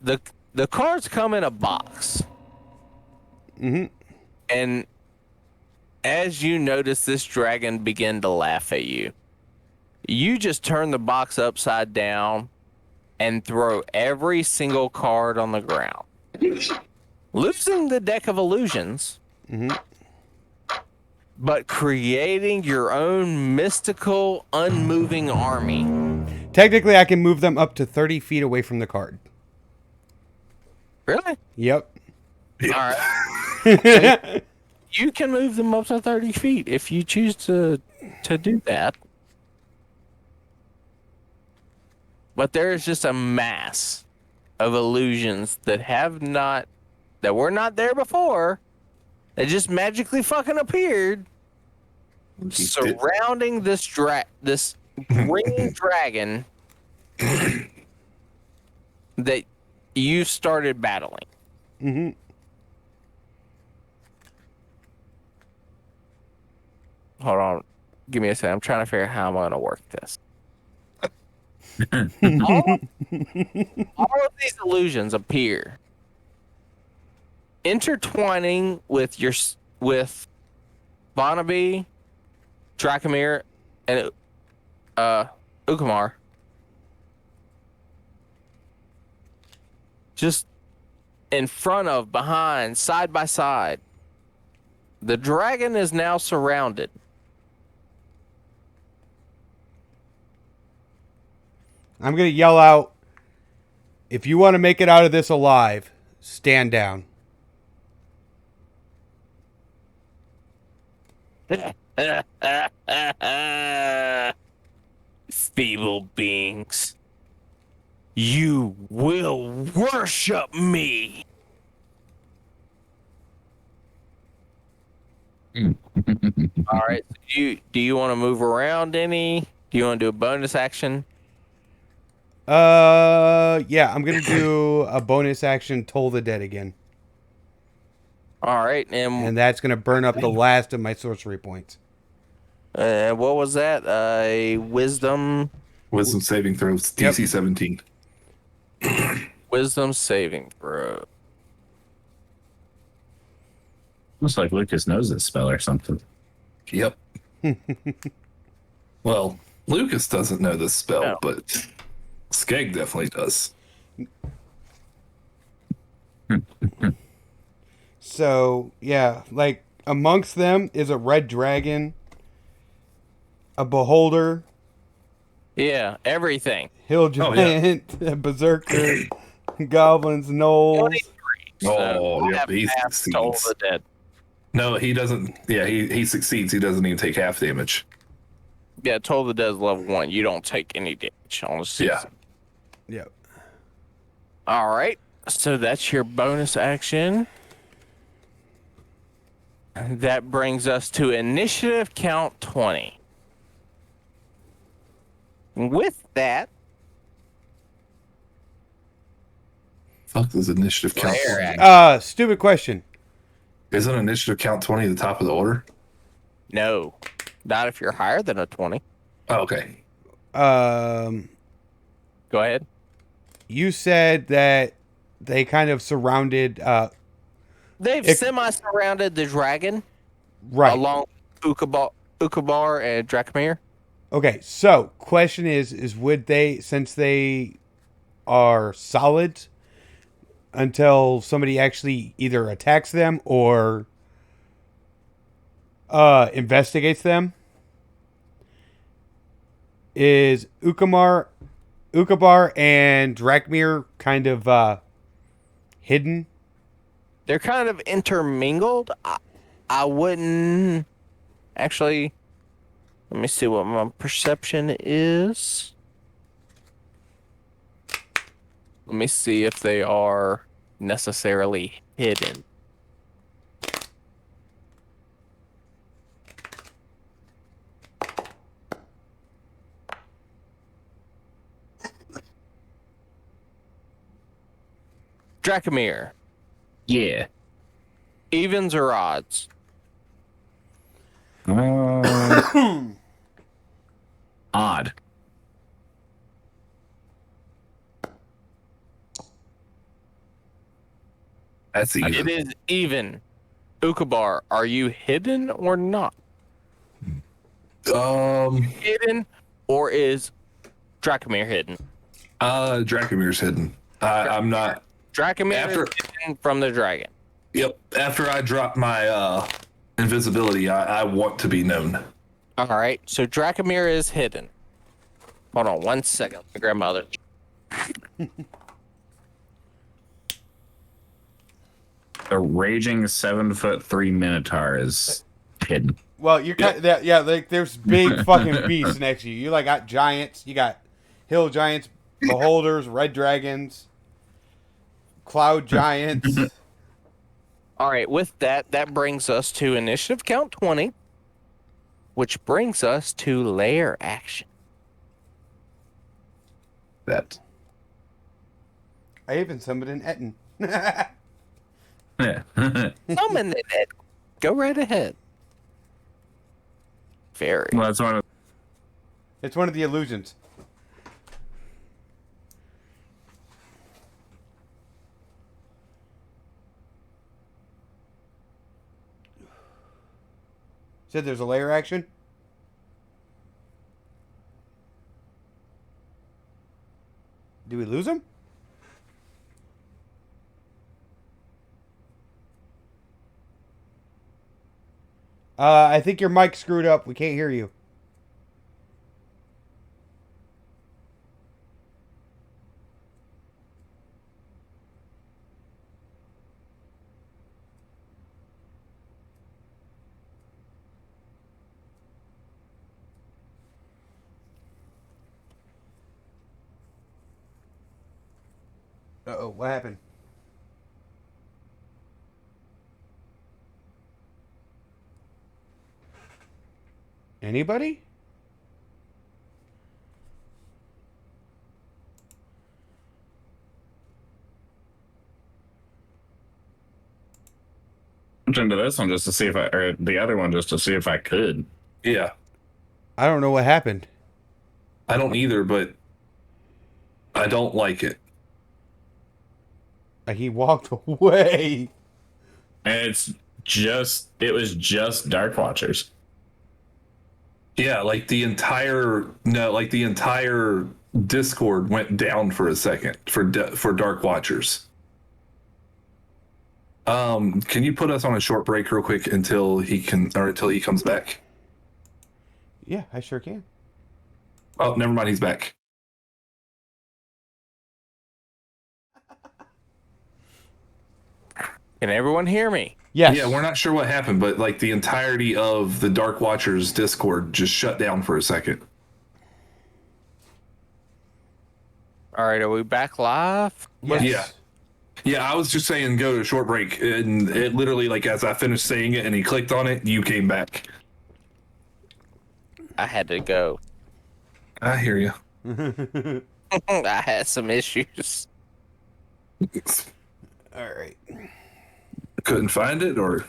the cards come in a box. Mm-hmm. And as you notice this dragon begin to laugh at you, you just turn the box upside down and throw every single card on the ground. Losing the deck of illusions, Mm-hmm. but creating your own mystical, unmoving army. Technically, I can move them up to 30 feet away from the card. Really? Yep. All right. You can move them up to 30 feet if you choose to do that. But there is just a mass of illusions that were not there before. They just magically fucking appeared surrounding this green dragon that you started battling. Mm-hmm. Hold on. Give me a second. I'm trying to figure out how I'm going to work this. all of these illusions appear, intertwining with Barnaby, Dracomir, and Ukamar. Just in front of, behind, side by side. The dragon is now surrounded. I'm going to yell out, if you want to make it out of this alive, stand down. Feeble beings. You will worship me. All right. Do you want to move around any? Do you want to do a bonus action? Yeah, I'm going to do a bonus action, Toll the Dead again. All right. And that's going to burn up the last of my sorcery points. What was that? A wisdom Saving throws, DC 17. wisdom saving throw. Looks like Lucas knows this spell or something. Yep. Well, Lucas doesn't know this spell, No. but Skeg definitely does. So, yeah, like, amongst them is a red dragon, a beholder, Yeah, everything. hill Oh, yeah. giant, a berserker, goblins, gnolls. 23. Oh, I yeah, have he passed Toll succeeds. the Dead. No, he doesn't. Yeah, he succeeds. He doesn't even take half damage. Yeah, Toll the Dead is level 1. You don't take any damage on the season. Yeah. Yep. All right. So that's your bonus action. That brings us to initiative count 20. With that, Fuck, does initiative count Player 20? Stupid question. Isn't initiative count 20 the top of the order? no. Not if you're higher than a 20. Oh, okay. Um, Go ahead. you said that they kind of surrounded, They've If- semi-surrounded the dragon right. along Ukabar and Dracomir. Okay, so question is would they, since they are solid until somebody actually either attacks them or investigates them, is Ukabar and Dracomir kind of hidden They're kind of intermingled. I wouldn't actually. Let me see what my perception is. Let me see if they are necessarily hidden. Dracomir, Yeah. evens or odds? Odd. That's It easy. is even. Ukabar, are you hidden or not? Hidden, or is Dracomir hidden? Dracomir's hidden. I'm not. Dracomir After- is hidden from the dragon. Yep. After I drop my invisibility, I want to be known. All right, so Dracomir is hidden. Hold on 1 second. My grandmother. The raging 7'3" Minotaur is hidden. Well, you're kind of that. Yeah, like there's big fucking beasts next to you. You like got giants. You got hill giants, beholders, red dragons, cloud giants. All right, with that brings us to initiative count 20, which brings us to lair action. That. I even summoned an Etten. Yeah. Summon it. Go right ahead. Very. Well, that's one of It's one of the illusions. Said there's a layer action. Do we lose him? I think your mic screwed up. We can't hear you. Uh-oh, what happened? Anybody? into this one just to see if I, or the other one just to see if I could. Yeah. I don't know what happened. I don't either, but I don't like it. Like he walked away. And it was just Dark Watchers. Yeah, like the entire Discord went down for a second for Dark Watchers. Can you put us on a short break real quick until he comes back? Yeah, I sure can. Oh, never mind, he's back. Can everyone hear me? Yes. Yeah, we're not sure what happened, but like the entirety of the Dark Watchers Discord just shut down for a second. All right, are we back live? Yes. Yeah. Yeah, I was just saying go to a short break, and it literally, like, as I finished saying it and he clicked on it, you came back. I had to go. I hear you. I had some issues. All right. Couldn't find it, or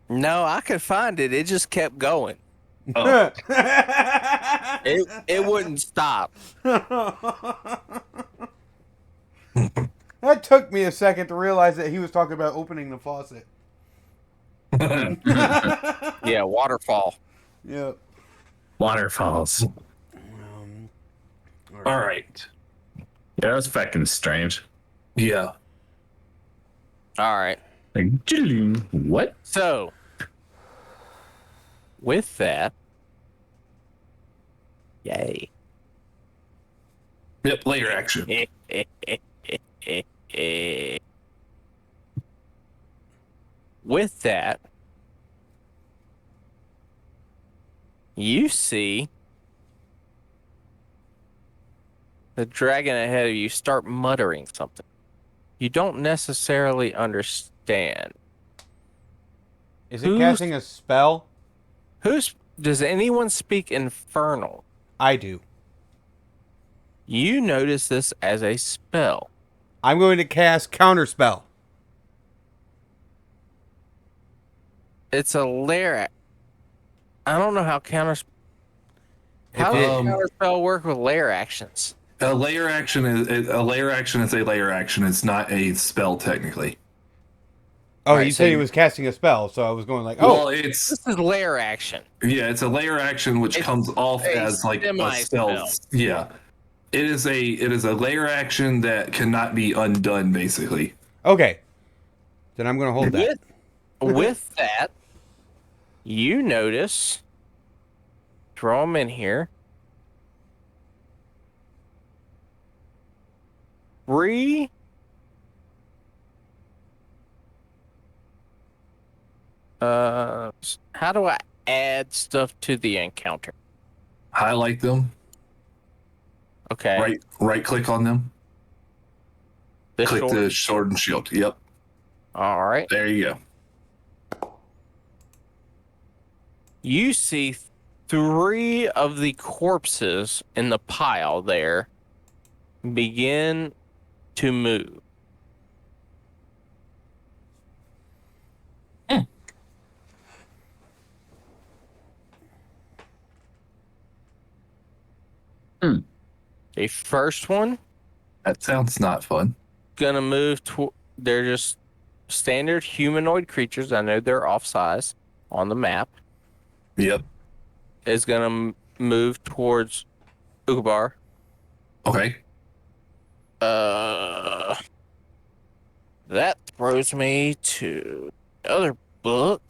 No, I could find it. It just kept going. oh, It wouldn't stop. That took me a second to realize that he was talking about opening the faucet. Yeah, waterfall. Yep. Waterfalls. all right. Yeah, that was fucking strange. Yeah. All right. Like, what? So, with that, yay. Yep. Layer action. With that, you see the dragon ahead of you start muttering something. You don't necessarily understand. Is it casting a spell? Does anyone speak Infernal? I do. You notice this as a spell. I'm going to cast Counterspell. It's a lair. I don't know how If How it- does Counterspell work with lair actions? A layer action is a layer action is a layer action. It's not a spell technically. Oh, Right, you so said he you- was casting a spell, so I was going like, Well, oh, it's This is lair action. it's a layer action which It's comes off a as like a semi-spell. spell. Yeah, it is a layer action that cannot be undone basically. okay. Then I'm going to hold that. With that, you notice, throw them in here. 3 how do I add stuff to the encounter? Highlight them. Okay. Right click on them. This Click sword- the sword and shield. Yep. All right. There you go. You see 3 of the corpses in the pile there begin to move. The first one That sounds not fun. gonna move to. They're just standard humanoid creatures. I know they're off size on the map. Yep. Is gonna move towards Ugabar. Okay. That throws me to the other book.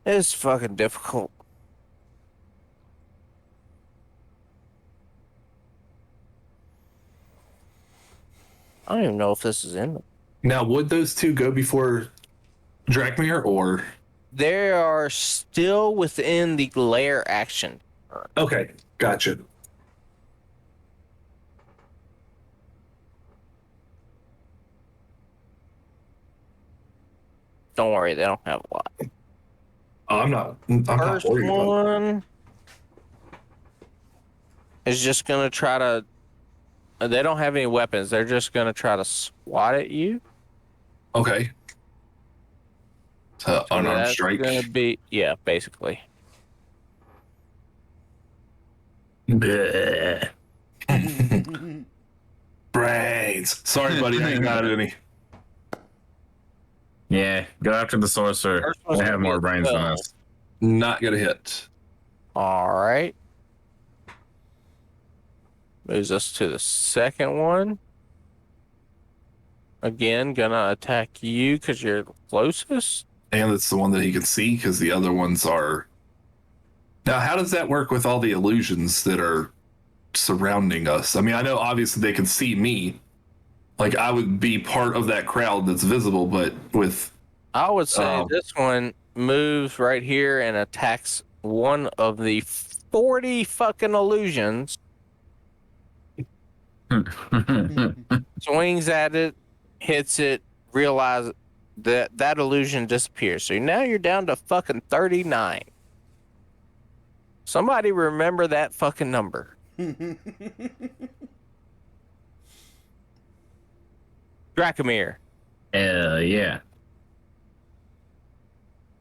It's fucking difficult. I don't even know if this is in them. Now, would those two go before Drakmir or? They are still within the lair action. Okay, gotcha. Don't worry, they don't have a lot. Oh, I'm not First worried about it. one is just gonna try to. They don't have any weapons. They're just gonna try to swat at you. Okay. Unarmed That's strike. gonna be basically. Bleh. Brains. Sorry, buddy. I ain't got any. Yeah, go after the sorcerer. First one's They have gonna be more a brains than spell. us. Not gonna hit. All right. Moves us to the second one. Again, gonna attack you because you're the closest. And it's the one that he can see because the other ones are. Now, how does that work with all the illusions that are surrounding us? I mean, I know obviously they can see me. Like, I would be part of that crowd that's visible, but with. I would say Oh. this one moves right here and attacks one of the 40 fucking illusions. Swings at it, hits it, realizes that illusion disappears. So now you're down to fucking 39. Somebody remember that fucking number. Dracomir. Yeah.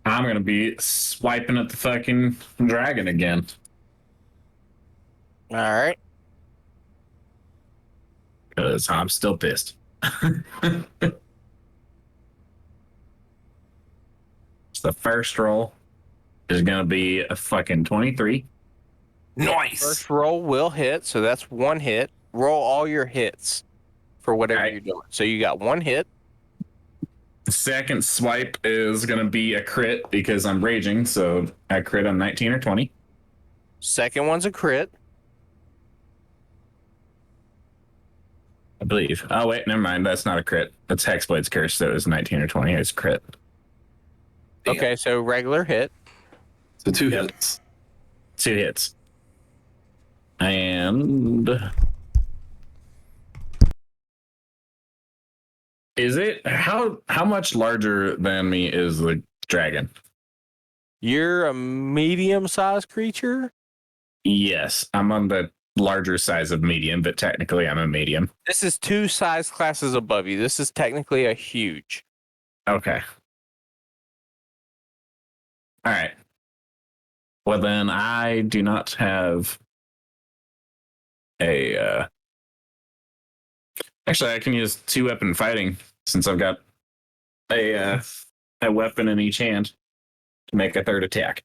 I'm gonna be swiping at the fucking dragon again. All right. Because I'm still pissed. So the first roll is gonna be a fucking 23. Nice. First roll will hit, so that's one hit. Roll all your hits for whatever Okay. you're doing. So you got one hit. The second swipe is gonna be a crit because I'm raging, so I crit on 19 or 20. Second one's a crit. I believe. Oh wait, never mind. That's not a crit. That's Hexblade's Curse. So it was 19 or 20. It's a crit. Damn. Okay, so regular hit. So 2 Yep. hits. 2 hits. And is it how much larger than me is the dragon? You're a medium-sized creature. Yes, I'm on the larger size of medium, but technically I'm a medium. This is 2 size classes above you. This is technically a huge. Okay. All right. Well, then I do not have a. Actually, I can use 2-weapon fighting since I've got a weapon in each hand to make a third attack.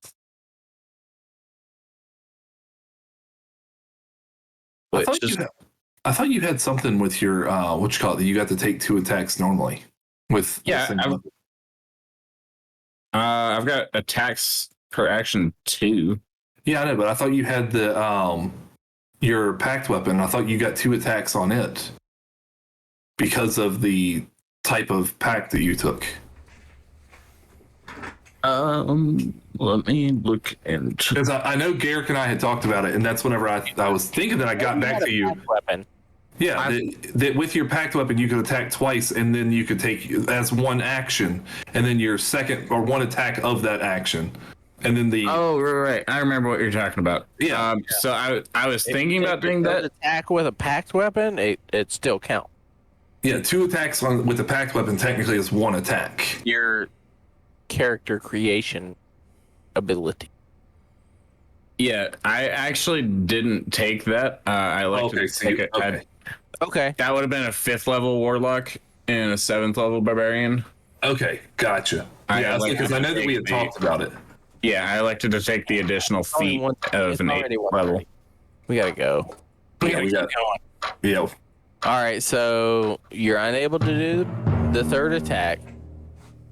I thought you had something with your what you call it, that you got to take 2 attacks normally with Yeah, the same weapon. I've got attacks per action 2. Yeah, I know, but I thought you had the your pact weapon. I thought you got 2 attacks on it because of the type of pact that you took. Let me look into. Because I know Garrick and I had talked about it, and that's whenever I was thinking that I got back to you. Weapon. Yeah, that with your pact weapon, you could attack twice, and then you could take as 1 action, and then your second or 1 attack of that action, and then the Oh, right. I remember what you're talking about. Yeah. So I was thinking about doing that. Attack with a packed weapon, it still count. 2 attacks with the pact weapon technically is 1 attack. Your character creation ability. Yeah, I actually didn't take that. I like Okay, to so take you- it. okay. Okay. That would have been a 5th level warlock and a 7th level barbarian. Okay, gotcha. I Yeah, like because to I know that we had take the- talked about it. Yeah, I elected to take the additional Only feat one- of it's an 8th already level. 1:30. We gotta go. Yeah, we got. Yeah, All right, so you're unable to do the third attack.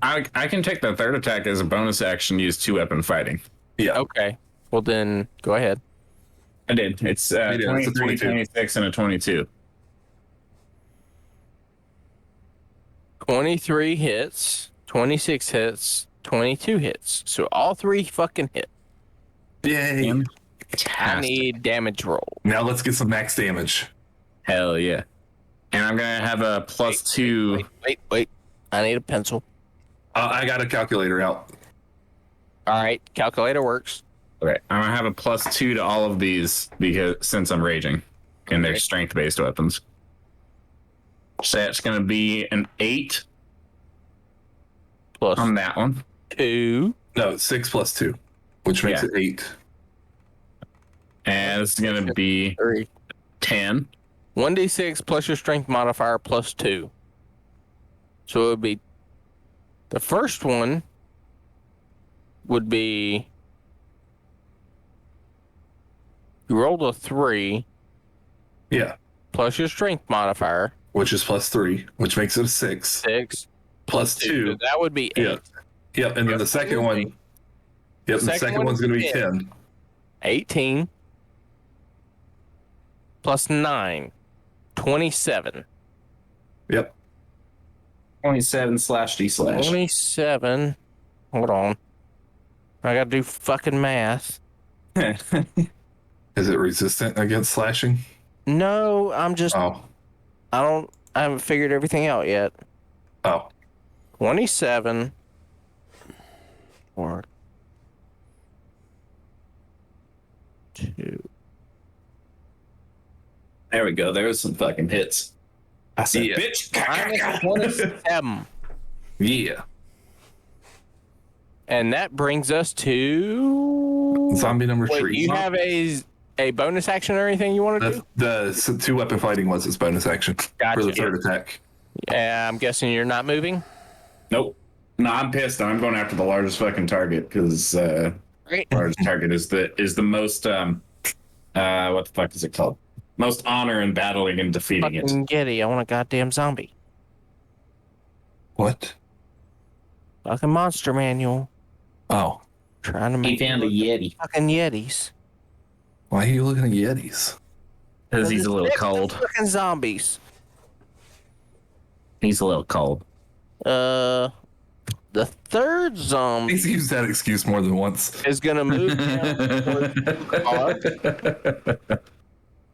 I can take the third attack as a bonus action, use 2-weapon fighting. yeah. Okay. Well then, go ahead. I did. It's It is, it's a 23, 22. 26, and a 22. 23 hits, 26 hits, 22 hits. So all 3 fucking hit. Yay! I Fantastic. need damage roll. Now let's get some max damage. Hell yeah. And I'm going to have a +2. Wait. I need a pencil. I got a calculator out. All right, calculator works. Okay, I'm going to have a +2 to all of these because since I'm raging. And they're Okay. strength-based weapons. So that's going to be an 8 Plus on that one. 2. No, 6 plus 2, which makes Yeah. it 8. And it's going to be 3. 10. 1d6 plus your strength modifier plus 2. So it would be the first one would be you rolled a 3 Yeah, plus your strength modifier which is plus 3, which makes it a 6. 6 Plus So 2. that would be 8. Yeah. Yep, and then the second one. Yep, the second one's going to be 10. 18 plus 9 27. Yep. 27/D/. 27. Hold on. I gotta do fucking math. Is it resistant against slashing? No, I'm just Oh. I haven't figured everything out yet. Oh. 27 or 2. There we go. There was some fucking hits. I said, Yeah. bitch. Minus 27. Yeah. And that brings us to Zombie number Wait, 3. you have a bonus action or anything you want to do? The 2-weapon fighting was its bonus action for the Gotcha. third attack. I'm guessing you're not moving. Nope. No, I'm pissed. I'm going after the largest fucking target because Great. largest target is the most what the fuck is it called? Most honor in battling and defeating it. Fucking Getty, I want a goddamn zombie. What? Fucking monster manual. Oh. Trying to He make found a Yeti. fucking Yetis. Why are you looking at Yetis? Because he's a little cold. Fucking zombies. He's a little cold. The third zombie He's used that excuse more than once. is gonna move down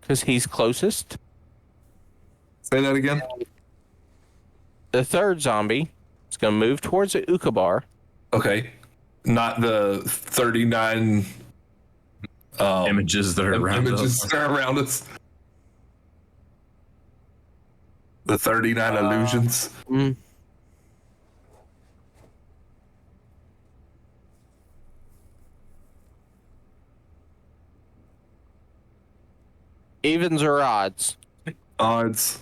because he's closest. Say that again. The third zombie is gonna move towards the Ukabar. Okay. Not the 39 Images that are around images us. that are around us. The 39 illusions. Evens or odds? Odds.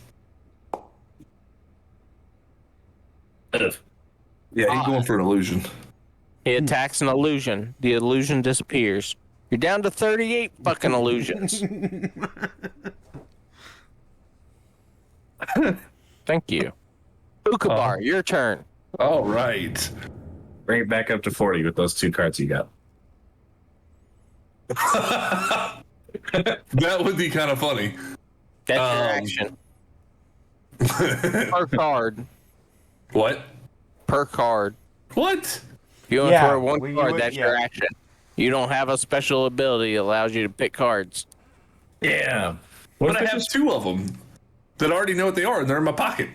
Ugh. Yeah, he's going for an illusion. He attacks an illusion. The illusion disappears. You're down to 38 fucking illusions. Thank you. Ukabar, your turn. All right. Bring it back up to 40 with those 2 cards you got. That would be kind of funny. That's your action. Per card. What? Per card. What? If you want Yeah, to throw one well, you card, would- that's your yeah. action. You don't have a special ability that allows you to pick cards. Yeah. But I have 2 of them that I already know what they are, and they're in my pocket.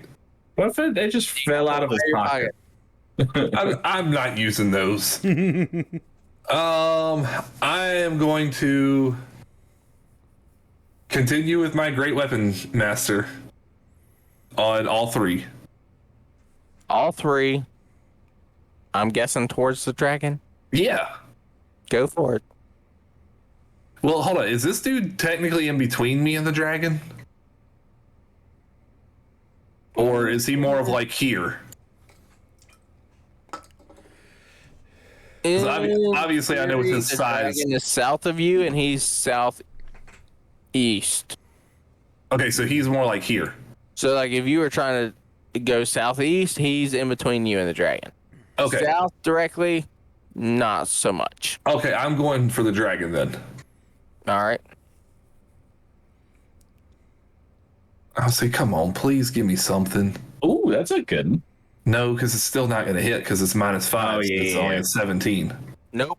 What if they just fell out of his Your pocket? I'm not using those. I am going to continue with my great weapon master on all 3. All 3. I'm guessing towards the dragon. Yeah. Go for it. Well, hold on. Is this dude technically in between me and the dragon? Or is he more of like here? 'Cause obviously I know with his The size. dragon is south of you, and he's southeast. Okay, so he's more like here. So, like, if you were trying to go southeast, he's in between you and the dragon. Okay. South directly, not so much. Okay, I'm going for the dragon then. All right. I'll say, come on, please give me something. Ooh, that's a good one. No, because it's still not going to hit because it's -5. Oh, so it's yeah. only at 17. Nope.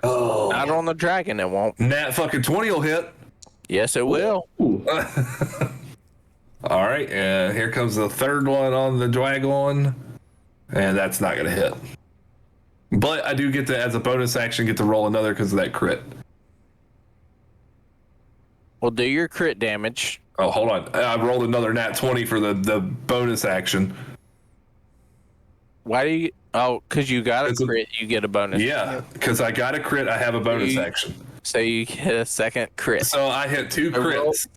Oh. Not on the dragon, it won't. Nat fucking 20 will hit. Yes, it will. All right, and here comes the third one on the dragon. And that's not going to hit. But I do get to, as a bonus action, get to roll another because of that crit. Well, do your crit damage. Oh, hold on. I rolled another nat 20 for the bonus action. Why do you? Oh, because you got a It's a- crit, you get a bonus. Yeah, because I got a crit, I have a bonus You- action. So you get a second crit. So I hit 2 I roll- crits.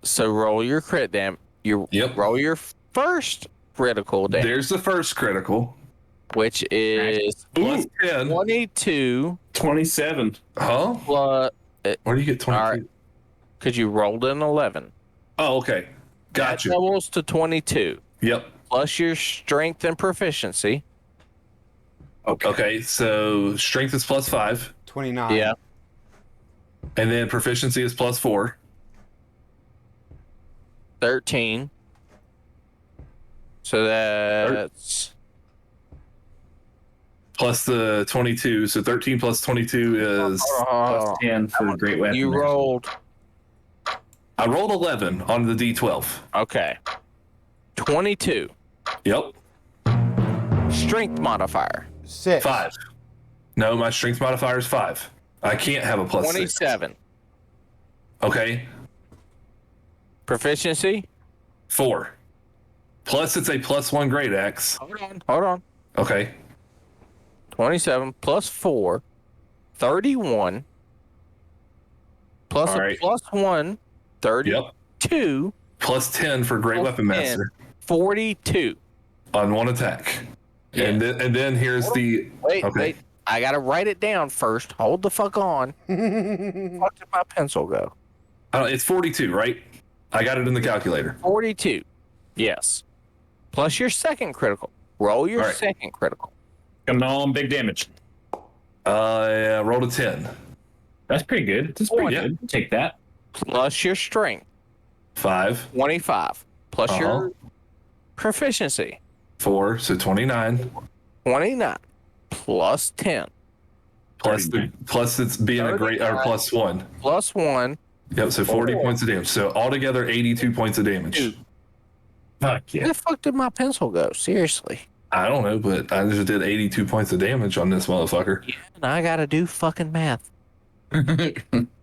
So roll your crit damage. You Yep. roll your first critical damage, There's the first critical. which is Ooh, 10. 22 27. Huh? plus. Where do you get 22? All right. Because you rolled an 11. Oh, okay. That Gotcha. doubles to 22 Yep. plus your strength and proficiency. Okay, so strength is +5, 29. Yeah. and then proficiency is +4. 13. So that's Plus the 22, so 13 plus 22 is. Plus 10 for the great weapon. you rolled. I rolled 11 on the d12. Okay. 22. Yep. Strength modifier. 6. 5. No, my strength modifier is 5. I can't have a +6. 27. Okay. Proficiency. 4. Plus it's a +1 great axe. Hold on. Okay. 27 plus 4. 31. Plus All a right. +1. 32. Yep. Plus 10 for great Plus weapon 10. master 42. on 1 attack. Yeah. And then here's the. Wait, Okay. wait. I gotta write it down first. Hold the fuck on. Where did my pencil go? It's 42, right? I got it in the calculator. 42. Yes. Plus your second critical. Roll your All right. second critical. Come on, big damage. I rolled a 10. That's pretty good. That's pretty yeah. good. Take that. Plus your strength. 5. 25. plus your proficiency. 4, so 29. 29 plus 10 Plus it's being a great, or plus 1. plus 1. Yep, so 40 points of damage. So altogether, 82 points of damage. Dude. Fuck Where yeah. the fuck did my pencil go? Seriously. I don't know, but I just did 82 points of damage on this motherfucker. Yeah, and I gotta do fucking math.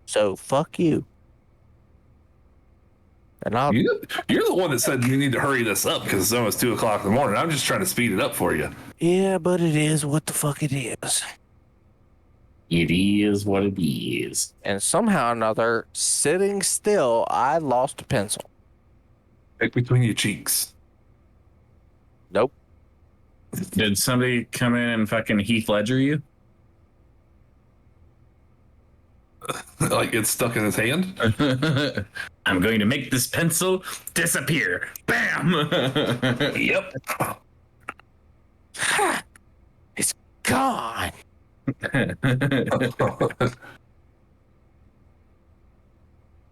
So fuck you. And I'll You're the one that said you need to hurry this up because it's almost 2 o'clock in the morning. I'm just trying to speed it up for you. yeah, but it is what the fuck it is. It is what it is. And somehow or another, sitting still, I lost a pencil. Right between your cheeks. Nope. Did somebody come in and fucking Heath Ledger you? Like it's stuck in his hand. I'm going to make this pencil disappear. Bam! Yep. It's gone.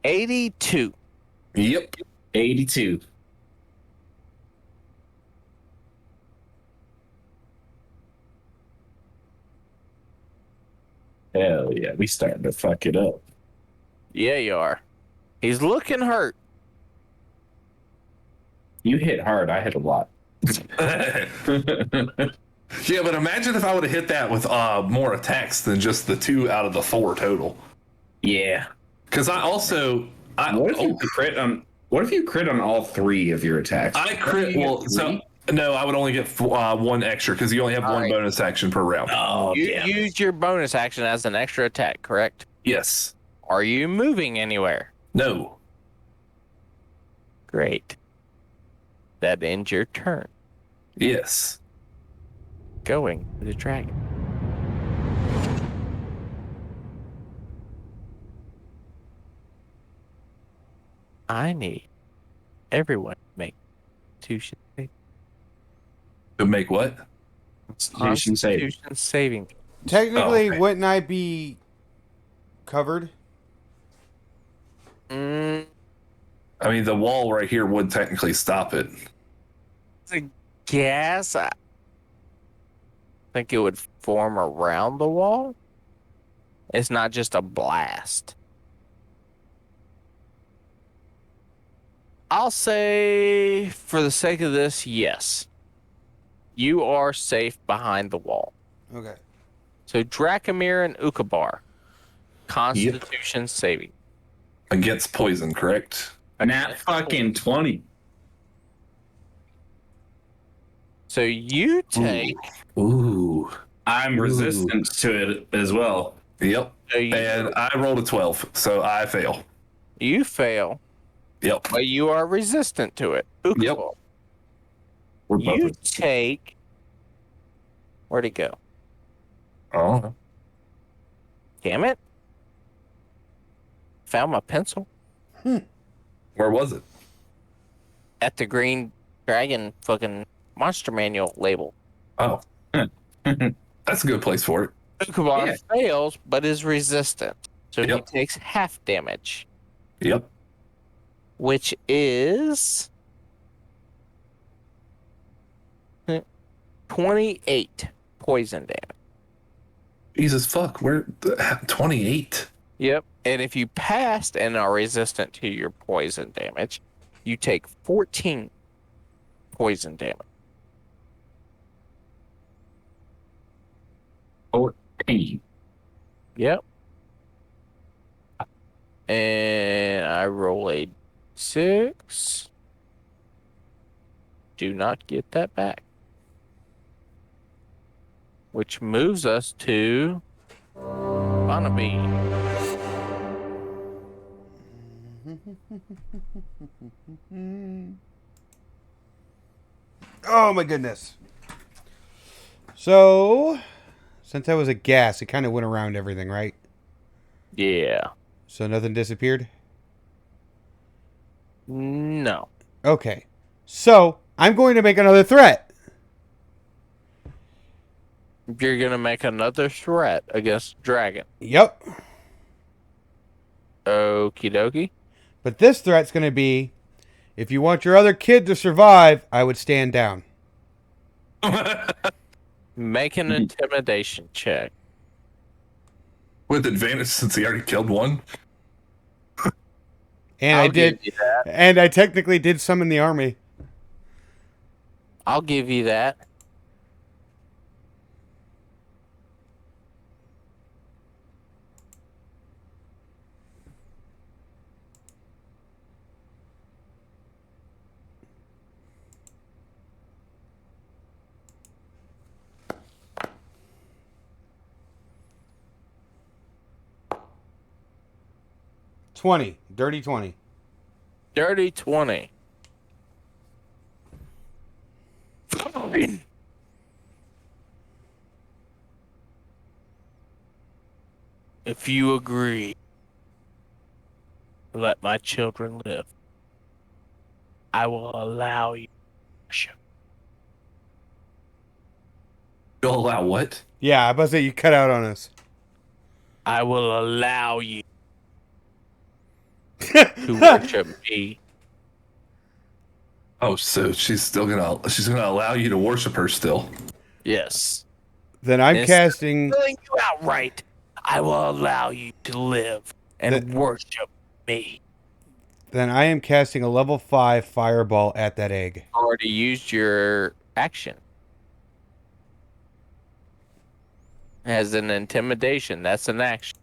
82. Yep. 82. Hell yeah, we starting to fuck it up. Yeah, you are. He's looking hurt. You hit hard, I hit a lot. Yeah, but imagine if I would have hit that with more attacks than just the 2 out of the 4 total. Yeah. Because I also What if you crit on? What if you crit on all 3 of your attacks? I crit. Well, so no, I would only get 1 extra because you only have All 1 right. bonus action per round. Oh, You damn. used your bonus action as an extra attack, correct? Yes. Are you moving anywhere? No. Great. That ends your turn. Yes. Going to the dragon. I need everyone to make Constitution saving. To make what? Constitution save. Constitution saving. Technically, okay. wouldn't I be covered? Mm, I mean, the wall right here would technically stop it. guess I think it would form around the wall. It's not just a blast. I'll say, for the sake of this, yes. You are safe behind the wall. Okay. So Dracomir and Ukabar, Constitution saving. Against poison, correct? Nat fucking 20. So you take. Ooh. I'm Ooh. resistant to it as well. Yep. So you, And I rolled a 12, so I fail. you fail, Yep. but you are resistant to it. Yep. Ukabar. We're You both. take. Where'd it go? Oh. Damn it. Found my pencil Where was it? at the Green Dragon fucking monster manual label. Oh. That's a good place for it. Ukabar Yeah. fails, but is resistant. So Yep. he takes half damage, Yep. which is 28 poison damage. Jesus fuck. Where 28? Yep. And if you passed and are resistant to your poison damage, you take 14 poison damage. 14. Yep. And I roll a 6. Do not get that back. Which moves us to Barnaby. Oh my goodness. So, since I was a gas, it kind of went around everything, right? Yeah. So nothing disappeared? No. Okay. So, I'm going to make another threat. You're going to make another threat against Dragon. Yep. Okie dokie. But this threat's going to be, If you want your other kid to survive, I would stand down. Make an intimidation check. With advantage since he already killed one. And I'll I did, give you that. and I technically did summon the army. I'll give you that. Dirty 20. Dirty 20. If you agree, let my children live. I will allow you. You'll allow what? Yeah, I was about to say you cut out on us. I will allow you to worship me. Oh, so she's gonna allow you to worship her still. Yes. Then I'm Yes. casting. Killing you outright. I will allow you to live and worship me. Then I am casting a level 5 fireball at that egg. Already used your action. As an intimidation, that's an action.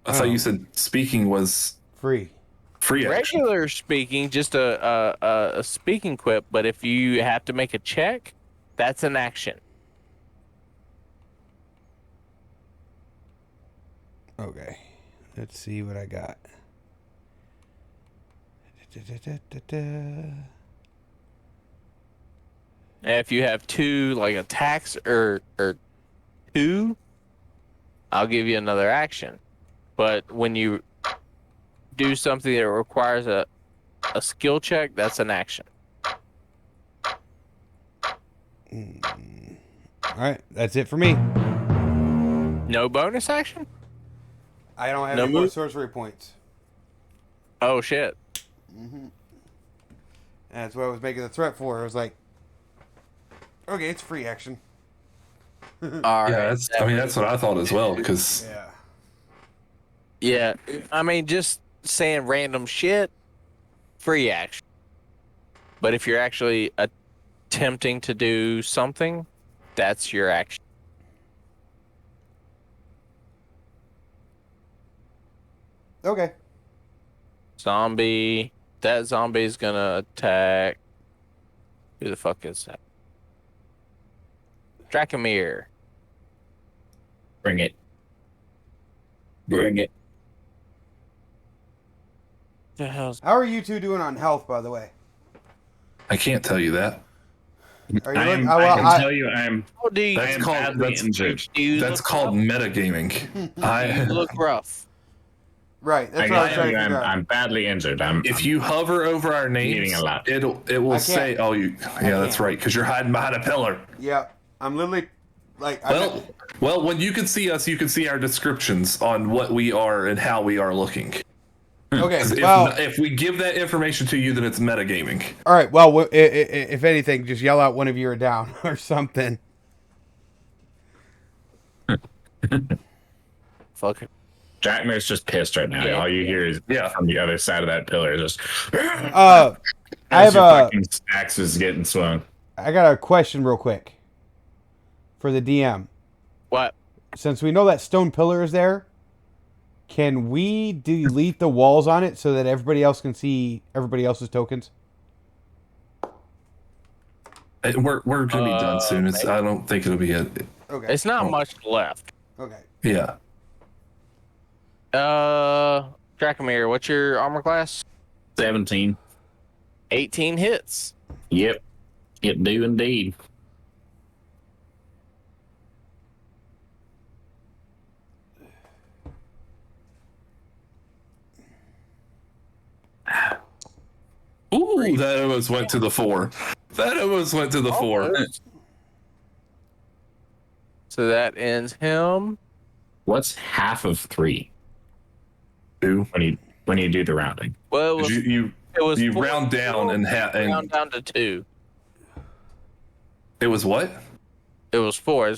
I thought you said speaking was Free. free action. Regular speaking, just a speaking quip, but if you have to make a check, that's an action. Okay. Let's see what I got. And if you have two like attacks or two, I'll give you another action. But when you do something that requires a skill check, that's an action. Alright, that's it for me. No bonus action? I don't have No any more move? sorcery points. Oh shit. That's what I was making the threat for. I was like, okay, it's free action. All Yeah, right. that's what I thought as well. Because Yeah. Yeah, I mean, just saying random shit, free action. But if you're actually attempting to do something, that's your action. Okay. Zombie. That zombie's gonna attack. Who the fuck is that? Dracomir. Bring it. Bring it. The hell's How are you two doing on health, by the way? I can't tell you that. Are you I looking? am. Oh, I well, can tell you, I'm. Oh, do you, I That's am called- badly that's- injured. do you That's look called rough? metagaming. You look rough. right. I That's what I can was tell trying you, to figure out. I'm badly injured. If you hover over our names, Bleeding a lot. it I will can't. say, "Oh, you." Yeah, that's can't. right. Because you're hiding behind a pillar. Yeah. I'm literally like. Well, when you can see us, you can see our descriptions on what we are and how we are looking. Okay. 'Cause Well. if we give that information to you, then it's metagaming. All right. Well, if anything, just yell out one of you are down or something. Fuck it. Jackman's just pissed right now. Yeah. All you hear is Yeah. from the other side of that pillar, just. I have your a. fucking axe is getting swung. I got a question real quick. For the DM, What? since we know that stone pillar is there, can we delete the walls on it so that everybody else can see everybody else's tokens? We're gonna be done soon. I don't think it'll be it. Okay. It's not much left. Okay. Yeah. Dracomir, what's your armor class? 17. 18 hits. Yep. It do indeed. Ooh, that almost went to the 4. That almost went to the 4. So that ends him. What's half of 3? 2. when you do the rounding. Well, it was, You it was you 4, round down and round down to 2. it was what? It was 4.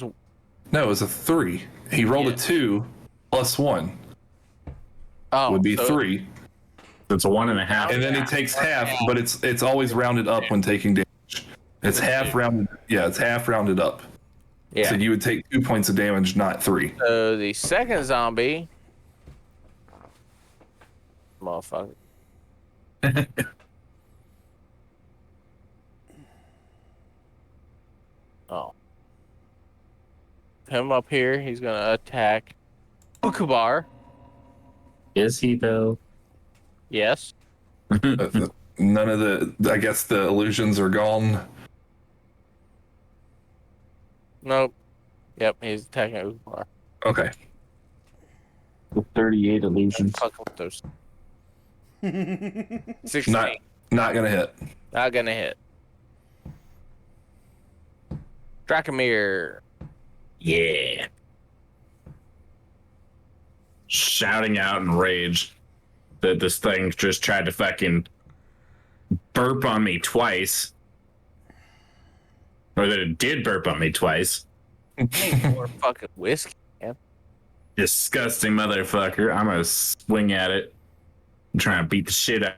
No, it was a 3. He rolled Yeah. a 2 plus 1 Oh, would be so 3, It's a 1.5. and then he takes half, but it's always rounded up when taking damage. It's half rounded. Yeah, it's half rounded up. Yeah. So you would take 2 points of damage, not 3. So the second zombie, motherfucker. Oh, him up here. He's gonna attack Ukubar. Is he though? Yes. None of the. I guess the illusions are gone. Nope. Yep. He's attacking Ukubar. Okay. With 38 illusions. Fuck with those. 16. Not gonna hit. Not gonna hit. Dracomir. Yeah. Shouting out in rage that this thing just tried to fucking burp on me twice. Or that it did burp on me twice. More fucking whiskey. Disgusting motherfucker. I'm gonna swing at it. I'm trying to beat the shit out.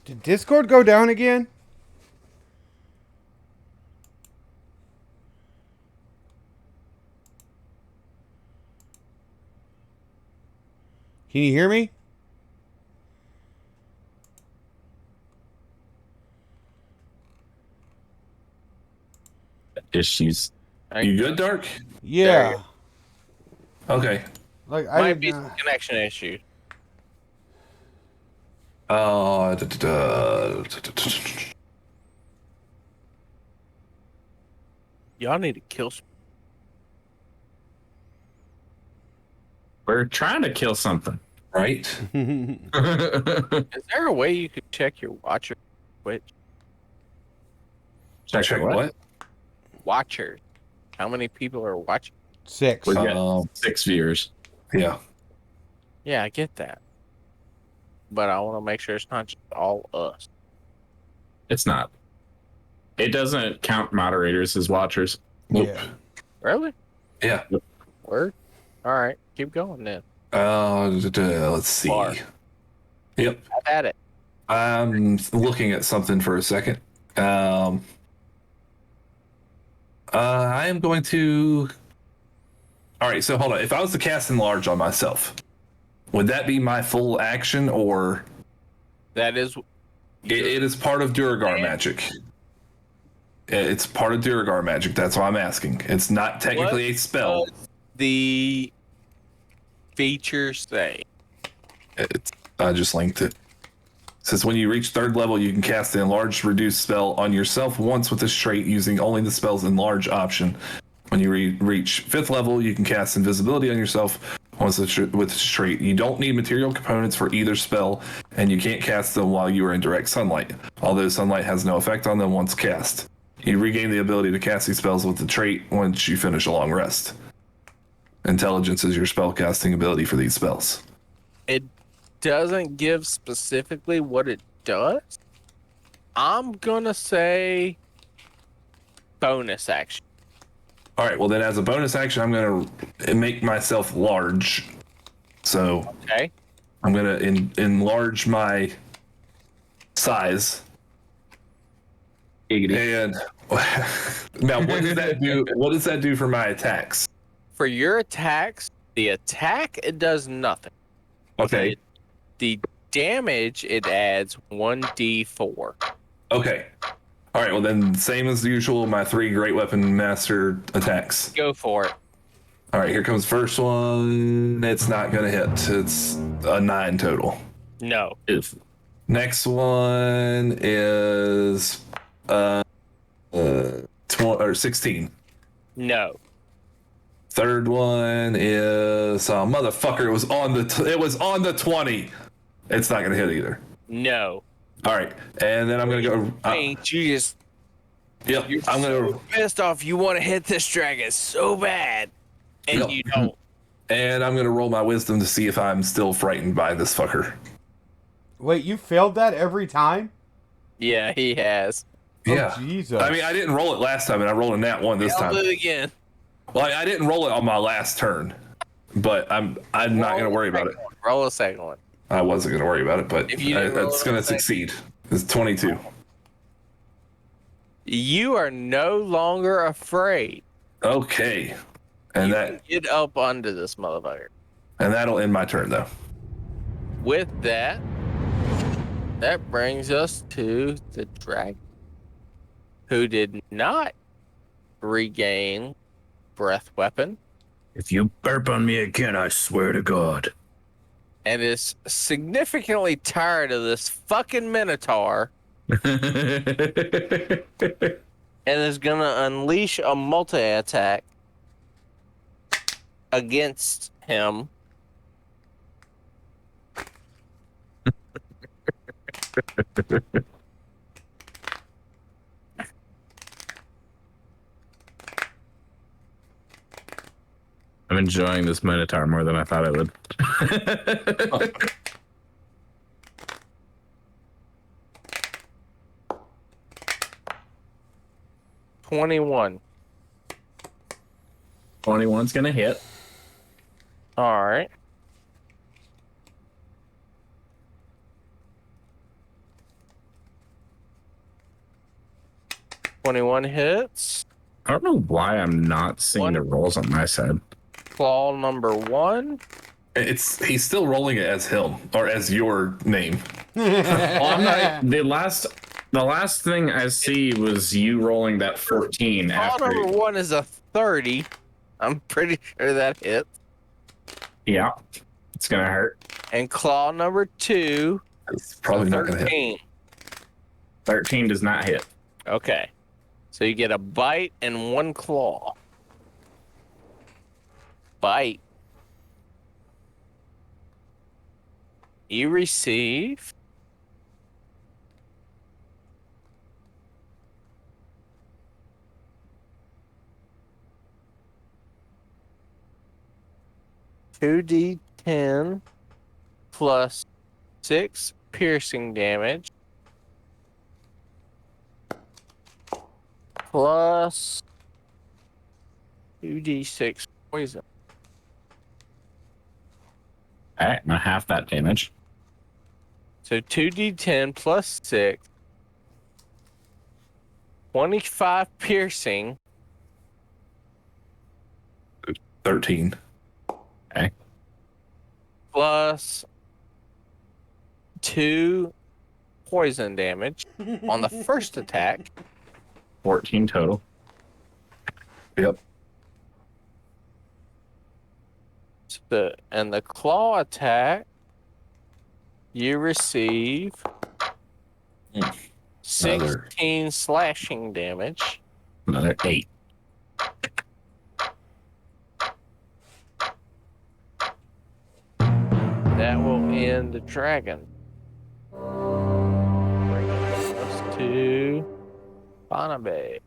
Did Discord go down again? Can you hear me? Issues. You good, Dark? Yeah. Okay. Like I Might did be not- some connection issue. Y'all need to kill some. We're trying to kill something. Right. Is there a way you could check your watcher Twitch? Check what? Watchers. How many people are watching? 6. We got Um, 6 viewers. Yeah. Yeah, I get that. But I want to make sure it's not just all us. It's not. It doesn't count moderators as watchers. Nope. Yeah. Really? Yeah. Word? All right. Keep going then. Let's see. Bar. Yep. Have at it. I'm looking at something for a second. I am going to. All right, so hold on. If I was to cast enlarge on myself, would that be my full action, or That is. it is part of Duragar magic? It's part of Duragar magic. That's why I'm asking. It's not technically a spell. The features say. It's I just linked it. It says when you reach 3rd level, you can cast the enlarged reduced spell on yourself once with this trait using only the spell's enlarge option. When you reach 5th level, you can cast invisibility on yourself once with this trait. You don't need material components for either spell, and you can't cast them while you are in direct sunlight, although sunlight has no effect on them once cast. You regain the ability to cast these spells with the trait once you finish a long rest. Intelligence is your spellcasting ability for these spells. It doesn't give specifically what it does. I'm gonna say bonus action. All right, well then as a bonus action, I'm going to make myself large. So Okay. I'm going to enlarge my size. And now what does that do? What does that do for my attacks? For your attacks, the attack it does nothing. Okay. The damage it adds 1d4. Okay. All right, well then same as usual, my 3 great weapon master attacks. Go for it. All right, here comes first one. It's not going to hit. It's a 9 total. No. Next one is 16. No. Third one is motherfucker. It was on the 20. It's not gonna hit either. No. All right, and then I'm gonna go. Ain't you just Yep, I'm gonna. pissed off you want to hit this dragon so bad, and Yep. you don't. And I'm gonna roll my wisdom to see if I'm still frightened by this fucker. Wait, you failed that every time? Yeah, he has. Yeah. Oh, Jesus. I mean, I didn't roll it last time, and I rolled a nat 1 this I'll time. do it again. Well, I didn't roll it on my last turn, but I'm not gonna worry about it. Roll a second one. I wasn't gonna worry about it, but If you didn't roll it's it gonna on the second- succeed. It's 22. You are no longer afraid. Okay, and Get up under this motherfucker. that'll end my turn though. With that, that brings us to the dragon, who did not regain breath weapon If you burp on me again, I swear to God. and is significantly tired of this fucking minotaur and is gonna unleash a multi-attack against him. I'm enjoying this Minotaur more than I thought I would. 21. 21's gonna hit. All right. hits. I don't know why I'm not seeing the rolls on my side. Claw number 1. He's still rolling it as him or as your name. Well, I'm not, the last thing I see was you rolling that 14 Claw after. number 1 is a 30. I'm pretty sure that hits. Yeah, it's gonna hurt. And claw number 2, It's probably not gonna hit. 13. 13 does not hit. Okay. So you get a bite and 1 claw. Bite. You receive $2d10 plus 6 piercing damage plus 2d6 poison. All right, not half that damage. So 2d10 plus 6, 25 piercing, 13. plus 2 poison damage on the first attack. 14 total. Yep. And the claw attack You receive 16 slashing damage. Another 8. That will end the dragon. Bring us to Banabe.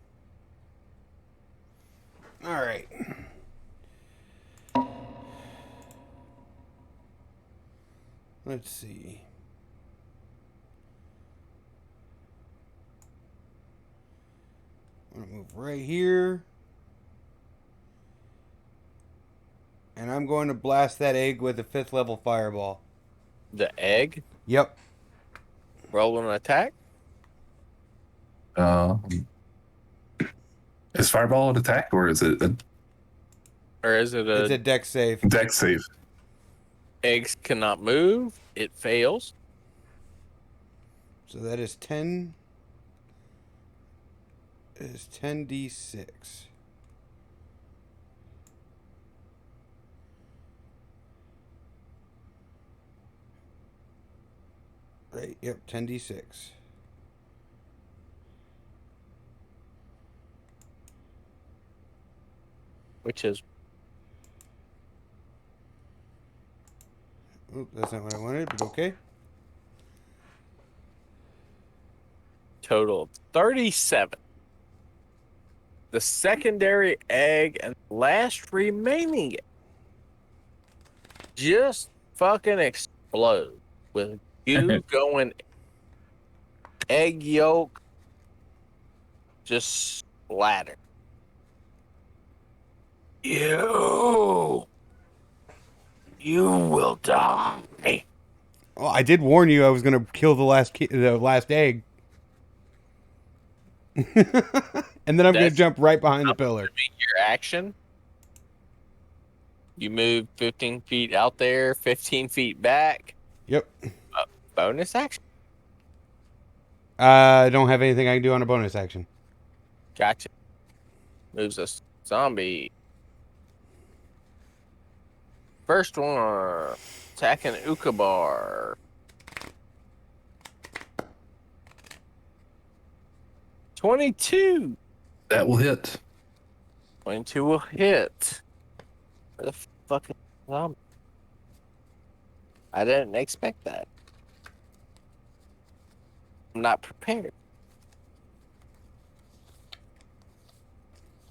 All right. Let's see. I'm gonna move right here. And I'm going to blast that egg with a 5th level fireball. The egg. Yep. Roll an attack. Is Fireball an attack or is it a Or is it It's a a dex save. dex save? eggs cannot move? It fails. So that is 10. It is 10d6. Right, yep, 10d6. Which is Oop, that's not what I wanted, but okay. total of 37. The secondary egg and last remaining egg just fucking explode with you going egg yolk just splatter. You will die. Oh, I did warn you I was gonna kill the last egg. And then I'm gonna That's- jump right behind the pillar. Your action. You move 15 feet out there, 15 feet back. Yep. Bonus action. I don't have anything I can do on a bonus action. Gotcha. Moves a zombie. First one, attacking Ukabar. 22. That will hit. 22 will hit. Where the fucking zombie? I didn't expect that. I'm not prepared.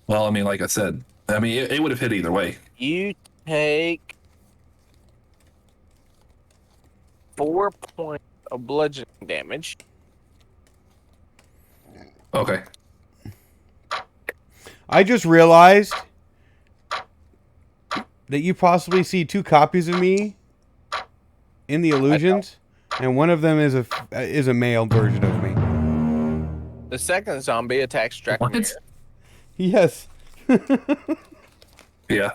Well, I mean, like I said, I mean, it would have hit either way. You take 4 points of bludgeoning damage. Okay. I just realized that you possibly see 2 copies of me in the illusions, and one of them is a male version of me. The second zombie attacks Dracomir. What? Yes. Yeah.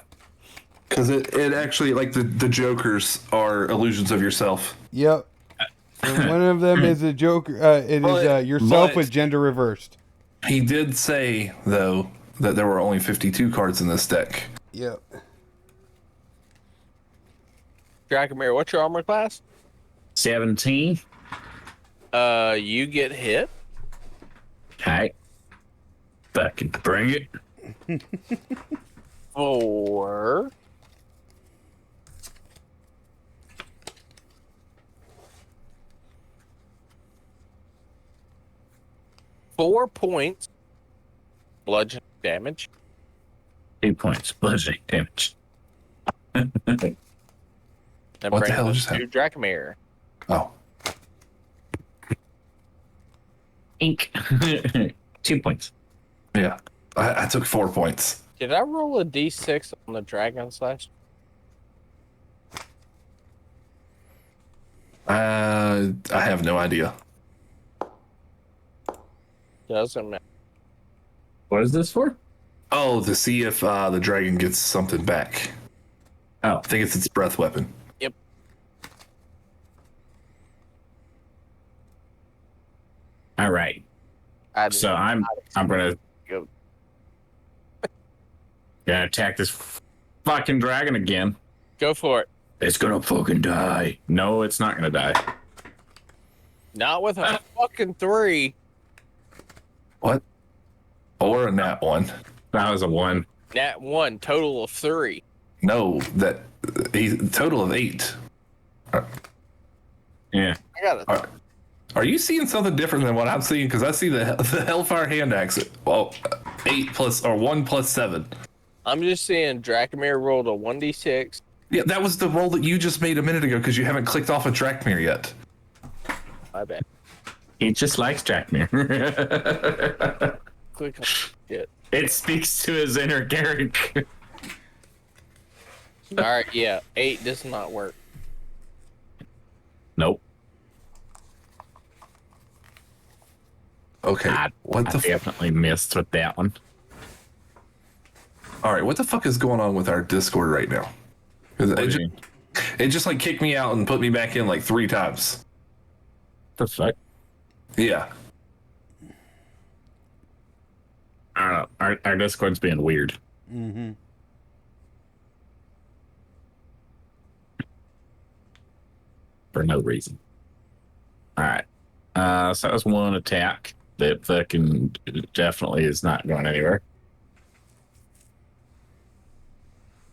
Because it actually, like, the Jokers are illusions of yourself. Yep. And one of them is a Joker. It is yourself but- with gender reversed. He did say, though, that there were only 52 cards in this deck. Yep. Dracomir, what's your armor class? 17. You get hit. Okay. Fucking bring it. For 4 points bludgeoning damage. 2 points. Bludgeoning damage. That What the brings hell us just to happened? Dracomir. Oh. Ink. 2 points. Yeah. I took 4 points. Did I roll a d6 on the dragon slash? I have no idea. Doesn't matter. What is this for? Oh, to see if the dragon gets something back. Oh. I think it's its breath weapon. All right. I did So not I'm gonna go. gonna attack this fucking dragon again. Go for it. It's gonna fucking die. No, it's not gonna die. Not with a fucking 3. What? Or a nat 1. That was a 1. Nat 1, total of 3. No, that he's total of 8. Yeah. I got a Are you seeing something different than what I'm seeing? Because I see the Hellfire hand axe. Well, 8 plus or 1 plus 7. I'm just seeing Dracomir rolled a 1d6. Yeah, that was the roll that you just made a minute ago because you haven't clicked off a Drakmir yet. My bad. He just likes Drakmir. Click on shit. It speaks to his inner Garrick. All right, yeah, 8 does not work. Nope. Okay. What the? Definitely missed with that one. All right. What the fuck is going on with our Discord right now? 'Cause it just like kicked me out and put me back in like 3 times. The fuck? Yeah. I don't know. Our Discord's being weird. Mm-hmm. For no reason. Alright. So that was one attack that fucking definitely is not going anywhere.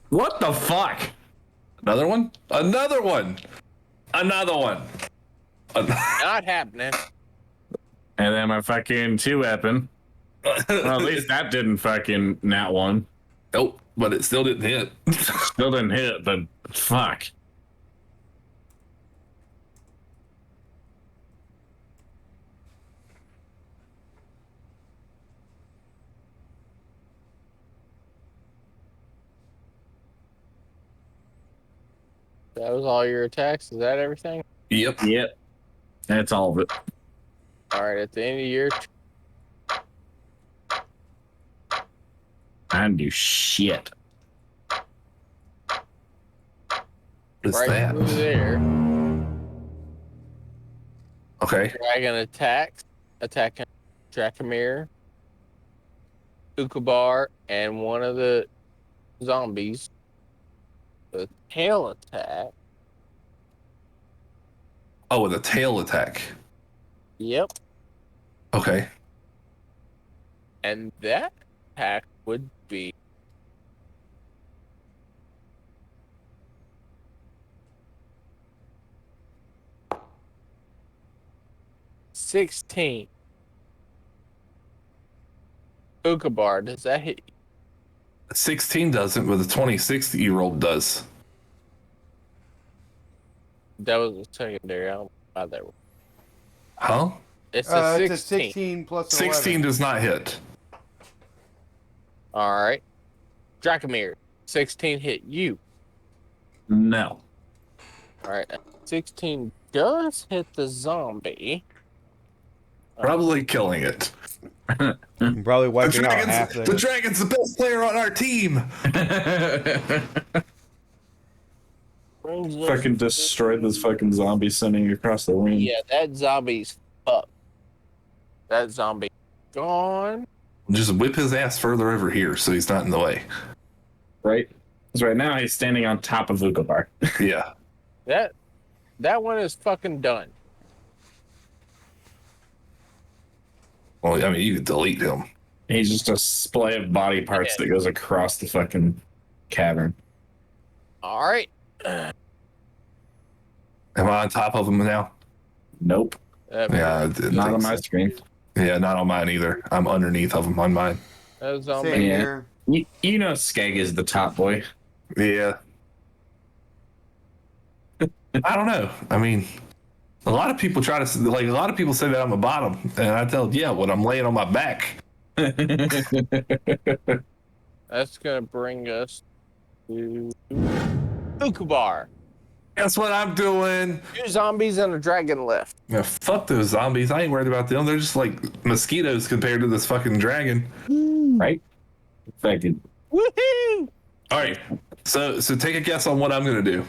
What the fuck? Another one. Another one. Another one. Not happening. And then my fucking 2-weapon. Well, at least that didn't fucking nat 1. Nope. But it still didn't hit. Still didn't hit, but fuck. That was all your attacks? Is that everything? Yep. Yep. That's all of it. All right, at the end of your I didn't do shit. What is right that? through there, Okay. dragon attacks, attacking Dracomir, Ukubar, and one of the zombies. The tail attack. Oh, with a tail attack. Yep. Okay. And that attack would be 16. Ukubar, does that hit you? 16 doesn't, but the 26 that you rolled does. That was a secondary. I don't know why that was. Huh? It's a 16. It's a 16 plus 11. 16 does not hit. All right. Dracomir, 16 hit you. No. All right. 16 does hit the zombie. Probably killing it. I'm probably wiping out half The there. dragon's the best player on our team. Brings us- Fucking destroyed this fucking zombie sending across the room. Yeah, that zombie's fucked. That zombie gone. Just whip his ass further over here so he's not in the way. Right? Because right now he's standing on top of Ukubar. Yeah. That one is fucking done. Well, I mean, you could delete him. He's just a splay of body parts that goes across the fucking cavern. All right. Am I on top of him now? Nope. Yeah, I didn't Not think on my so. screen. Yeah, not on mine either. I'm underneath of him on mine. That zombie. Same Yeah. here. You know Skeg is the top boy. Yeah. I don't know. I mean, a lot of people try to, like, a lot of people say that I'm a bottom. And I tell them, yeah, when I'm laying on my back. That's gonna bring us to Ukubar. That's what I'm doing. 2 zombies and a dragon left. Yeah, fuck those zombies. I ain't worried about them. They're just like mosquitoes compared to this fucking dragon. Right? Fucking. Woohoo! All right. So take a guess on what I'm going to do.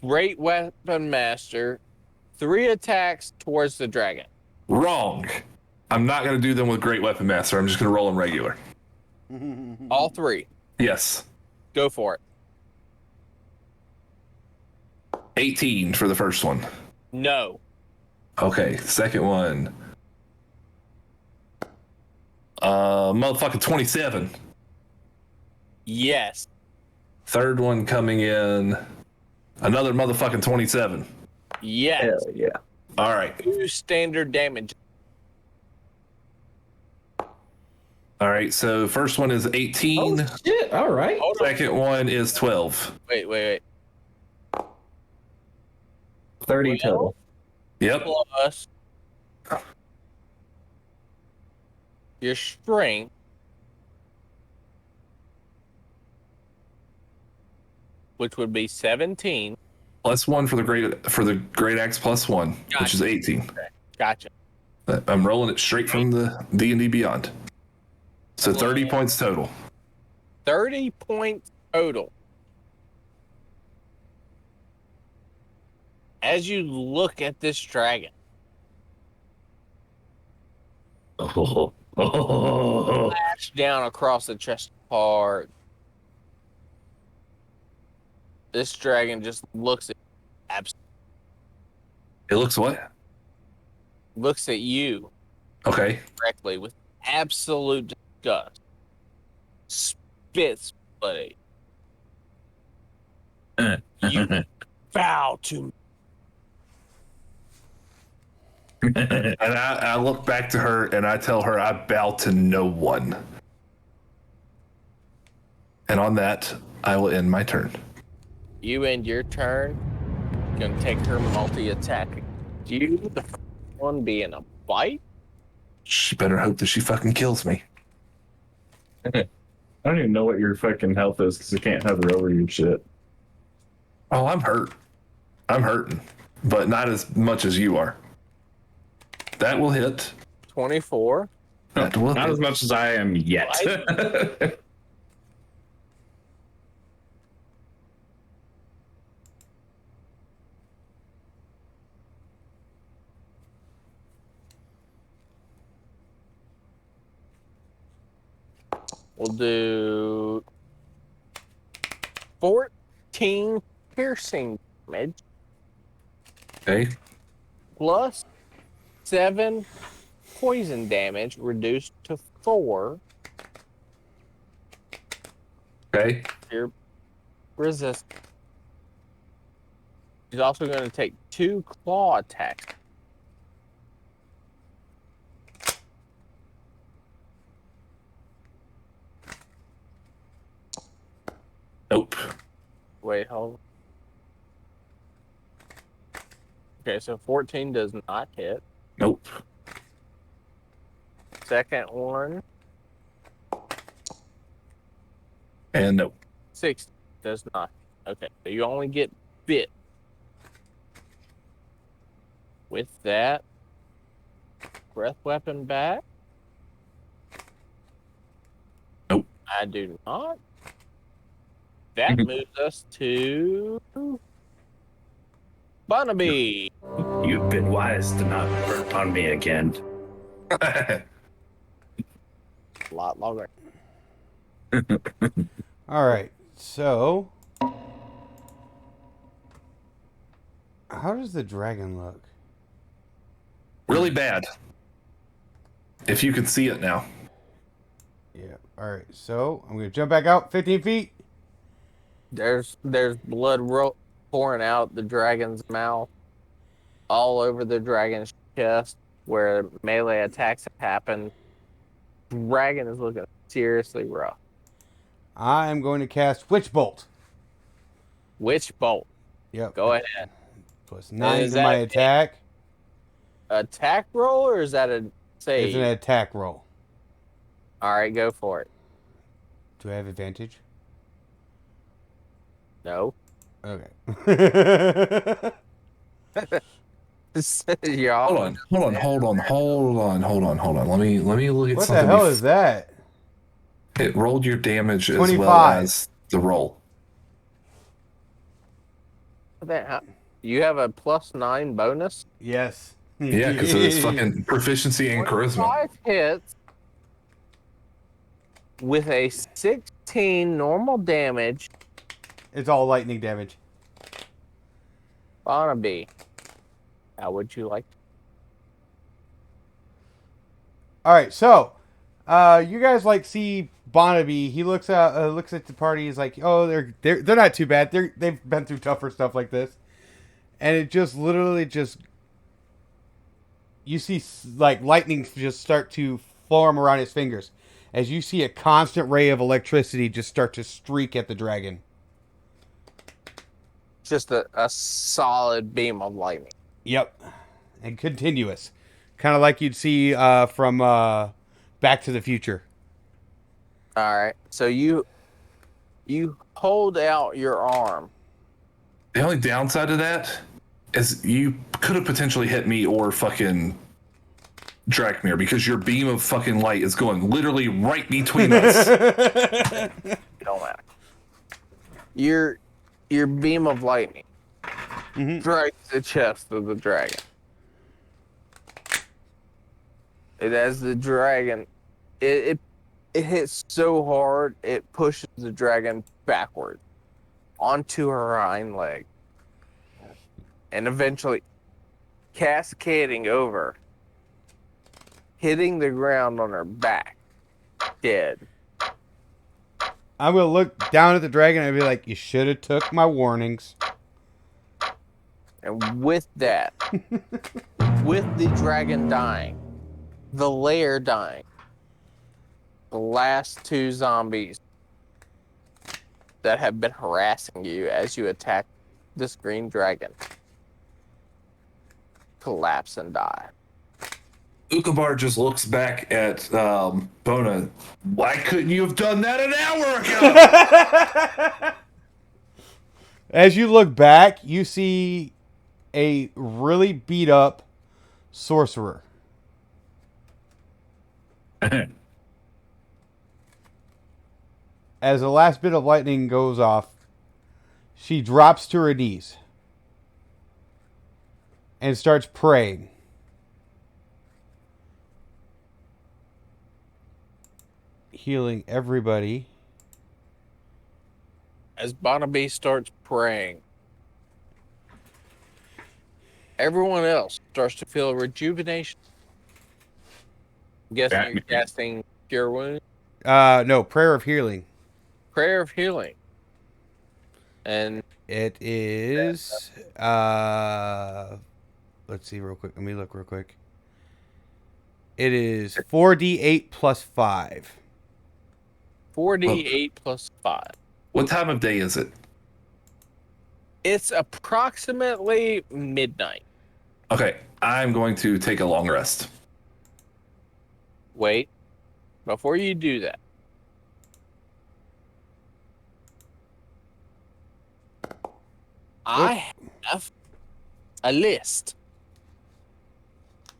Great weapon master. 3 attacks towards the dragon. Wrong. I'm not going to do them with Great Weapon Master. I'm just going to roll them regular. All 3. Yes. Go for it. 18 for the first one. No. Okay, second one. Motherfucking 27. Yes. Third one coming in. Another motherfucking 27. Yes. Hell yeah. All right. 2 standard damage. All right. So first one is 18. Oh shit! All right. Hold on. Second one is 12. Wait. 30 Well, total. Yep. Plus your strength. Which would be 17. Plus one for the great axe plus one, which is Gotcha. 18. Gotcha. I'm rolling it straight from the D&D Beyond. So 30 points total. 30 points total. As you look at this dragon, Oh, flash down across the chest part. This dragon just looks It looks what? looks at you Okay. directly with absolute disgust. Spits, buddy. You bow to me. And I look back to her and I tell her I bow to no one. And on that, I will end my turn. You end your turn. Gonna take her multi-attack. You, the first one being a bite. She better hope that she fucking kills me. I don't even know what your fucking health is because you can't hover over your shit. Oh, I'm hurt. I'm hurting, but not as much as you are. That will hit. 24. That will Not hit. as much as I am yet. We'll do 14 piercing damage Okay. plus 7 poison damage reduced to 4. Okay. Your resist. He's also going to take 2 claw attacks. Nope. Wait, hold on. Okay, so 14 does not hit. Nope. Second one, And nope. 6 does not. Okay, so you only get bit. With that, breath weapon back. Nope. I do not. That moves us to Barnaby. You've been wise to not burn on me again. A lot longer. All right. So, how does the dragon look? Really bad. If you could see it now. Yeah. All right. So I'm gonna jump back out 15 feet. There's blood pouring out the dragon's mouth, all over the dragon's chest where melee attacks have happened. Dragon is looking seriously rough. I am going to cast Witch Bolt. Witch bolt. Yep. Go ahead. Plus 9 Is to my that attack. Attack roll or is that a save? It's an attack roll. All right, go for it. Do I have advantage? No. Okay. You're all- Hold on. Let me look at What the something. hell is that? It rolled your damage as 25. well as the roll. You have a +9 bonus. Yes. Yeah, because of his fucking proficiency and charisma. 5 hits with a 16 normal damage. It's all lightning damage. Barnaby, how would you like? All right, so you guys like see Bonnaby. He looks at the party. He's like, "Oh, they're not too bad. They've been through tougher stuff like this." And it just literally just you see like lightning just start to form around his fingers as you see a constant ray of electricity just start to streak at the dragon. Just a solid beam of lightning. Yep, and continuous, kind of like you'd see from Back to the Future. All right. So you hold out your arm. The only downside to that is you could have potentially hit me or fucking Drakmir because your beam of fucking light is going literally right between us. Don't matter. Your beam of lightning strikes the chest of the dragon. And as the dragon, it hits so hard it pushes the dragon backward onto her hind leg, and eventually cascading over, hitting the ground on her back, dead. I'm gonna look down at the dragon and be like, "You should have took my warnings." And with that, with the dragon dying, the lair dying, the last two zombies that have been harassing you as you attack this green dragon collapse and die. Ukabar just looks back at Bona. Why couldn't you have done that an hour ago? As you look back, you see a really beat up sorcerer. As the last bit of lightning goes off, she drops to her knees and starts praying. Healing everybody. As Bonnaby starts praying, everyone else starts to feel rejuvenation. I'm guessing you're casting Cure Wounds. No, prayer of healing. Prayer of Healing. And It is let's see real quick. Let me look real quick. It is 4d8 plus 5. 4d8 plus 5. What time of day is it? It's approximately midnight. Okay, I'm going to take a long rest. Wait. Before you do that, I have a list.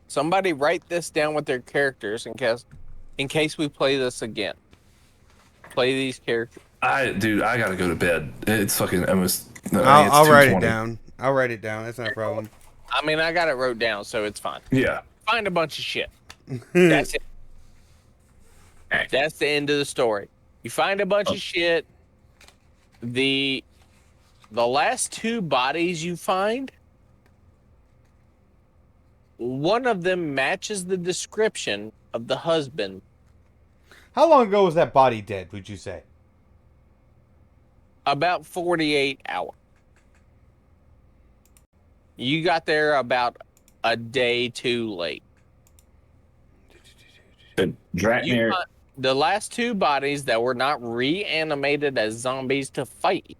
Somebody write this down with their characters in case we play this again. Play these characters. I gotta go to bed. It's fucking almost. No, I'll write it 2:20. down. I'll write it down. That's not a problem. I mean, I got it wrote down, so it's fine. Yeah. Find a bunch of shit. That's it. That's the end of the story. You find a bunch of shit. The last two bodies you find, one of them matches the description of the husband. How long ago was that body dead, would you say? About 48 hours. You got there about a day too late. Drakmir, The last two bodies that were not reanimated as zombies to fight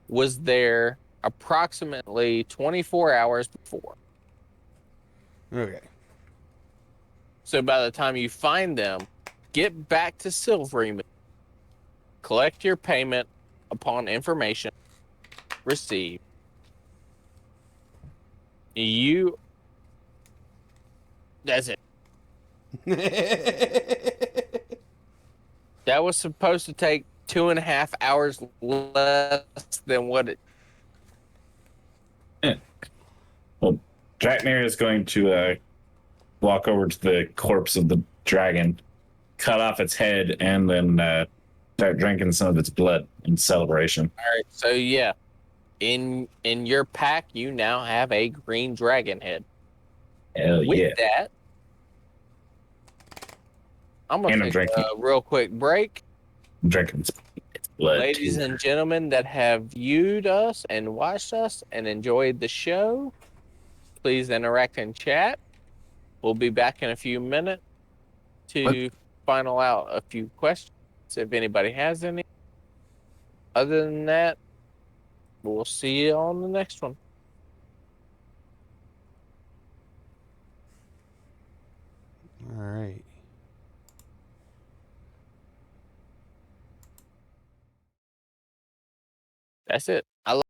was there approximately 24 hours before. Okay. So by the time you find them, get back to Silvery Moon, collect your payment upon information received. That's it. That was supposed to take 2.5 hours less than what it. well, Drakmir is going to walk over to the corpse of the dragon, cut off its head, and then start drinking some of its blood in celebration. All right, so yeah, in your pack, you now have a green dragon head. Hell With yeah. that, I'm gonna And I'm take a drinking. real quick break. I'm drinking blood. Ladies too. and gentlemen that have viewed us and watched us and enjoyed the show, please interact in chat. We'll be back in a few minutes to final out a few questions if anybody has any. Other than that, we'll see you on the next one. All right. That's it. I love